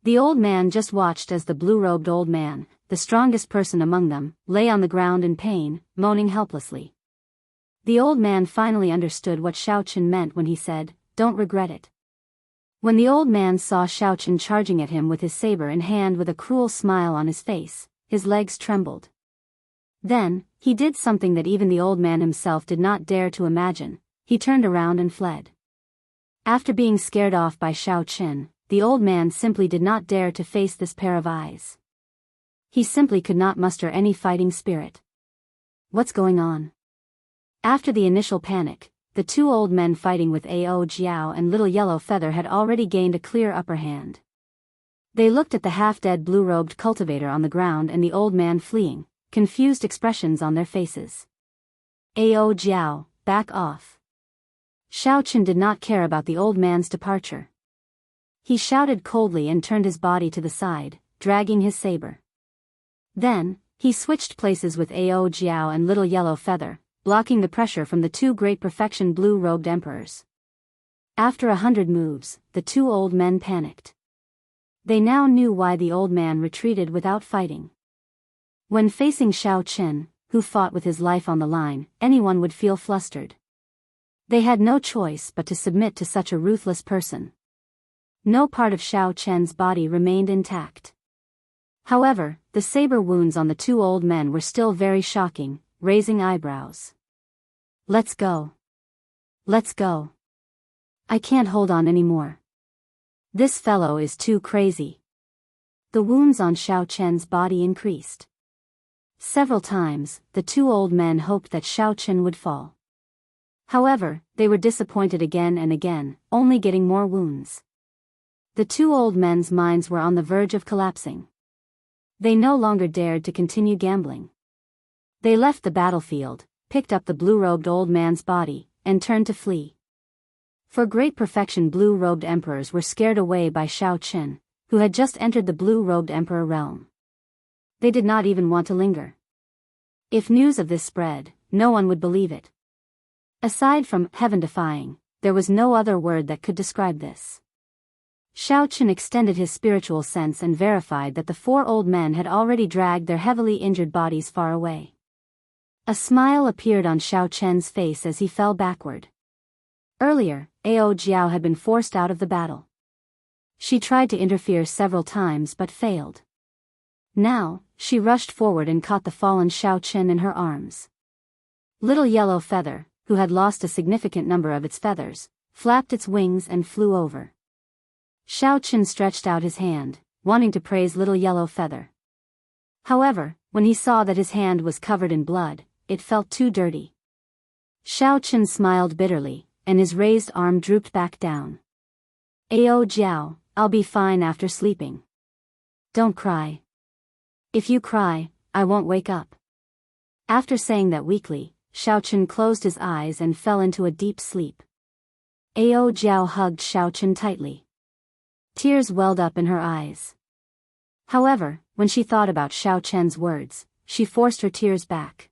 The old man just watched as the blue-robed old man, the strongest person among them, lay on the ground in pain, moaning helplessly. The old man finally understood what Xiao Qin meant when he said, "Don't regret it." When the old man saw Xiao Qin charging at him with his saber in hand with a cruel smile on his face, his legs trembled. Then, he did something that even the old man himself did not dare to imagine. He turned around and fled. After being scared off by Xiao Qin, the old man simply did not dare to face this pair of eyes. He simply could not muster any fighting spirit. What's going on? After the initial panic, the 2 old men fighting with Ao Jiao and Little Yellow Feather had already gained a clear upper hand. They looked at the half-dead blue-robed cultivator on the ground and the old man fleeing, confused expressions on their faces. Ao Jiao, back off. Xiao Qin did not care about the old man's departure. He shouted coldly and turned his body to the side, dragging his saber. Then, he switched places with Ao Jiao and Little Yellow Feather, blocking the pressure from the 2 great perfection blue-robed emperors. After 100 moves, the 2 old men panicked. They now knew why the old man retreated without fighting. When facing Xiao Qin, who fought with his life on the line, anyone would feel flustered. They had no choice but to submit to such a ruthless person. No part of Xiao Chen's body remained intact. However, the saber wounds on the 2 old men were still very shocking, raising eyebrows. Let's go. Let's go. I can't hold on anymore. This fellow is too crazy. The wounds on Xiao Chen's body increased. Several times, the 2 old men hoped that Xiao Qin would fall. However, they were disappointed again and again, only getting more wounds. The two old men's minds were on the verge of collapsing. They no longer dared to continue gambling. They left the battlefield, picked up the blue-robed old man's body, and turned to flee. For great perfection, blue-robed emperors were scared away by Shao Chen, who had just entered the blue-robed emperor realm. They did not even want to linger. If news of this spread, no one would believe it. Aside from heaven-defying, there was no other word that could describe this. Shao Chen extended his spiritual sense and verified that the four old men had already dragged their heavily injured bodies far away. A smile appeared on Shao Chen's face as he fell backward. Earlier, Ao Jiao had been forced out of the battle. She tried to interfere several times but failed. Now, she rushed forward and caught the fallen Shao Chen in her arms. Little Yellow Feather, who had lost a significant number of its feathers, flapped its wings and flew over. Shao Chen stretched out his hand, wanting to praise Little Yellow Feather. However, when he saw that his hand was covered in blood, it felt too dirty. Shao Chen smiled bitterly, and his raised arm drooped back down. Ao Jiao, I'll be fine after sleeping. Don't cry. If you cry, I won't wake up. After saying that weakly, Shao Chen closed his eyes and fell into a deep sleep. Ao Jiao hugged Shao Chen tightly. Tears welled up in her eyes. However, when she thought about Shao Chen's words, she forced her tears back.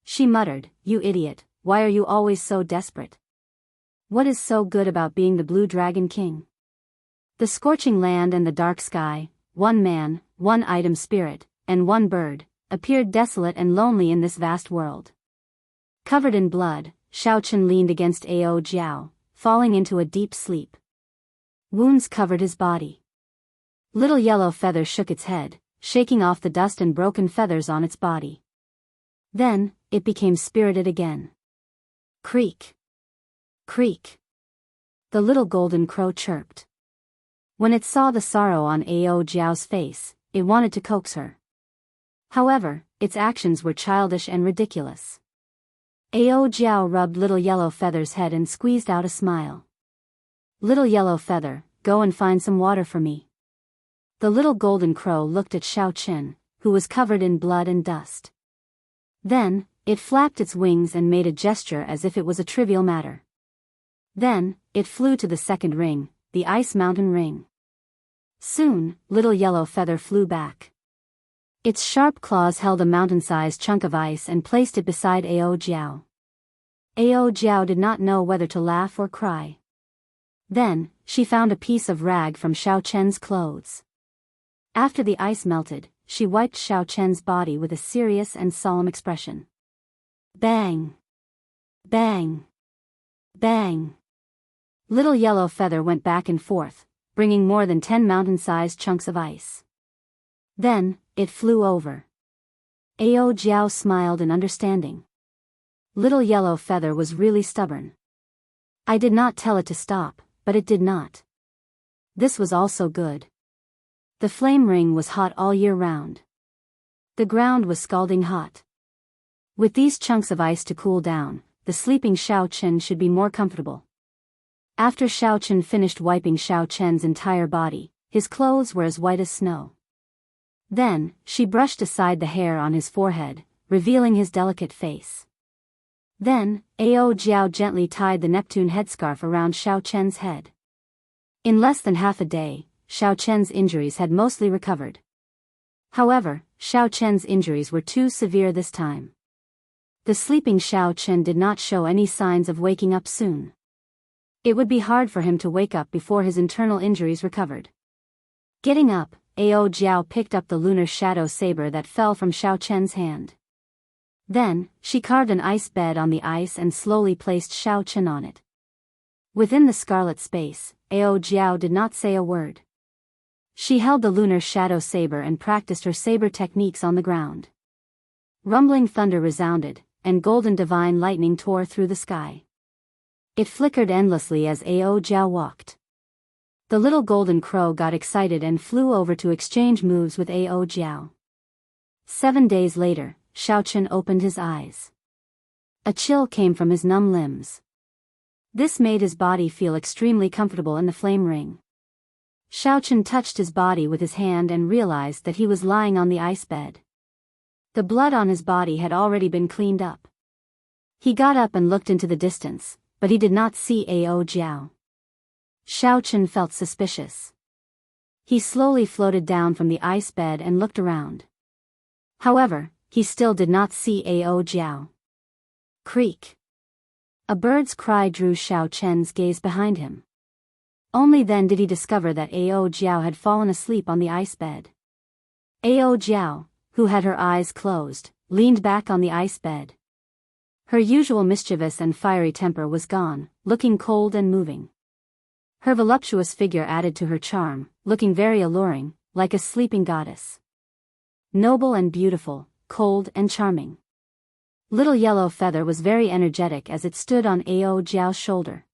She muttered, "You idiot, why are you always so desperate? What is so good about being the Blue Dragon King?" The scorching land and the dark sky, one man, one item spirit, and one bird, appeared desolate and lonely in this vast world. Covered in blood, Shao Chen leaned against Ao Jiao, falling into a deep sleep. Wounds covered his body. Little Yellow Feather shook its head, shaking off the dust and broken feathers on its body. Then, it became spirited again. Creak. Creak. The little golden crow chirped. When it saw the sorrow on Ao Jiao's face, it wanted to coax her. However, its actions were childish and ridiculous. Ao Jiao rubbed Little Yellow Feather's head and squeezed out a smile. "Little Yellow Feather, go and find some water for me." The little golden crow looked at Shao Chen, who was covered in blood and dust. Then, it flapped its wings and made a gesture as if it was a trivial matter. Then, it flew to the second ring, the Ice Mountain Ring. Soon, Little Yellow Feather flew back. Its sharp claws held a mountain-sized chunk of ice and placed it beside Ao Jiao. Ao Jiao did not know whether to laugh or cry. Then, she found a piece of rag from Shao Chen's clothes. After the ice melted, she wiped Shao Chen's body with a serious and solemn expression. Bang! Bang! Bang! Little Yellow Feather went back and forth, bringing more than 10 mountain-sized chunks of ice. Then, it flew over. Ao Jiao smiled in understanding. Little Yellow Feather was really stubborn. I did not tell it to stop, but it did not. This was also good. The flame ring was hot all year round. The ground was scalding hot. With these chunks of ice to cool down, the sleeping Shao Chen should be more comfortable. After Shao Chen finished wiping Shao Chen's entire body, his clothes were as white as snow. Then, she brushed aside the hair on his forehead, revealing his delicate face. Then, Ao Jiao gently tied the Neptune headscarf around Shao Chen's head. In less than half a day, Shao Chen's injuries had mostly recovered. However, Shao Chen's injuries were too severe this time. The sleeping Shao Chen did not show any signs of waking up soon. It would be hard for him to wake up before his internal injuries recovered. Getting up, Ao Jiao picked up the lunar shadow saber that fell from Shao Chen's hand. Then, she carved an ice bed on the ice and slowly placed Shao Chen on it. Within the scarlet space, Ao Jiao did not say a word. She held the lunar shadow saber and practiced her saber techniques on the ground. Rumbling thunder resounded, and golden divine lightning tore through the sky. It flickered endlessly as Ao Jiao walked. The little golden crow got excited and flew over to exchange moves with Ao Jiao. 7 days later, Shao Chen opened his eyes. A chill came from his numb limbs. This made his body feel extremely comfortable in the flame ring. Xiaochen touched his body with his hand and realized that he was lying on the ice bed. The blood on his body had already been cleaned up. He got up and looked into the distance, but he did not see Ao Jiao. Xiaochen felt suspicious. He slowly floated down from the ice bed and looked around. However, he still did not see Ao Jiao. Creak. A bird's cry drew Xiaochen's gaze behind him. Only then did he discover that Ao Jiao had fallen asleep on the ice bed. Ao Jiao, who had her eyes closed, leaned back on the ice bed. Her usual mischievous and fiery temper was gone, looking cold and moving. Her voluptuous figure added to her charm, looking very alluring, like a sleeping goddess. Noble and beautiful, cold and charming. Little Yellow Feather was very energetic as it stood on Ao Jiao's shoulder.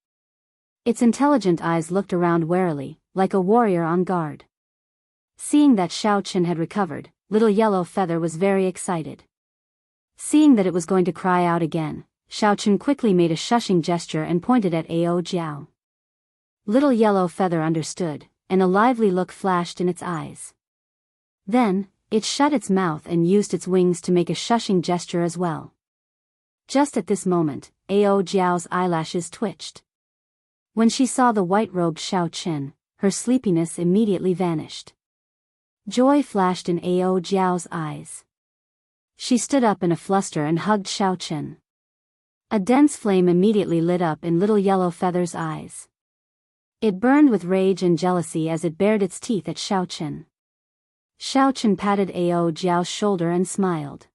Its intelligent eyes looked around warily, like a warrior on guard. Seeing that Xiaochen had recovered, Little Yellow Feather was very excited. Seeing that it was going to cry out again, Xiaochen quickly made a shushing gesture and pointed at Ao Jiao. Little Yellow Feather understood, and a lively look flashed in its eyes. Then, it shut its mouth and used its wings to make a shushing gesture as well. Just at this moment, Ao Jiao's eyelashes twitched. When she saw the white-robed Xiaochen, her sleepiness immediately vanished. Joy flashed in Ao Jiao's eyes. She stood up in a fluster and hugged Xiaochen. A dense flame immediately lit up in Little Yellow Feather's eyes. It burned with rage and jealousy as it bared its teeth at Xiaochen. Xiaochen patted Ao Jiao's shoulder and smiled.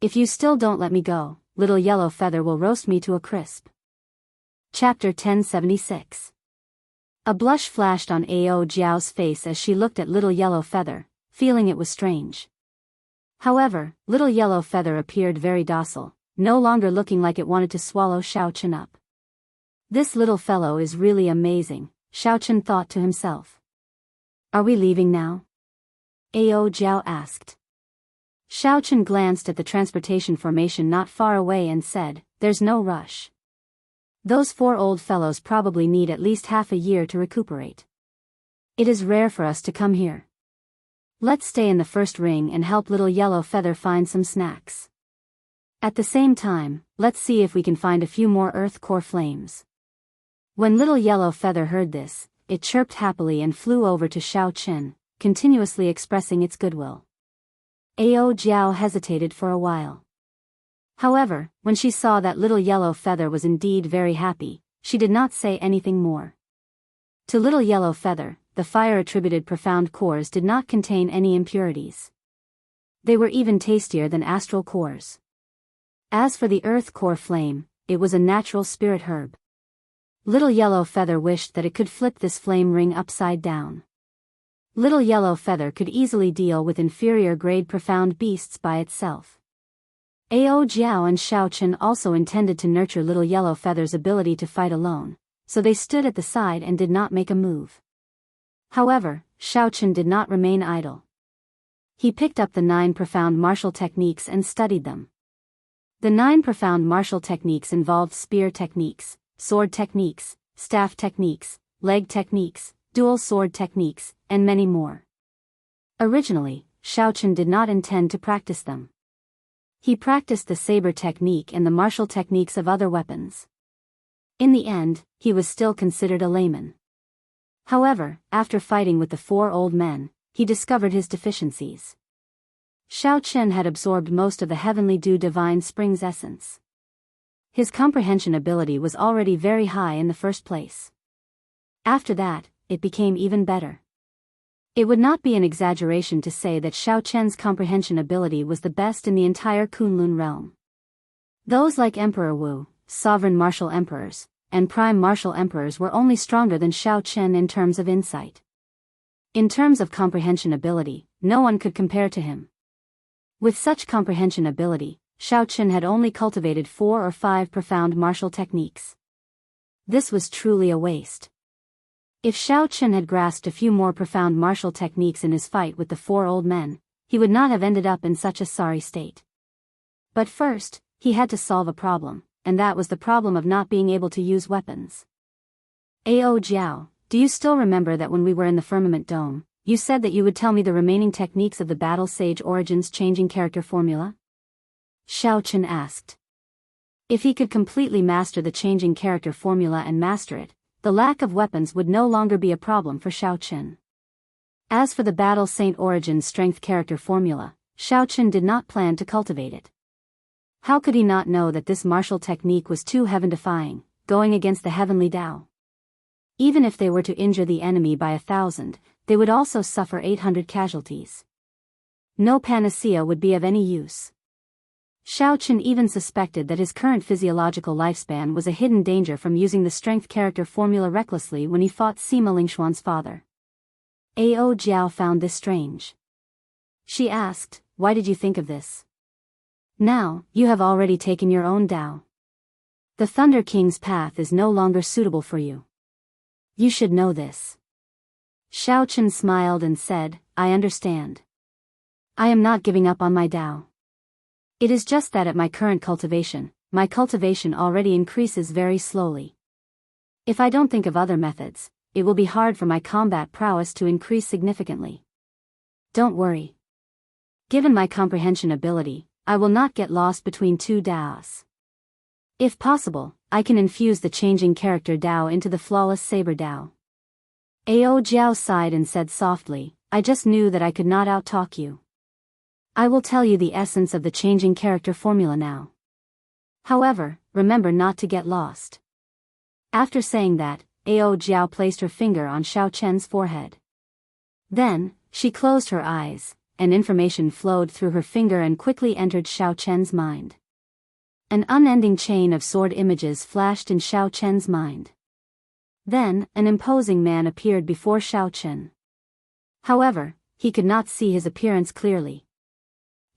"If you still don't let me go, Little Yellow Feather will roast me to a crisp." Chapter 1076. A blush flashed on Ao Jiao's face as she looked at Little Yellow Feather, feeling it was strange. However, Little Yellow Feather appeared very docile, no longer looking like it wanted to swallow Xiaochen up. "This little fellow is really amazing," Xiaochen thought to himself. "Are we leaving now?" Ao Jiao asked. Xiaochen glanced at the transportation formation not far away and said, "There's no rush. Those 4 old fellows probably need at least half a year to recuperate. It is rare for us to come here. Let's stay in the first ring and help Little Yellow Feather find some snacks. At the same time, let's see if we can find a few more earth core flames." When Little Yellow Feather heard this, it chirped happily and flew over to Xiaochen, continuously expressing its goodwill. Ao Jiao hesitated for a while. However, when she saw that Little Yellow Feather was indeed very happy, she did not say anything more. To Little Yellow Feather, the fire-attributed profound cores did not contain any impurities. They were even tastier than astral cores. As for the earth core flame, it was a natural spirit herb. Little Yellow Feather wished that it could flip this flame ring upside down. Little Yellow Feather could easily deal with inferior-grade profound beasts by itself. Ao Jiao and Xiaochen also intended to nurture Little Yellow Feather's ability to fight alone, so they stood at the side and did not make a move. However, Xiaochen did not remain idle. He picked up the 9 profound martial techniques and studied them. The 9 profound martial techniques involved spear techniques, sword techniques, staff techniques, leg techniques, dual sword techniques, and many more. Originally, Xiaochen did not intend to practice them. He practiced the saber technique and the martial techniques of other weapons. In the end, he was still considered a layman. However, after fighting with the 4 old men, he discovered his deficiencies. Xiaochen had absorbed most of the Heavenly Dew Divine Spring's essence. His comprehension ability was already very high in the first place. After that, it became even better. It would not be an exaggeration to say that Xiaochen's comprehension ability was the best in the entire Kunlun realm. Those like Emperor Wu, sovereign martial emperors, and prime martial emperors were only stronger than Xiaochen in terms of insight. In terms of comprehension ability, no one could compare to him. With such comprehension ability, Xiaochen had only cultivated 4 or 5 profound martial techniques. This was truly a waste. If Xiaochen had grasped a few more profound martial techniques in his fight with the 4 old men, he would not have ended up in such a sorry state. But first, he had to solve a problem, and that was the problem of not being able to use weapons. Ao Jiao, do you still remember that when we were in the Firmament Dome, you said that you would tell me the remaining techniques of the Battle Sage Origins changing character formula? Xiao Chen asked. If he could completely master the changing character formula and master it, the lack of weapons would no longer be a problem for Xiao Chen. As for the Battle Saint Origins strength character formula, Xiao Chen did not plan to cultivate it. How could he not know that this martial technique was too heaven-defying, going against the heavenly Tao? Even if they were to injure the enemy by 1,000, they would also suffer 800 casualties. No panacea would be of any use. Xiao Chen even suspected that his current physiological lifespan was a hidden danger from using the strength character formula recklessly when he fought Sima Lingxuan's father. Ao Jiao found this strange. She asked, "Why did you think of this? Now, you have already taken your own Tao. The Thunder King's path is no longer suitable for you. You should know this." Xiao Chen smiled and said, "I understand. I am not giving up on my Tao. It is just that at my current cultivation, my cultivation already increases very slowly. If I don't think of other methods, it will be hard for my combat prowess to increase significantly. Don't worry. Given my comprehension ability, I will not get lost between two Daos. If possible, I can infuse the changing character Dao into the flawless saber Dao." Ao Jiao sighed and said softly, "I just knew that I could not outtalk you. I will tell you the essence of the changing character formula now. However, remember not to get lost." After saying that, Ao Jiao placed her finger on Xiao Chen's forehead. Then, she closed her eyes, and information flowed through her finger and quickly entered Xiao Chen's mind. An unending chain of sword images flashed in Xiao Chen's mind. Then, an imposing man appeared before Xiao Chen. However, he could not see his appearance clearly.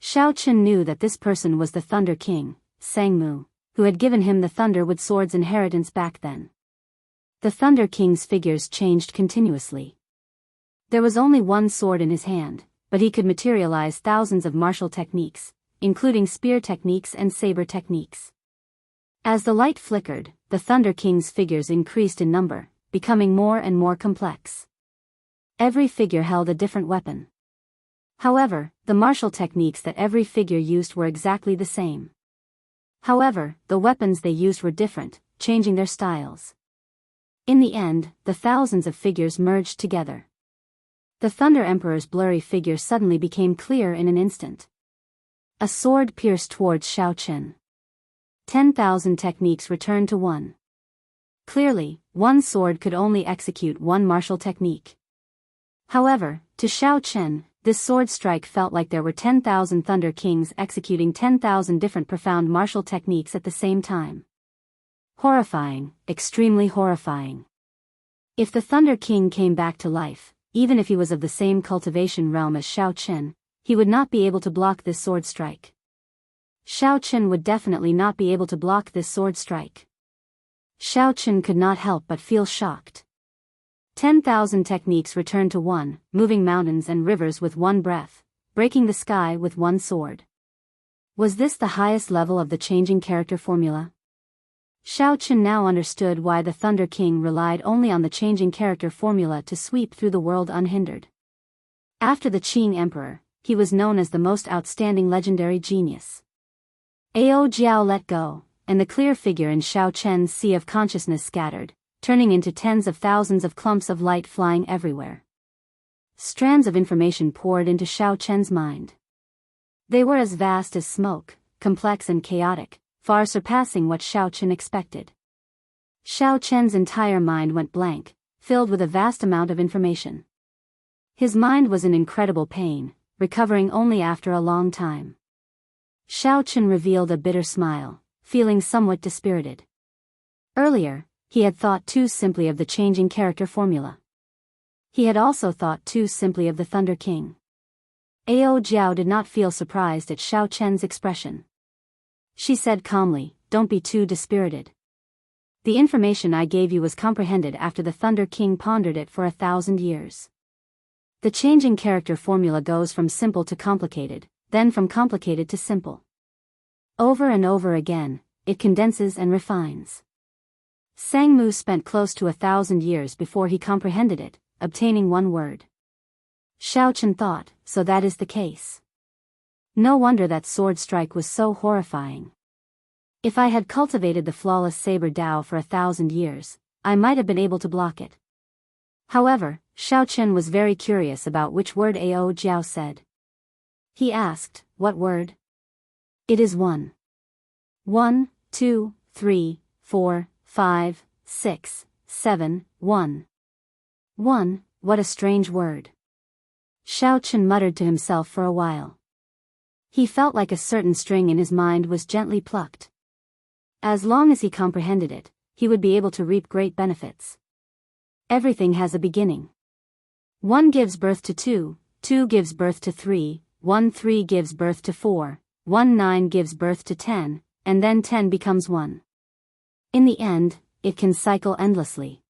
Xiao Chen knew that this person was the Thunder King, Sangmu, who had given him the Thunder with Swords inheritance back then. The Thunder King's figures changed continuously. There was only one sword in his hand, but he could materialize thousands of martial techniques, including spear techniques and saber techniques. As the light flickered, the Thunder King's figures increased in number, becoming more and more complex. Every figure held a different weapon. However, the martial techniques that every figure used were exactly the same. However, the weapons they used were different, changing their styles. In the end, the thousands of figures merged together. The Thunder Emperor's blurry figure suddenly became clear in an instant. A sword pierced towards Xiao Chen. 10,000 techniques returned to one. Clearly, one sword could only execute one martial technique. However, to Xiao Chen, this sword strike felt like there were 10,000 Thunder Kings executing 10,000 different profound martial techniques at the same time. Horrifying, extremely horrifying. If the Thunder King came back to life, even if he was of the same cultivation realm as Xiao Chen, he would not be able to block this sword strike. Xiao Chen would definitely not be able to block this sword strike. Xiao Chen could not help but feel shocked. 10,000 techniques returned to one, moving mountains and rivers with one breath, breaking the sky with one sword. Was this the highest level of the changing character formula? Xiao Chen now understood why the Thunder King relied only on the changing character formula to sweep through the world unhindered. After the Qing Emperor, he was known as the most outstanding legendary genius. Ao Jiao let go, and the clear figure in Xiao Chen's sea of consciousness scattered, turning into tens of thousands of clumps of light flying everywhere. Strands of information poured into Xiao Chen's mind. They were as vast as smoke, complex and chaotic, far surpassing what Xiao Chen expected. Xiao Chen's entire mind went blank, filled with a vast amount of information. His mind was in incredible pain, recovering only after a long time. Xiao Chen revealed a bitter smile, feeling somewhat dispirited. Earlier, he had thought too simply of the changing character formula. He had also thought too simply of the Thunder King. Ao Jiao did not feel surprised at Xiao Chen's expression. She said calmly, "Don't be too dispirited. The information I gave you was comprehended after the Thunder King pondered it for 1,000 years. The changing character formula goes from simple to complicated, then from complicated to simple. Over and over again, it condenses and refines. Sangmu spent close to 1,000 years before he comprehended it, obtaining one word. Xiao Chen thought, so that is the case. No wonder that sword strike was so horrifying. If I had cultivated the flawless saber Dao for 1,000 years, I might have been able to block it. However, Xiao Chen was very curious about which word Ao Jiao said. He asked, what word? It is 1. 1, 2, 3, 4, 5, 6, 7, 1. 1, what a strange word. Xiao Chen muttered to himself for a while. He felt like a certain string in his mind was gently plucked. As long as he comprehended it, he would be able to reap great benefits. Everything has a beginning. 1 gives birth to 2, 2 gives birth to 3, 1 3 gives birth to 4, 1 9 gives birth to 10, and then 10 becomes 1. In the end, it can cycle endlessly.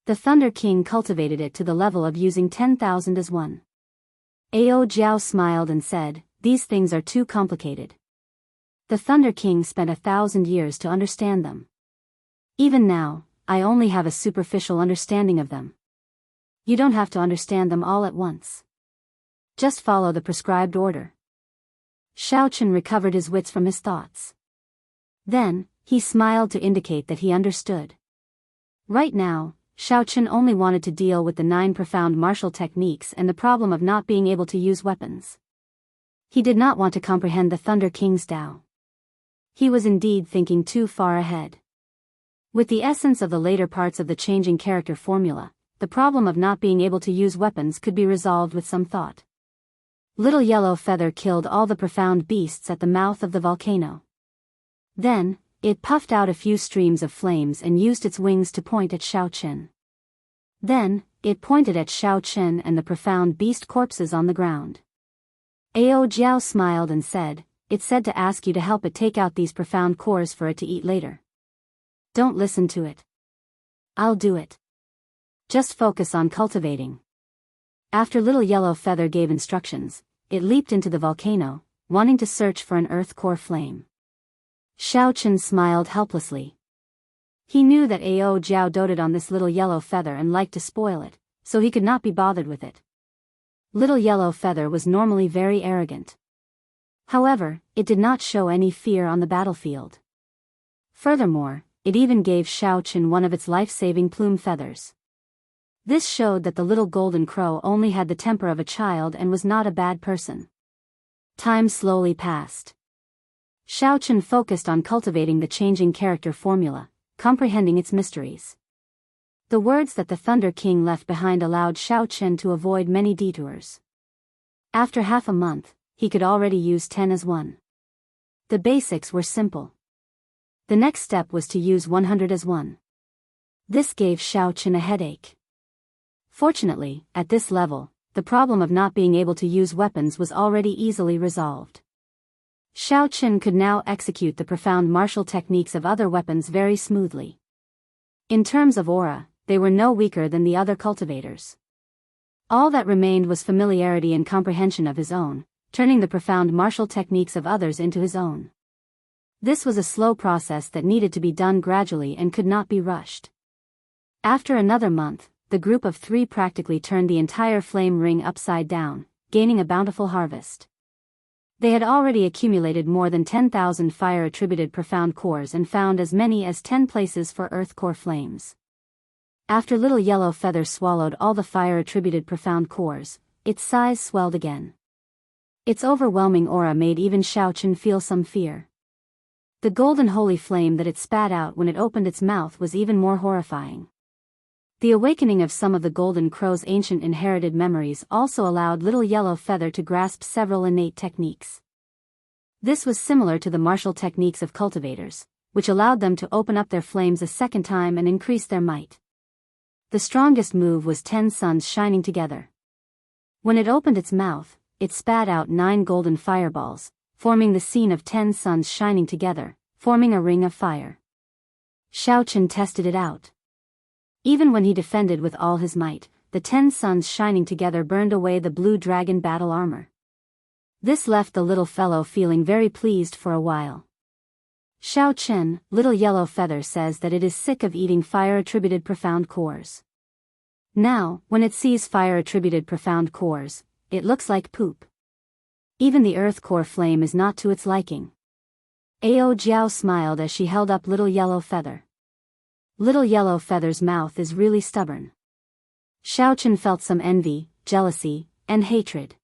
The Thunder King cultivated it to the level of using 10,000 as 1. Ao Jiao smiled and said, these things are too complicated. The Thunder King spent 1,000 years to understand them. Even now, I only have a superficial understanding of them. You don't have to understand them all at once. Just follow the prescribed order. Xiao Chen recovered his wits from his thoughts. Then, he smiled to indicate that he understood. Right now, Xiao Chen only wanted to deal with the 9 profound martial techniques and the problem of not being able to use weapons. He did not want to comprehend the Thunder King's Tao. He was indeed thinking too far ahead. With the essence of the later parts of the changing character formula, the problem of not being able to use weapons could be resolved with some thought. Little Yellow Feather killed all the profound beasts at the mouth of the volcano. Then, it puffed out a few streams of flames and used its wings to point at Xiao Chen. Then, it pointed at Xiao Chen and the profound beast corpses on the ground. Ao Jiao smiled and said, it said to ask you to help it take out these profound cores for it to eat later. Don't listen to it. I'll do it. Just focus on cultivating. After Little Yellow Feather gave instructions, it leaped into the volcano, wanting to search for an earth core flame. Xiao Chen smiled helplessly. He knew that Ao Jiao doted on this Little Yellow Feather and liked to spoil it, so he could not be bothered with it. Little Yellow Feather was normally very arrogant. However, it did not show any fear on the battlefield. Furthermore, it even gave Xiao Chen one of its life-saving plume feathers. This showed that the little golden crow only had the temper of a child and was not a bad person. Time slowly passed. Xiao Chen focused on cultivating the changing character formula, comprehending its mysteries. The words that the Thunder King left behind allowed Xiao Chen to avoid many detours. After half a month, he could already use 10 as 1. The basics were simple. The next step was to use 100 as 1. This gave Xiao Chen a headache. Fortunately, at this level, the problem of not being able to use weapons was already easily resolved. Xiao Chen could now execute the profound martial techniques of other weapons very smoothly. In terms of aura, they were no weaker than the other cultivators. All that remained was familiarity and comprehension of his own, turning the profound martial techniques of others into his own. This was a slow process that needed to be done gradually and could not be rushed. After another month, the group of 3 practically turned the entire flame ring upside down, gaining a bountiful harvest. They had already accumulated more than 10,000 fire-attributed profound cores and found as many as 10 places for earth core flames. After Little Yellow Feather swallowed all the fire-attributed profound cores, its size swelled again. Its overwhelming aura made even Xiao Chen feel some fear. The golden holy flame that it spat out when it opened its mouth was even more horrifying. The awakening of some of the Golden Crow's ancient inherited memories also allowed Little Yellow Feather to grasp several innate techniques. This was similar to the martial techniques of cultivators, which allowed them to open up their flames a second time and increase their might. The strongest move was 10 suns shining together. When it opened its mouth, it spat out 9 golden fireballs, forming the scene of 10 suns shining together, forming a ring of fire. Xiao Chen tested it out. Even when he defended with all his might, the 10 suns shining together burned away the blue dragon battle armor. This left the little fellow feeling very pleased for a while. Xiao Chen, Little Yellow Feather, says that it is sick of eating fire-attributed profound cores. Now, when it sees fire-attributed profound cores, it looks like poop. Even the earth core flame is not to its liking. Ao Jiao smiled as she held up Little Yellow Feather. Little Yellow Feather's mouth is really stubborn. Xiao Chen felt some envy, jealousy, and hatred.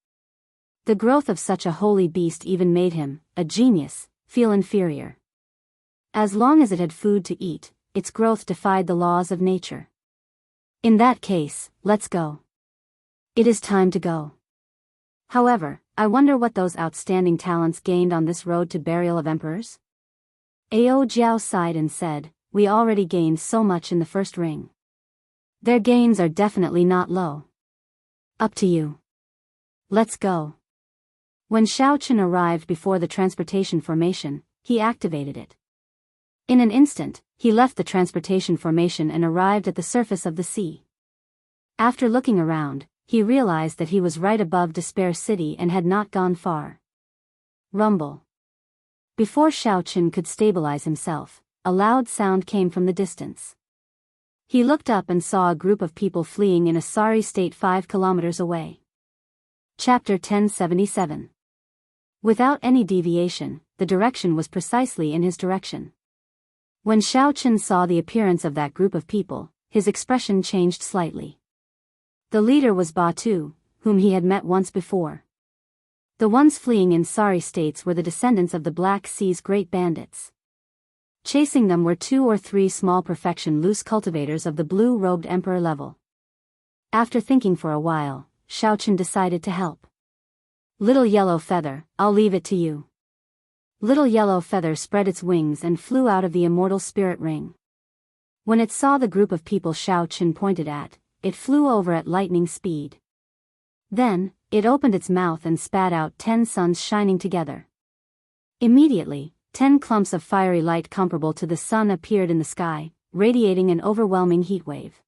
The growth of such a holy beast even made him, a genius, feel inferior. As long as it had food to eat, its growth defied the laws of nature. In that case, let's go. It is time to go. However, I wonder what those outstanding talents gained on this road to burial of emperors? Ao Jiao sighed and said, we already gained so much in the first ring. Their gains are definitely not low. Up to you. Let's go. When Xiao Chen arrived before the transportation formation, he activated it. In an instant, he left the transportation formation and arrived at the surface of the sea. After looking around, he realized that he was right above Despair City and had not gone far. Rumble. Before Xiao Chen could stabilize himself, a loud sound came from the distance. He looked up and saw a group of people fleeing in a sorry state 5 kilometers away. Chapter 1077. Without any deviation, the direction was precisely in his direction. When Xiao Chen saw the appearance of that group of people, his expression changed slightly. The leader was Batu, whom he had met once before. The ones fleeing in sorry states were the descendants of the Black Sea's great bandits. Chasing them were 2 or 3 small perfection loose cultivators of the blue-robed emperor level. After thinking for a while, Xiao Chen decided to help. Little Yellow Feather, I'll leave it to you. Little Yellow Feather spread its wings and flew out of the immortal spirit ring. When it saw the group of people Xiao Chen pointed at, it flew over at lightning speed. Then, it opened its mouth and spat out 10 suns shining together. Immediately, 10 clumps of fiery light comparable to the sun appeared in the sky, radiating an overwhelming heat wave.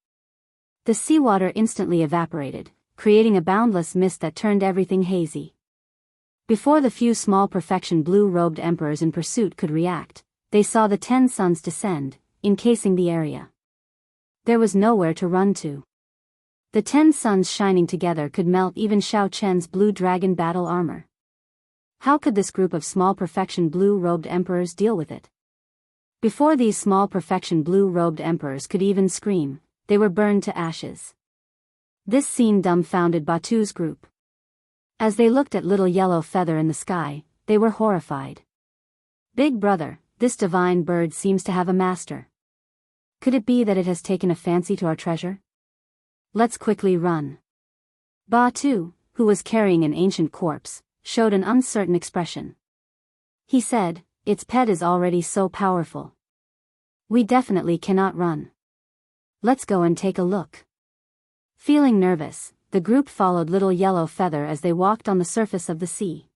The seawater instantly evaporated, creating a boundless mist that turned everything hazy. Before the few small perfection blue-robed emperors in pursuit could react, they saw the 10 suns descend, encasing the area. There was nowhere to run to. The 10 suns shining together could melt even Xiao Chen's blue dragon battle armor. How could this group of small perfection blue-robed emperors deal with it? Before these small perfection blue-robed emperors could even scream, they were burned to ashes. This scene dumbfounded Batu's group. As they looked at Little Yellow Feather in the sky, they were horrified. Big brother, this divine bird seems to have a master. Could it be that it has taken a fancy to our treasure? Let's quickly run. Batu, who was carrying an ancient corpse, showed an uncertain expression. He said, its pet is already so powerful. We definitely cannot run. Let's go and take a look. Feeling nervous, the group followed Little Yellow Feather as they walked on the surface of the sea.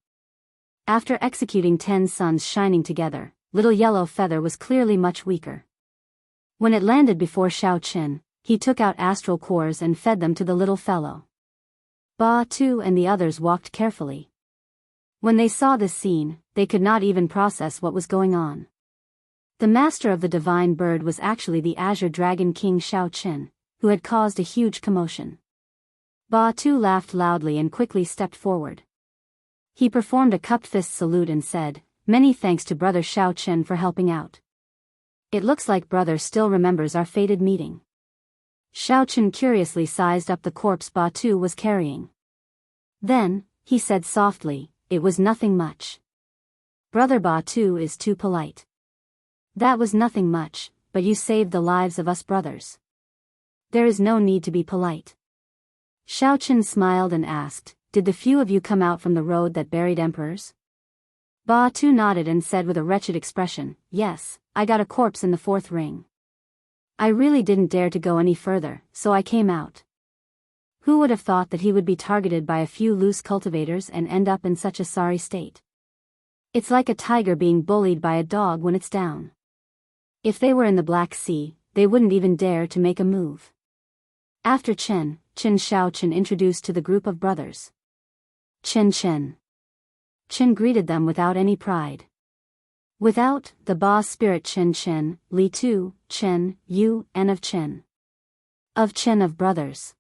After executing 10 suns shining together, Little Yellow Feather was clearly much weaker. When it landed before Xiao Chen, he took out astral cores and fed them to the little fellow. Batu and the others walked carefully. When they saw this scene, they could not even process what was going on. The master of the divine bird was actually the Azure Dragon King Xiao Chen, who had caused a huge commotion. Batu laughed loudly and quickly stepped forward. He performed a cupped fist salute and said, "Many thanks to Brother Xiao Chen for helping out. It looks like Brother still remembers our fated meeting." Xiao Chen curiously sized up the corpse Batu was carrying. Then, he said softly, "It was nothing much. Brother Batu is too polite." "That was nothing much, but you saved the lives of us brothers. There is no need to be polite." Xiao Chen smiled and asked, "Did the few of you come out from the road that buried emperors?" Batu nodded and said with a wretched expression, "Yes, I got a corpse in the 4th ring. I really didn't dare to go any further, so I came out." Who would have thought that he would be targeted by a few loose cultivators and end up in such a sorry state? It's like a tiger being bullied by a dog when it's down. If they were in the Black Sea, they wouldn't even dare to make a move. After Chen Xiao Chen introduced to the group of brothers. Chen. Chen greeted them without any pride. Without, the Ba spirit Chen Chen, Li Tu, Chen, Yu, and of Chen. Of Chen of brothers.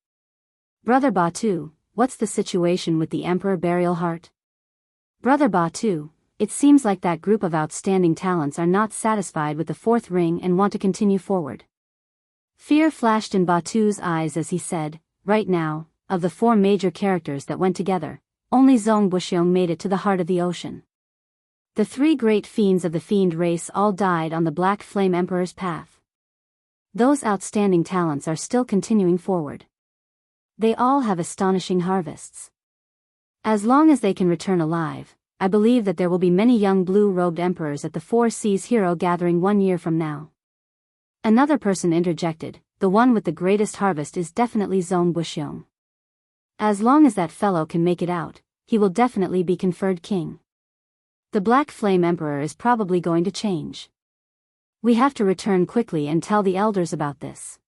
Brother Ba Tu, what's the situation with the Emperor Burial Heart? Brother Ba Tu, it seems like that group of outstanding talents are not satisfied with the fourth ring and want to continue forward. Fear flashed in Batu's eyes as he said, right now, of the four major characters that went together, only Zong Buxiong made it to the heart of the ocean. The three great fiends of the fiend race all died on the Black Flame Emperor's path. Those outstanding talents are still continuing forward. They all have astonishing harvests. As long as they can return alive, I believe that there will be many young blue-robed emperors at the Four Seas Hero Gathering 1 year from now. Another person interjected, the one with the greatest harvest is definitely Zong Buxiong. As long as that fellow can make it out, he will definitely be conferred king. The Black Flame Emperor is probably going to change. We have to return quickly and tell the elders about this.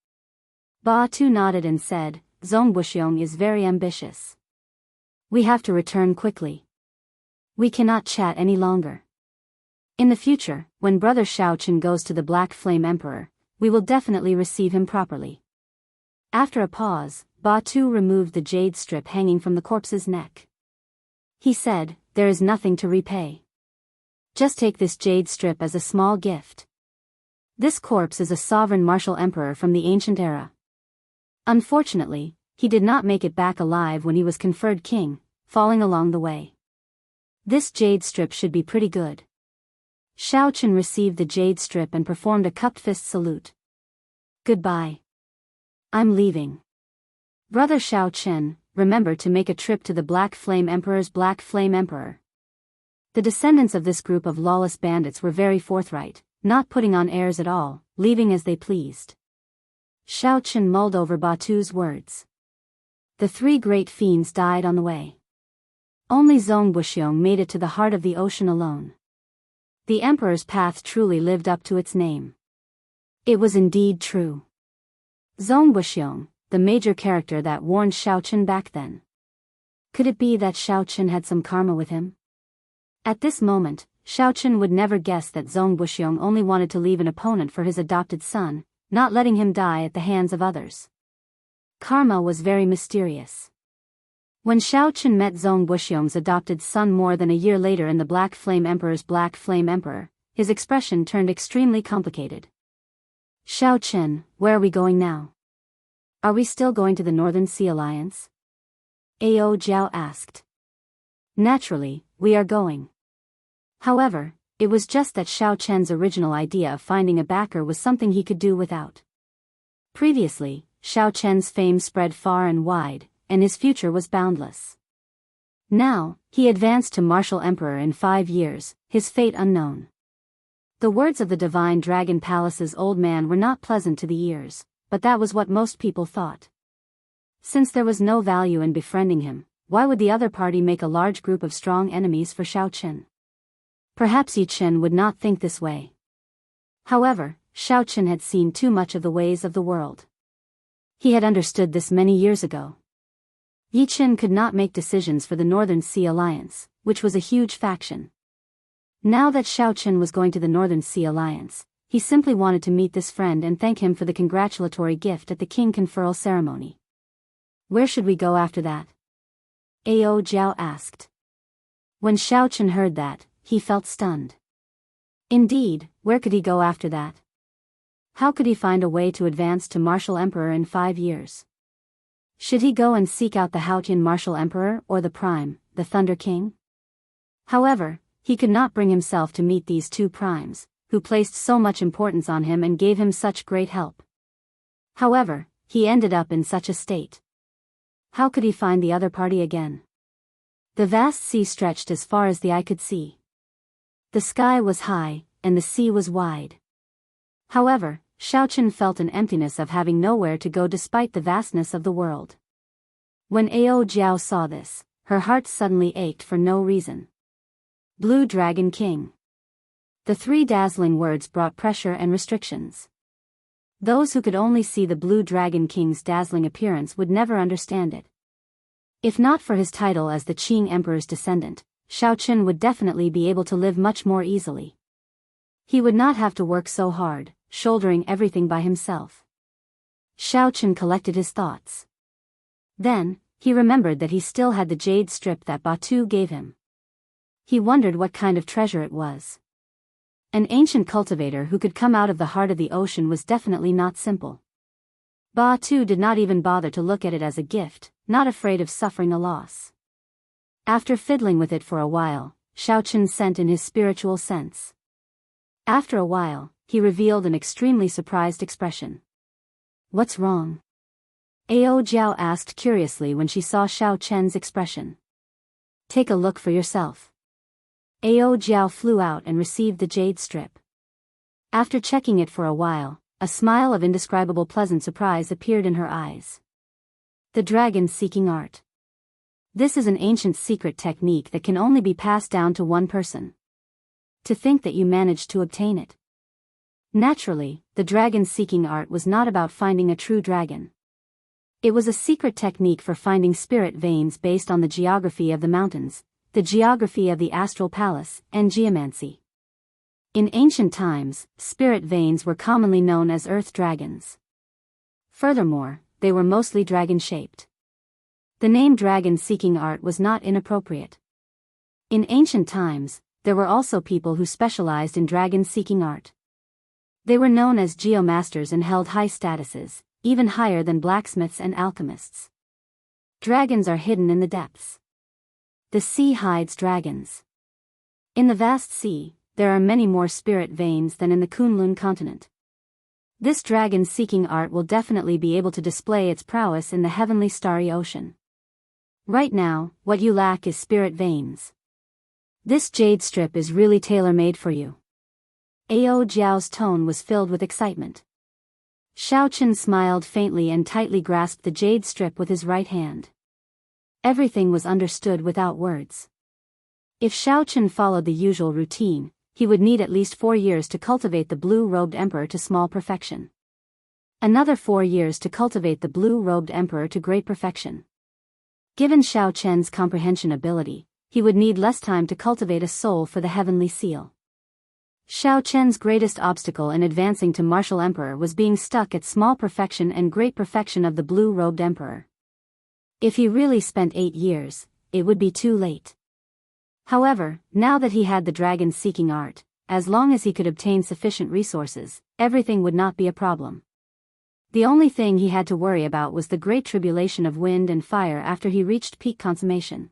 Ba Tu nodded and said, Zong Buxiong is very ambitious. We have to return quickly. We cannot chat any longer. In the future, when Brother Shao Chen goes to the Black Flame Emperor, we will definitely receive him properly. After a pause, Ba Tu removed the jade strip hanging from the corpse's neck. He said, there is nothing to repay. Just take this jade strip as a small gift. This corpse is a sovereign martial emperor from the ancient era. Unfortunately, he did not make it back alive when he was conferred king, falling along the way. This jade strip should be pretty good. Shao Chen received the jade strip and performed a cupped fist salute. Goodbye. I'm leaving. Brother Shao Chen, remember to make a trip to the Black Flame Emperor's Black Flame Emperor. The descendants of this group of lawless bandits were very forthright, not putting on airs at all, leaving as they pleased. Shao Chen mulled over Batu's words. The three great fiends died on the way. Only Zong Buxiong made it to the heart of the ocean alone. The emperor's path truly lived up to its name. It was indeed true. Zong Buxiong, the major character that warned Shao Chen back then. Could it be that Shao Chen had some karma with him? At this moment, Shao Chen would never guess that Zong Buxiong only wanted to leave an opponent for his adopted son, not letting him die at the hands of others. Karma was very mysterious. When Shao Chen met Zong Buxiong's adopted son more than a year later in the Black Flame Emperor's Black Flame Emperor, his expression turned extremely complicated. Shao Chen, where are we going now? Are we still going to the Northern Sea Alliance? Ao Jiao asked. Naturally, we are going. However, it was just that Shao Chen's original idea of finding a backer was something he could do without. Previously, Shao Chen's fame spread far and wide, and his future was boundless. Now, he advanced to Martial Emperor in 5 years, his fate unknown. The words of the Divine Dragon Palace's old man were not pleasant to the ears, but that was what most people thought. Since there was no value in befriending him, why would the other party make a large group of strong enemies for Shao Chen? Perhaps Yi Chen would not think this way. However, Shao Chen had seen too much of the ways of the world. He had understood this many years ago. Yi Chen could not make decisions for the Northern Sea Alliance, which was a huge faction. Now that Shao Chen was going to the Northern Sea Alliance, he simply wanted to meet this friend and thank him for the congratulatory gift at the king conferral ceremony. Where should we go after that? Ao Jiao asked. When Shao Chen heard that, he felt stunned. Indeed, where could he go after that? How could he find a way to advance to Martial Emperor in 5 years? Should he go and seek out the Haotian Martial Emperor or the Prime, the Thunder King? However, he could not bring himself to meet these two primes, who placed so much importance on him and gave him such great help. However, he ended up in such a state. How could he find the other party again? The vast sea stretched as far as the eye could see. The sky was high, and the sea was wide. However, Shao Chen felt an emptiness of having nowhere to go despite the vastness of the world. When Ao Jiao saw this, her heart suddenly ached for no reason. Blue Dragon King. The 3 dazzling words brought pressure and restrictions. Those who could only see the Blue Dragon King's dazzling appearance would never understand it. If not for his title as the Qing Emperor's descendant, Shao Chen would definitely be able to live much more easily. He would not have to work so hard, shouldering everything by himself. Xiao collected his thoughts. Then, he remembered that he still had the jade strip that Batu gave him. He wondered what kind of treasure it was. An ancient cultivator who could come out of the heart of the ocean was definitely not simple. Batu did not even bother to look at it as a gift, not afraid of suffering a loss. After fiddling with it for a while, Xiao sent in his spiritual sense. After a while, he revealed an extremely surprised expression. "What's wrong?" Ao Jiao asked curiously when she saw Xiao Chen's expression. "Take a look for yourself." Ao Jiao flew out and received the jade strip. After checking it for a while, a smile of indescribable pleasant surprise appeared in her eyes. The dragon-seeking art. This is an ancient secret technique that can only be passed down to one person. To think that you managed to obtain it. Naturally, the dragon-seeking art was not about finding a true dragon. It was a secret technique for finding spirit veins based on the geography of the mountains, the geography of the astral palace, and geomancy. In ancient times, spirit veins were commonly known as earth dragons. Furthermore, they were mostly dragon-shaped. The name dragon-seeking art was not inappropriate. In ancient times, there were also people who specialized in dragon-seeking art. They were known as geomasters and held high statuses, even higher than blacksmiths and alchemists. Dragons are hidden in the depths. The sea hides dragons. In the vast sea, there are many more spirit veins than in the Kunlun continent. This dragon-seeking art will definitely be able to display its prowess in the heavenly starry ocean. Right now, what you lack is spirit veins. This jade strip is really tailor-made for you. Ao Jiao's tone was filled with excitement. Xiao smiled faintly and tightly grasped the jade strip with his right hand. Everything was understood without words. If Xiao followed the usual routine, he would need at least 4 years to cultivate the blue-robed emperor to small perfection. Another 4 years to cultivate the blue-robed emperor to great perfection. Given Xiao comprehension ability, he would need less time to cultivate a soul for the heavenly seal. Xiao greatest obstacle in advancing to martial emperor was being stuck at small perfection and great perfection of the blue-robed emperor. If he really spent 8 years, it would be too late. However, now that he had the dragon-seeking art, as long as he could obtain sufficient resources, everything would not be a problem. The only thing he had to worry about was the great tribulation of wind and fire after he reached peak consummation.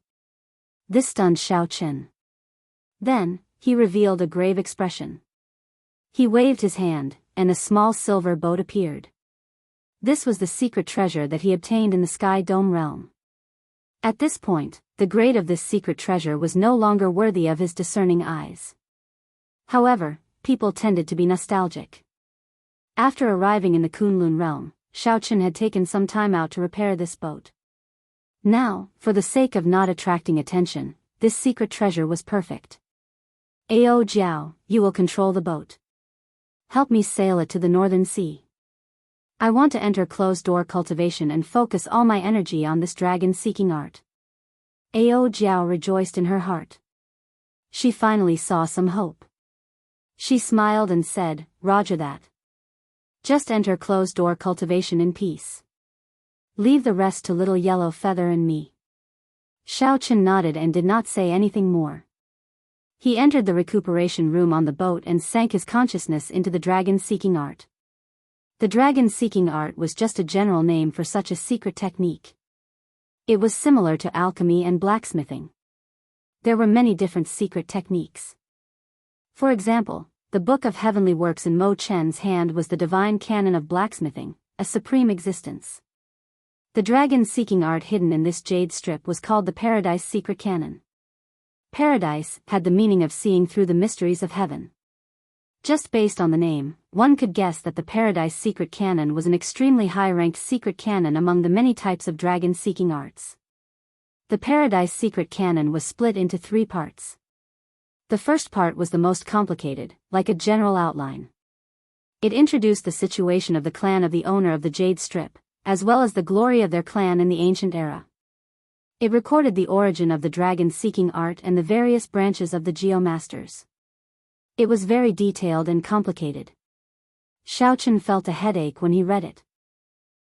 This stunned Xiao. Then, he revealed a grave expression. He waved his hand, and a small silver boat appeared. This was the secret treasure that he obtained in the Sky Dome realm. At this point, the grade of this secret treasure was no longer worthy of his discerning eyes. However, people tended to be nostalgic. After arriving in the Kunlun realm, Xiao had taken some time out to repair this boat. Now, for the sake of not attracting attention, this secret treasure was perfect. Ao Jiao, you will control the boat. Help me sail it to the northern sea. I want to enter closed-door cultivation and focus all my energy on this dragon-seeking art. Ao Jiao rejoiced in her heart. She finally saw some hope. She smiled and said, "Roger that. Just enter closed-door cultivation in peace. Leave the rest to little yellow feather and me." Xiao nodded and did not say anything more. He entered the recuperation room on the boat and sank his consciousness into the dragon-seeking art. The dragon-seeking art was just a general name for such a secret technique. It was similar to alchemy and blacksmithing. There were many different secret techniques. For example, the Book of Heavenly Works in Mo Chen's hand was the divine canon of blacksmithing, a supreme existence. The dragon-seeking art hidden in this jade strip was called the Paradise Secret Canon. Paradise had the meaning of seeing through the mysteries of heaven. Just based on the name, one could guess that the Paradise Secret Canon was an extremely high-ranked secret canon among the many types of dragon-seeking arts. The Paradise Secret Canon was split into 3 parts. The first part was the most complicated, like a general outline. It introduced the situation of the clan of the owner of the Jade Strip, as well as the glory of their clan in the ancient era. It recorded the origin of the dragon-seeking art and the various branches of the Geomasters. It was very detailed and complicated. Xiaochen felt a headache when he read it.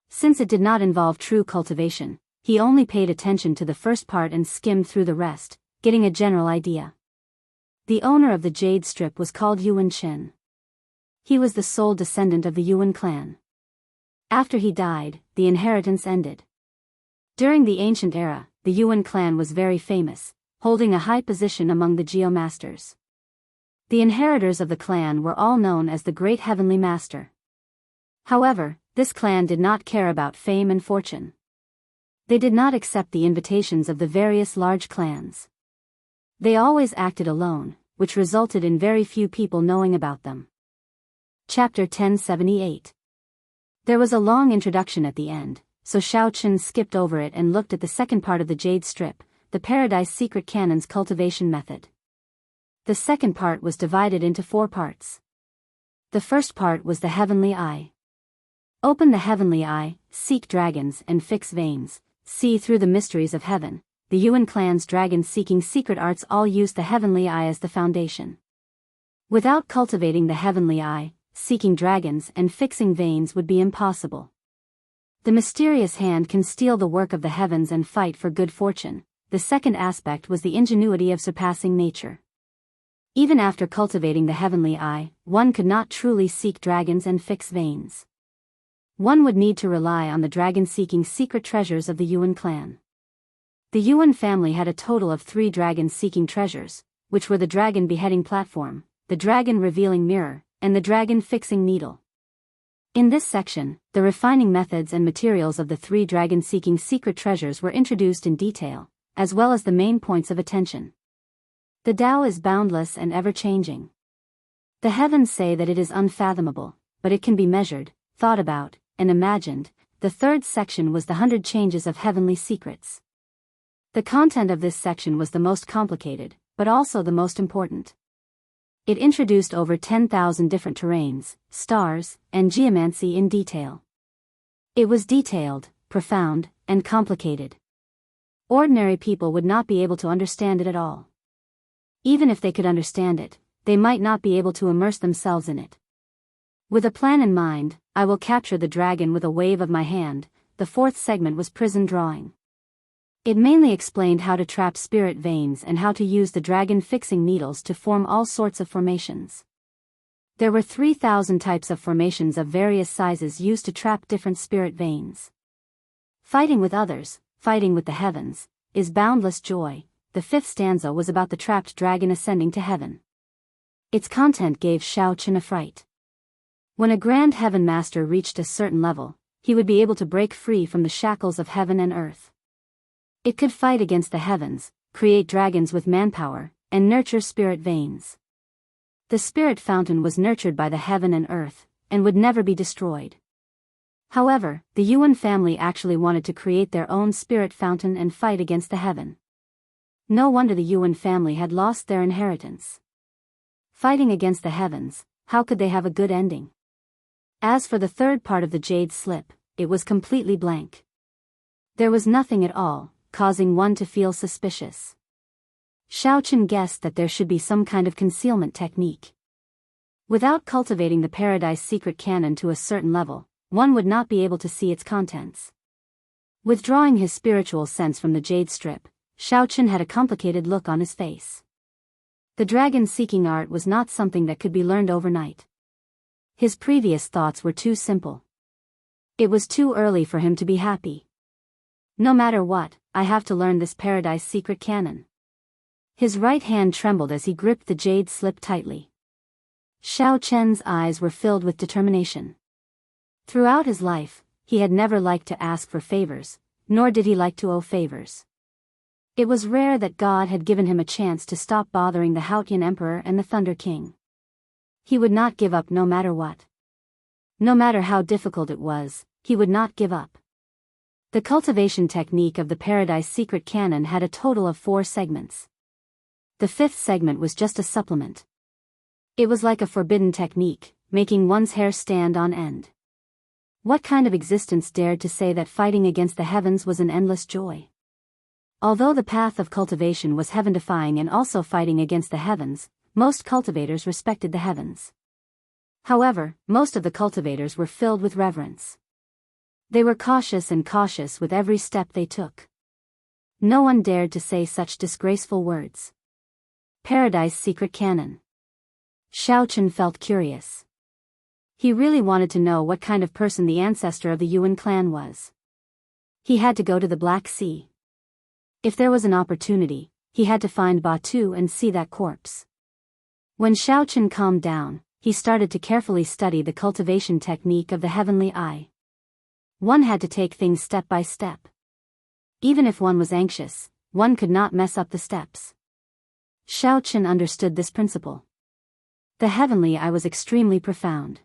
Since it did not involve true cultivation, he only paid attention to the first part and skimmed through the rest, getting a general idea. The owner of the jade strip was called Yuan Chen. He was the sole descendant of the Yuan clan. After he died, the inheritance ended. During the ancient era, the Yuan clan was very famous, holding a high position among the geomasters. The inheritors of the clan were all known as the Great Heavenly Master. However, this clan did not care about fame and fortune. They did not accept the invitations of the various large clans. They always acted alone, which resulted in very few people knowing about them. Chapter 1078. There was a long introduction at the end, so Xiaochen skipped over it and looked at the second part of the jade strip, the Paradise Secret Canon's cultivation method. The second part was divided into 4 parts. The first part was the Heavenly Eye. Open the Heavenly Eye, seek dragons and fix veins, see through the mysteries of heaven. The Yuan clan's dragon-seeking secret arts all used the Heavenly Eye as the foundation. Without cultivating the Heavenly Eye, seeking dragons and fixing veins would be impossible. The mysterious hand can steal the work of the heavens and fight for good fortune. The second aspect was the ingenuity of surpassing nature. Even after cultivating the Heavenly Eye, one could not truly seek dragons and fix veins. One would need to rely on the dragon-seeking secret treasures of the Yuan clan. The Yuan family had a total of 3 dragon-seeking treasures, which were the dragon beheading platform, the dragon revealing mirror, and the dragon fixing needle. In this section, the refining methods and materials of the 3 dragon-seeking secret treasures were introduced in detail, as well as the main points of attention. The Tao is boundless and ever-changing. The heavens say that it is unfathomable, but it can be measured, thought about, and imagined. The third section was the 100 changes of heavenly secrets. The content of this section was the most complicated, but also the most important. It introduced over 10,000 different terrains, stars, and geomancy in detail. It was detailed, profound, and complicated. Ordinary people would not be able to understand it at all. Even if they could understand it, they might not be able to immerse themselves in it. With a plan in mind, I will capture the dragon with a wave of my hand. The 4th segment was prison drawing. It mainly explained how to trap spirit veins and how to use the dragon-fixing needles to form all sorts of formations. There were 3,000 types of formations of various sizes used to trap different spirit veins. Fighting with others, fighting with the heavens, is boundless joy. The 5th stanza was about the trapped dragon ascending to heaven. Its content gave Xiaochen a fright. When a grand heaven master reached a certain level, he would be able to break free from the shackles of heaven and earth. It could fight against the heavens, create dragons with manpower, and nurture spirit veins. The spirit fountain was nurtured by the heaven and earth, and would never be destroyed. However, the Yuan family actually wanted to create their own spirit fountain and fight against the heaven. No wonder the Yuan family had lost their inheritance. Fighting against the heavens, how could they have a good ending? As for the third part of the jade slip, it was completely blank. There was nothing at all, causing one to feel suspicious. Xiaochen guessed that there should be some kind of concealment technique. Without cultivating the Paradise Secret Canon to a certain level, one would not be able to see its contents. Withdrawing his spiritual sense from the jade strip, Xiaochen had a complicated look on his face. The dragon-seeking art was not something that could be learned overnight. His previous thoughts were too simple. It was too early for him to be happy. No matter what, I have to learn this Paradise Secret Canon. His right hand trembled as he gripped the jade slip tightly. Xiaochen's eyes were filled with determination. Throughout his life, he had never liked to ask for favors, nor did he like to owe favors. It was rare that God had given him a chance to stop bothering the Haotian Emperor and the Thunder King. He would not give up no matter what. No matter how difficult it was, he would not give up. The cultivation technique of the Paradise Secret Canon had a total of 4 segments. The 5th segment was just a supplement. It was like a forbidden technique, making one's hair stand on end. What kind of existence dared to say that fighting against the heavens was an endless joy? Although the path of cultivation was heaven-defying and also fighting against the heavens, most cultivators respected the heavens. However, most of the cultivators were filled with reverence. They were cautious with every step they took. No one dared to say such disgraceful words. Paradise Secret Canon. Xiaochen felt curious. He really wanted to know what kind of person the ancestor of the Yuan clan was. He had to go to the Black Sea. If there was an opportunity, he had to find Batu and see that corpse. When Xiaochen calmed down, he started to carefully study the cultivation technique of the heavenly eye. One had to take things step by step. Even if one was anxious, one could not mess up the steps. Xiaochen understood this principle. The heavenly eye was extremely profound.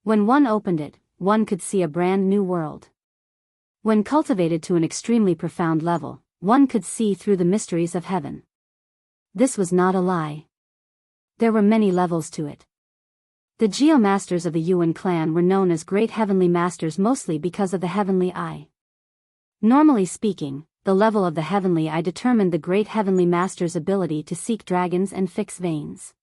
When one opened it, one could see a brand new world. When cultivated to an extremely profound level, one could see through the mysteries of heaven. This was not a lie. There were many levels to it. The geomasters of the Yuan clan were known as great heavenly masters mostly because of the heavenly eye. Normally speaking, the level of the heavenly eye determined the great heavenly master's ability to seek dragons and fix veins.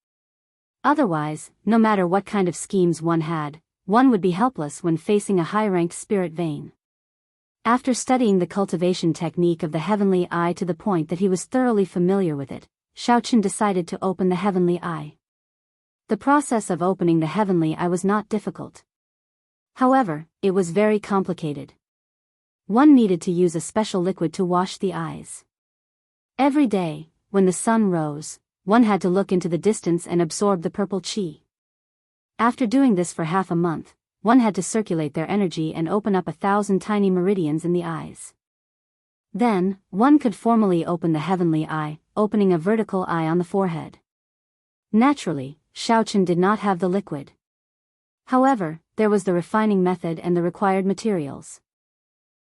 Otherwise, no matter what kind of schemes one had, one would be helpless when facing a high-ranked spirit vein. After studying the cultivation technique of the heavenly eye to the point that he was thoroughly familiar with it, Xiaochen decided to open the heavenly eye. The process of opening the heavenly eye was not difficult. However, it was very complicated. One needed to use a special liquid to wash the eyes. Every day, when the sun rose, one had to look into the distance and absorb the purple qi. After doing this for half a month, one had to circulate their energy and open up 1,000 tiny meridians in the eyes. Then, one could formally open the heavenly eye, opening a vertical eye on the forehead. Naturally, Xiaochen did not have the liquid. However, there was the refining method and the required materials.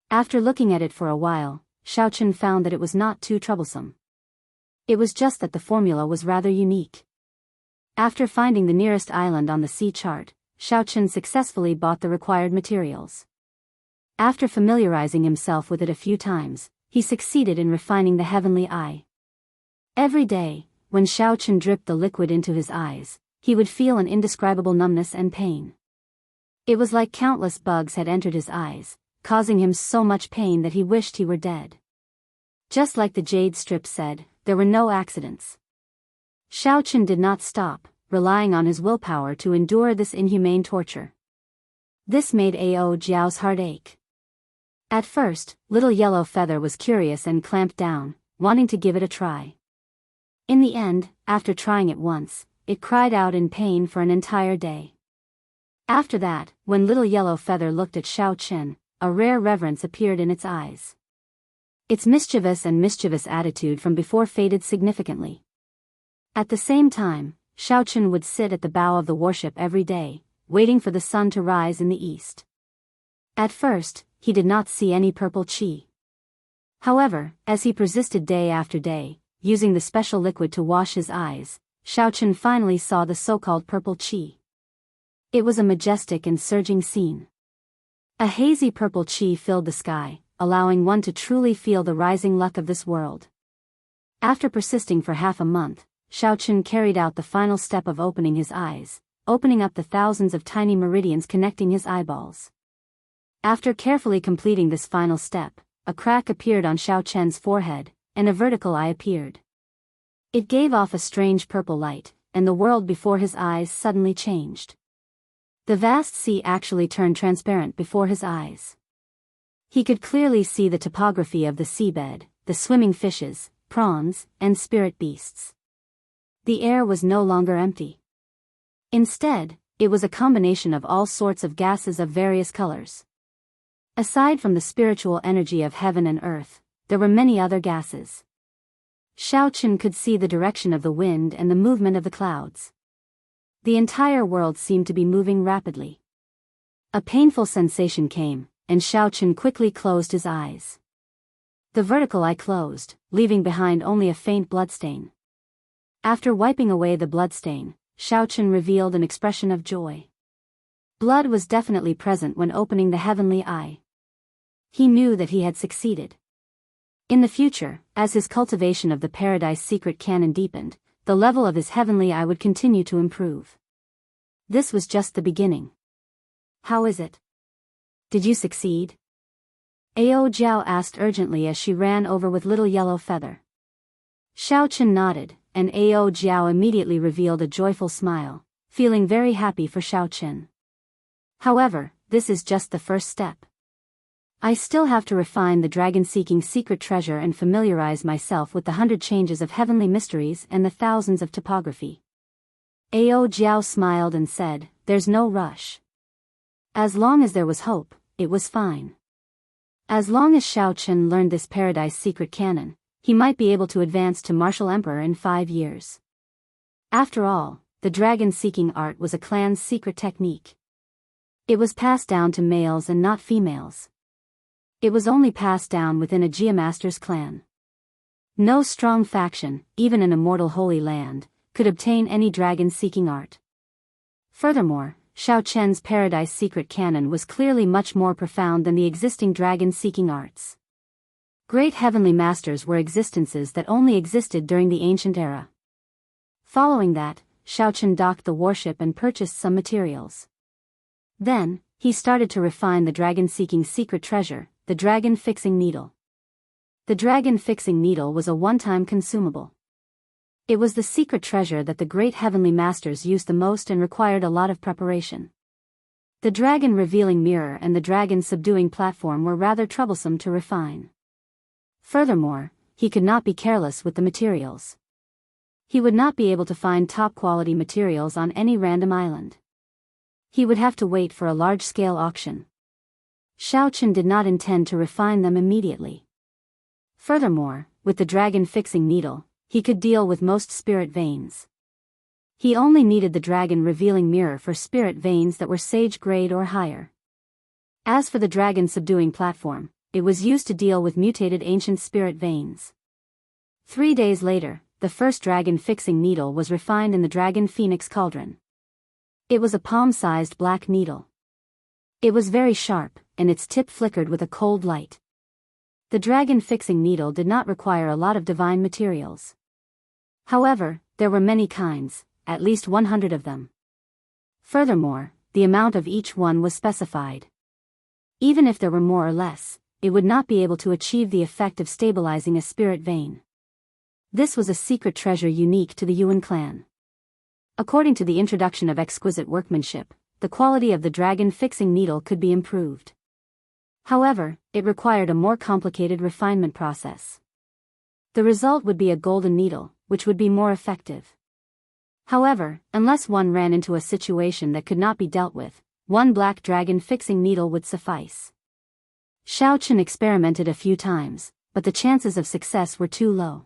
After looking at it for a while, Xiaochen found that it was not too troublesome. It was just that the formula was rather unique. After finding the nearest island on the sea chart, Xiaochen successfully bought the required materials. After familiarizing himself with it a few times, he succeeded in refining the heavenly eye. Every day, when Xiaochen dripped the liquid into his eyes, he would feel an indescribable numbness and pain. It was like countless bugs had entered his eyes, causing him so much pain that he wished he were dead. Just like the jade strip said, there were no accidents. Xiaochen did not stop, relying on his willpower to endure this inhumane torture. This made Ao Jiao's heart ache. At first, Little Yellow Feather was curious and clamped down, wanting to give it a try. In the end, after trying it once, it cried out in pain for an entire day. After that, when Little Yellow Feather looked at Xiaochen, a rare reverence appeared in its eyes. Its mischievous attitude from before faded significantly. At the same time, Xiaochen would sit at the bow of the warship every day, waiting for the sun to rise in the east. At first, he did not see any purple qi. However, as he persisted day after day, using the special liquid to wash his eyes, Xiaochen finally saw the so-called purple qi. It was a majestic and surging scene. A hazy purple qi filled the sky, allowing one to truly feel the rising luck of this world. After persisting for half a month, Xiaochen carried out the final step of opening his eyes, opening up the thousands of tiny meridians connecting his eyeballs. After carefully completing this final step, a crack appeared on Xiaochen's forehead, and a vertical eye appeared. It gave off a strange purple light, and the world before his eyes suddenly changed. The vast sea actually turned transparent before his eyes. He could clearly see the topography of the seabed, the swimming fishes, prawns, and spirit beasts. The air was no longer empty. Instead, it was a combination of all sorts of gases of various colors. Aside from the spiritual energy of heaven and earth, there were many other gases. Xiaochen could see the direction of the wind and the movement of the clouds. The entire world seemed to be moving rapidly. A painful sensation came, and Xiaochen quickly closed his eyes. The vertical eye closed, leaving behind only a faint bloodstain. After wiping away the bloodstain, Xiaochen revealed an expression of joy. Blood was definitely present when opening the heavenly eye. He knew that he had succeeded. In the future, as his cultivation of the Paradise Secret Canon deepened, the level of his heavenly eye would continue to improve. This was just the beginning. How is it? Did you succeed? Ao Jiao asked urgently as she ran over with little yellow feather. Xiao Chen nodded, and Ao Jiao immediately revealed a joyful smile, feeling very happy for Xiao Chen. However, this is just the first step. I still have to refine the dragon-seeking secret treasure and familiarize myself with the 100 changes of heavenly mysteries and the thousands of topography. Ao Jiao smiled and said, "There's no rush. As long as there was hope, it was fine. As long as Xiao Chen learned this paradise secret canon, he might be able to advance to martial emperor in 5 years. After all, the dragon-seeking art was a clan's secret technique. It was passed down to males and not females. It was only passed down within a Geomaster's clan. No strong faction, even an immortal holy land, could obtain any dragon-seeking art. Furthermore, Xiao Chen's paradise secret canon was clearly much more profound than the existing dragon-seeking arts. Great heavenly masters were existences that only existed during the ancient era. Following that, Xiao Chen docked the warship and purchased some materials. Then, he started to refine the dragon-seeking secret treasure, the dragon-fixing needle. The dragon-fixing needle was a one-time consumable. It was the secret treasure that the great heavenly masters used the most and required a lot of preparation. The dragon-revealing mirror and the dragon-subduing platform were rather troublesome to refine. Furthermore, he could not be careless with the materials. He would not be able to find top-quality materials on any random island. He would have to wait for a large-scale auction. Xiao Chen did not intend to refine them immediately. Furthermore, with the dragon-fixing needle, he could deal with most spirit veins. He only needed the dragon-revealing mirror for spirit veins that were sage grade or higher. As for the dragon-subduing platform, it was used to deal with mutated ancient spirit veins. 3 days later, the first dragon-fixing needle was refined in the dragon phoenix cauldron. It was a palm-sized black needle. It was very sharp, and its tip flickered with a cold light. The dragon-fixing needle did not require a lot of divine materials. However, there were many kinds, at least 100 of them. Furthermore, the amount of each one was specified. Even if there were more or less, it would not be able to achieve the effect of stabilizing a spirit vein. This was a secret treasure unique to the Yuan clan. According to the introduction of exquisite workmanship, the quality of the dragon-fixing needle could be improved. However, it required a more complicated refinement process. The result would be a golden needle, which would be more effective. However, unless one ran into a situation that could not be dealt with, one black dragon-fixing needle would suffice. Xiao Chen experimented a few times, but the chances of success were too low.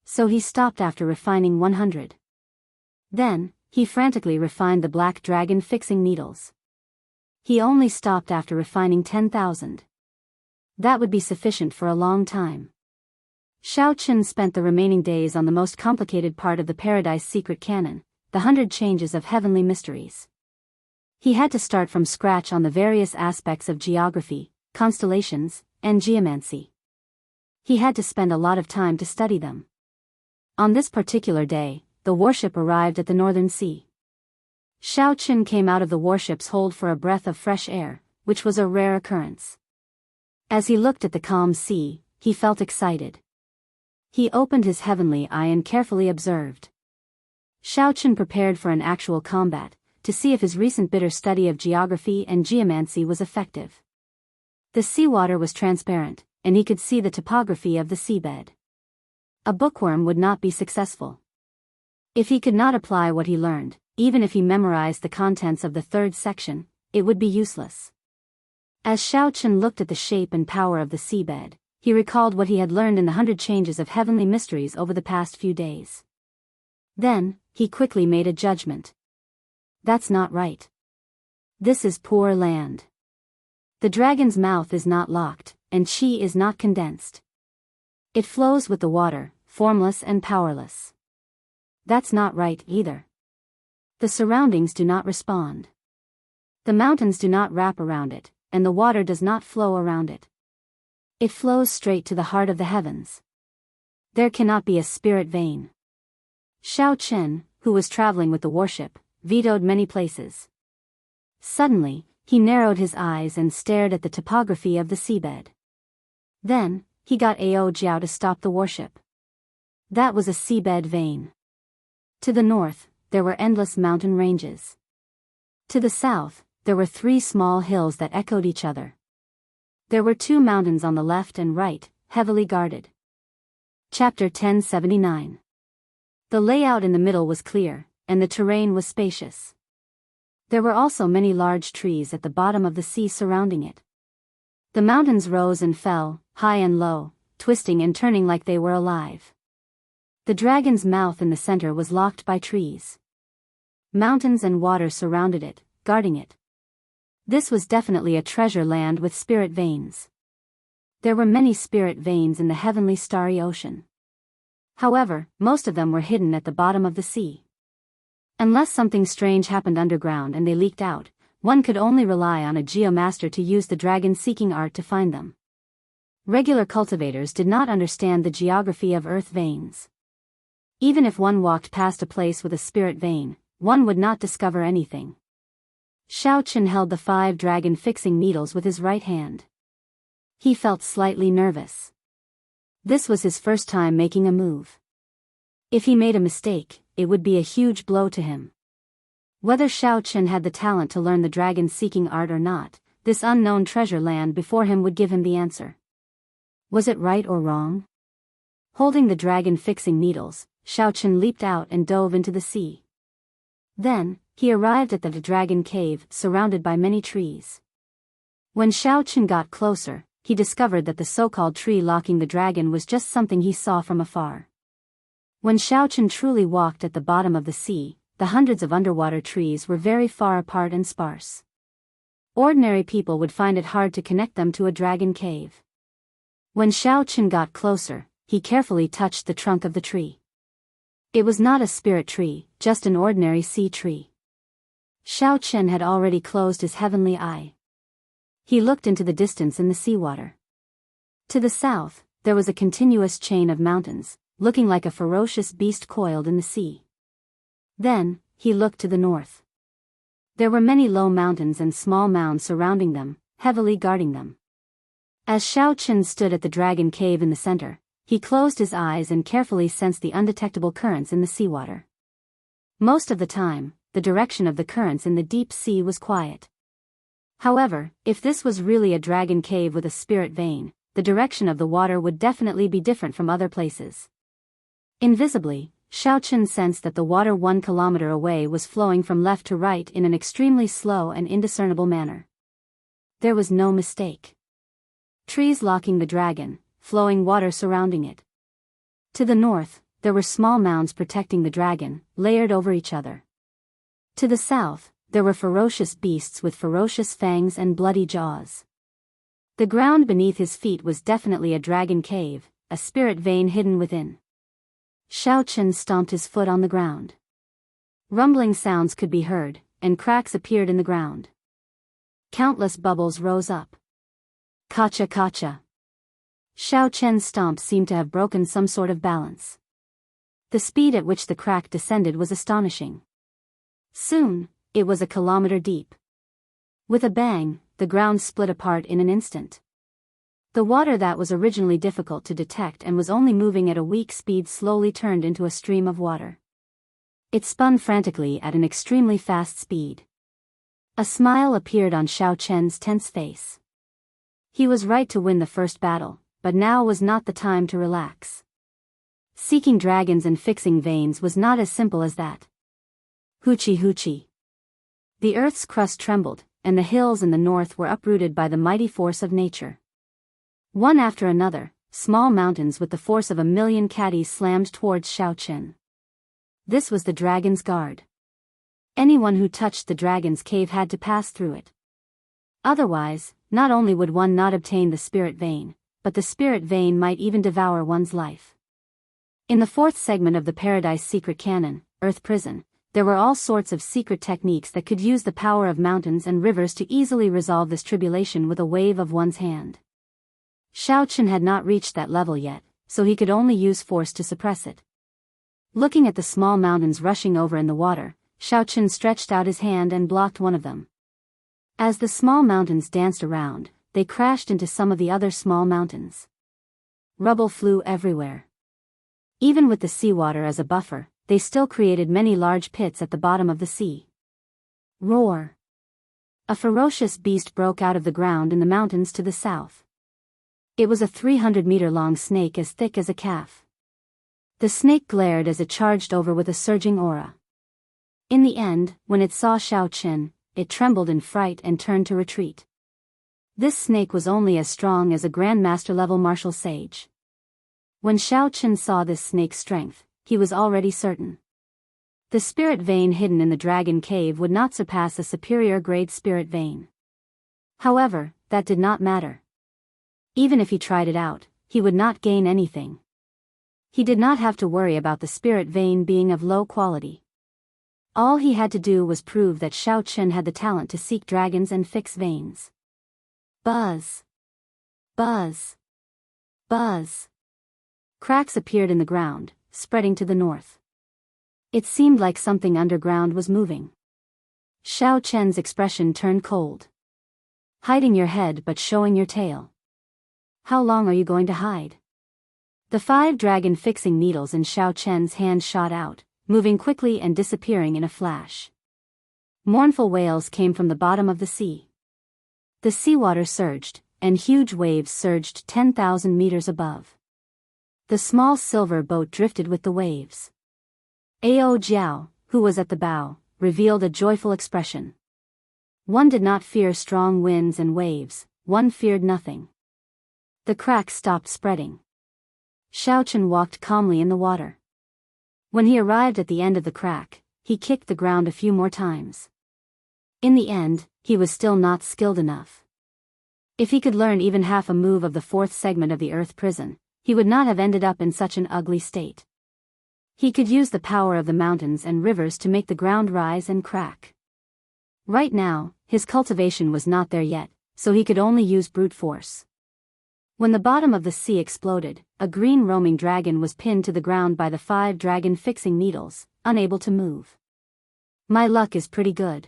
So he stopped after refining 100. Then, he frantically refined the black dragon-fixing needles. He only stopped after refining 10,000. That would be sufficient for a long time. Xiao Chen spent the remaining days on the most complicated part of the Paradise Secret Canon, the 100 changes of heavenly mysteries. He had to start from scratch on the various aspects of geography, constellations, and geomancy. He had to spend a lot of time to study them. On this particular day, the warship arrived at the Northern Sea. Xiao Chen came out of the warship's hold for a breath of fresh air, which was a rare occurrence. As he looked at the calm sea, he felt excited. He opened his heavenly eye and carefully observed. Xiao Chen prepared for an actual combat, to see if his recent bitter study of geography and geomancy was effective. The seawater was transparent, and he could see the topography of the seabed. A bookworm would not be successful. If he could not apply what he learned, even if he memorized the contents of the 3rd section, it would be useless. As Xiao Chen looked at the shape and power of the seabed, he recalled what he had learned in the 100 changes of heavenly mysteries over the past few days. Then, he quickly made a judgment. That's not right. This is poor land. The dragon's mouth is not locked, and qi is not condensed. It flows with the water, formless and powerless. That's not right either. The surroundings do not respond. The mountains do not wrap around it, and the water does not flow around it. It flows straight to the heart of the heavens. There cannot be a spirit vein. Xiao Chen, who was traveling with the warship, vetoed many places. Suddenly, he narrowed his eyes and stared at the topography of the seabed. Then, he got Ao Jiao to stop the warship. That was a seabed vein. To the north, there were endless mountain ranges. To the south, there were 3 small hills that echoed each other. There were 2 mountains on the left and right, heavily guarded. Chapter 1079. The layout in the middle was clear, and the terrain was spacious. There were also many large trees at the bottom of the sea surrounding it. The mountains rose and fell, high and low, twisting and turning like they were alive. The dragon's mouth in the center was locked by trees. Mountains and water surrounded it, guarding it. This was definitely a treasure land with spirit veins. There were many spirit veins in the heavenly starry ocean. However, most of them were hidden at the bottom of the sea. Unless something strange happened underground and they leaked out, one could only rely on a geomaster to use the dragon-seeking art to find them. Regular cultivators did not understand the geography of earth veins. Even if one walked past a place with a spirit vein, one would not discover anything. Xiao Chen held the 5 dragon-fixing needles with his right hand. He felt slightly nervous. This was his first time making a move. If he made a mistake, it would be a huge blow to him. Whether Xiao Chen had the talent to learn the dragon-seeking art or not, this unknown treasure land before him would give him the answer. Was it right or wrong? Holding the dragon-fixing needles, Xiao Chen leaped out and dove into the sea. Then, he arrived at the dragon cave, surrounded by many trees. When Xiao Chen got closer, he discovered that the so-called tree locking the dragon was just something he saw from afar. When Xiao Chen truly walked at the bottom of the sea, the hundreds of underwater trees were very far apart and sparse. Ordinary people would find it hard to connect them to a dragon cave. When Xiao Chen got closer, he carefully touched the trunk of the tree. It was not a spirit tree, just an ordinary sea tree. Xiao Chen had already closed his heavenly eye. He looked into the distance in the seawater. To the south, there was a continuous chain of mountains, looking like a ferocious beast coiled in the sea. Then, he looked to the north. There were many low mountains and small mounds surrounding them, heavily guarding them. As Xiao Chen stood at the dragon cave in the center, he closed his eyes and carefully sensed the undetectable currents in the seawater. Most of the time, the direction of the currents in the deep sea was quiet. However, if this was really a dragon cave with a spirit vein, the direction of the water would definitely be different from other places. Invisibly, Xiao Chen sensed that the water 1 kilometer away was flowing from left to right in an extremely slow and indiscernible manner. There was no mistake. Trees locking the dragon, flowing water surrounding it. To the north, there were small mounds protecting the dragon, layered over each other. To the south, there were ferocious beasts with ferocious fangs and bloody jaws. The ground beneath his feet was definitely a dragon cave, a spirit vein hidden within. Xiao Chen stomped his foot on the ground. Rumbling sounds could be heard, and cracks appeared in the ground. Countless bubbles rose up. Kacha kacha. Xiao Chen's stomp seemed to have broken some sort of balance. The speed at which the crack descended was astonishing. Soon, it was a kilometer deep. With a bang, the ground split apart in an instant. The water that was originally difficult to detect and was only moving at a weak speed slowly turned into a stream of water. It spun frantically at an extremely fast speed. A smile appeared on Xiao Chen's tense face. He was right to win the first battle, but now was not the time to relax. Seeking dragons and fixing veins was not as simple as that. Hoochie hoochie. The earth's crust trembled, and the hills in the north were uprooted by the mighty force of nature. One after another, small mountains with the force of 1,000,000 caddies slammed towards Xiao Chen. This was the dragon's guard. Anyone who touched the dragon's cave had to pass through it. Otherwise, not only would one not obtain the spirit vein, but the spirit vein might even devour one's life. In the 4th segment of the Paradise Secret Canon, Earth Prison, there were all sorts of secret techniques that could use the power of mountains and rivers to easily resolve this tribulation with a wave of one's hand. Xiao Chen had not reached that level yet, so he could only use force to suppress it. Looking at the small mountains rushing over in the water, Xiaochen stretched out his hand and blocked one of them. As the small mountains danced around, they crashed into some of the other small mountains. Rubble flew everywhere. Even with the seawater as a buffer, they still created many large pits at the bottom of the sea. Roar! A ferocious beast broke out of the ground in the mountains to the south. It was a 300-meter-long snake as thick as a calf. The snake glared as it charged over with a surging aura. In the end, when it saw Xiaochen, it trembled in fright and turned to retreat. This snake was only as strong as a Grandmaster-level martial sage. When Xiaochen saw this snake's strength, he was already certain. The spirit vein hidden in the dragon cave would not surpass a superior-grade spirit vein. However, that did not matter. Even if he tried it out, he would not gain anything. He did not have to worry about the spirit vein being of low quality. All he had to do was prove that Xiaochen had the talent to seek dragons and fix veins. Buzz! Buzz! Buzz! Cracks appeared in the ground, spreading to the north. It seemed like something underground was moving. Xiaochen's expression turned cold. Hiding your head but showing your tail. How long are you going to hide? The 5 dragon fixing needles in Xiaochen's hand shot out, moving quickly and disappearing in a flash. Mournful wails came from the bottom of the sea. The seawater surged, and huge waves surged 10,000 meters above. The small silver boat drifted with the waves. Ao Jiao, who was at the bow, revealed a joyful expression. One did not fear strong winds and waves, one feared nothing. The cracks stopped spreading. Xiaochen walked calmly in the water. When he arrived at the end of the crack, he kicked the ground a few more times. In the end, he was still not skilled enough. If he could learn even half a move of the 4th segment of the Earth Prison, he would not have ended up in such an ugly state. He could use the power of the mountains and rivers to make the ground rise and crack. Right now, his cultivation was not there yet, so he could only use brute force. When the bottom of the sea exploded, a green roaming dragon was pinned to the ground by the 5 dragon fixing needles, unable to move. My luck is pretty good.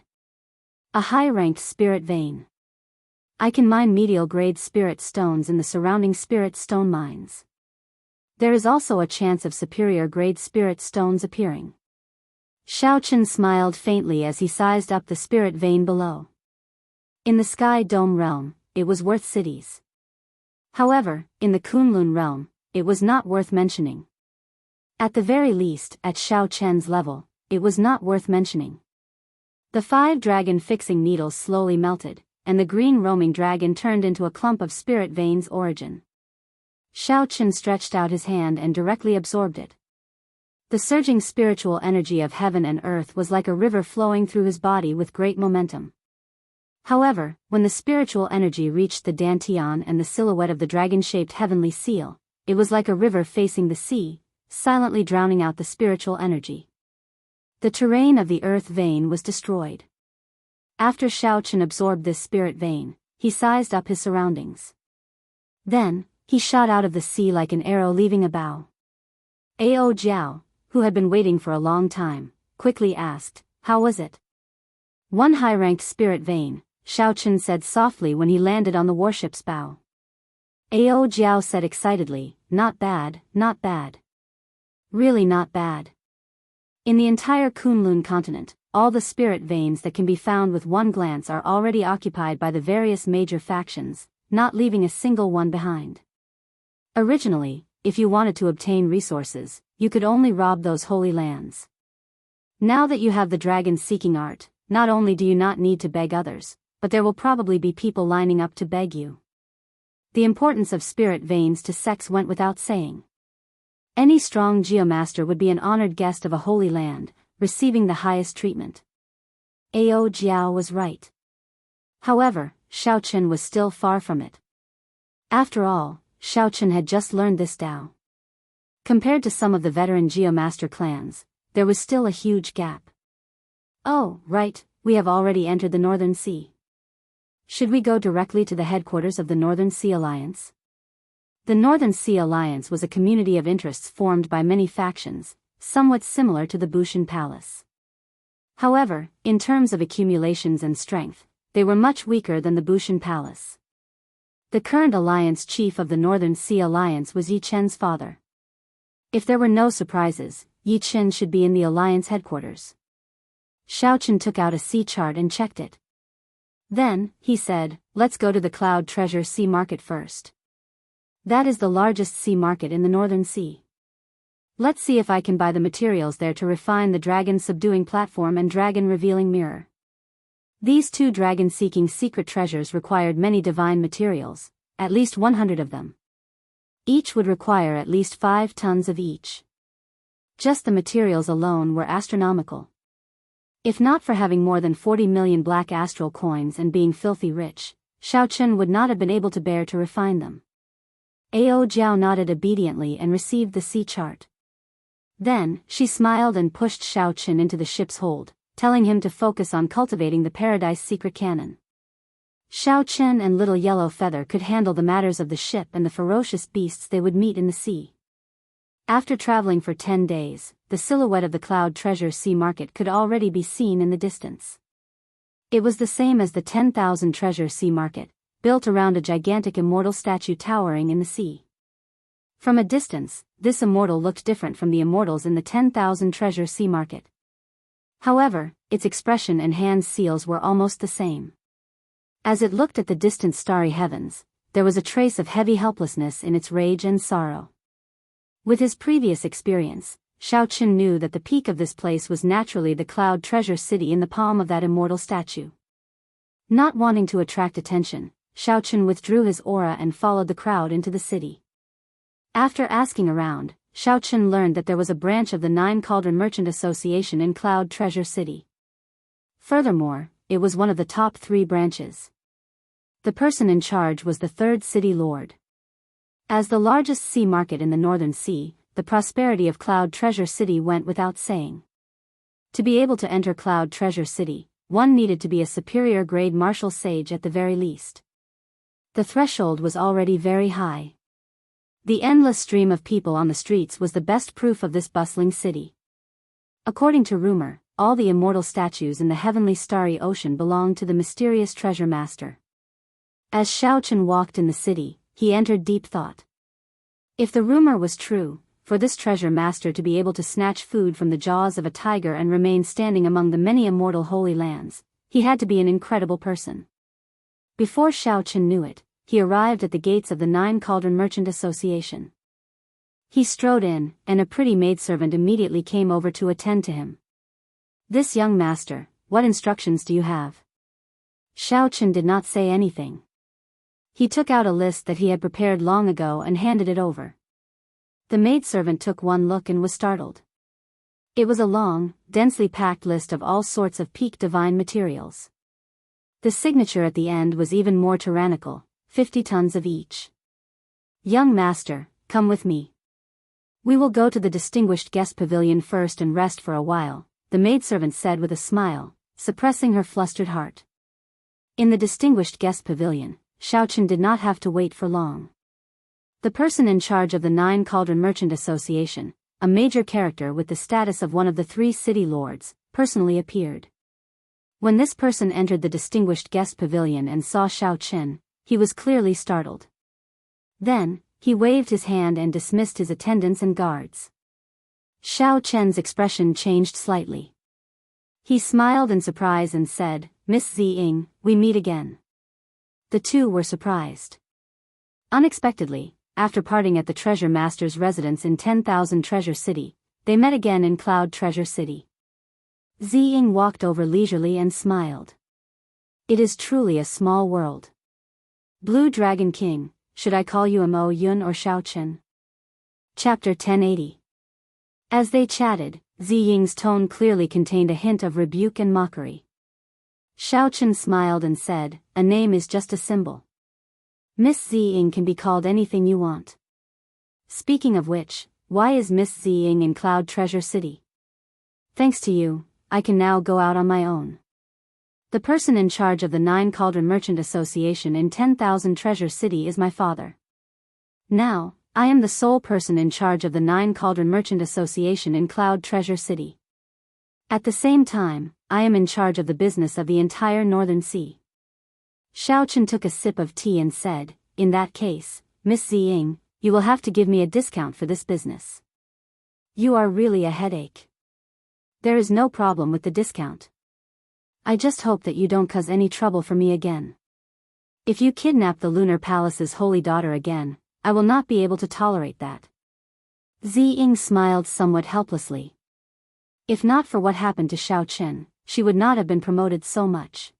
A high-ranked spirit vein. I can mine medial-grade spirit stones in the surrounding spirit stone mines. There is also a chance of superior-grade spirit stones appearing. Xiaochen smiled faintly as he sized up the spirit vein below. In the Sky Dome realm, it was worth cities. However, in the Kunlun realm, it was not worth mentioning. At the very least, at Xiaochen's level, it was not worth mentioning. The 5 dragon fixing needles slowly melted, and the green roaming dragon turned into a clump of spirit veins origin. Xiaochen stretched out his hand and directly absorbed it. The surging spiritual energy of heaven and earth was like a river flowing through his body with great momentum. However, when the spiritual energy reached the dantian and the silhouette of the dragon-shaped heavenly seal, it was like a river facing the sea, silently drowning out the spiritual energy. The terrain of the earth vein was destroyed. After Xiaochen absorbed this spirit vein, he sized up his surroundings. Then, he shot out of the sea like an arrow leaving a bow. Ao Jiao, who had been waiting for a long time, quickly asked, "How was it?" "One high-ranked spirit vein," Xiaochen said softly when he landed on the warship's bow. Ao Jiao said excitedly, "Not bad, not bad. Really not bad." In the entire Kunlun continent, all the spirit veins that can be found with one glance are already occupied by the various major factions, not leaving a single one behind. Originally, if you wanted to obtain resources, you could only rob those holy lands. Now that you have the dragon-seeking art, not only do you not need to beg others, but there will probably be people lining up to beg you. The importance of spirit veins to sects went without saying. Any strong geomaster would be an honored guest of a holy land, receiving the highest treatment. Ao Jiao was right. However, Xiaochen was still far from it. After all, Xiaochen had just learned this Tao. Compared to some of the veteran geomaster clans, there was still a huge gap. "Oh, right, we have already entered the Northern Sea. Should we go directly to the headquarters of the Northern Sea Alliance?" The Northern Sea Alliance was a community of interests formed by many factions, somewhat similar to the Bushan Palace. However, in terms of accumulations and strength, they were much weaker than the Bushan Palace. The current alliance chief of the Northern Sea Alliance was Yi Chen's father. If there were no surprises, Yi Chen should be in the alliance headquarters. Xiao Chen took out a sea chart and checked it. Then, he said, let's go to the Cloud Treasure Sea Market first. That is the largest sea market in the Northern Sea. Let's see if I can buy the materials there to refine the dragon subduing platform and dragon revealing mirror. These two dragon-seeking secret treasures required many divine materials, at least 100 of them. Each would require at least 5 tons of each. Just the materials alone were astronomical. If not for having more than 40 million black astral coins and being filthy rich, Xiao Chen would not have been able to bear to refine them. Ao Jiao nodded obediently and received the sea chart. Then, she smiled and pushed Xiao Chen into the ship's hold, telling him to focus on cultivating the Paradise secret cannon. Xiao Chen and Little Yellow Feather could handle the matters of the ship and the ferocious beasts they would meet in the sea. After traveling for 10 days, the silhouette of the Cloud Treasure Sea Market could already be seen in the distance. It was the same as the 10,000 Treasure Sea Market, built around a gigantic immortal statue towering in the sea. From a distance, this immortal looked different from the immortals in the 10,000 Treasure Sea Market. However, its expression and hand seals were almost the same. As it looked at the distant starry heavens, there was a trace of heavy helplessness in its rage and sorrow. With his previous experience, Xiao Chen knew that the peak of this place was naturally the Cloud Treasure City in the palm of that immortal statue. Not wanting to attract attention, Xiao Chen withdrew his aura and followed the crowd into the city. After asking around, Xiao Chen learned that there was a branch of the Nine Cauldron Merchant Association in Cloud Treasure City. Furthermore, it was one of the top 3 branches. The person in charge was the 3rd city lord. As the largest sea market in the Northern Sea, the prosperity of Cloud Treasure City went without saying. To be able to enter Cloud Treasure City, one needed to be a superior grade martial sage at the very least. The threshold was already very high. The endless stream of people on the streets was the best proof of this bustling city. According to rumor, all the immortal statues in the heavenly starry ocean belonged to the mysterious treasure master. As Xiao Chen walked in the city, he entered deep thought. If the rumor was true, for this treasure master to be able to snatch food from the jaws of a tiger and remain standing among the many immortal holy lands, he had to be an incredible person. Before Xiao Chen knew it, he arrived at the gates of the Nine Cauldron Merchant Association. He strode in, and a pretty maidservant immediately came over to attend to him. "This young master, what instructions do you have?" Xiao Chen did not say anything. He took out a list that he had prepared long ago and handed it over. The maidservant took one look and was startled. It was a long, densely packed list of all sorts of peak divine materials. The signature at the end was even more tyrannical, 50 tons of each. "Young master, come with me. We will go to the distinguished guest pavilion first and rest for a while," the maidservant said with a smile, suppressing her flustered heart. In the distinguished guest pavilion, Xiao Chen did not have to wait for long. The person in charge of the Nine Cauldron Merchant Association, a major character with the status of one of the 3 city lords, personally appeared. When this person entered the distinguished guest pavilion and saw Xiao Chen, he was clearly startled. Then, he waved his hand and dismissed his attendants and guards. Xiao Chen's expression changed slightly. He smiled in surprise and said, "Miss Ziying, we meet again." The two were surprised. Unexpectedly, after parting at the treasure master's residence in 10,000 Treasure City, they met again in Cloud Treasure City. Ziying walked over leisurely and smiled. "It is truly a small world. Blue Dragon King, should I call you Mo Yun or Xiao Chen?" Chapter 1080. As they chatted, Ziying's tone clearly contained a hint of rebuke and mockery. Xiao Chen smiled and said, "A name is just a symbol. Miss Ziying can be called anything you want. Speaking of which, why is Miss Ziying in Cloud Treasure City? Thanks to you, I can now go out on my own. The person in charge of the Nine Cauldron Merchant Association in 10,000 Treasure City is my father. Now, I am the sole person in charge of the Nine Cauldron Merchant Association in Cloud Treasure City. At the same time, I am in charge of the business of the entire Northern Sea. Xiaochen took a sip of tea and said, in that case, Miss Ziying, you will have to give me a discount for this business. You are really a headache. There is no problem with the discount. I just hope that you don't cause any trouble for me again. If you kidnap the Lunar Palace's holy daughter again, I will not be able to tolerate that. Ziying smiled somewhat helplessly. If not for what happened to Xiaochen, she would not have been promoted so much.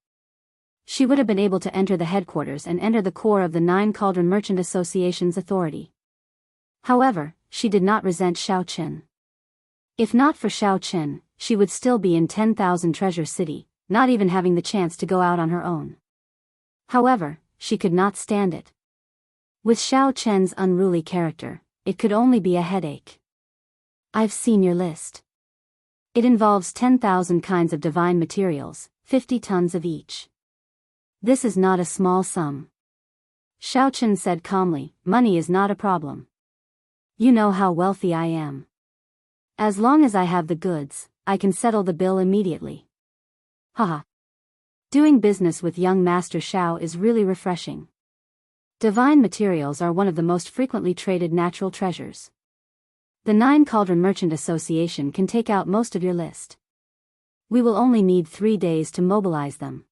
She would have been able to enter the headquarters and enter the core of the Nine Cauldron Merchant Association's authority. However, she did not resent Xiaochen. If not for Xiaochen, she would still be in 10,000 Treasure City, not even having the chance to go out on her own. However, she could not stand it. With Xiaochen's unruly character, it could only be a headache. I've seen your list. It involves 10,000 kinds of divine materials, 50 tons of each. This is not a small sum. Xiaochen said calmly, money is not a problem. You know how wealthy I am. As long as I have the goods, I can settle the bill immediately. Haha. Doing business with young Master Xiao is really refreshing. Divine materials are one of the most frequently traded natural treasures. The Nine Cauldron Merchant Association can take out most of your list. We will only need 3 days to mobilize them.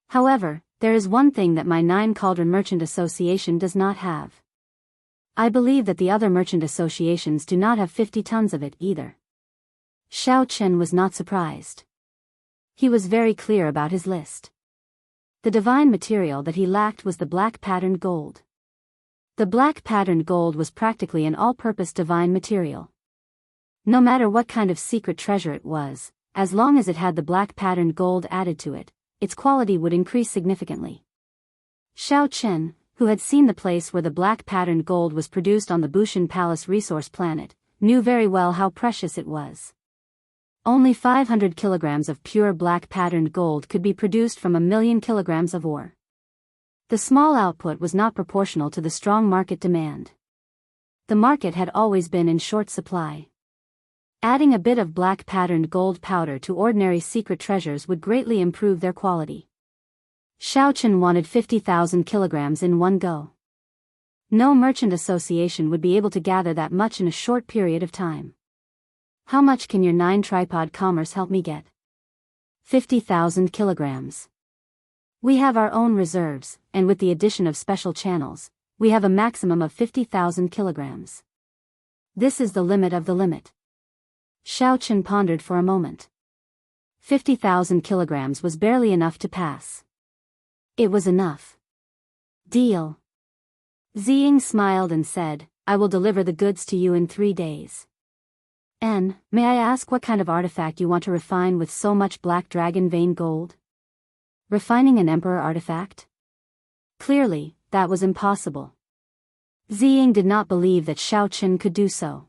However, there is one thing that my Nine Cauldron Merchant Association does not have. I believe that the other merchant associations do not have 50 tons of it either. Xiaochen was not surprised. He was very clear about his list. The divine material that he lacked was the black patterned gold. The black patterned gold was practically an all-purpose divine material. No matter what kind of secret treasure it was, as long as it had the black patterned gold added to it, its quality would increase significantly. Xiaochen, who had seen the place where the black patterned gold was produced on the Bushan Palace resource planet, knew very well how precious it was. Only 500 kilograms of pure black patterned gold could be produced from 1,000,000 kilograms of ore. The small output was not proportional to the strong market demand. The market had always been in short supply. Adding a bit of black patterned gold powder to ordinary secret treasures would greatly improve their quality. Xiaochen wanted 50,000 kilograms in one go. No merchant association would be able to gather that much in a short period of time. How much can your 9-tripod commerce help me get? 50,000 kilograms. We have our own reserves, and with the addition of special channels, we have a maximum of 50,000 kilograms. This is the limit of the limit. Xiaochen pondered for a moment. 50,000 kilograms was barely enough to pass. It was enough. Deal. Ziying smiled and said, I will deliver the goods to you in 3 days. May I ask what kind of artifact you want to refine with so much black dragon vein gold? Refining an emperor artifact? Clearly, that was impossible. Ziying did not believe that Xiaochen could do so.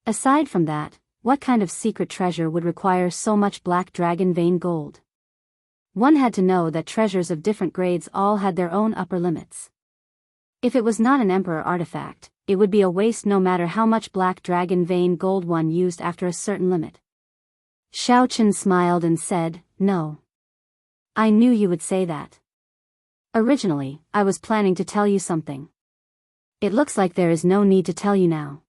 Aside from that, what kind of secret treasure would require so much black dragon vein gold? One had to know that treasures of different grades all had their own upper limits. If it was not an emperor artifact, it would be a waste no matter how much black dragon vein gold one used after a certain limit. Xiaochen smiled and said, no. I knew you would say that. Originally, I was planning to tell you something. It looks like there is no need to tell you now.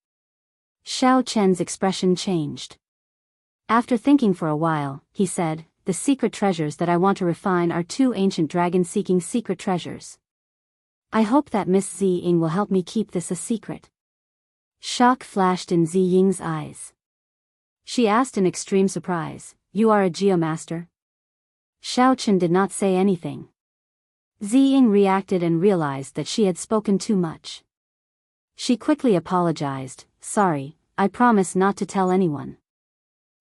Xiaochen's expression changed. After thinking for a while, he said, the secret treasures that I want to refine are 2 ancient dragon-seeking secret treasures. I hope that Miss Ziying will help me keep this a secret. Shock flashed in Ziying's eyes. She asked in extreme surprise, you are a geomaster? Xiaochen did not say anything. Ziying reacted and realized that she had spoken too much. She quickly apologized, sorry, I promise not to tell anyone.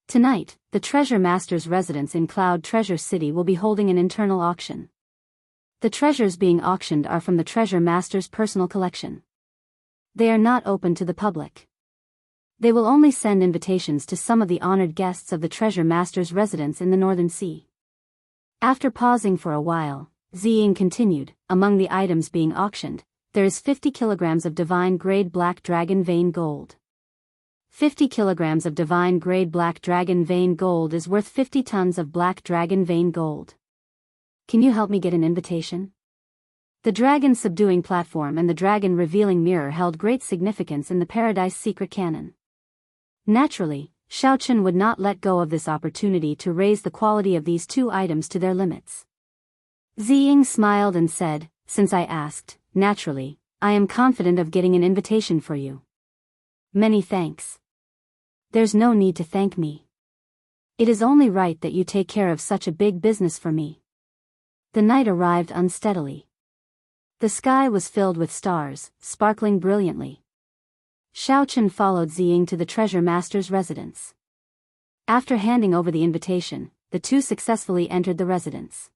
Tonight, the Treasure Master's residence in Cloud Treasure City will be holding an internal auction. The treasures being auctioned are from the Treasure Master's personal collection. They are not open to the public. They will only send invitations to some of the honored guests of the Treasure Master's residence in the Northern Sea. After pausing for a while, Ziying continued, among the items being auctioned, there is 50 kilograms of divine-grade black dragon vein gold. 50 kilograms of divine-grade black dragon vein gold is worth 50 tons of black dragon vein gold. Can you help me get an invitation? The dragon subduing platform and the dragon revealing mirror held great significance in the Paradise Secret canon. Naturally, Xiaochen would not let go of this opportunity to raise the quality of these two items to their limits. Ziying smiled and said, "Since I asked, naturally, I am confident of getting an invitation for you." "Many thanks." "There's no need to thank me. It is only right that you take care of such a big business for me." The night arrived unsteadily. The sky was filled with stars, sparkling brilliantly. Xiaochen followed Ziying to the treasure master's residence. After handing over the invitation, the two successfully entered the residence.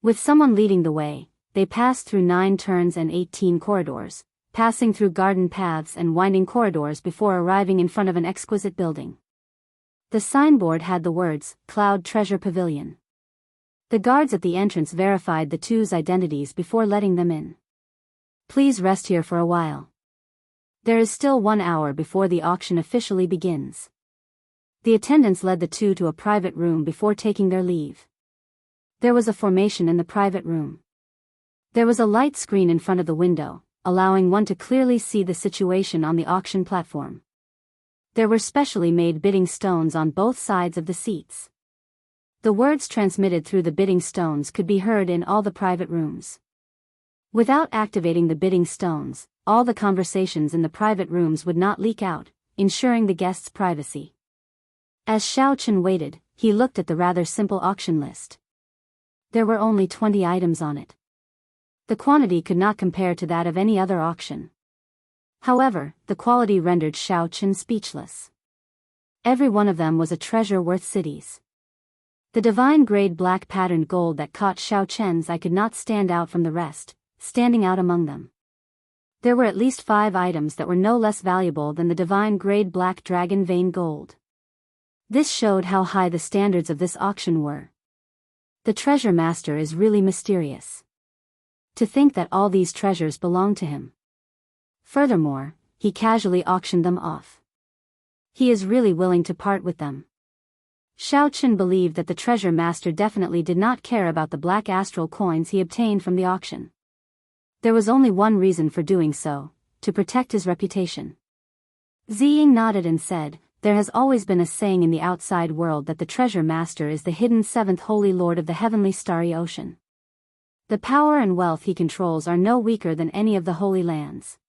With someone leading the way, they passed through 9 turns and 18 corridors, passing through garden paths and winding corridors before arriving in front of an exquisite building. The signboard had the words, "Cloud Treasure Pavilion." The guards at the entrance verified the two's identities before letting them in. "Please rest here for a while. There is still 1 hour before the auction officially begins." The attendants led the two to a private room before taking their leave. There was a formation in the private room. There was a light screen in front of the window, allowing one to clearly see the situation on the auction platform. There were specially made bidding stones on both sides of the seats. The words transmitted through the bidding stones could be heard in all the private rooms. Without activating the bidding stones, all the conversations in the private rooms would not leak out, ensuring the guests' privacy. As Xiaochen waited, he looked at the rather simple auction list. There were only 20 items on it. The quantity could not compare to that of any other auction. However, the quality rendered Xiaochen speechless. Every one of them was a treasure worth cities. The divine-grade black patterned gold that caught Xiaochen's eye could not stand out from the rest, standing out among them. There were at least 5 items that were no less valuable than the divine-grade black dragon vein gold. This showed how high the standards of this auction were. The treasure master is really mysterious. To think that all these treasures belong to him. Furthermore, he casually auctioned them off. He is really willing to part with them. Xiaochen believed that the treasure master definitely did not care about the black astral coins he obtained from the auction. There was only one reason for doing so, to protect his reputation. Ziying nodded and said, "There has always been a saying in the outside world that the treasure master is the hidden 7th holy lord of the heavenly starry ocean. The power and wealth he controls are no weaker than any of the holy lands.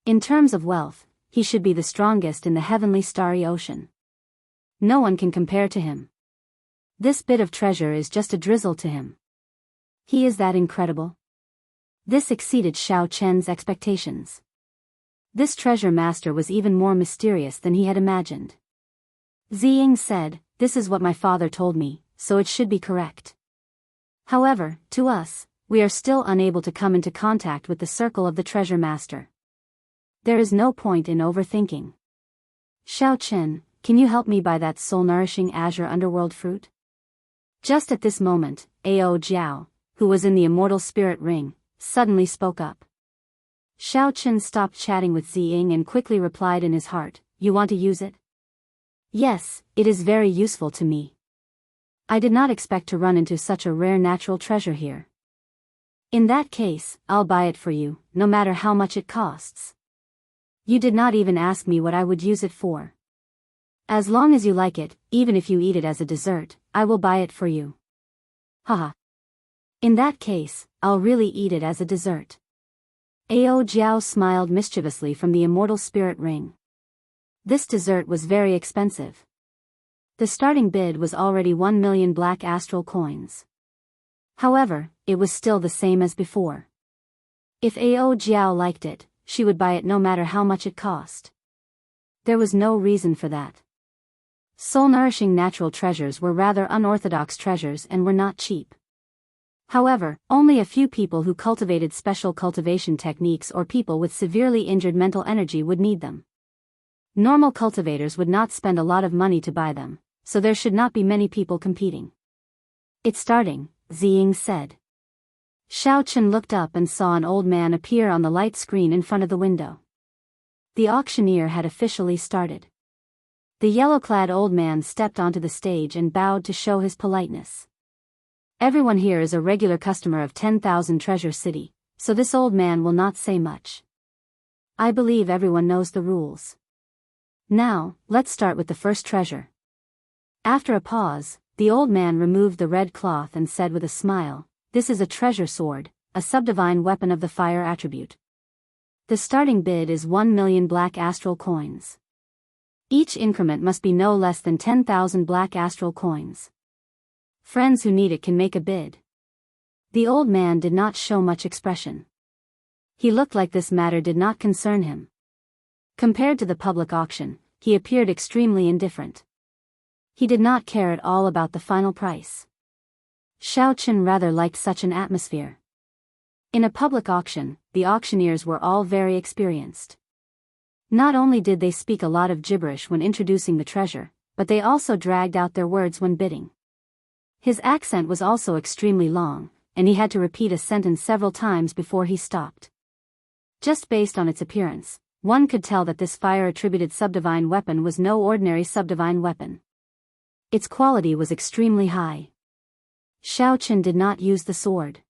In terms of wealth, he should be the strongest in the heavenly starry ocean. No one can compare to him. This bit of treasure is just a drizzle to him. He is that incredible." This exceeded Xiaochen's expectations. This treasure master was even more mysterious than he had imagined. Ziying said, "This is what my father told me, so it should be correct. However, to us, we are still unable to come into contact with the circle of the treasure master. There is no point in overthinking. Xiaochen, can you help me buy that soul-nourishing azure underworld fruit?" Just at this moment, Ao Jiao, who was in the immortal spirit ring, suddenly spoke up. Xiaochen stopped chatting with Ziying and quickly replied in his heart, "You want to use it?" "Yes, it is very useful to me. I did not expect to run into such a rare natural treasure here. In that case, I'll buy it for you, no matter how much it costs. You did not even ask me what I would use it for. As long as you like it, even if you eat it as a dessert, I will buy it for you." Haha. In that case, I'll really eat it as a dessert. Ao Jiao smiled mischievously from the immortal spirit ring. This dessert was very expensive. The starting bid was already 1 million black astral coins. However, it was still the same as before. If Ao Jiao liked it, she would buy it no matter how much it cost. There was no reason for that. Soul-nourishing natural treasures were rather unorthodox treasures and were not cheap. However, only a few people who cultivated special cultivation techniques or people with severely injured mental energy would need them. Normal cultivators would not spend a lot of money to buy them, so there should not be many people competing. "It's starting," Ziying said. Xiao Chen looked up and saw an old man appear on the light screen in front of the window. The auctioneer had officially started. The yellow-clad old man stepped onto the stage and bowed to show his politeness. Everyone here is a regular customer of 10,000 Treasure City, so this old man will not say much. I believe everyone knows the rules. Now, let's start with the first treasure. After a pause, the old man removed the red cloth and said with a smile, "This is a treasure sword, a subdivine weapon of the fire attribute. The starting bid is 1 million black astral coins. Each increment must be no less than 10,000 black astral coins. Friends who need it can make a bid." The old man did not show much expression. He looked like this matter did not concern him. Compared to the public auction, he appeared extremely indifferent. He did not care at all about the final price. Xiao Chen rather liked such an atmosphere. In a public auction, the auctioneers were all very experienced. Not only did they speak a lot of gibberish when introducing the treasure, but they also dragged out their words when bidding. His accent was also extremely long, and he had to repeat a sentence several times before he stopped. Just based on its appearance, one could tell that this fire-attributed subdivine weapon was no ordinary subdivine weapon. Its quality was extremely high. Xiao Chen did not use the sword.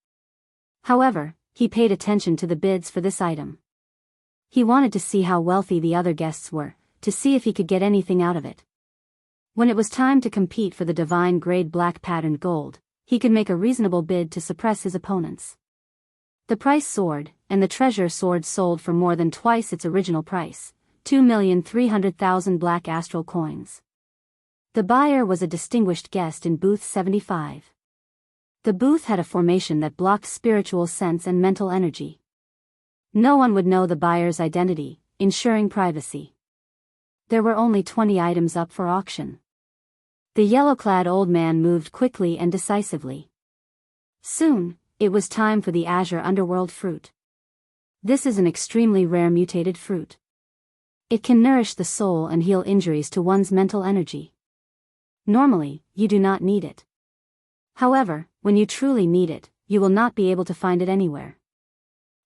However, he paid attention to the bids for this item. He wanted to see how wealthy the other guests were, to see if he could get anything out of it. When it was time to compete for the divine grade black patterned gold, he could make a reasonable bid to suppress his opponents. The price soared, and the treasure sword sold for more than twice its original price, 2,300,000 black astral coins. The buyer was a distinguished guest in booth 75. The booth had a formation that blocked spiritual sense and mental energy. No one would know the buyer's identity, ensuring privacy. There were only 20 items up for auction. The yellow-clad old man moved quickly and decisively. Soon, it was time for the azure underworld fruit. This is an extremely rare mutated fruit. It can nourish the soul and heal injuries to one's mental energy. Normally, you do not need it. However, when you truly need it, you will not be able to find it anywhere.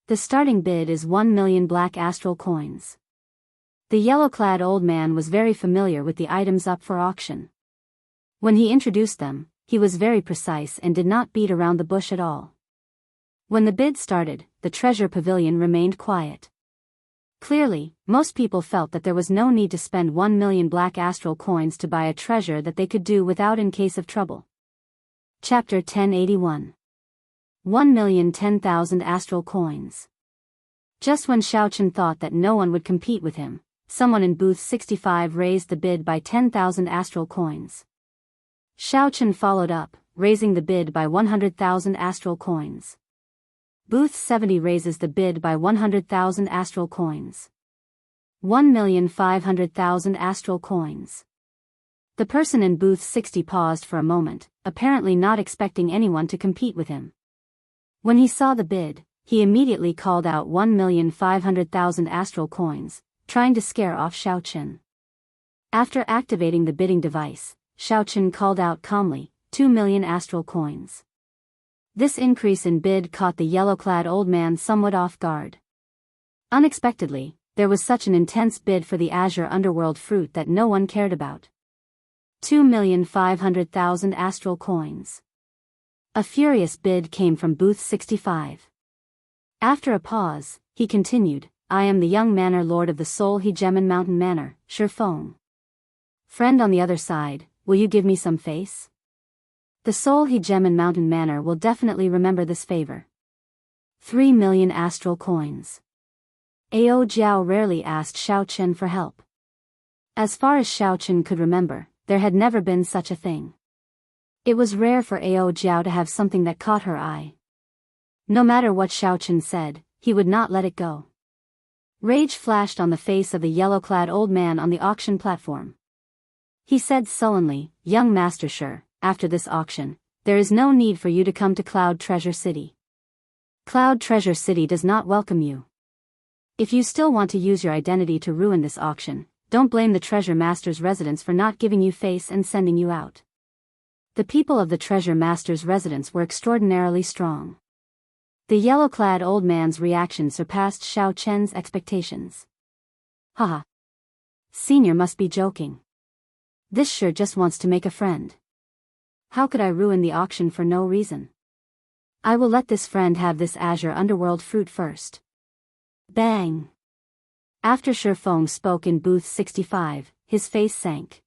The starting bid is 1 million black astral coins. The yellow-clad old man was very familiar with the items up for auction. When he introduced them, he was very precise and did not beat around the bush at all. When the bid started, the treasure pavilion remained quiet. Clearly, most people felt that there was no need to spend 1 million black astral coins to buy a treasure that they could do without in case of trouble. Chapter 1081. 1,010,000 astral coins. Just when Xiao Chen thought that no one would compete with him, someone in booth 65 raised the bid by 10,000 astral coins. Xiao Chen followed up, raising the bid by 100,000 astral coins. Booth 70 raises the bid by 100,000 astral coins. 1,500,000 astral coins. The person in booth 60 paused for a moment, apparently not expecting anyone to compete with him. When he saw the bid, he immediately called out 1,500,000 astral coins, trying to scare off Xiao Chen. After activating the bidding device, Xiao Chen called out calmly, 2 million astral coins. This increase in bid caught the yellow-clad old man somewhat off guard. Unexpectedly, there was such an intense bid for the azure underworld fruit that no one cared about. 2,500,000 astral coins. A furious bid came from booth 65. After a pause, he continued, "I am the young manor lord of the Soul Hegemon Mountain Manor, Shifeng. Friend on the other side, will you give me some face? The Soul Hegemon Mountain Manor will definitely remember this favor." 3 million astral coins. Ao Jiao rarely asked Xiao Chen for help. As far as Xiao Chen could remember, there had never been such a thing. It was rare for Ao Jiao to have something that caught her eye. No matter what Xiao Chen said, he would not let it go. Rage flashed on the face of the yellow-clad old man on the auction platform. He said sullenly, "Young Master Shi, after this auction, there is no need for you to come to Cloud Treasure City. Cloud Treasure City does not welcome you. If you still want to use your identity to ruin this auction, don't blame the Treasure Master's residence for not giving you face and sending you out." The people of the Treasure Master's residence were extraordinarily strong. The yellow-clad old man's reaction surpassed Xiao Chen's expectations. Haha. Senior must be joking. This sure just wants to make a friend. How could I ruin the auction for no reason? I will let this friend have this azure underworld fruit first. Bang! After Shi Feng spoke in booth 65, his face sank.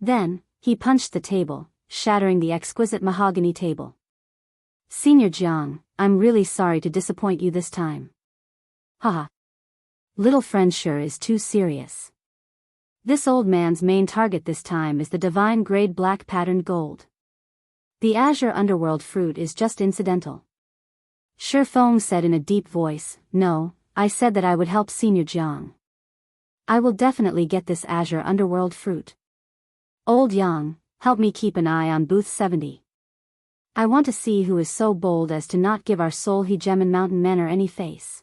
Then, he punched the table, shattering the exquisite mahogany table. Senior Jiang, I'm really sorry to disappoint you this time. Haha. Little friend sure is too serious. This old man's main target this time is the divine grade black patterned gold. The azure underworld fruit is just incidental. Shi Feng said in a deep voice, no, I said that I would help Senior Jiang. I will definitely get this azure underworld fruit. Old Yang, help me keep an eye on booth 70. I want to see who is so bold as to not give our soul Hegemon Mountain Manor any face.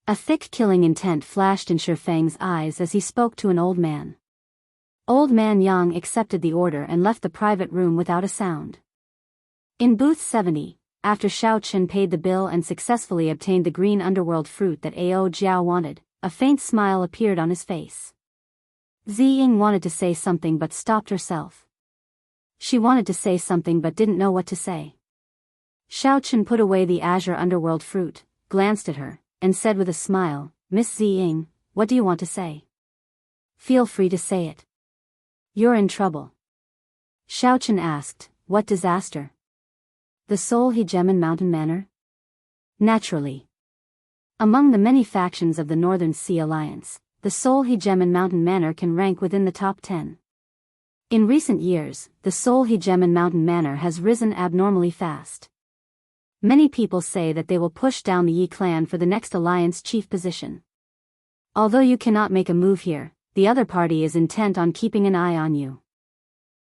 A thick killing intent flashed in Shi Feng's eyes as he spoke to an old man. Old man Yang accepted the order and left the private room without a sound. In booth 70, after Xiao Chen paid the bill and successfully obtained the green underworld fruit that Ao Jiao wanted, a faint smile appeared on his face. Ziying wanted to say something but stopped herself. She wanted to say something but didn't know what to say. Xiao Chen put away the azure underworld fruit, glanced at her, and said with a smile, Miss Ziying, what do you want to say? Feel free to say it. You're in trouble. Xiao Chen asked, what disaster? The Seoul Hegemon Mountain Manor? Naturally. Among the many factions of the Northern Sea Alliance, the Seoul Hegemon Mountain Manor can rank within the top 10. In recent years, the Seoul Hegemon Mountain Manor has risen abnormally fast. Many people say that they will push down the Yi clan for the next alliance chief position. Although you cannot make a move here, the other party is intent on keeping an eye on you.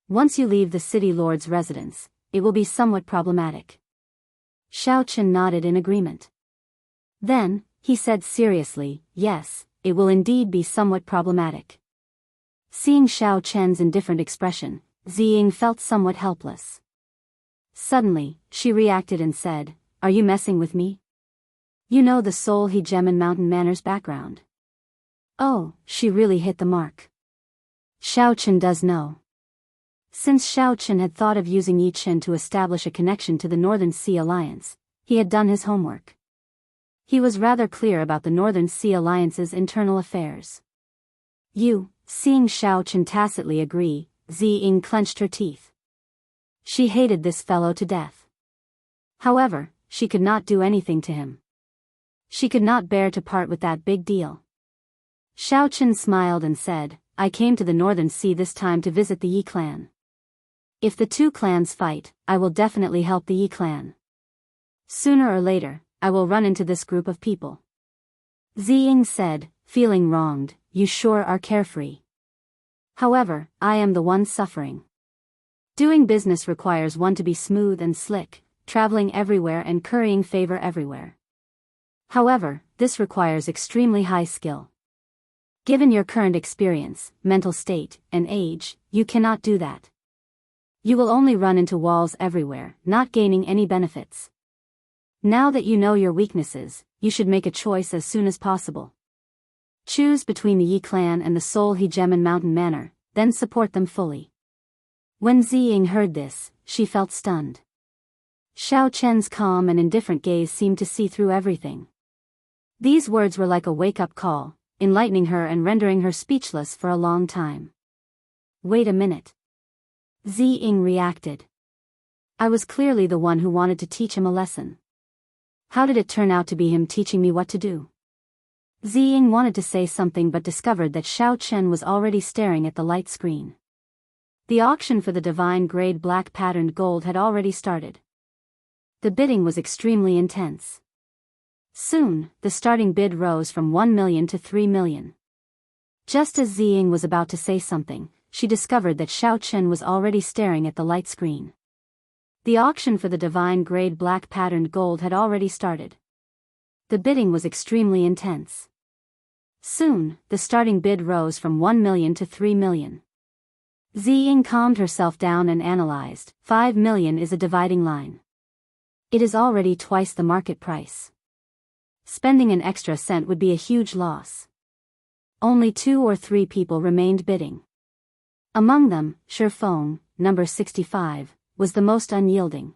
Once you leave the city lord's residence, it will be somewhat problematic. Xiao Chen nodded in agreement. Then, he said seriously, yes, it will indeed be somewhat problematic. Seeing Xiao Chen's indifferent expression, Ziying felt somewhat helpless. Suddenly, she reacted and said, are you messing with me? You know the Seoul Hegemon Mountain Manor's background. Oh, she really hit the mark. Xiao Chen does know. Since Xiao Chen had thought of using Yi Chen to establish a connection to the Northern Sea Alliance, he had done his homework. He was rather clear about the Northern Sea Alliance's internal affairs. Seeing Xiao Chen tacitly agree, Ziying clenched her teeth. She hated this fellow to death. However, she could not do anything to him. She could not bear to part with that big deal. Xiao Chen smiled and said, I came to the Northern Sea this time to visit the Yi clan. If the two clans fight, I will definitely help the Yi clan. Sooner or later, I will run into this group of people. Ziying said, feeling wronged, you sure are carefree. However, I am the one suffering. Doing business requires one to be smooth and slick, traveling everywhere and currying favor everywhere. However, this requires extremely high skill. Given your current experience, mental state, and age, you cannot do that. You will only run into walls everywhere, not gaining any benefits. Now that you know your weaknesses, you should make a choice as soon as possible. Choose between the Yi clan and the Seoul Hegemon Mountain Manor, then support them fully. When Ziying heard this, she felt stunned. Xiao Chen's calm and indifferent gaze seemed to see through everything. These words were like a wake-up call, enlightening her and rendering her speechless for a long time. Wait a minute. Ziying reacted. I was clearly the one who wanted to teach him a lesson. How did it turn out to be him teaching me what to do? Ziying wanted to say something but discovered that Xiao Chen was already staring at the light screen. The auction for the divine grade black patterned gold had already started. The bidding was extremely intense. Soon, the starting bid rose from 1 million to 3 million. Just as Ziying was about to say something, she discovered that Xiao Chen was already staring at the light screen. The auction for the divine grade black patterned gold had already started. The bidding was extremely intense. Soon, the starting bid rose from 1 million to 3 million. Ziying calmed herself down and analyzed, 5 million is a dividing line. It is already twice the market price. Spending an extra cent would be a huge loss. Only 2 or 3 people remained bidding. Among them, Shifeng, number 65, was the most unyielding.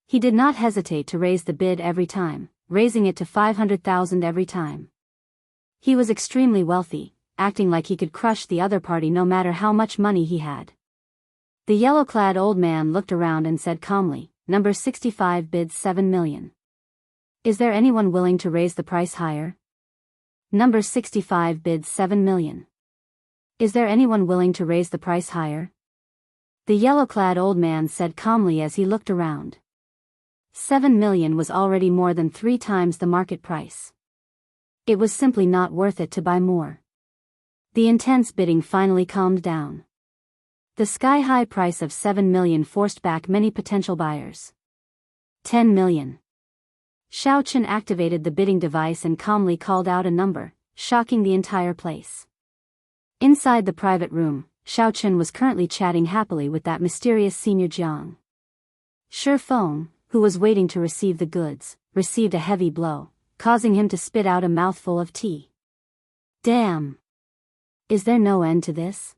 He did not hesitate to raise the bid every time, raising it to 500,000 every time. He was extremely wealthy, acting like he could crush the other party no matter how much money he had. The yellow-clad old man looked around and said calmly, "Number 65 bids 7 million. Is there anyone willing to raise the price higher?" Number 65 bids 7 million. Is there anyone willing to raise the price higher? The yellow-clad old man said calmly as he looked around. 7 million was already more than 3 times the market price. It was simply not worth it to buy more. The intense bidding finally calmed down. The sky-high price of 7 million forced back many potential buyers. 10 million. Xiao Chen activated the bidding device and calmly called out a number, shocking the entire place. Inside the private room, Xiao Chen was currently chatting happily with that mysterious senior Jiang. Shifeng, who was waiting to receive the goods, received a heavy blow, causing him to spit out a mouthful of tea. Damn! Is there no end to this?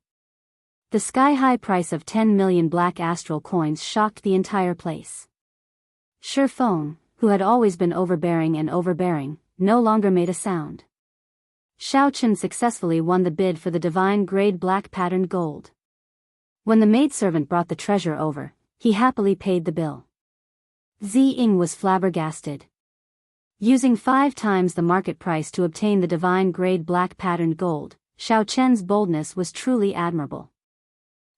The sky-high price of 10 million black astral coins shocked the entire place. Shifeng, who had always been overbearing, no longer made a sound. Xiao Chen successfully won the bid for the divine-grade black-patterned gold. When the maidservant brought the treasure over, he happily paid the bill. Ziying was flabbergasted. Using 5 times the market price to obtain the divine-grade black-patterned gold, Xiao Chen's boldness was truly admirable.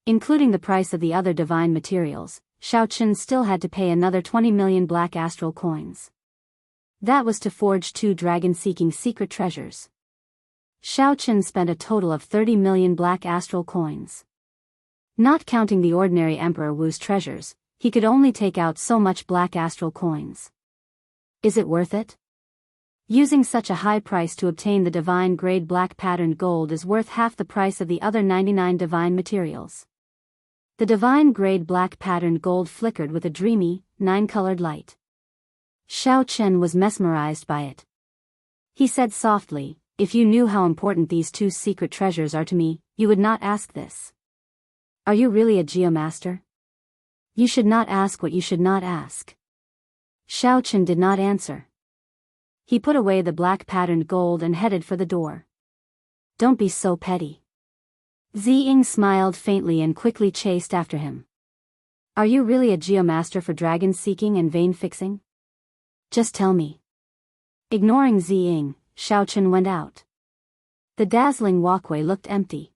Including the price of the other divine materials, Xiao Chen still had to pay another 20 million black astral coins. That was to forge 2 dragon-seeking secret treasures. Xiao Chen spent a total of 30 million black astral coins. Not counting the ordinary Emperor Wu's treasures, he could only take out so much black astral coins. Is it worth it? Using such a high price to obtain the divine-grade black-patterned gold is worth half the price of the other 99 divine materials. The divine-grade black-patterned gold flickered with a dreamy, 9-colored light. Xiao Chen was mesmerized by it. He said softly, "If you knew how important these 2 secret treasures are to me, you would not ask this. Are you really a geomaster? You should not ask what you should not ask." Xiao Chen did not answer. He put away the black-patterned gold and headed for the door. "Don't be so petty." Ziying smiled faintly and quickly chased after him. "Are you really a geomaster for dragon-seeking and vein-fixing? Just tell me." Ignoring Ziying, Xiao Chen went out. The dazzling walkway looked empty.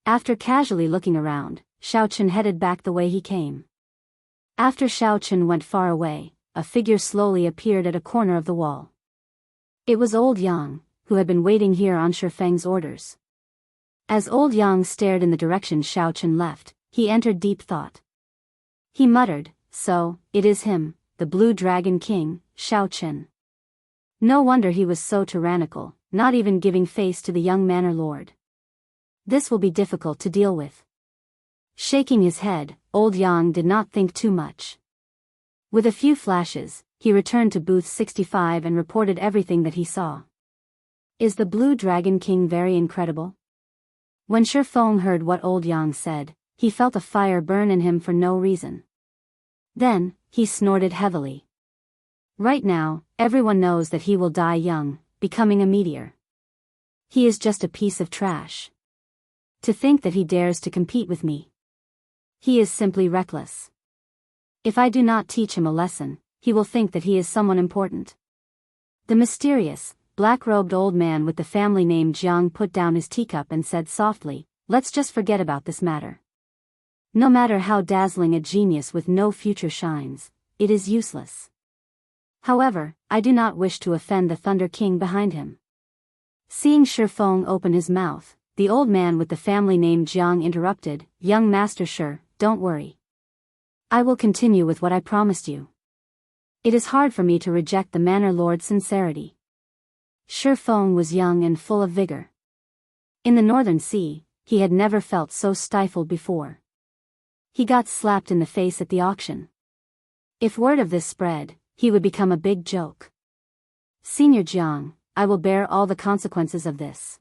After casually looking around, Xiao Chen headed back the way he came. After Xiao Chen went far away, a figure slowly appeared at a corner of the wall. It was old Yang, who had been waiting here on Shifeng's orders. As old Yang stared in the direction Xiao Chen left, he entered deep thought. He muttered, "So, it is him, the Blue Dragon King, Xiao Chen. No wonder he was so tyrannical, not even giving face to the young manor lord. This will be difficult to deal with." Shaking his head, old Yang did not think too much. With a few flashes, he returned to booth 65 and reported everything that he saw. "Is the Blue Dragon King very incredible?" When Shifeng heard what old Yang said, he felt a fire burn in him for no reason. Then, he snorted heavily. Right now, everyone knows that he will die young, becoming a meteor. He is just a piece of trash. To think that he dares to compete with me. He is simply reckless. If I do not teach him a lesson, he will think that he is someone important. The mysterious, black-robed old man with the family name Jiang put down his teacup and said softly, "Let's just forget about this matter. No matter how dazzling a genius with no future shines, it is useless. However, I do not wish to offend the Thunder King behind him." Seeing Shifeng open his mouth, the old man with the family name Jiang interrupted, "Young Master Shi, don't worry. I will continue with what I promised you. It is hard for me to reject the manor lord's sincerity." Shifeng was young and full of vigor. In the Northern Sea, he had never felt so stifled before. He got slapped in the face at the auction. If word of this spread, he would become a big joke. Senior Jiang, I will bear all the consequences of this.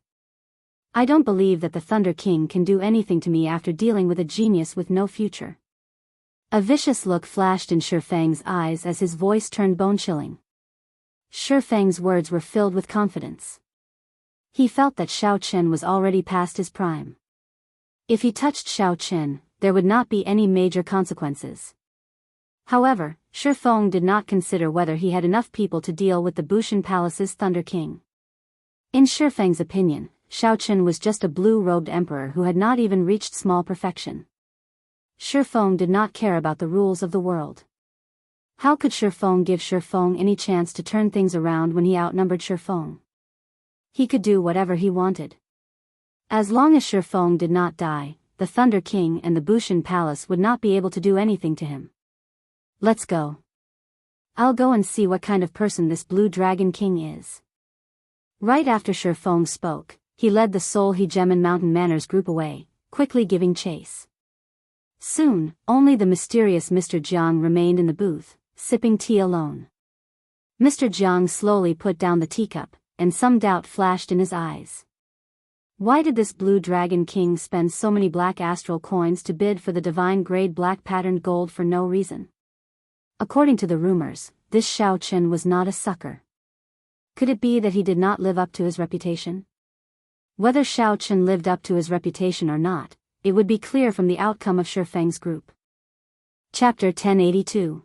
I don't believe that the Thunder King can do anything to me after dealing with a genius with no future. A vicious look flashed in Shifeng's eyes as his voice turned bone-chilling. Shifeng's words were filled with confidence. He felt that Xiao Chen was already past his prime. If he touched Xiao Chen, there would not be any major consequences. However, Shifeng did not consider whether he had enough people to deal with the Bushan Palace's Thunder King. In Shifeng's opinion, Xiao Chen was just a blue-robed emperor who had not even reached small perfection. Shifeng did not care about the rules of the world. How could Shifeng give Shifeng any chance to turn things around when he outnumbered Shifeng? He could do whatever he wanted. As long as Shifeng did not die, the Thunder King and the Bushan Palace would not be able to do anything to him. Let's go. I'll go and see what kind of person this Blue Dragon King is. Right after Shifeng spoke, he led the Seoul Hegemon Mountain Manors group away, quickly giving chase. Soon, only the mysterious Mr. Jiang remained in the booth, sipping tea alone. Mr. Jiang slowly put down the teacup, and some doubt flashed in his eyes. Why did this Blue Dragon King spend so many black astral coins to bid for the divine grade black patterned gold for no reason? According to the rumors, this Xiao Chen was not a sucker. Could it be that he did not live up to his reputation? Whether Xiao Chen lived up to his reputation or not, it would be clear from the outcome of Shifeng's group. Chapter 1082.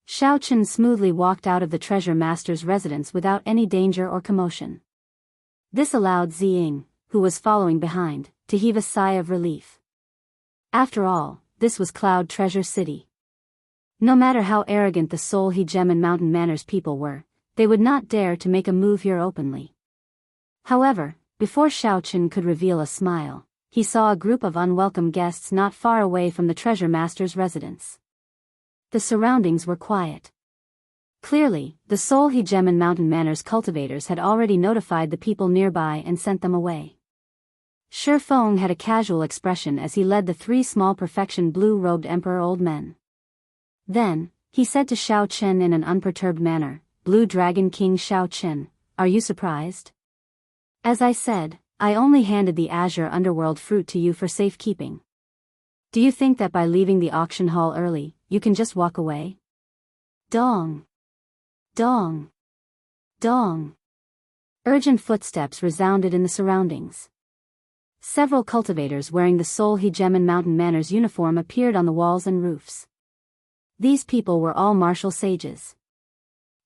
Xiao Chen smoothly walked out of the treasure master's residence without any danger or commotion. This allowed Ziying, who was following behind, to heave a sigh of relief. After all, this was Cloud Treasure City. No matter how arrogant the Seoul Hegemon Mountain Manors people were, they would not dare to make a move here openly. However, before Xiao Chen could reveal a smile, he saw a group of unwelcome guests not far away from the treasure master's residence. The surroundings were quiet. Clearly, the Seoul Hegemon Mountain Manors cultivators had already notified the people nearby and sent them away. Shifeng had a casual expression as he led the three small perfection blue-robed emperor old men. Then, he said to Xiao Chen in an unperturbed manner, "Blue Dragon King Xiao Chen, are you surprised? As I said, I only handed the Azure Underworld fruit to you for safekeeping. Do you think that by leaving the auction hall early, you can just walk away?" Dong! Dong! Dong! Urgent footsteps resounded in the surroundings. Several cultivators wearing the Seoul Hegemon Mountain Manors uniform appeared on the walls and roofs. These people were all martial sages.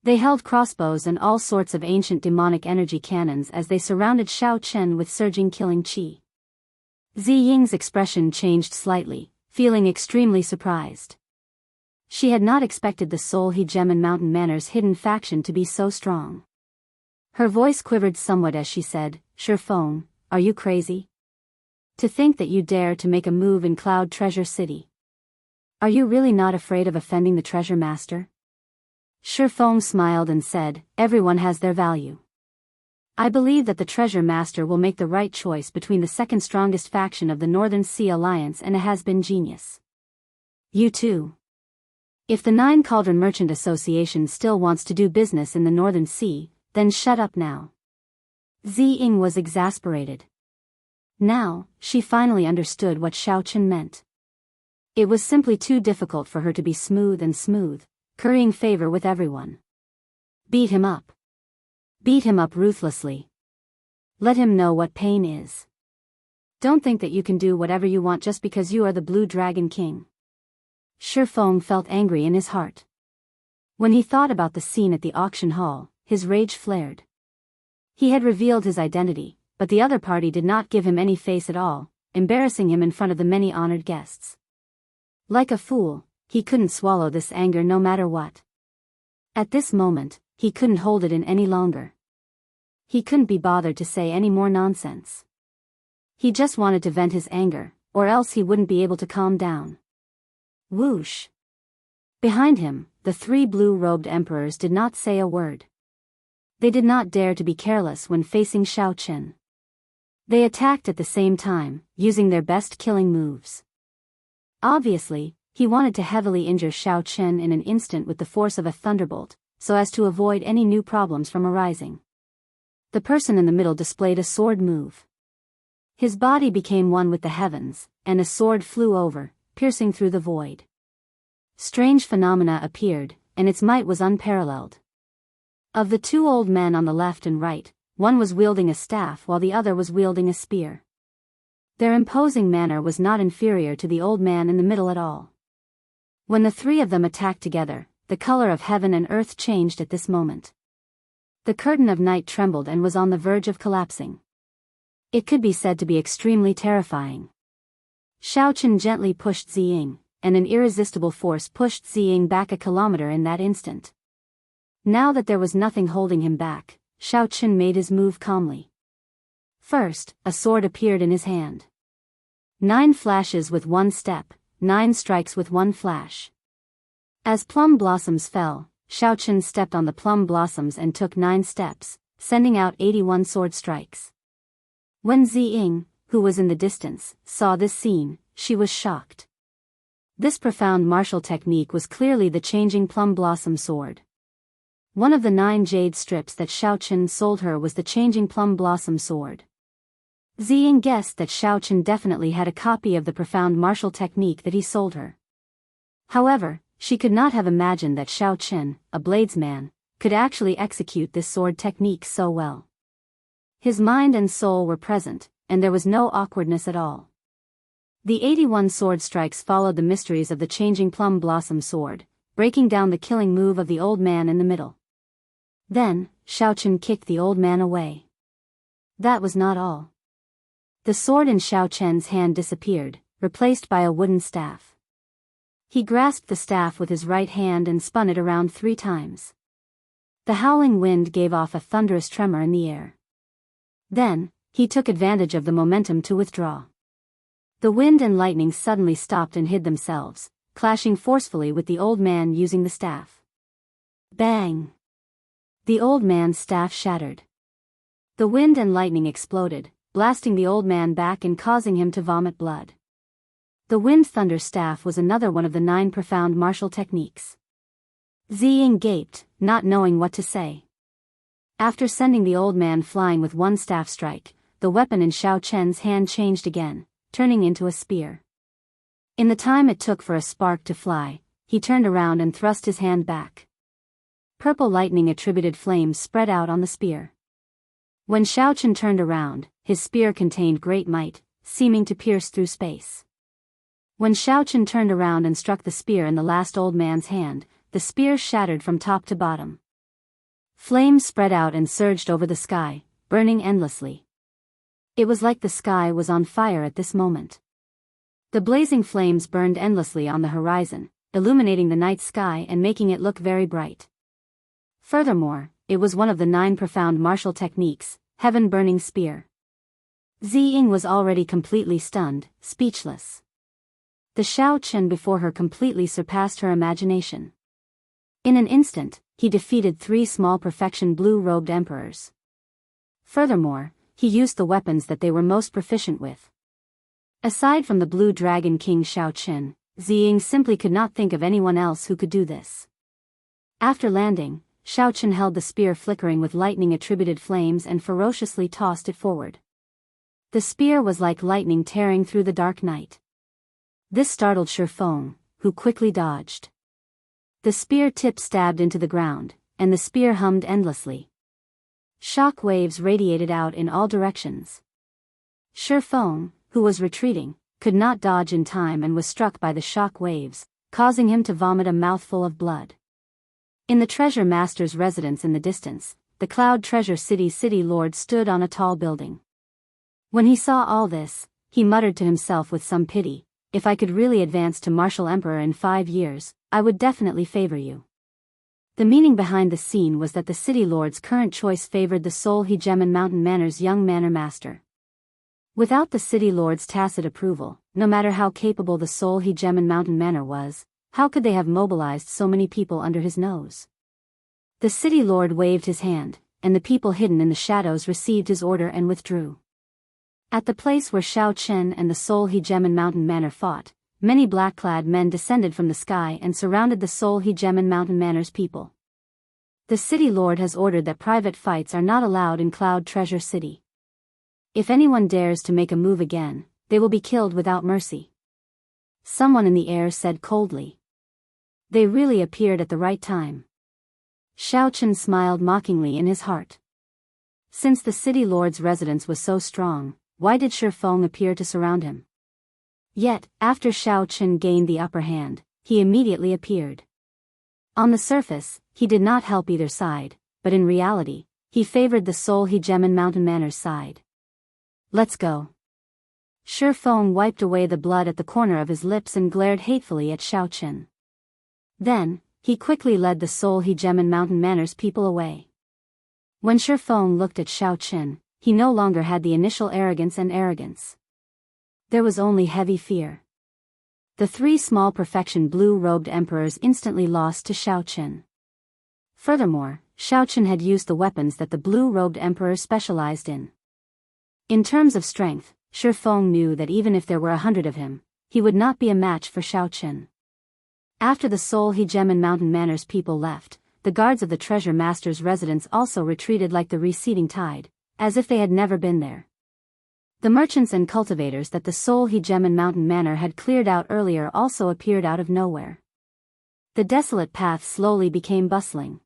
They held crossbows and all sorts of ancient demonic energy cannons as they surrounded Xiao Chen with surging killing qi. Ziying's expression changed slightly, feeling extremely surprised. She had not expected the Seoul Hegemon Mountain Manors hidden faction to be so strong. Her voice quivered somewhat as she said, "Shifeng, are you crazy? To think that you dare to make a move in Cloud Treasure City. Are you really not afraid of offending the treasure master?" Shifeng smiled and said, "Everyone has their value. I believe that the treasure master will make the right choice between the second strongest faction of the Northern Sea Alliance and a has-been genius. You too. If the Nine Cauldron Merchant Association still wants to do business in the Northern Sea, then shut up now." Ziying was exasperated. Now, she finally understood what Xiao Chen meant. It was simply too difficult for her to be smooth, currying favor with everyone. Beat him up. Beat him up ruthlessly. Let him know what pain is. Don't think that you can do whatever you want just because you are the Blue Dragon King. Shifeng felt angry in his heart. When he thought about the scene at the auction hall, his rage flared. He had revealed his identity, but the other party did not give him any face at all, embarrassing him in front of the many honored guests. Like a fool, he couldn't swallow this anger no matter what. At this moment, he couldn't hold it in any longer. He couldn't be bothered to say any more nonsense. He just wanted to vent his anger, or else he wouldn't be able to calm down. Whoosh! Behind him, the three blue-robed emperors did not say a word. They did not dare to be careless when facing Xiao Chen. They attacked at the same time, using their best killing moves. Obviously, He wanted to heavily injure Xiao Chen in an instant with the force of a thunderbolt, so as to avoid any new problems from arising. The person in the middle displayed a sword move. His body became one with the heavens, and a sword flew over, piercing through the void. Strange phenomena appeared, and its might was unparalleled. Of the two old men on the left and right, one was wielding a staff while the other was wielding a spear. Their imposing manner was not inferior to the old man in the middle at all. When the three of them attacked together, the color of heaven and earth changed at this moment. The curtain of night trembled and was on the verge of collapsing. It could be said to be extremely terrifying. Xiao Chen gently pushed Ziying, and an irresistible force pushed Ziying back a kilometer in that instant. Now that there was nothing holding him back, Xiao Chen made his move calmly. First, a sword appeared in his hand. 9 flashes with 1 step, 9 strikes with 1 flash. As plum blossoms fell, Xiao Chen stepped on the plum blossoms and took 9 steps, sending out 81 sword strikes. When Ziying, who was in the distance, saw this scene, she was shocked. This profound martial technique was clearly the changing plum blossom sword. One of the 9 jade strips that Xiao Chen sold her was the changing plum blossom sword. Ziying guessed that Xiao Chen definitely had a copy of the profound martial technique that he sold her. However, she could not have imagined that Xiao Chen, a bladesman, could actually execute this sword technique so well. His mind and soul were present, and there was no awkwardness at all. The 81 sword strikes followed the mysteries of the changing plum blossom sword, breaking down the killing move of the old man in the middle. Then, Xiao Chen kicked the old man away. That was not all. The sword in Xiao Chen's hand disappeared, replaced by a wooden staff. He grasped the staff with his right hand and spun it around 3 times. The howling wind gave off a thunderous tremor in the air. Then, he took advantage of the momentum to withdraw. The wind and lightning suddenly stopped and hid themselves, clashing forcefully with the old man using the staff. Bang! The old man's staff shattered. The wind and lightning exploded, blasting the old man back and causing him to vomit blood. The wind thunder staff was another one of the 9 profound martial techniques. Ziying gaped, not knowing what to say. After sending the old man flying with 1 staff strike, the weapon in Xiao Chen's hand changed again, turning into a spear. In the time it took for a spark to fly, he turned around and thrust his hand back. Purple lightning attributed flames spread out on the spear. When Xiao Chen turned around, his spear contained great might, seeming to pierce through space. When Xiao Chen turned around and struck the spear in the last old man's hand, the spear shattered from top to bottom. Flames spread out and surged over the sky, burning endlessly. It was like the sky was on fire at this moment. The blazing flames burned endlessly on the horizon, illuminating the night sky and making it look very bright. Furthermore, it was one of the 9 profound martial techniques, heaven-burning spear. Ziying was already completely stunned, speechless. The Xiao Chen before her completely surpassed her imagination. In an instant, he defeated 3 small perfection blue-robed emperors. Furthermore, he used the weapons that they were most proficient with. Aside from the Blue Dragon King Xiao Chen, Ziying simply could not think of anyone else who could do this. After landing, Xiao Chen held the spear flickering with lightning-attributed flames and ferociously tossed it forward. The spear was like lightning tearing through the dark night. This startled Shi Feng, who quickly dodged. The spear tip stabbed into the ground, and the spear hummed endlessly. Shock waves radiated out in all directions. Shi Feng, who was retreating, could not dodge in time and was struck by the shock waves, causing him to vomit a mouthful of blood. In the treasure master's residence in the distance, the Cloud Treasure City Lord stood on a tall building. When he saw all this, he muttered to himself with some pity, "If I could really advance to Martial Emperor in 5 years, I would definitely favor you." The meaning behind the scene was that the City Lord's current choice favored the Seoul Hegemon Mountain Manor's young manor master. Without the City Lord's tacit approval, no matter how capable the Seoul Hegemon Mountain Manor was, how could they have mobilized so many people under his nose? The City Lord waved his hand, and the people hidden in the shadows received his order and withdrew. At the place where Xiao Chen and the Seoul Hegemon Mountain Manor fought, many black-clad men descended from the sky and surrounded the Seoul Hegemon Mountain Manor's people. The city lord has ordered that private fights are not allowed in Cloud Treasure City. If anyone dares to make a move again, they will be killed without mercy. Someone in the air said coldly. They really appeared at the right time. Xiao Chen smiled mockingly in his heart. Since the city lord's residence was so strong, why did Shi Feng appear to surround him? Yet, after Xiao Chen gained the upper hand, he immediately appeared. On the surface, he did not help either side, but in reality, he favored the Seoul Hegemon Mountain Manor's side. Let's go. Shi Feng wiped away the blood at the corner of his lips and glared hatefully at Xiao Chen. Then, he quickly led the Seoul Hegemon Mountain Manor's people away. When Shi Feng looked at Xiao Chen, he no longer had the initial arrogance. There was only heavy fear. The three small perfection blue-robed emperors instantly lost to Xiao Chen. Furthermore, Xiao Chen had used the weapons that the blue-robed emperor specialized in. In terms of strength, Shi Feng knew that even if there were 100 of him, he would not be a match for Xiao Chen. After the Seoul Hegemon Mountain Manor's people left, the guards of the treasure master's residence also retreated like the receding tide, as if they had never been there. The merchants and cultivators that the Seoul Hegemon Mountain Manor had cleared out earlier also appeared out of nowhere. The desolate path slowly became bustling.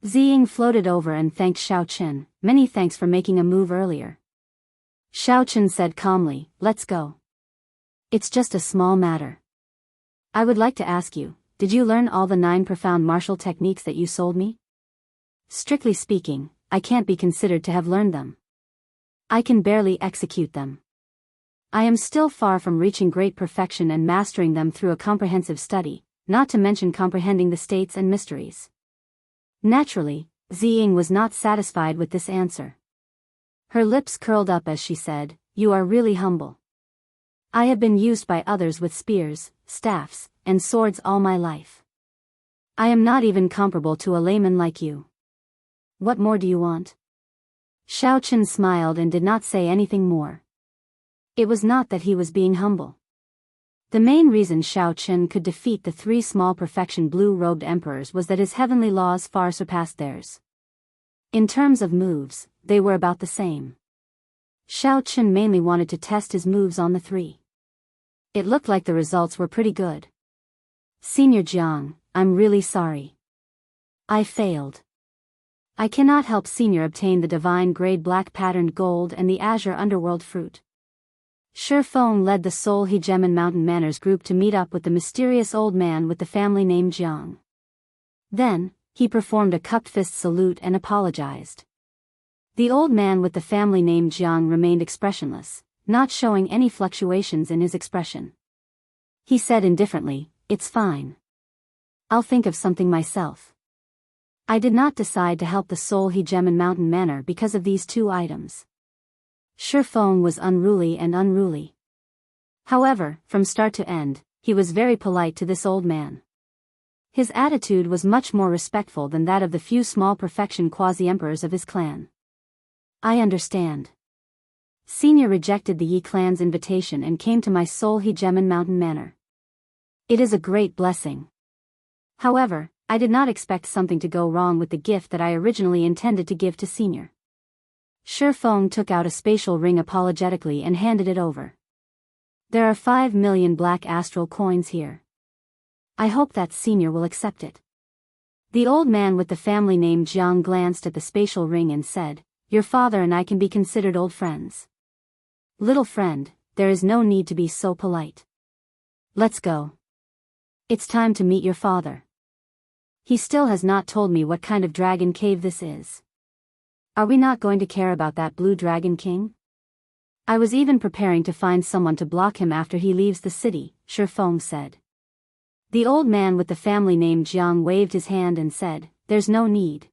Ziying floated over and thanked Xiao Chen. Many thanks for making a move earlier. Xiao Chen said calmly, let's go. It's just a small matter. I would like to ask you, did you learn all the 9 profound martial techniques that you sold me? Strictly speaking, I can't be considered to have learned them. I can barely execute them. I am still far from reaching great perfection and mastering them through a comprehensive study, not to mention comprehending the states and mysteries. Naturally, Ziying was not satisfied with this answer. Her lips curled up as she said, you are really humble. I have been used by others with spears, staffs, and swords all my life. I am not even comparable to a layman like you. What more do you want? Xiao Chen smiled and did not say anything more. It was not that he was being humble. The main reason Xiao Chen could defeat the 3 small perfection blue-robed emperors was that his heavenly laws far surpassed theirs. In terms of moves, they were about the same. Xiao Chen mainly wanted to test his moves on the 3. It looked like the results were pretty good. Senior Jiang, I'm really sorry. I failed. I cannot help Senior obtain the divine grade black patterned gold and the azure underworld fruit. Shi Feng led the Seoul Hegemon Mountain Manor's group to meet up with the mysterious old man with the family name Jiang. Then, he performed a cupped fist salute and apologized. The old man with the family name Jiang remained expressionless, not showing any fluctuations in his expression. He said indifferently, it's fine. I'll think of something myself. I did not decide to help the Seoul Hegemon Mountain Manor because of these 2 items. Shi Feng was unruly. However, from start to end, he was very polite to this old man. His attitude was much more respectful than that of the few small perfection quasi-emperors of his clan. I understand. Senior rejected the Yi clan's invitation and came to my Seoul Hegemon Mountain Manor. It is a great blessing. However, I did not expect something to go wrong with the gift that I originally intended to give to Senior. Shi Feng took out a spatial ring apologetically and handed it over. There are 5 million black astral coins here. I hope that Senior will accept it. The old man with the family name Jiang glanced at the spatial ring and said, your father and I can be considered old friends. Little friend, there is no need to be so polite. Let's go. It's time to meet your father. He still has not told me what kind of dragon cave this is. Are we not going to care about that blue dragon king? I was even preparing to find someone to block him after he leaves the city, Shi Feng said. The old man with the family name Jiang waved his hand and said, there's no need.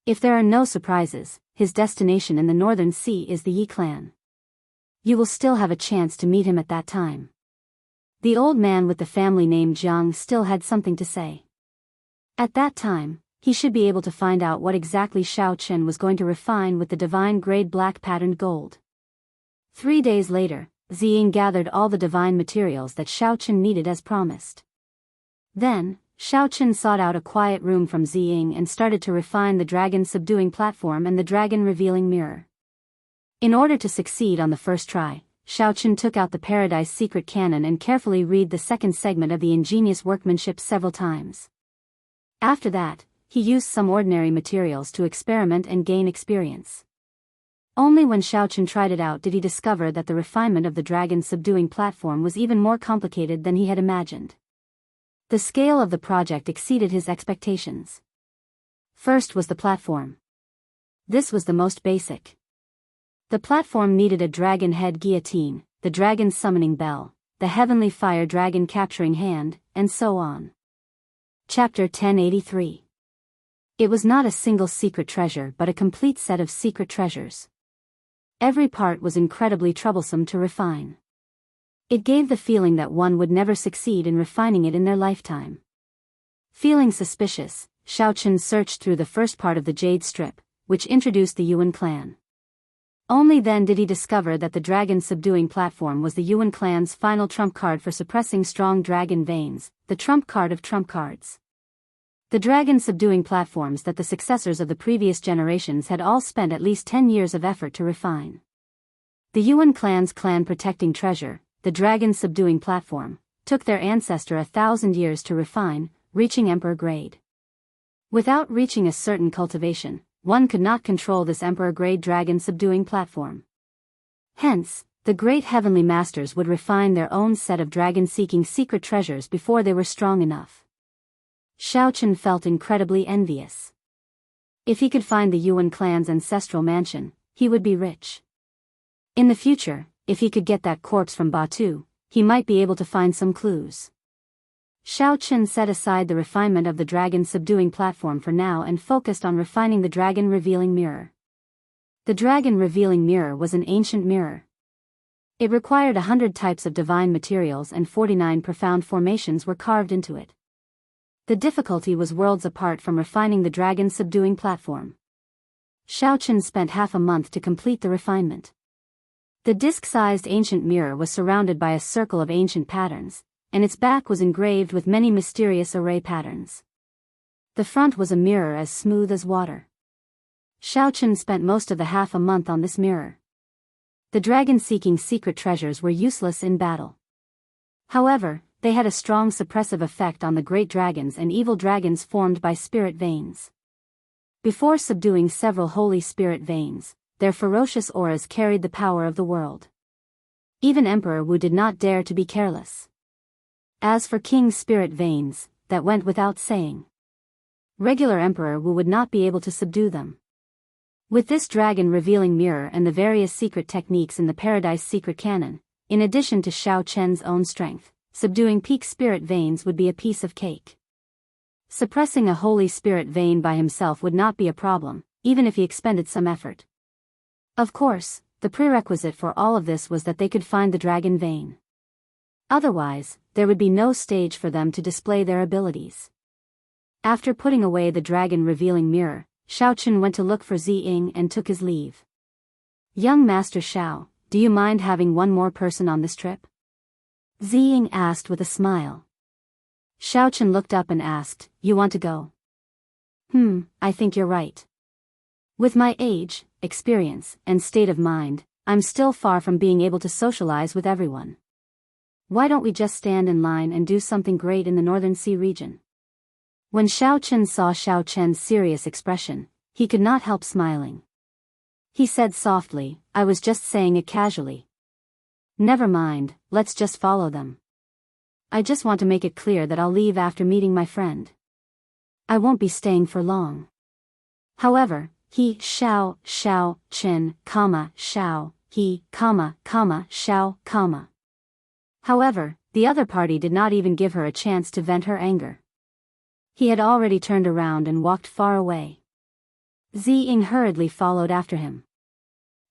If there are no surprises, his destination in the Northern Sea is the Yi clan. You will still have a chance to meet him at that time. The old man with the family name Jiang still had something to say. At that time, he should be able to find out what exactly Xiao Chen was going to refine with the divine grade black patterned gold. 3 days later, Ziying gathered all the divine materials that Xiaochen needed as promised. Then, Xiaochen sought out a quiet room from Ziying and started to refine the dragon subduing platform and the dragon revealing mirror. In order to succeed on the first try, Xiaochen took out the Paradise Secret Canon and carefully read the second segment of the ingenious workmanship several times. After that, he used some ordinary materials to experiment and gain experience. Only when Xiaochen tried it out did he discover that the refinement of the dragon subduing platform was even more complicated than he had imagined. The scale of the project exceeded his expectations. First was the platform. This was the most basic. The platform needed a dragon head guillotine, the dragon summoning bell, the heavenly fire dragon capturing hand, and so on. Chapter 1083. It was not a single secret treasure but a complete set of secret treasures. Every part was incredibly troublesome to refine. It gave the feeling that one would never succeed in refining it in their lifetime. Feeling suspicious, Xiaochen searched through the first part of the jade strip, which introduced the Yuan clan. Only then did he discover that the dragon subduing platform was the Yuan clan's final trump card for suppressing strong dragon veins, the trump card of trump cards. The dragon subduing platforms that the successors of the previous generations had all spent at least 10 years of effort to refine. The Yuan clan's clan protecting treasure, the dragon subduing platform, took their ancestor 1,000 years to refine, reaching emperor grade. Without reaching a certain cultivation, one could not control this emperor grade dragon subduing platform. Hence, the great heavenly masters would refine their own set of dragon-seeking secret treasures before they were strong enough. Xiaochen felt incredibly envious. If he could find the Yuan clan's ancestral mansion, he would be rich. In the future, if he could get that corpse from Batu, he might be able to find some clues. Xiaochen set aside the refinement of the dragon subduing platform for now and focused on refining the dragon revealing mirror. The dragon revealing mirror was an ancient mirror. It required 100 types of divine materials and 49 profound formations were carved into it. The difficulty was worlds apart from refining the dragon subduing platform. Xiaochen spent half a month to complete the refinement. The disc-sized ancient mirror was surrounded by a circle of ancient patterns, and its back was engraved with many mysterious array patterns. The front was a mirror as smooth as water. Xiaochen spent most of the half a month on this mirror. The dragon-seeking secret treasures were useless in battle. However, they had a strong suppressive effect on the great dragons and evil dragons formed by spirit veins. Before subduing several holy spirit veins, their ferocious auras carried the power of the world. Even Emperor Wu did not dare to be careless. As for King's spirit veins, that went without saying. Regular Emperor Wu would not be able to subdue them. With this dragon revealing mirror and the various secret techniques in the Paradise Secret Canon, in addition to Xiao Chen's own strength, subduing peak spirit veins would be a piece of cake. Suppressing a holy spirit vein by himself would not be a problem, even if he expended some effort. Of course, the prerequisite for all of this was that they could find the dragon vein. Otherwise, there would be no stage for them to display their abilities. After putting away the dragon revealing mirror, Xiaochen went to look for Ziying and took his leave. "Young Master Xiao, do you mind having one more person on this trip?" Ziying asked with a smile. Xiaochen looked up and asked, "You want to go?" I think you're right. With my age, experience, and state of mind, I'm still far from being able to socialize with everyone. Why don't we just stand in line and do something great in the Northern Sea region?" When Xiaochen saw Xiaochen's serious expression, he could not help smiling. He said softly, "I was just saying it casually. Never mind, let's just follow them. I just want to make it clear that I'll leave after meeting my friend. I won't be staying for long." However, he, Xiao, Chen, Xiao, he, Xiao, However, the other party did not even give her a chance to vent her anger. He had already turned around and walked far away. Ziying hurriedly followed after him.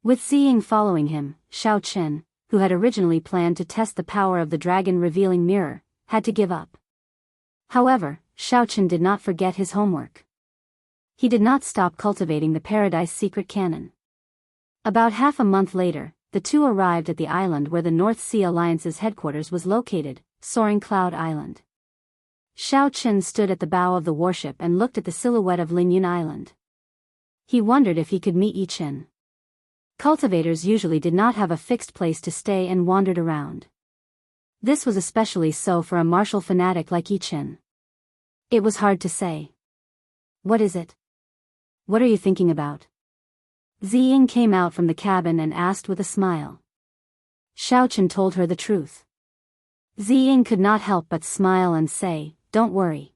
With Ziying following him, Xiao Chen, who had originally planned to test the power of the dragon revealing mirror, had to give up. However, Xiao Chen did not forget his homework. He did not stop cultivating the Paradise Secret Canon. About half a month later, the two arrived at the island where the North Sea Alliance's headquarters was located, Soaring Cloud Island. Xiao Qin stood at the bow of the warship and looked at the silhouette of Lingyun Island. He wondered if he could meet Yi Qin. Cultivators usually did not have a fixed place to stay and wandered around. This was especially so for a martial fanatic like Yi Qin. It was hard to say. "What is it? What are you thinking about?" Ziying came out from the cabin and asked with a smile. Xiao Qin told her the truth. Ziying could not help but smile and say, "Don't worry.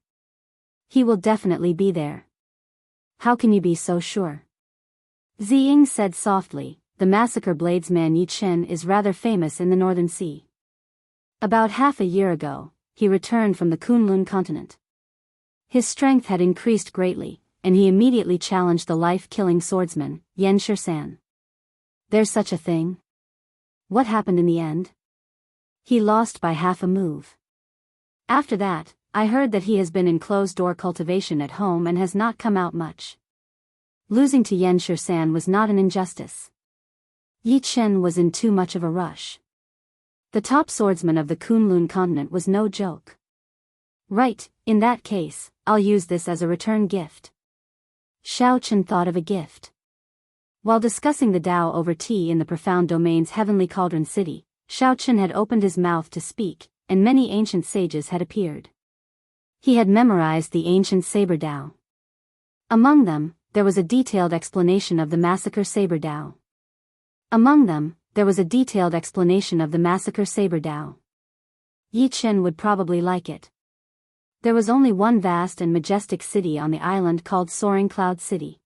He will definitely be there." "How can you be so sure?" Ziying said softly, "The massacre bladesman Yi Qin is rather famous in the Northern Sea. About half a year ago, he returned from the Kunlun continent. His strength had increased greatly, and he immediately challenged the life-killing swordsman, Yan Shisan. There's such a thing? What happened in the end?" "He lost by half a move. After that, I heard that he has been in closed-door cultivation at home and has not come out much. Losing to Yan Shisan was not an injustice. Yi Qin was in too much of a rush. The top swordsman of the Kunlun continent was no joke." "Right, in that case, I'll use this as a return gift." Xiao Qin thought of a gift. While discussing the Tao over tea in the profound domain's heavenly cauldron city, Xiao Qin had opened his mouth to speak, and many ancient sages had appeared. He had memorized the ancient saber Tao. Among them, there was a detailed explanation of the massacre saber Tao. Yi Qin would probably like it. There was only one vast and majestic city on the island called Soaring Cloud City.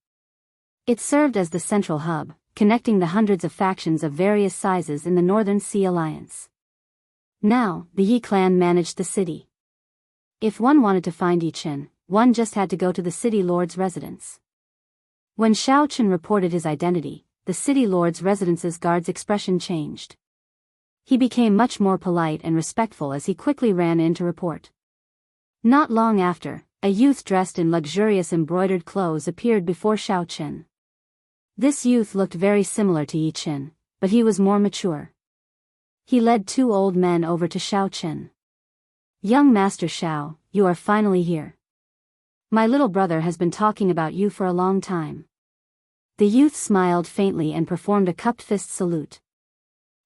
It served as the central hub, connecting the hundreds of factions of various sizes in the Northern Sea Alliance. Now, the Yi clan managed the city. If one wanted to find Yi Qin, one just had to go to the city lord's residence. When Xiao Qin reported his identity, the city lord's residence's guard's expression changed. He became much more polite and respectful as he quickly ran in to report. Not long after, a youth dressed in luxurious embroidered clothes appeared before Xiao Qin. This youth looked very similar to Yi Qin, but he was more mature. He led two old men over to Xiao Qin. "Young Master Xiao, you are finally here. My little brother has been talking about you for a long time." The youth smiled faintly and performed a cupped fist salute.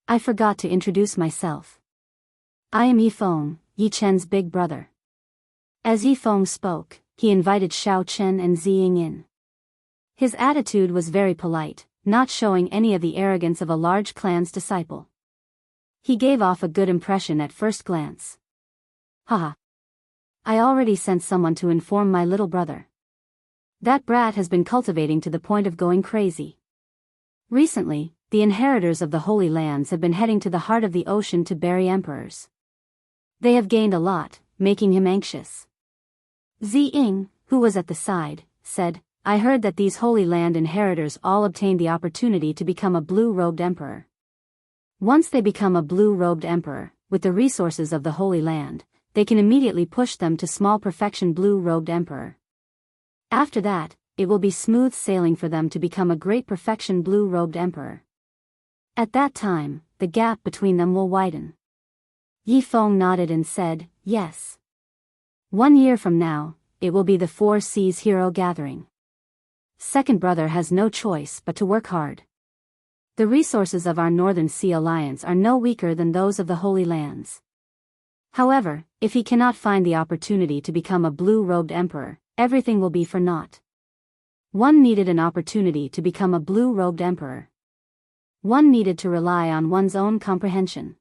"I forgot to introduce myself. I am Yi Feng, Yi Qin's big brother." As Yi Feng spoke, he invited Xiao Qin and Ziying in. His attitude was very polite, not showing any of the arrogance of a large clan's disciple. He gave off a good impression at first glance. "Haha. I already sent someone to inform my little brother. That brat has been cultivating to the point of going crazy. Recently, the inheritors of the Holy Lands have been heading to the heart of the ocean to bury emperors. They have gained a lot, making him anxious." Ziying, who was at the side, said, "I heard that these Holy Land inheritors all obtained the opportunity to become a blue-robed emperor. Once they become a blue-robed emperor, with the resources of the Holy Land, they can immediately push them to small perfection blue-robed emperor. After that, it will be smooth sailing for them to become a great perfection blue-robed emperor. At that time, the gap between them will widen." Yi Feng nodded and said, "Yes. 1 year from now, it will be the Four Seas Hero Gathering. Second brother has no choice but to work hard. The resources of our Northern Sea Alliance are no weaker than those of the Holy Lands. However, if he cannot find the opportunity to become a blue-robed emperor, everything will be for naught. One needed an opportunity to become a blue-robed emperor. One needed to rely on one's own comprehension.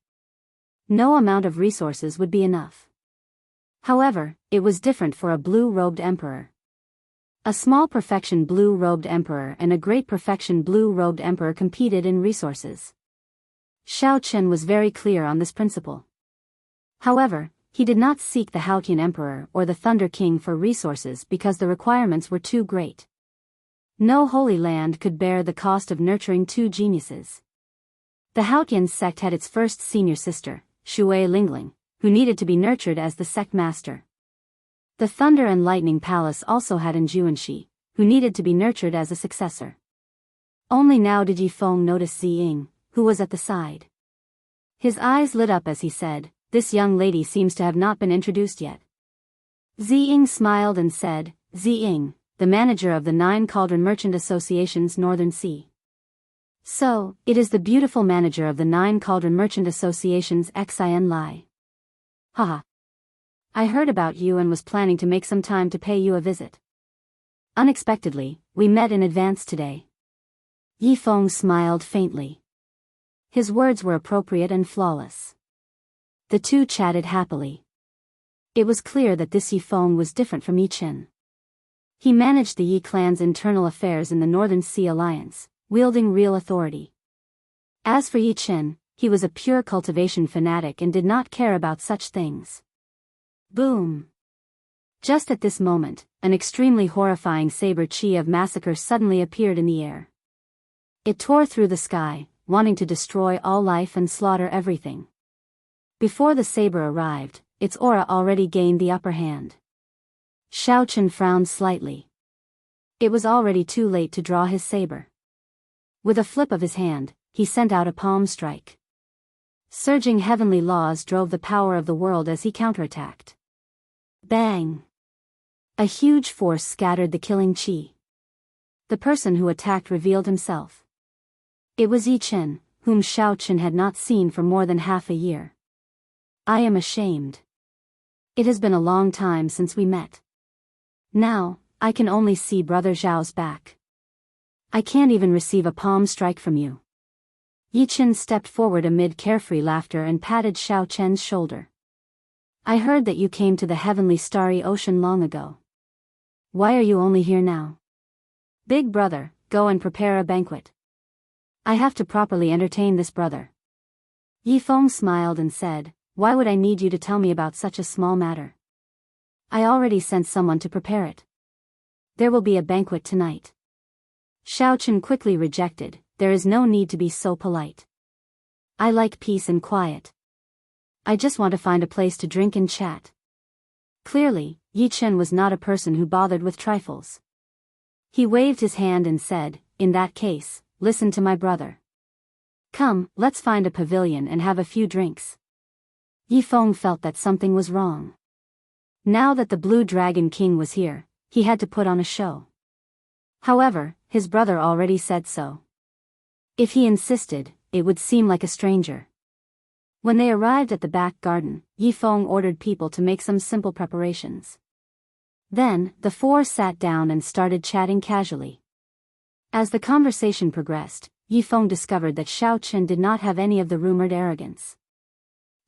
No amount of resources would be enough. However, it was different for a blue-robed emperor. A small perfection blue-robed emperor and a great perfection blue-robed emperor competed in resources. Xiao Qin was very clear on this principle. However, he did not seek the Haotian emperor or the Thunder King for resources because the requirements were too great. No Holy Land could bear the cost of nurturing two geniuses. The Haotian sect had its first senior sister, Shui Lingling, who needed to be nurtured as the sect master. The Thunder and Lightning Palace also had an Juanshi, who needed to be nurtured as a successor. Only now did Yi Feng notice Ziying, who was at the side. His eyes lit up as he said, "This young lady seems to have not been introduced yet." Ziying smiled and said, "Ziying, the manager of the 9 Cauldron Merchant Association's Northern Sea." "So, it is the beautiful manager of the 9 Cauldron Merchant Association's Xin Lai. Haha. I heard about you and was planning to make some time to pay you a visit. Unexpectedly, we met in advance today." Yifeng smiled faintly. His words were appropriate and flawless. The two chatted happily. It was clear that this Yifeng was different from Yichen. He managed the Yi clan's internal affairs in the Northern Sea Alliance, wielding real authority. As for Yichen, he was a pure cultivation fanatic and did not care about such things. Boom! Just at this moment, an extremely horrifying saber chi of massacre suddenly appeared in the air. It tore through the sky, wanting to destroy all life and slaughter everything. Before the saber arrived, its aura already gained the upper hand. Xiaochen frowned slightly. It was already too late to draw his saber. With a flip of his hand, he sent out a palm strike. Surging heavenly laws drove the power of the world as he counterattacked. Bang! A huge force scattered the killing chi. The person who attacked revealed himself. It was Yichen, whom Xiaochen had not seen for more than half a year. "I am ashamed. It has been a long time since we met. Now, I can only see Brother Zhao's back. I can't even receive a palm strike from you." Yichen stepped forward amid carefree laughter and patted Xiaochen's shoulder. "I heard that you came to the heavenly starry ocean long ago. Why are you only here now? Big brother, go and prepare a banquet. I have to properly entertain this brother." Yifeng smiled and said, "Why would I need you to tell me about such a small matter? I already sent someone to prepare it. There will be a banquet tonight." Xiaochen quickly rejected, "There is no need to be so polite. I like peace and quiet. I just want to find a place to drink and chat." Clearly, Yichen was not a person who bothered with trifles. He waved his hand and said, "In that case, listen to my brother. Come, let's find a pavilion and have a few drinks." Yifeng felt that something was wrong. Now that the Blue Dragon King was here, he had to put on a show. However, his brother already said so. If he insisted, it would seem like a stranger. When they arrived at the back garden, Yifeng ordered people to make some simple preparations. Then, the four sat down and started chatting casually. As the conversation progressed, Yifeng discovered that Xiaochen did not have any of the rumored arrogance.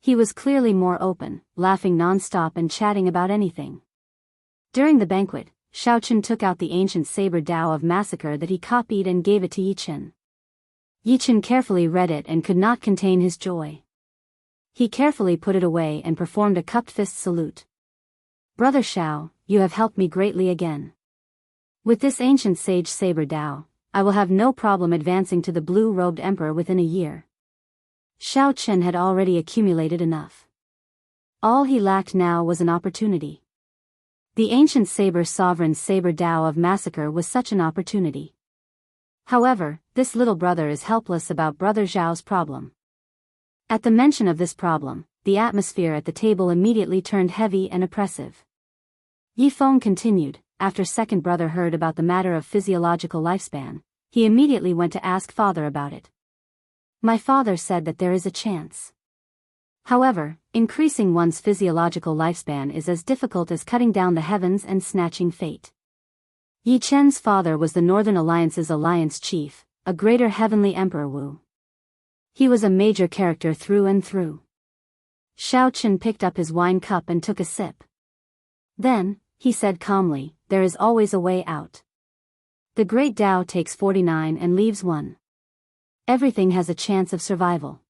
He was clearly more open, laughing non-stop and chatting about anything. During the banquet, Xiaochen took out the ancient saber Dao of massacre that he copied and gave it to Yichen. Yichen carefully read it and could not contain his joy. He carefully put it away and performed a cupped fist salute. "Brother Xiao, you have helped me greatly again. With this ancient sage saber Dao, I will have no problem advancing to the blue-robed emperor within a year." Xiaochen had already accumulated enough. All he lacked now was an opportunity. The ancient saber sovereign's saber Dao of massacre was such an opportunity. However, this little brother is helpless about Brother Zhao's problem. At the mention of this problem, the atmosphere at the table immediately turned heavy and oppressive. Yifeng continued, after second brother heard about the matter of physiological lifespan, he immediately went to ask father about it. "My father said that there is a chance. However, increasing one's physiological lifespan is as difficult as cutting down the heavens and snatching fate." Yi Chen's father was the Northern Alliance's alliance chief, a greater heavenly emperor Wu. He was a major character through and through. Xiaochen picked up his wine cup and took a sip. Then, he said calmly, "There is always a way out. The Great Tao takes 49 and leaves 1. Everything has a chance of survival."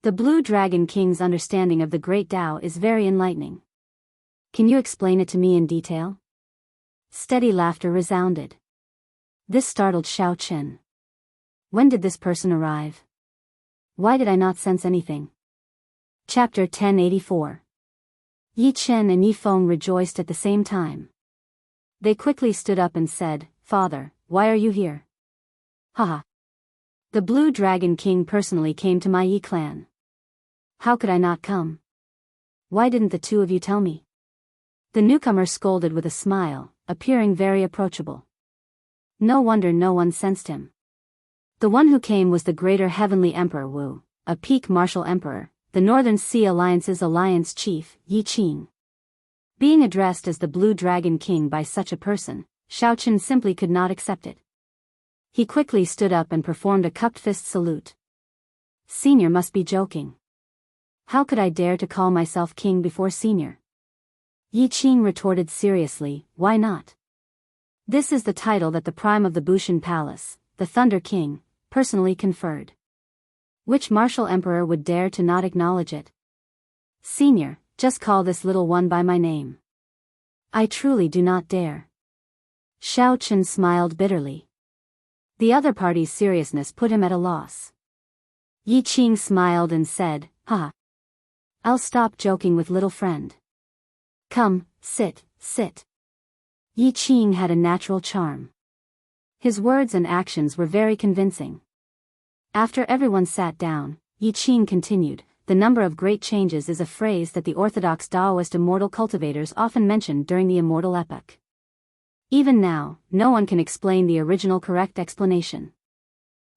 The Blue Dragon King's understanding of the Great Tao is very enlightening. "Can you explain it to me in detail?" Steady laughter resounded. This startled Xiaochen. When did this person arrive? Why did I not sense anything? Chapter 1084. Yi Chen and Yifeng rejoiced at the same time. They quickly stood up and said, "Father, why are you here?" "Haha. The Blue Dragon King personally came to my Yi clan. How could I not come? Why didn't the two of you tell me? The newcomer scolded with a smile, appearing very approachable. No wonder no one sensed him. The one who came was the greater heavenly emperor Wu, a peak martial emperor, the Northern Sea Alliance's alliance chief, Yi Qing. Being addressed as the Blue Dragon King by such a person, Xiaochen simply could not accept it. He quickly stood up and performed a cupped fist salute. Senior must be joking. How could I dare to call myself king before senior? Yi Qing retorted seriously, why not? This is the title that the prime of the Bushan Palace, the Thunder King, personally conferred. Which martial emperor would dare to not acknowledge it? Senior, just call this little one by my name. I truly do not dare. Xiaochen smiled bitterly. The other party's seriousness put him at a loss. Yi Qing smiled and said, "Ha! I'll stop joking with little friend. Come, sit, sit." Yi Qing had a natural charm. His words and actions were very convincing. After everyone sat down, Yi Qing continued, "The number of great changes is a phrase that the orthodox Taoist immortal cultivators often mention during the immortal epoch. Even now, no one can explain the original correct explanation.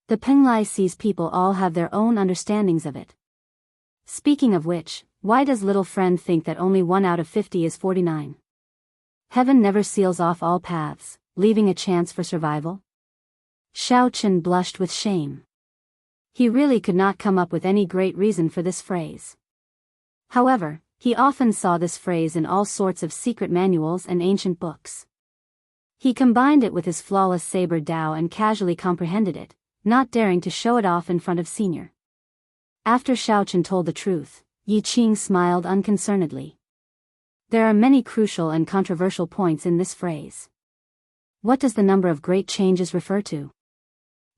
The Penglai sees people all have their own understandings of it. Speaking of which, why does little friend think that only 1 out of 50 is 49? Heaven never seals off all paths, leaving a chance for survival?" Xiaochen blushed with shame. He really could not come up with any great reason for this phrase. However, he often saw this phrase in all sorts of secret manuals and ancient books. He combined it with his flawless saber Dao and casually comprehended it, not daring to show it off in front of senior. After Xiaochen told the truth, Yi Qing smiled unconcernedly. There are many crucial and controversial points in this phrase. What does the number of great changes refer to?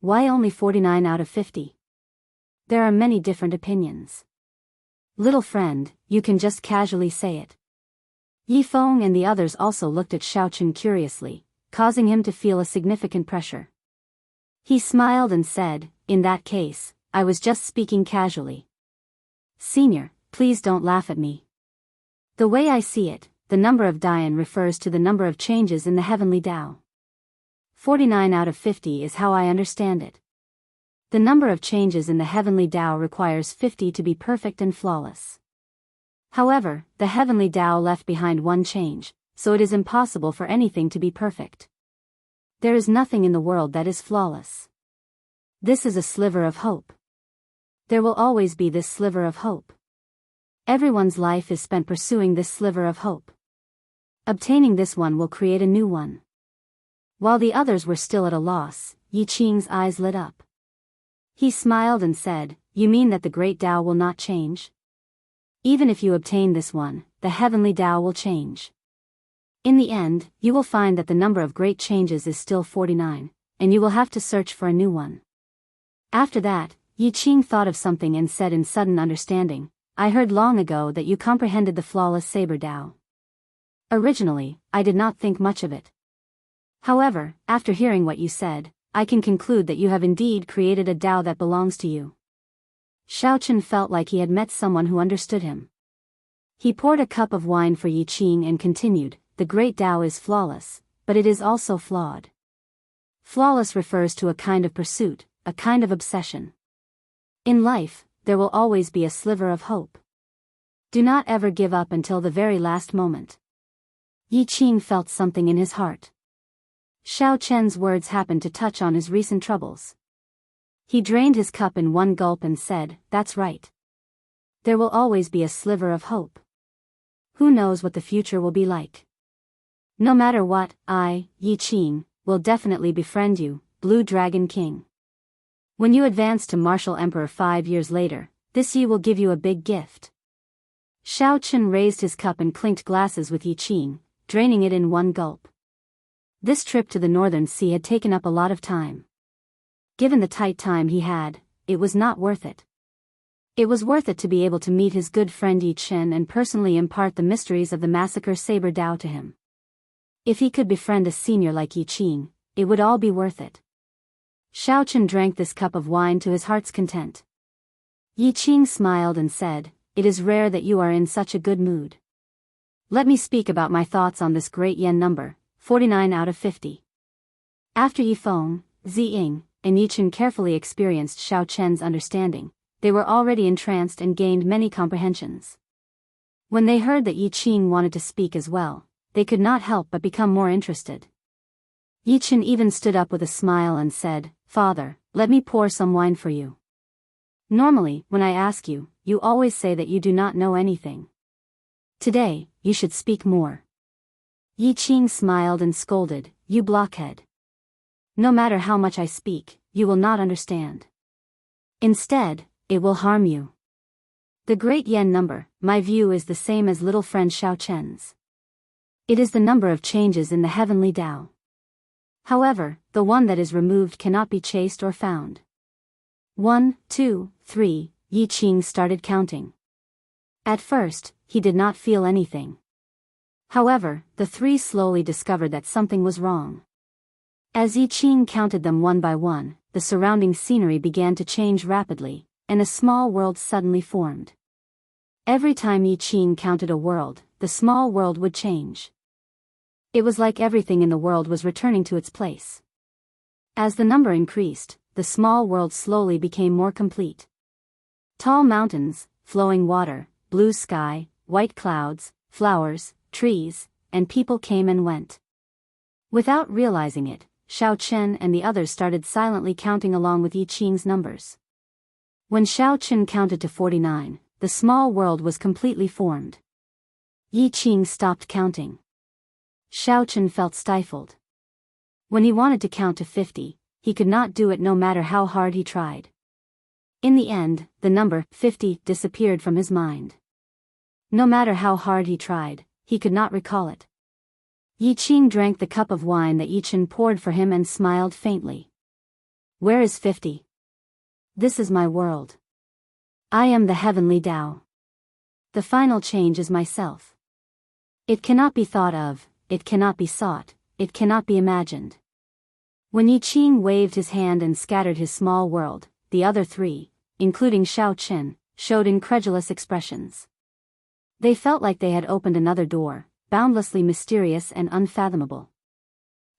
Why only 49 out of 50? There are many different opinions. Little friend, you can just casually say it. Yi Feng and the others also looked at Xiaochen curiously, causing him to feel a significant pressure. He smiled and said, "In that case, I was just speaking casually. Senior, please don't laugh at me. The way I see it, the number of Dian refers to the number of changes in the heavenly Tao. 49 out of 50 is how I understand it. The number of changes in the heavenly Tao requires 50 to be perfect and flawless. However, the heavenly Tao left behind one change, so it is impossible for anything to be perfect. There is nothing in the world that is flawless. This is a sliver of hope. There will always be this sliver of hope. Everyone's life is spent pursuing this sliver of hope. Obtaining this one will create a new one." While the others were still at a loss, Yi Qing's eyes lit up. He smiled and said, "You mean that the great Tao will not change? Even if you obtain this one, the heavenly Tao will change. In the end, you will find that the number of great changes is still 49, and you will have to search for a new one." After that, Yi Qing thought of something and said in sudden understanding, "I heard long ago that you comprehended the flawless saber Tao. Originally, I did not think much of it. However, after hearing what you said, I can conclude that you have indeed created a Tao that belongs to you." Xiaochen felt like he had met someone who understood him. He poured a cup of wine for Yi Qing and continued, "The great Tao is flawless, but it is also flawed. Flawless refers to a kind of pursuit, a kind of obsession. In life, there will always be a sliver of hope. Do not ever give up until the very last moment." Yi Qing felt something in his heart. Xiaochen's words happened to touch on his recent troubles. He drained his cup in one gulp and said, "That's right. There will always be a sliver of hope. Who knows what the future will be like? No matter what, I, Yi Qing, will definitely befriend you, Blue Dragon King. When you advance to Martial Emperor 5 years later, this Yi will give you a big gift." Xiaochen raised his cup and clinked glasses with Yi Qing, draining it in one gulp. This trip to the Northern Sea had taken up a lot of time. Given the tight time he had, it was not worth it. It was worth it to be able to meet his good friend Yi Chen and personally impart the mysteries of the massacre saber Dao to him. If he could befriend a senior like Yi Qing, it would all be worth it. Xiao Chen drank this cup of wine to his heart's content. Yi Qing smiled and said, "It is rare that you are in such a good mood. Let me speak about my thoughts on this great yen number, 49 out of 50. After Yi Feng, Zi Ying, and Yi Chen carefully experienced Xiao Chen's understanding, they were already entranced and gained many comprehensions. When they heard that Yi Qing wanted to speak as well, they could not help but become more interested. Yi Chen even stood up with a smile and said, "Father, let me pour some wine for you. Normally, when I ask you, you always say that you do not know anything. Today, you should speak more." Yi Qing smiled and scolded, "You blockhead. No matter how much I speak, you will not understand. Instead, it will harm you. The great yen number, my view is the same as little friend Xiao Chen's. It is the number of changes in the heavenly Tao. However, the one that is removed cannot be chased or found." 1, 2, 3, Yi Qing started counting. At first, he did not feel anything. However, the three slowly discovered that something was wrong. As Yi Qing counted them one by one, the surrounding scenery began to change rapidly, and a small world suddenly formed. Every time Yi Qing counted a world, the small world would change. It was like everything in the world was returning to its place. As the number increased, the small world slowly became more complete. Tall mountains, flowing water, blue sky, white clouds, flowers, trees, and people came and went. Without realizing it, Xiao Chen and the others started silently counting along with Yi Qing's numbers. When Xiao Chen counted to 49, the small world was completely formed. Yi Qing stopped counting. Xiao Chen felt stifled. When he wanted to count to 50, he could not do it no matter how hard he tried. In the end, the number 50 disappeared from his mind. No matter how hard he tried, he could not recall it. Yi Qing drank the cup of wine that Yi Chen poured for him and smiled faintly. "Where is 50? This is my world. I am the heavenly Tao. The final change is myself. It cannot be thought of, it cannot be sought, it cannot be imagined." When Yi Qing waved his hand and scattered his small world, the other three, including Xiao Chen, showed incredulous expressions. They felt like they had opened another door, boundlessly mysterious and unfathomable.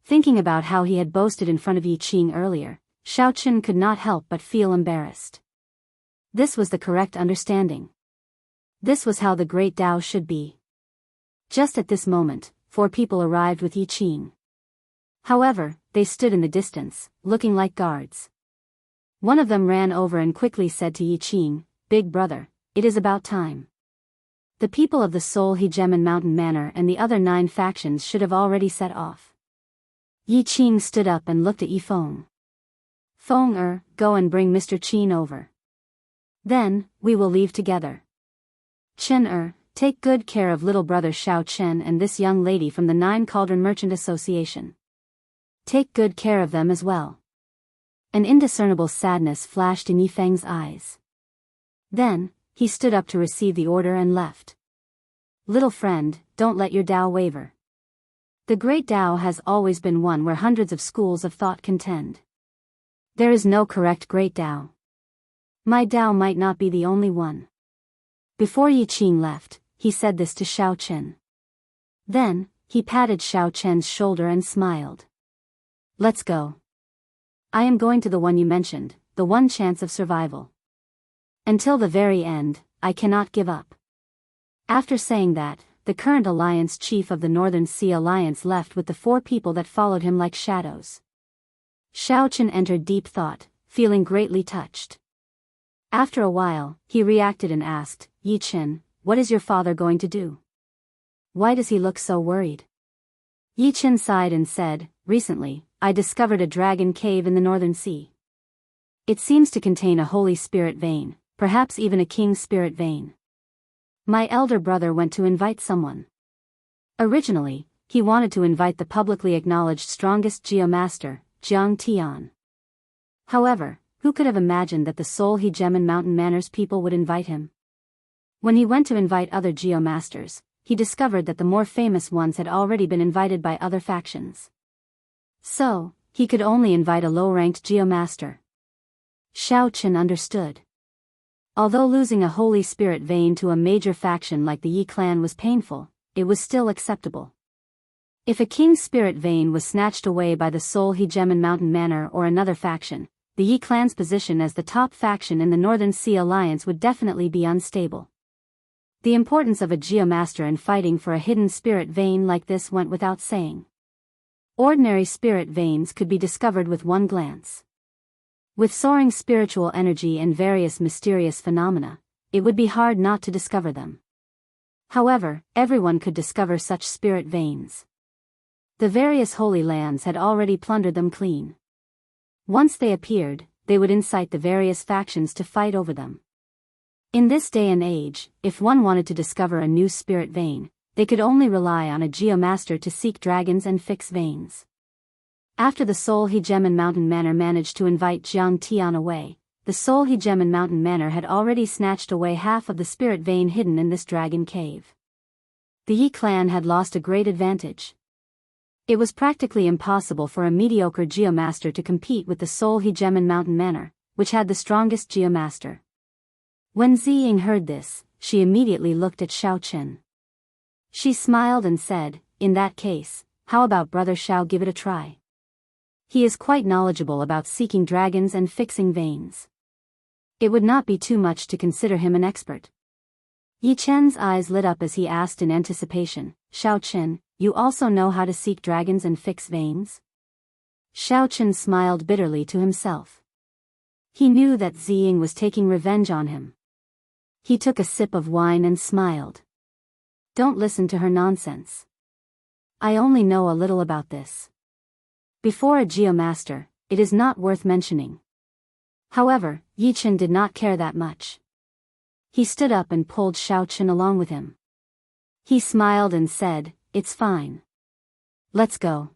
Thinking about how he had boasted in front of Yi Qing earlier, Xiao Chen could not help but feel embarrassed. This was the correct understanding. This was how the great Tao should be. Just at this moment, 4 people arrived with Yi Qing. However, they stood in the distance, looking like guards. One of them ran over and quickly said to Yi Qing, "Big brother, it is about time. The people of the Seoul Hegemen Mountain Manor and the other 9 factions should have already set off." Yi Qing stood up and looked at Yi Feng. "Feng go and bring Mr. Qin over. Then, we will leave together. Chen take good care of little brother Xiao Chen and this young lady from the 9 Cauldron Merchant Association. Take good care of them as well." An indiscernible sadness flashed in Yi Feng's eyes. Then, he stood up to receive the order and left. "Little friend, don't let your Tao waver. The great Tao has always been one where hundreds of schools of thought contend. There is no correct great Tao. My Tao might not be the only one." Before Yi Qing left, he said this to Xiao Chen. Then, he patted Xiao Chen's shoulder and smiled. "Let's go. I am going to the one you mentioned, the one chance of survival. Until the very end, I cannot give up." After saying that, the current alliance chief of the Northern Sea Alliance left with the 4 people that followed him like shadows. Xiao Chen entered deep thought, feeling greatly touched. After a while, he reacted and asked, "Yi Chen, what is your father going to do? Why does he look so worried?" Yi Chen sighed and said, "Recently, I discovered a dragon cave in the Northern Sea. It seems to contain a holy spirit vein, perhaps even a king's spirit vein. My elder brother went to invite someone. Originally, he wanted to invite the publicly acknowledged strongest geomaster, Jiang Tian. However, who could have imagined that the Seoul Hegemen Mountain Manor's people would invite him? When he went to invite other geomasters, he discovered that the more famous ones had already been invited by other factions. So, he could only invite a low-ranked geomaster. Xiao Chen understood. Although losing a holy spirit vein to a major faction like the Yi clan was painful, it was still acceptable. If a king's spirit vein was snatched away by the Soul Hegemon Mountain Manor or another faction, the Yi clan's position as the top faction in the Northern Sea Alliance would definitely be unstable. The importance of a geomaster in fighting for a hidden spirit vein like this went without saying. Ordinary spirit veins could be discovered with one glance. With soaring spiritual energy and various mysterious phenomena, it would be hard not to discover them. However, everyone could discover such spirit veins. The various holy lands had already plundered them clean. Once they appeared, they would incite the various factions to fight over them. In this day and age, if one wanted to discover a new spirit vein, they could only rely on a geomaster to seek dragons and fix veins. After the Soul Hegemon Mountain Manor managed to invite Jiang Tian away, the Soul Hegemon Mountain Manor had already snatched away half of the spirit vein hidden in this dragon cave. The Yi clan had lost a great advantage. It was practically impossible for a mediocre geomaster to compete with the Soul Hegemon Mountain Manor, which had the strongest geomaster. When Ziying heard this, she immediately looked at Xiao Chen. She smiled and said, "In that case, how about Brother Xiao give it a try? He is quite knowledgeable about seeking dragons and fixing veins. It would not be too much to consider him an expert." Yi Chen's eyes lit up as he asked in anticipation, "Xiao Chen, you also know how to seek dragons and fix veins?" Xiao Chen smiled bitterly to himself. He knew that Ziying was taking revenge on him. He took a sip of wine and smiled. "Don't listen to her nonsense. I only know a little about this. Before a geomaster, it is not worth mentioning." However, Yi Chen did not care that much. He stood up and pulled Xiao Chen along with him. He smiled and said, "It's fine. Let's go.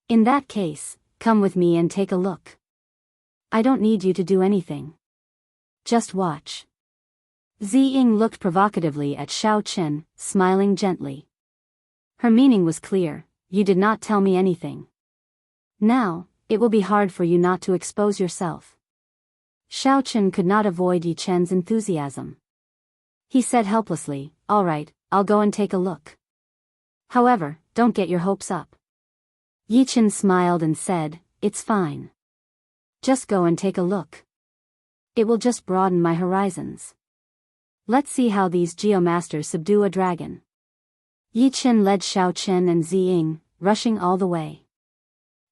In that case, come with me and take a look. I don't need you to do anything. Just watch." Ziying looked provocatively at Xiao Chen, smiling gently. Her meaning was clear: you did not tell me anything. Now, it will be hard for you not to expose yourself. Xiao Chen could not avoid Yi Chen's enthusiasm. He said helplessly, "All right, I'll go and take a look. However, don't get your hopes up." Yi Chen smiled and said, "It's fine. Just go and take a look. It will just broaden my horizons. Let's see how these geomasters subdue a dragon." Yi Chen led Xiao Chen and Ziying, rushing all the way.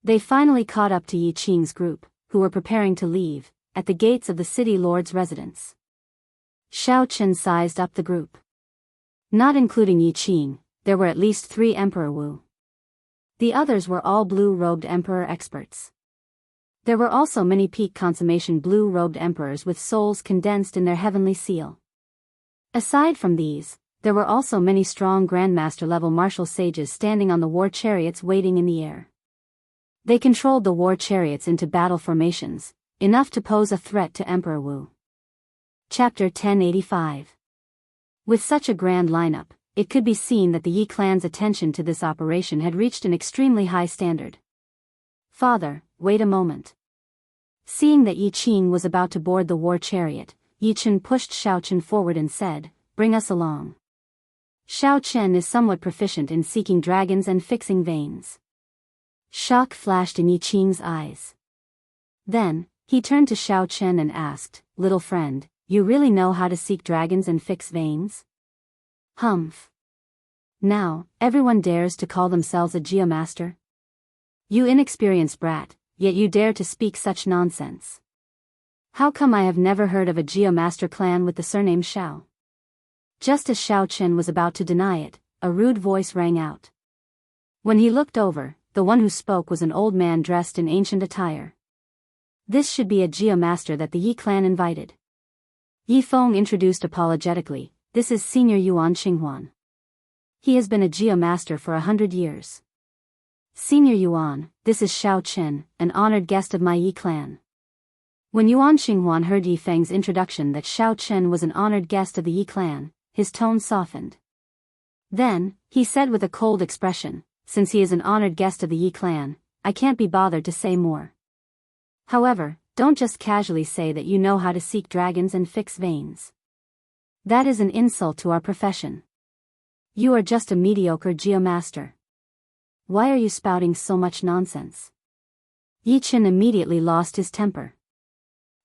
They finally caught up to Yi Qing's group, who were preparing to leave, at the gates of the city lord's residence. Xiao Chen sized up the group. Not including Yi Qing, there were at least 3 Emperor Wu. The others were all blue-robed emperor experts. There were also many peak consummation blue-robed emperors with souls condensed in their heavenly seal. Aside from these, there were also many strong grandmaster-level martial sages standing on the war chariots waiting in the air. They controlled the war chariots into battle formations, enough to pose a threat to Emperor Wu. Chapter 1085. With such a grand lineup, it could be seen that the Yi clan's attention to this operation had reached an extremely high standard. "Father, wait a moment." Seeing that Yi Qing was about to board the war chariot, Yi Chen pushed Xiao Chen forward and said, "Bring us along." Xiao Chen is somewhat proficient in seeking dragons and fixing veins. Shock flashed in Yi Qing's eyes. Then, he turned to Xiao Chen and asked, "Little friend, you really know how to seek dragons and fix veins?" "Humph. Now, everyone dares to call themselves a geomaster? You inexperienced brat, yet you dare to speak such nonsense. How come I have never heard of a geomaster clan with the surname Xiao?" Just as Xiao Chen was about to deny it, a rude voice rang out. When he looked over, the one who spoke was an old man dressed in ancient attire. This should be a geomaster that the Yi clan invited. Yi Feng introduced apologetically, "This is Senior Yuan Xinghuan. He has been a geomaster for 100 years. Senior Yuan, this is Xiao Chen, an honored guest of my Yi clan." When Yuan Xinghuan heard Yi Feng's introduction that Xiao Chen was an honored guest of the Yi clan, his tone softened. Then, he said with a cold expression, "Since he is an honored guest of the Yi clan, I can't be bothered to say more. However, don't just casually say that you know how to seek dragons and fix veins. That is an insult to our profession. You are just a mediocre geomaster. Why are you spouting so much nonsense? Yi Chen immediately lost his temper.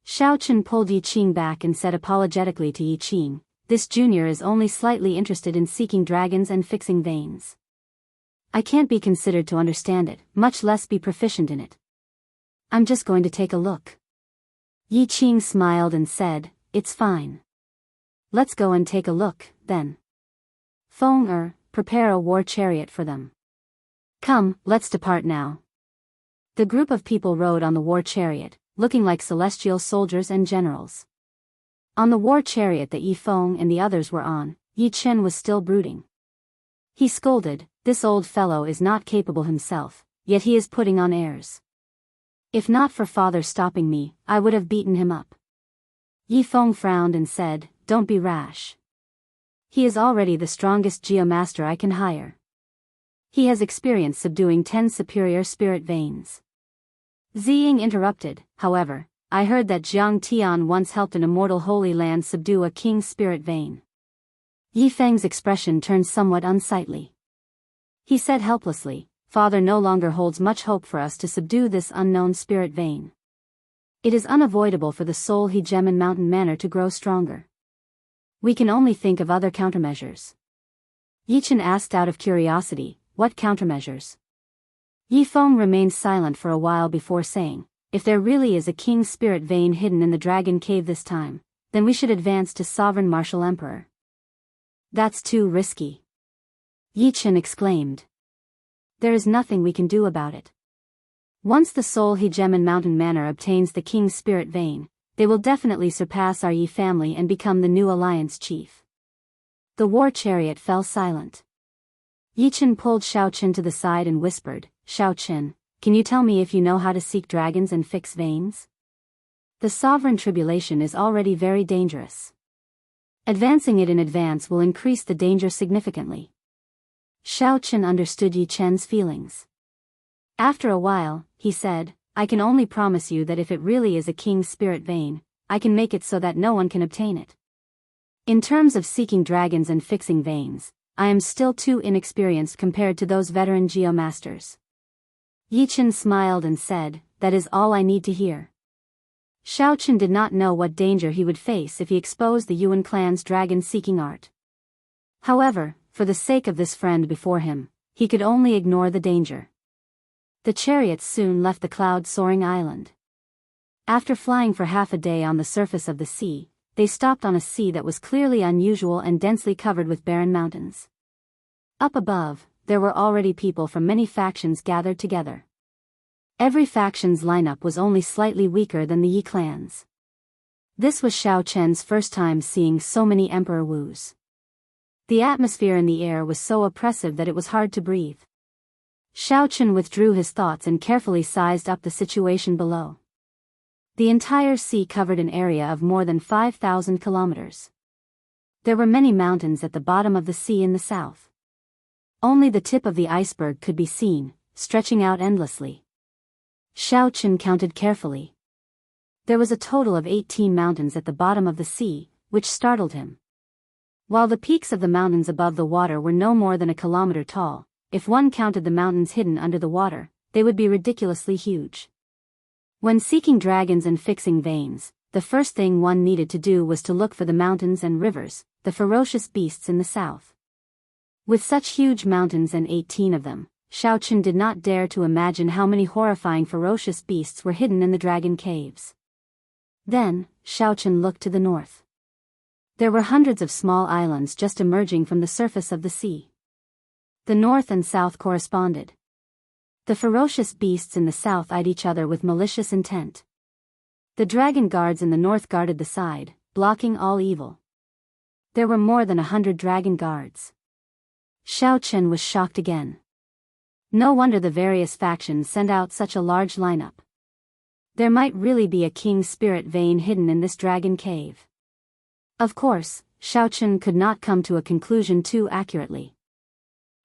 Xiao Chen pulled Yi Qing back and said apologetically to Yi Qing, "This junior is only slightly interested in seeking dragons and fixing veins. I can't be considered to understand it, much less be proficient in it. I'm just going to take a look." Yi Qing smiled and said, "It's fine. Let's go and take a look, then. Feng prepare a war chariot for them. Come, let's depart now." The group of people rode on the war chariot, looking like celestial soldiers and generals. On the war chariot that Yi Feng and the others were on, Yi Chen was still brooding. He scolded, "This old fellow is not capable himself, yet he is putting on airs. If not for father stopping me, I would have beaten him up." Yi Feng frowned and said, "Don't be rash. He is already the strongest geomaster I can hire. He has experience subduing 10 superior spirit veins." Ziying interrupted, "However, I heard that Jiang Tian once helped an immortal holy land subdue a king's spirit vein." Yi Feng's expression turned somewhat unsightly. He said helplessly, "Father no longer holds much hope for us to subdue this unknown spirit vein. It is unavoidable for the soul he gem in Mountain Manor to grow stronger. We can only think of other countermeasures." Yi Chen asked out of curiosity, "What countermeasures?" Yi Feng remained silent for a while before saying, "If there really is a king's spirit vein hidden in the dragon cave this time, then we should advance to sovereign martial emperor." "That's too risky," Yi Chen exclaimed. "There is nothing we can do about it. Once the soul he gem in Mountain Manor obtains the king's spirit vein, they will definitely surpass our Yi family and become the new alliance chief." The war chariot fell silent. Yi Chen pulled Xiao Chen to the side and whispered, "Xiao Chen, can you tell me if you know how to seek dragons and fix veins? The sovereign tribulation is already very dangerous. Advancing it in advance will increase the danger significantly." Xiao Chen understood Yi Chen's feelings. After a while, he said, "I can only promise you that if it really is a king's spirit vein, I can make it so that no one can obtain it. In terms of seeking dragons and fixing veins, I am still too inexperienced compared to those veteran geomasters." Yi Chen smiled and said, "That is all I need to hear." Xiao Chen did not know what danger he would face if he exposed the Yuan clan's dragon-seeking art. However, for the sake of this friend before him, he could only ignore the danger. The chariots soon left the cloud-soaring island. After flying for half a day on the surface of the sea, they stopped on a sea that was clearly unusual and densely covered with barren mountains. Up above, there were already people from many factions gathered together. Every faction's lineup was only slightly weaker than the Yi clans. This was Xiao Chen's first time seeing so many Emperor Wus. The atmosphere in the air was so oppressive that it was hard to breathe. Xiao Chen withdrew his thoughts and carefully sized up the situation below. The entire sea covered an area of more than 5,000 kilometers. There were many mountains at the bottom of the sea in the south. Only the tip of the iceberg could be seen, stretching out endlessly. Xiao Chen counted carefully. There was a total of 18 mountains at the bottom of the sea, which startled him. While the peaks of the mountains above the water were no more than a kilometer tall, if one counted the mountains hidden under the water, they would be ridiculously huge. When seeking dragons and fixing veins, the first thing one needed to do was to look for the mountains and rivers, the ferocious beasts in the south. With such huge mountains and 18 of them, Xiao Chen did not dare to imagine how many horrifying ferocious beasts were hidden in the dragon caves. Then, Xiao Chen looked to the north. There were hundreds of small islands just emerging from the surface of the sea. The north and south corresponded. The ferocious beasts in the south eyed each other with malicious intent. The dragon guards in the north guarded the side, blocking all evil. There were more than 100 dragon guards. Xiao Chen was shocked again. No wonder the various factions sent out such a large lineup. There might really be a king's spirit vein hidden in this dragon cave. Of course, Xiao Chen could not come to a conclusion too accurately.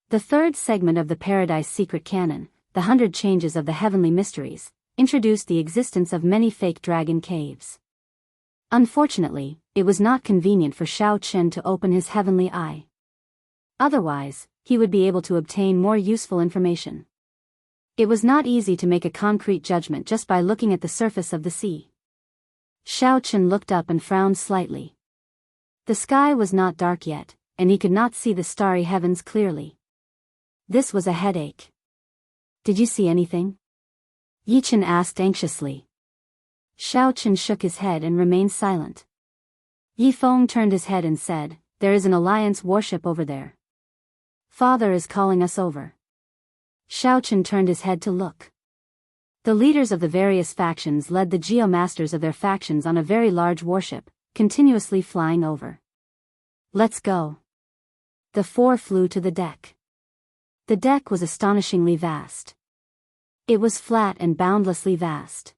The third segment of the Paradise Secret Canon, The 100 Changes of the Heavenly Mysteries, introduced the existence of many fake dragon caves. Unfortunately, it was not convenient for Xiao Chen to open his heavenly eye. Otherwise, he would be able to obtain more useful information. It was not easy to make a concrete judgment just by looking at the surface of the sea. Xiao Chen looked up and frowned slightly. The sky was not dark yet, and he could not see the starry heavens clearly. This was a headache. Did you see anything? Yi Chen asked anxiously. Xiao Chen shook his head and remained silent. Yi Feng turned his head and said, "There is an alliance warship over there. Father is calling us over." Xiao Chen turned his head to look. The leaders of the various factions led the geomasters of their factions on a very large warship, continuously flying over. "Let's go." The four flew to the deck. The deck was astonishingly vast. It was flat and boundlessly vast.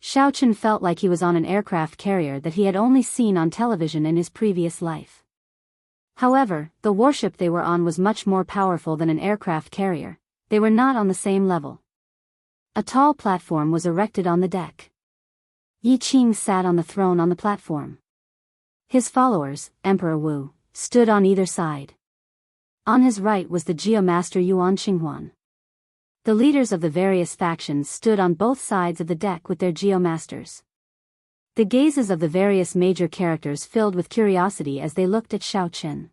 Xiao Chen felt like he was on an aircraft carrier that he had only seen on television in his previous life. However, the warship they were on was much more powerful than an aircraft carrier. They were not on the same level. A tall platform was erected on the deck. Yi Qing sat on the throne on the platform. His followers, Emperor Wu, stood on either side. On his right was the geomaster Yuan Qinghuan. The leaders of the various factions stood on both sides of the deck with their geomasters. The gazes of the various major characters filled with curiosity as they looked at Xiao Chen.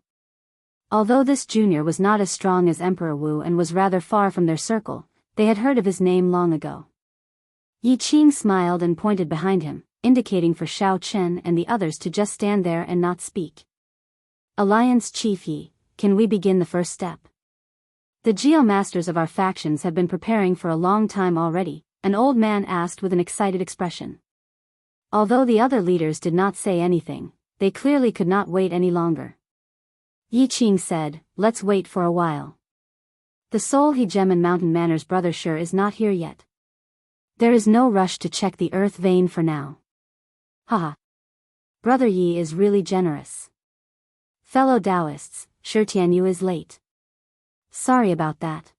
Although this junior was not as strong as Emperor Wu and was rather far from their circle, they had heard of his name long ago. Yi Qing smiled and pointed behind him, indicating for Xiao Chen and the others to just stand there and not speak. "Alliance Chief Yi, can we begin the first step? The geomasters of our factions have been preparing for a long time already," an old man asked with an excited expression. Although the other leaders did not say anything, they clearly could not wait any longer. Yi Qing said, "Let's wait for a while. The Soul He Gem and Mountain Manor's brother sure is not here yet. There is no rush to check the earth vein for now." Haha. Brother Yi is really generous. Fellow Taoists, Shi Tianyu is late. Sorry about that.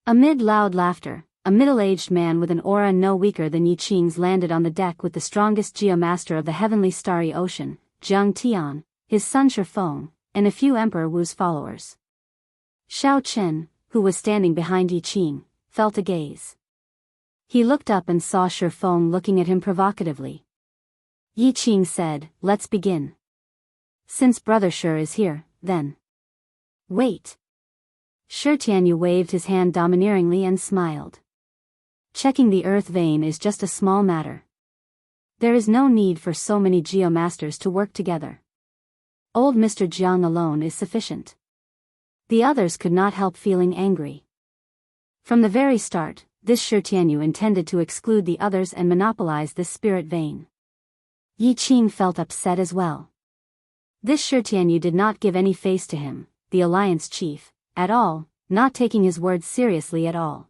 Amid loud laughter, a middle-aged man with an aura no weaker than Yi Qing's landed on the deck with the strongest geomaster of the heavenly starry ocean, Jiang Tian, his son Shi Feng, and a few Emperor Wu's followers. Xiao Chen, who was standing behind Yi Qing, felt a gaze. He looked up and saw Shi Feng looking at him provocatively. Yi Qing said, "Let's begin. Since Brother Shi is here, then." "Wait." Shi Tianyu waved his hand domineeringly and smiled. "Checking the earth vein is just a small matter. There is no need for so many geomasters to work together. Old Mr. Jiang alone is sufficient." The others could not help feeling angry. From the very start, this Shi Tianyu intended to exclude the others and monopolize this spirit vein. Yi Qing felt upset as well. This Shi Tianyu did not give any face to him, the alliance chief, at all, not taking his words seriously at all.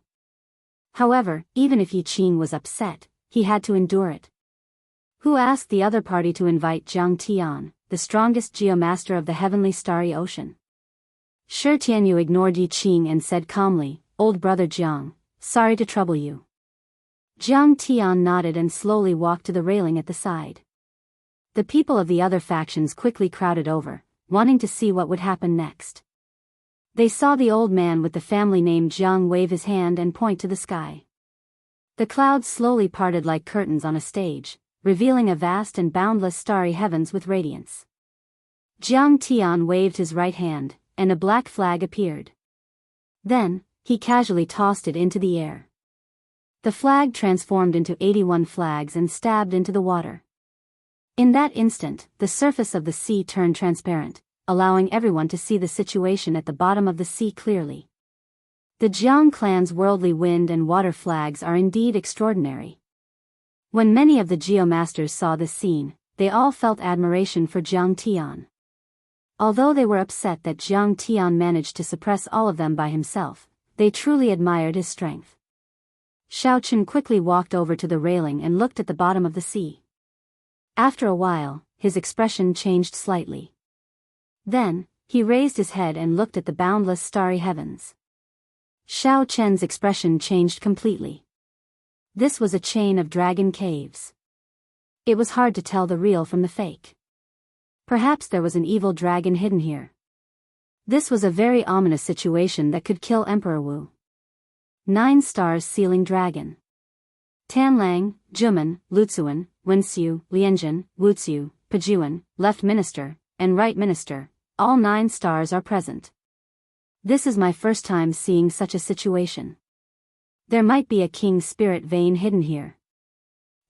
However, even if Yi Qing was upset, he had to endure it. Who asked the other party to invite Jiang Tian, the strongest geomaster of the heavenly starry ocean? Shi Tianyu ignored Yi Qing and said calmly, "Old brother Jiang, sorry to trouble you." Jiang Tian nodded and slowly walked to the railing at the side. The people of the other factions quickly crowded over, wanting to see what would happen next. They saw the old man with the family name Jiang wave his hand and point to the sky. The clouds slowly parted like curtains on a stage, revealing a vast and boundless starry heavens with radiance. Jiang Tian waved his right hand, and a black flag appeared. Then, he casually tossed it into the air. The flag transformed into 81 flags and stabbed into the water. In that instant, the surface of the sea turned transparent, allowing everyone to see the situation at the bottom of the sea clearly. The Jiang clan's worldly wind and water flags are indeed extraordinary. When many of the geomasters saw this scene, they all felt admiration for Jiang Tian. Although they were upset that Jiang Tian managed to suppress all of them by himself, they truly admired his strength. Xiao Chen quickly walked over to the railing and looked at the bottom of the sea. After a while, his expression changed slightly. Then, he raised his head and looked at the boundless starry heavens. Xiao Chen's expression changed completely. This was a chain of dragon caves. It was hard to tell the real from the fake. Perhaps there was an evil dragon hidden here. This was a very ominous situation that could kill Emperor Wu. 9 stars sealing dragon. Tanlang, Juman, Luzuan, Wenxiu, Lianjin, Wuxiu, Pajuan, Left Minister, and Right Minister, all 9 stars are present. This is my first time seeing such a situation. There might be a king's spirit vein hidden here.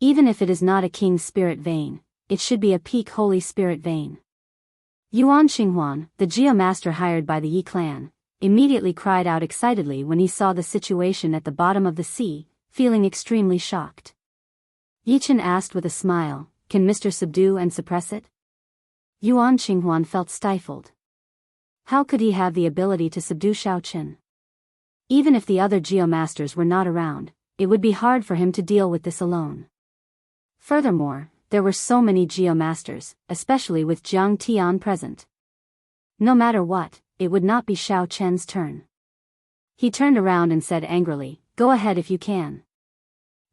Even if it is not a king's spirit vein, it should be a peak holy spirit vein. Yuan Xinghuan, the geomaster hired by the Yi clan, immediately cried out excitedly when he saw the situation at the bottom of the sea, feeling extremely shocked. Yichen asked with a smile, "Can Mr. subdue and suppress it?" Yuan Xinghuan felt stifled. How could he have the ability to subdue Xiao Chen? Even if the other geomasters were not around, it would be hard for him to deal with this alone. Furthermore, there were so many geomasters, especially with Jiang Tian present. No matter what, it would not be Xiao Chen's turn. He turned around and said angrily, "Go ahead if you can."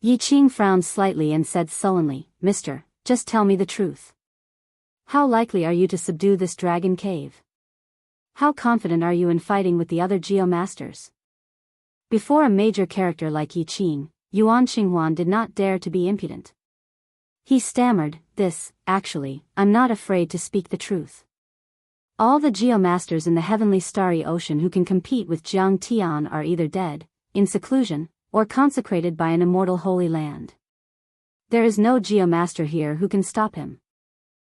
Yi Qing frowned slightly and said sullenly, "Mister, just tell me the truth. How likely are you to subdue this dragon cave? How confident are you in fighting with the other geomasters?" Before a major character like Yi Qing, Yuan Xinghuan did not dare to be impudent. He stammered, Actually, I'm not afraid to speak the truth. All the geomasters in the heavenly starry ocean who can compete with Jiang Tian are either dead, in seclusion, or consecrated by an immortal holy land. There is no geomaster here who can stop him.